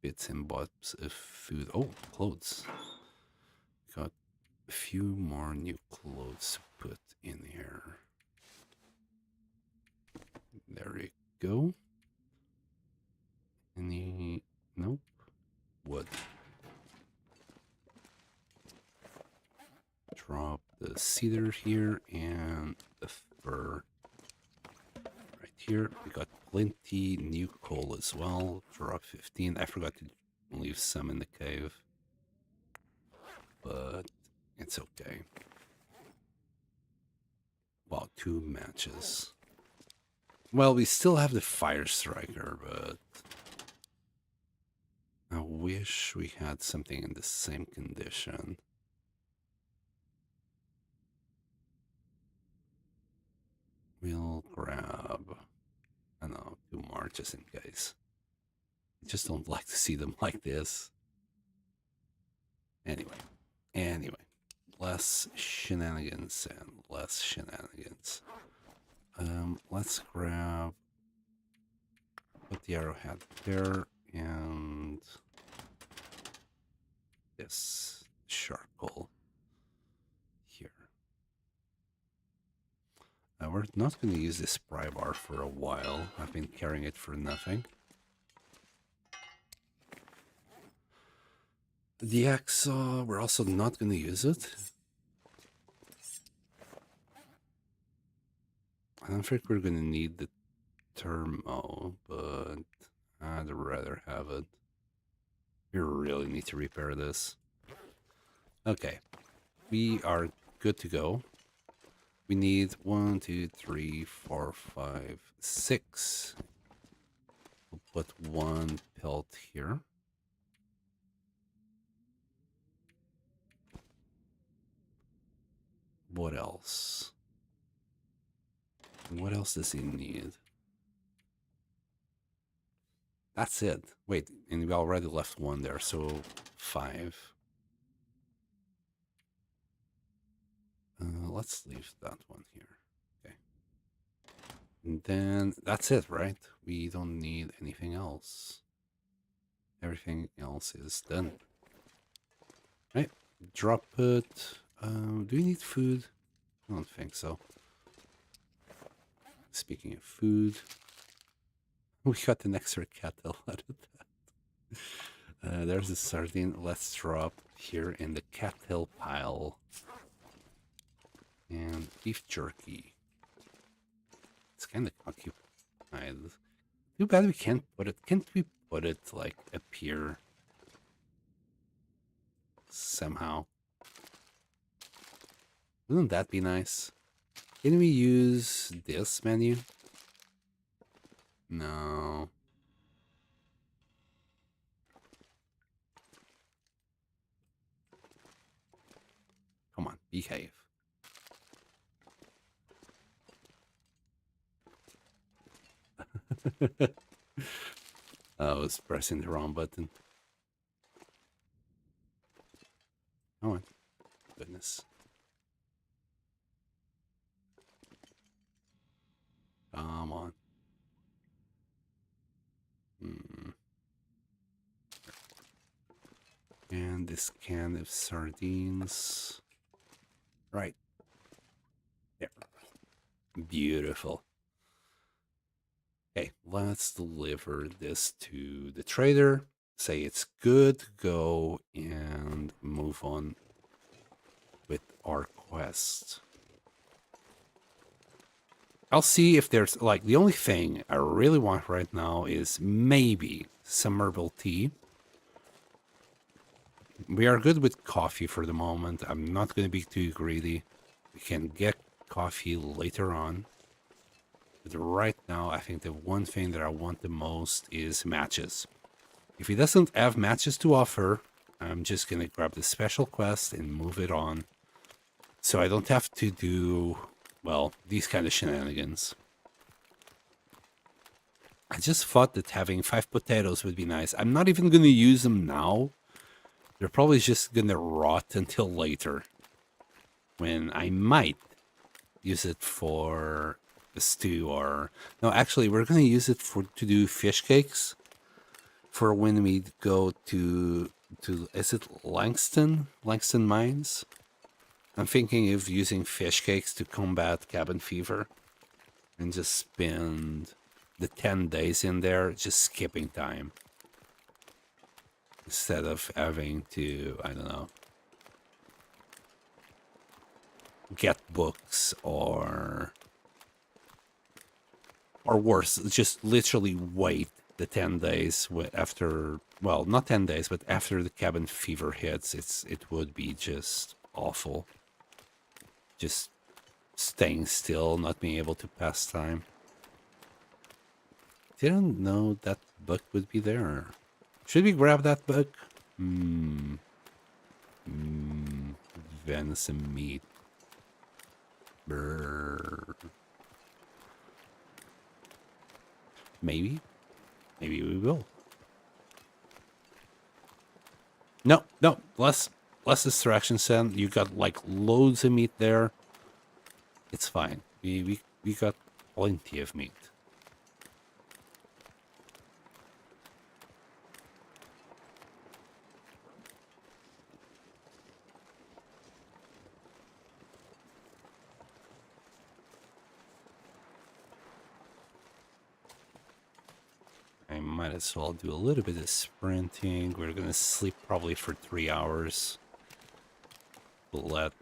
A: bits and bobs of food. Oh, clothes. Got a few more new clothes to put in here. There you go. Any... Nope. Wood. Drop the cedar here and the fir right here. We got plenty new coal as well. Drop 15. I forgot to leave some in the cave, but it's okay. Wow, 2 matches. Well, we still have the fire striker, but I wish we had something in the same condition. We'll grab, I don't know, 2 more just in case. I just don't like to see them like this. Anyway, less shenanigans and less shenanigans. Let's grab, put the arrowhead there, and this charcoal here. We're not going to use this pry bar for a while. I've been carrying it for nothing. The hacksaw, we're also not going to use it. I don't think we're going to need the thermo, but I'd rather have it. We really need to repair this. Okay, we are good to go. We need 1, 2, 3, 4, 5, 6. We'll put 1 pelt here. What else? What else does he need? That's it. Wait, and we already left 1 there, so 5. Let's leave that one here. Okay. And then that's it, right? We don't need anything else. Everything else is done. Right? Drop it. Do we need food? I don't think so. Speaking of food, we got an extra kettle out of that. There's a sardine. Let's drop here in the kettle pile. And beef jerky. It's kind of occupied. Too bad we can't put it. Can't we put it like up here? Somehow. Wouldn't that be nice? Can we use this menu? No. Come on, behave. I was pressing the wrong button. Oh my goodness. Come on. And this can of sardines. Right. There. Beautiful. Okay, let's deliver this to the trader. Say it's good to go and move on with our quest. I'll see if there's, like, the only thing I really want right now is maybe some herbal tea. We are good with coffee for the moment. I'm not going to be too greedy. We can get coffee later on. But right now, I think the one thing that I want the most is matches. If he doesn't have matches to offer, I'm just going to grab the special quest and move it on. So I don't have to do, well, these kind of shenanigans. I just thought that having 5 potatoes would be nice. I'm not even going to use them now. They're probably just going to rot until later, when I might use it for a stew or... No, actually, we're going to use it to do fish cakes for when we go to is it Langston Mines? I'm thinking of using fish cakes to combat cabin fever and just spend the 10 days in there just skipping time instead of having to, I don't know, get books or worse, just literally wait the 10 days after, well, not 10 days, but after the cabin fever hits. It would be just awful. Just staying still, not being able to pass time. Didn't know that book would be there. Should we grab that book? Venison meat. Brr. Maybe we will. No, less distraction, Sam. You got like loads of meat there. It's fine. We got plenty of meat. I might as well do a little bit of sprinting. We're gonna sleep probably for 3 hours. We'll let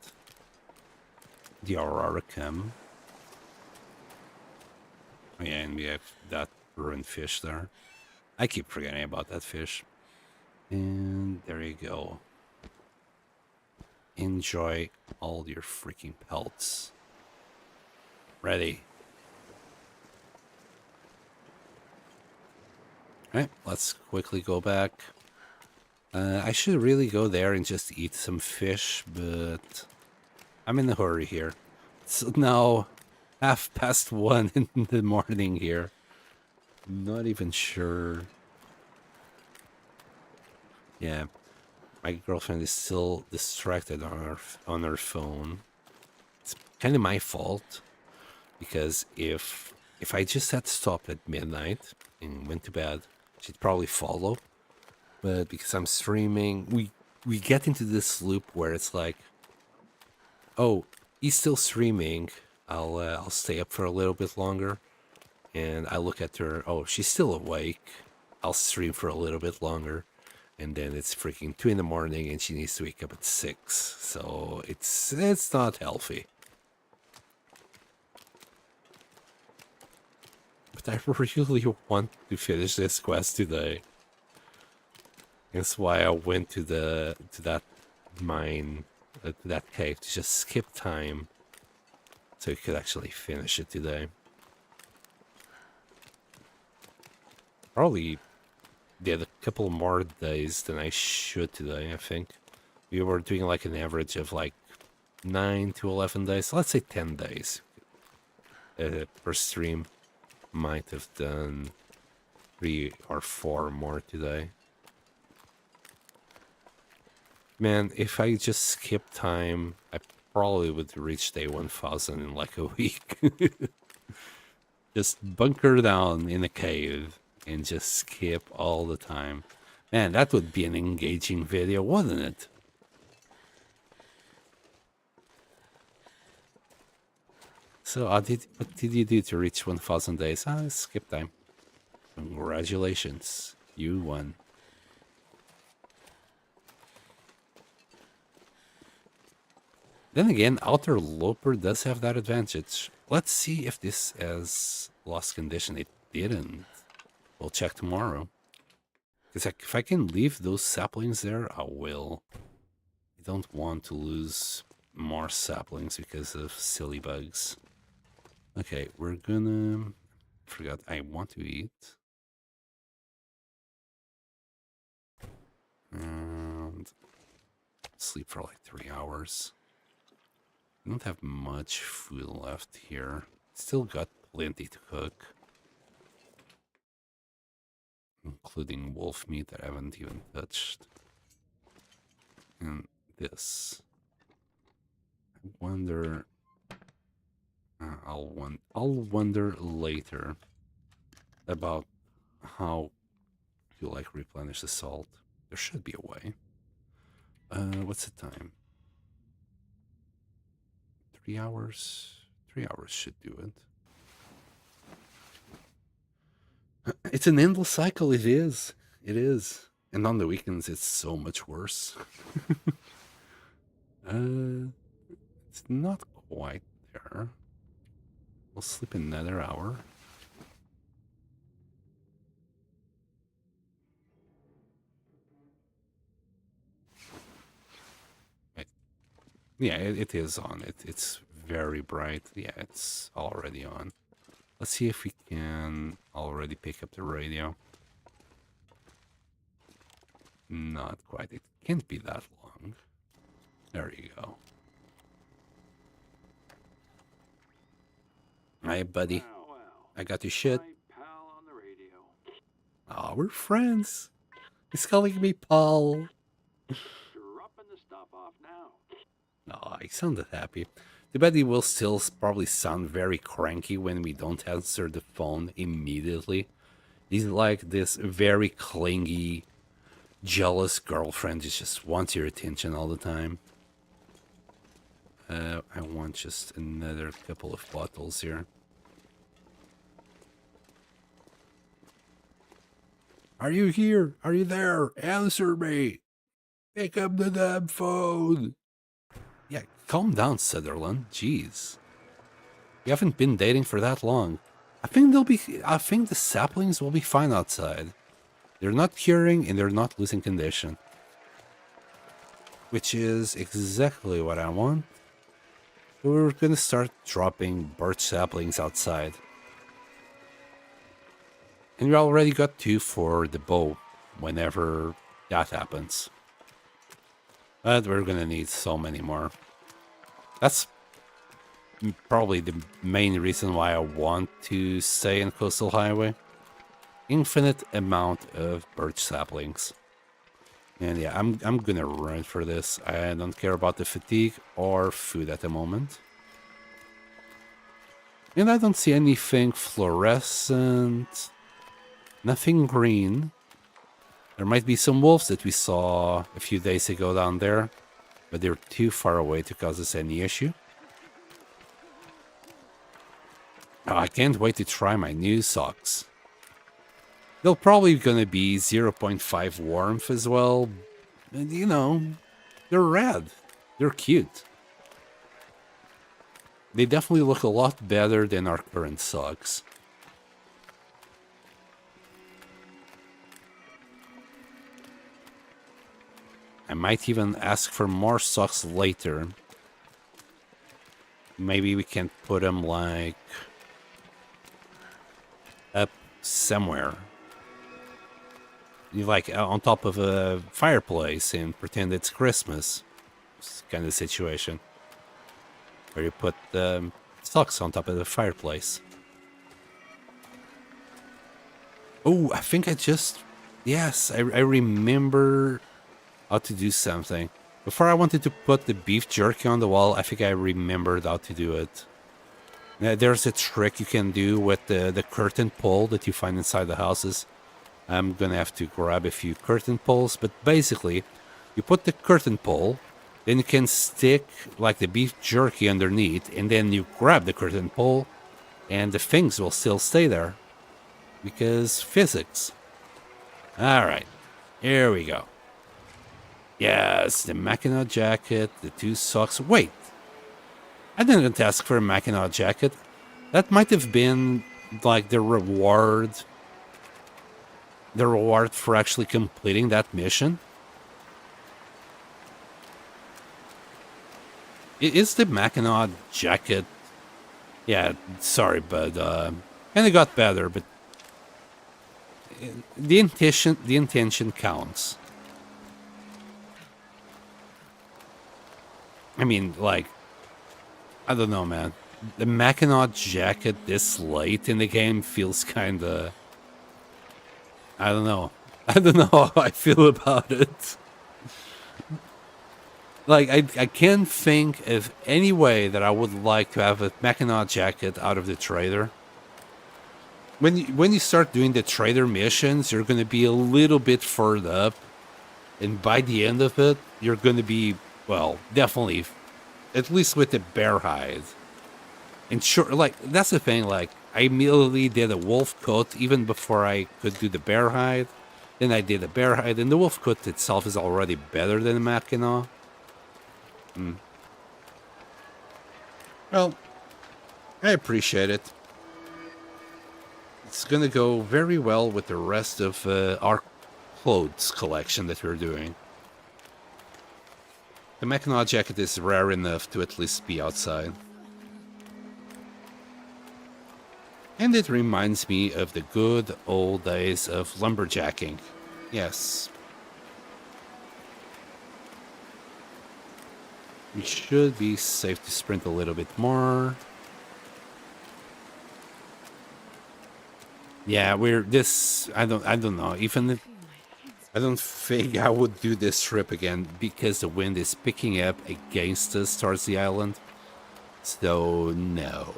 A: the aurora come. Oh, yeah, and we have that ruined fish there. I keep forgetting about that fish. And there you go. Enjoy all your freaking pelts. Ready. Alright, let's quickly go back. I should really go there and just eat some fish, but I'm in a hurry here. It's now 1:30 in the morning here. Not even sure. Yeah, my girlfriend is still distracted on her phone. It's kind of my fault, because if I just had stopped at midnight and went to bed, she'd probably follow. But because I'm streaming, we get into this loop where it's like, oh, he's still streaming. I'll stay up for a little bit longer, and I look at her. Oh, she's still awake. I'll stream for a little bit longer, and then it's freaking 2 in the morning, and she needs to wake up at 6. So it's not healthy. But I really want to finish this quest today. That's why I went to that mine, to that cave, to just skip time, so we could actually finish it today. Probably did a couple more days than I should today, I think. We were doing like an average of like 9 to 11 days. So let's say 10 days per stream. Might have done 3 or 4 more today. Man, if I just skip time, I probably would reach day 1000 in like a week. Just bunker down in a cave and just skip all the time. Man, that would be an engaging video, wouldn't it? So, what did you do to reach 1000 days? Skip time. Congratulations, you won. Then again, Outer Loper does have that advantage. Let's see if this has lost condition. It didn't. We'll check tomorrow. Because if I can leave those saplings there, I will. I don't want to lose more saplings because of silly bugs. Okay, we're gonna... Forgot, I want to eat. And sleep for like 3 hours. I don't have much food left here. Still got plenty to cook. Including wolf meat that I haven't even touched. And this. I wonder... I'll wonder later about how you like replenish the salt. There should be a way. What's the time? 3 hours? 3 hours should do it. It's an endless cycle, it is. It is. And on the weekends, it's so much worse. It's not quite there. We'll sleep another hour. Yeah, it is on. It's very bright. Yeah, it's already on. Let's see if we can already pick up the radio. Not quite. It can't be that long. There you go. Hi, buddy.
C: Well,
A: I got your shit.
C: my pal on the radio.
A: Aw, we're friends. He's calling me Paul.
C: Dropping the stuff off now.
A: Aw, he sounded happy. Too bad he will still probably sound very cranky when we don't answer the phone immediately. He's like this very clingy, jealous girlfriend who just wants your attention all the time. I want just another couple of bottles here. Are you here? Are you there? Answer me. Pick up the damn phone. Yeah, calm down, Sutherland. Jeez. We haven't been dating for that long. I think the saplings will be fine outside. They're not curing and they're not losing condition. Which is exactly what I want. So we're gonna start dropping birch saplings outside. And we already got 2 for the bow whenever that happens. But we're gonna need so many more. That's probably the main reason why I want to stay in Coastal Highway. Infinite amount of birch saplings. And yeah, I'm gonna run for this. I don't care about the fatigue or food at the moment. And I don't see anything fluorescent. Nothing green. There might be some wolves that we saw a few days ago down there, but they're too far away to cause us any issue. Oh, I can't wait to try my new socks. They're probably gonna be 0.5 warmth as well. And you know, they're red. They're cute. They definitely look a lot better than our current socks. I might even ask for more socks later. Maybe we can put them like up somewhere. Like on top of a fireplace and pretend it's Christmas. It's kind of situation. Where you put socks on top of the fireplace. Oh, I think I just... Yes, I remember how to do something. Before I wanted to put the beef jerky on the wall, I think I remembered how to do it. There's a trick you can do with the curtain pole that you find inside the houses. I'm gonna have to grab a few curtain poles, but basically, you put the curtain pole, then you can stick like the beef jerky underneath, and then you grab the curtain pole, and the things will still stay there. Because physics. Alright, here we go. Yes, the Mackinac jacket, the 2 socks. Wait, I didn't ask for a Mackinac jacket. That might have been like the reward the reward for actually completing that mission. Is the Mackinac jacket? Yeah, sorry, but and it got better, but the intention counts. I mean, like, I don't know, man. The Mackinac jacket this late in the game feels kind of, I don't know. I don't know how I feel about it. Like, I can't think of any way that I would like to have a Mackinac jacket out of the trader. When you start doing the trader missions, you're going to be a little bit further up. And by the end of it, you're going to be, well, definitely, at least with the bear hide. And sure, like, that's the thing, like, I immediately did a wolf coat even before I could do the bear hide. Then I did a bear hide, and the wolf coat itself is already better than the Mackinac. Well, I appreciate it. It's gonna go very well with the rest of our clothes collection that we're doing. The Mackinac jacket is rare enough to at least be outside. And it reminds me of the good old days of lumberjacking. Yes. We should be safe to sprint a little bit more. Yeah, we're this. I don't know. Even if, I don't think I would do this trip again because the wind is picking up against us towards the island. So no.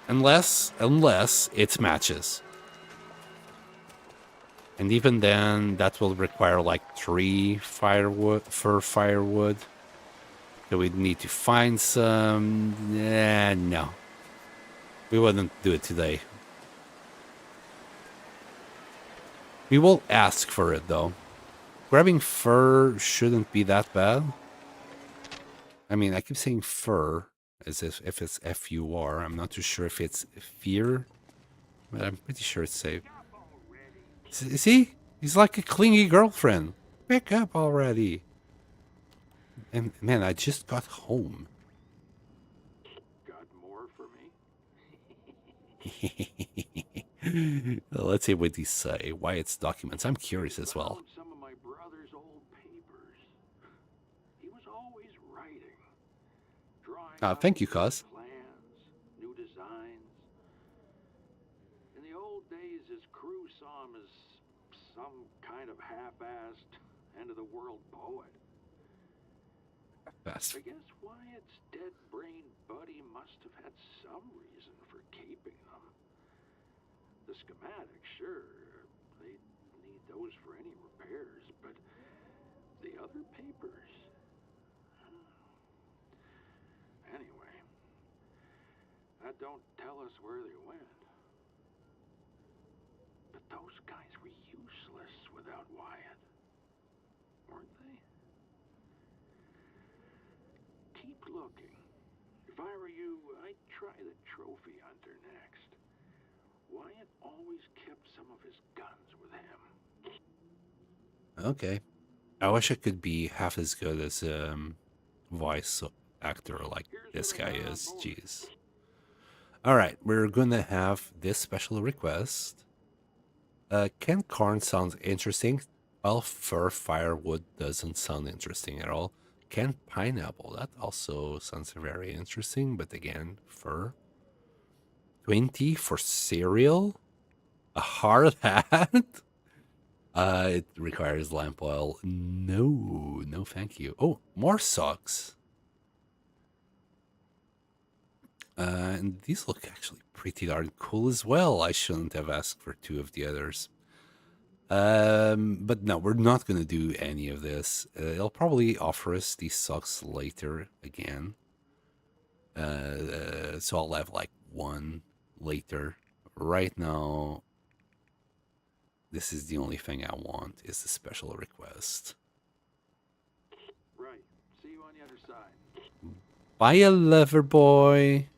A: Unless it matches. And even then, that will require like 3 firewood. So we'd need to find some. No. We wouldn't do it today. We will ask for it though. Grabbing fur shouldn't be that bad. I mean, I keep saying fur as if it's F-U-R. I'm not too sure if it's fear, but I'm pretty sure it's safe. See? He's like a clingy girlfriend. Pick up already. And man, I just got home.
C: Got more for me?
A: Let's see what these say. Why it's documents. I'm curious as well.
C: Found some of my brother's old papers. He was always writing, drawing
A: Thank you,
C: out
A: Cuz.
C: plans, new designs. In the old days, his crew saw him as some kind of half-assed, end-of-the-world poet.
A: Fast.
C: I guess Wyatt's dead-brain buddy must have had some reason for keeping them. The schematics, sure, they need those for any repairs, but the other papers? Anyway, that don't tell us where they went. But those guys were useless without Wyatt, weren't they? Keep looking. If I were you, I'd try the trophy hunter next. Wyatt always kept some of his guns with him.
A: Okay. I wish I could be half as good as voice actor like this guy is. Jeez. Alright, we're gonna have this special request. Can corn sound interesting? Well, fir firewood doesn't sound interesting at all. Can pineapple? That also sounds very interesting, but again, fir. 20 for cereal? A hard hat? It requires lamp oil. No, no thank you. Oh, more socks. And these look actually pretty darn cool as well. I shouldn't have asked for 2 of the others. But no, we're not going to do any of this. It'll probably offer us these socks later again. So I'll have like 1 later. Right now, this is the only thing I want, is the special request.
C: Right. See you on the other side.
A: Bye, a lover boy.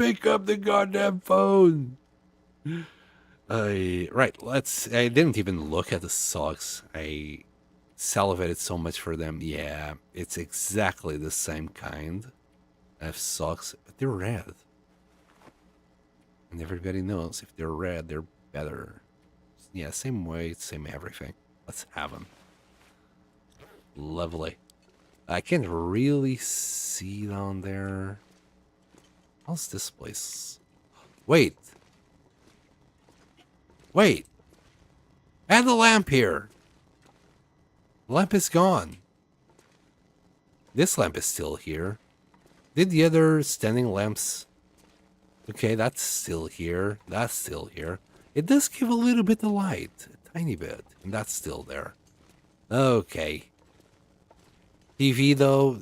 A: pick up the goddamn phone. Right, I didn't even look at the socks. I salivated so much for them. Yeah, it's exactly the same kind of socks, but they're red. And everybody knows if they're red, they're better. Yeah, same weight, same everything. Let's have them. Lovely. I can't really see down there. How's this place? Wait. Wait. I had the lamp here. The lamp is gone. This lamp is still here. Did the other standing lamps... Okay, that's still here. That's still here. It does give a little bit of light. A tiny bit. And that's still there. Okay. TV though,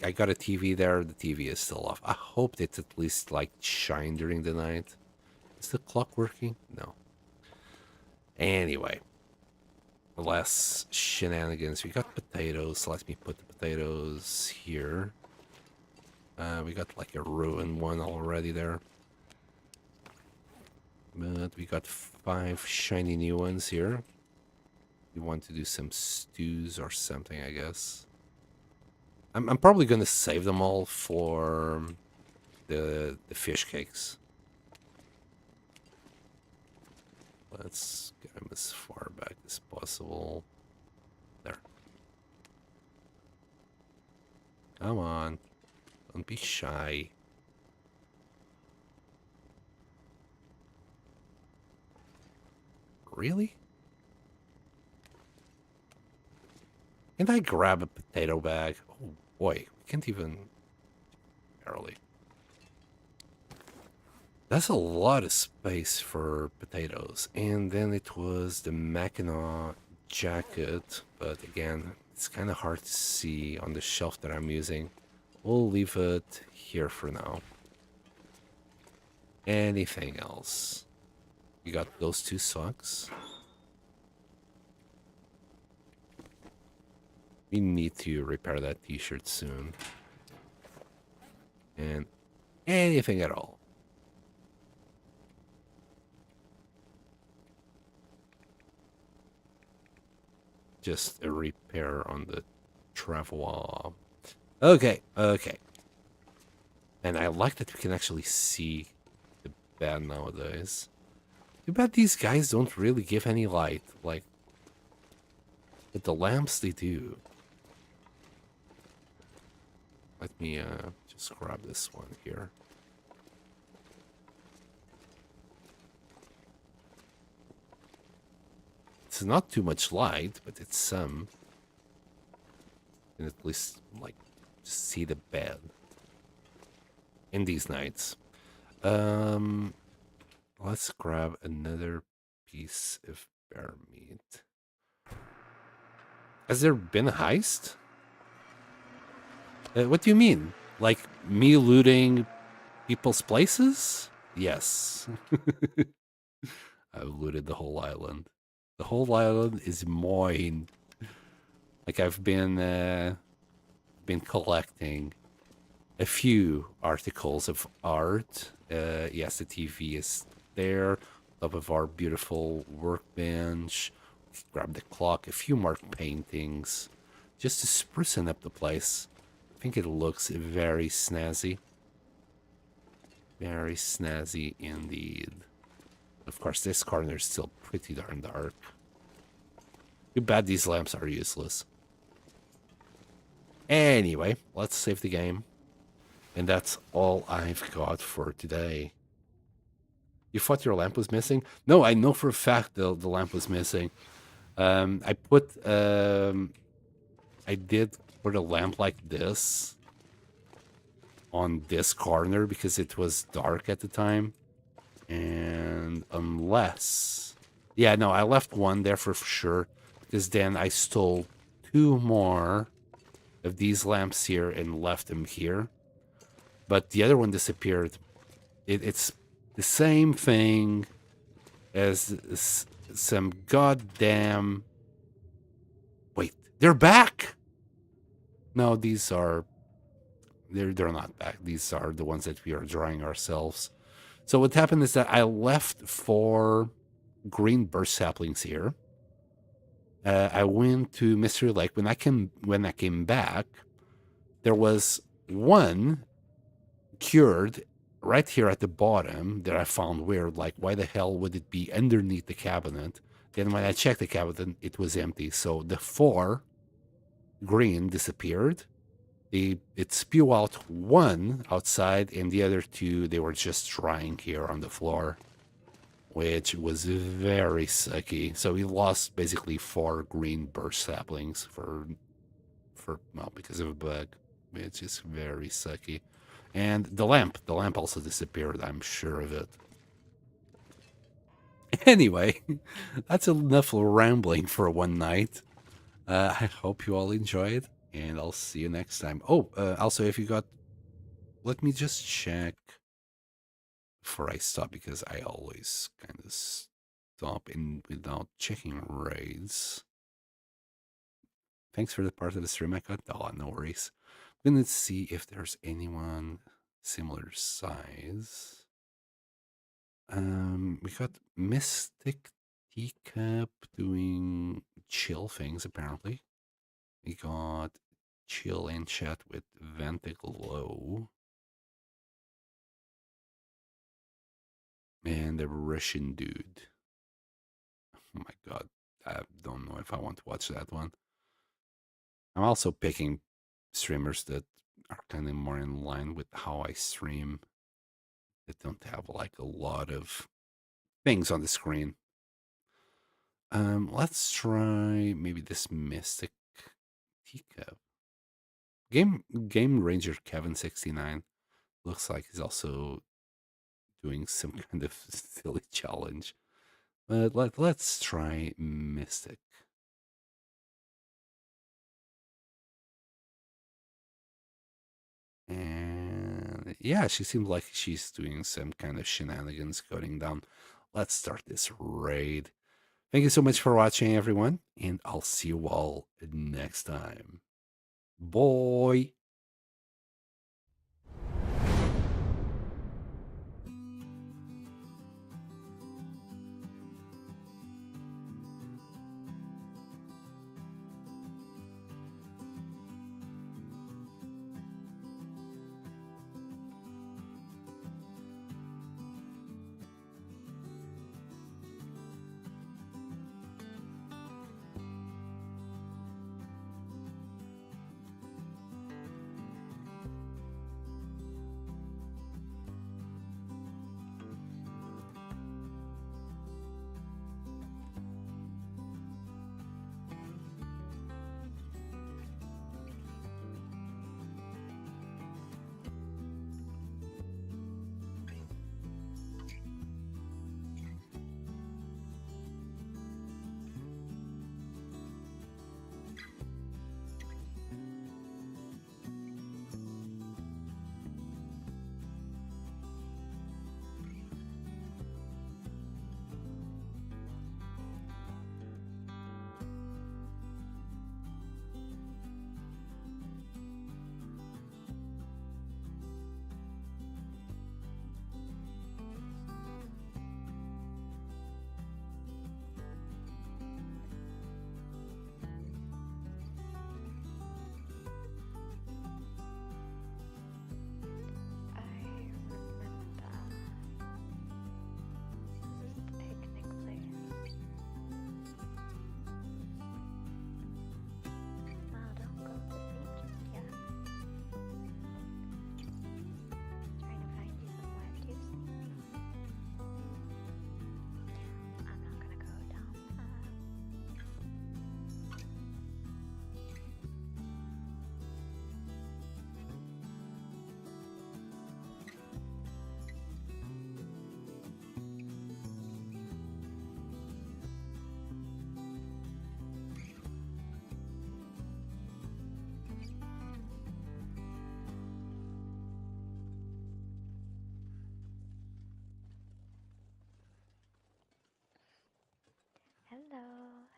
A: I got a TV there. The TV is still off. I hope it's at least like shine during the night. Is the clock working? No. Anyway. Less shenanigans. We got potatoes. Let me put the potatoes here. We got like a ruined one already there. But we got 5 shiny new ones here. We want to do some stews or something, I guess. I'm probably gonna save them all for the fish cakes. Let's get them as far back as possible. There. Come on. Don't be shy. Really? Can I grab a potato bag? Oh boy, we can't even... Barely. That's a lot of space for potatoes. And then it was the Mackinac jacket. But again, it's kind of hard to see on the shelf that I'm using. We'll leave it here for now. Anything else? We got those 2 socks. We need to repair that t-shirt soon. And anything at all. Just a repair on the travois. Okay, okay. And I like that we can actually see the bed nowadays. Too bad these guys don't really give any light. Like, but the lamps, they do. Let me just grab this one here. It's not too much light, but it's some. And at least, like, see the bed in these nights. Let's grab another piece of bear meat. Has there been a heist? What do you mean? Like me looting people's places? Yes. I've looted the whole island. The whole island is mine. Like I've been collecting a few articles of art. Yes, the TV is there. Top of our beautiful workbench. Grab the clock. A few more paintings, just to sprucing up the place. I think it looks very snazzy. Very snazzy indeed. Of course, this corner is still pretty darn dark. Too bad these lamps are useless. Anyway, let's save the game. And that's all I've got for today. You thought your lamp was missing? No, I know for a fact the lamp was missing. I did put a lamp like this on this corner because it was dark at the time. And unless... Yeah, no, I left one there for sure. Because then I stole 2 more of these lamps here and left them here. But the other one disappeared. It's the same thing as some goddamn... Wait, they're back! No, these are They're not back. These are the ones that we are drawing ourselves. So what happened is that I left 4 green burst saplings here. I went to Mystery Lake. When I came back, there was one cured right here at the bottom that I found weird. Like, why the hell would it be underneath the cabinet? Then when I checked the cabinet, it was empty. So the 4 green disappeared. It spew out 1 outside, and the other 2, they were just drying here on the floor, which was very sucky. So we lost basically 4 green burst saplings for well, because of a bug, which is very sucky. And the lamp also disappeared. I'm sure of it. Anyway, that's enough rambling for one night. I hope you all enjoyed, and I'll see you next time. Oh, also, if you got, let me just check before I stop, because I always kind of stop in without checking raids. Thanks for the part of the stream I got. Oh, no worries. I'm gonna see if there's anyone similar size. We got Mystic Teacup doing chill things, apparently. We got Chill and Chat with Ventiglow. And the Russian dude. Oh my god. I don't know if I want to watch that one. I'm also picking streamers that are kind of more in line with how I stream, that don't have like a lot of things on the screen. Let's try maybe this Mystic Teacup. Game Ranger Kevin69 looks like he's also doing some kind of silly challenge. But let's try Mystic. And yeah, she seems like she's doing some kind of shenanigans going down. Let's start this raid. Thank you so much for watching, everyone, and I'll see you all next time. Bye.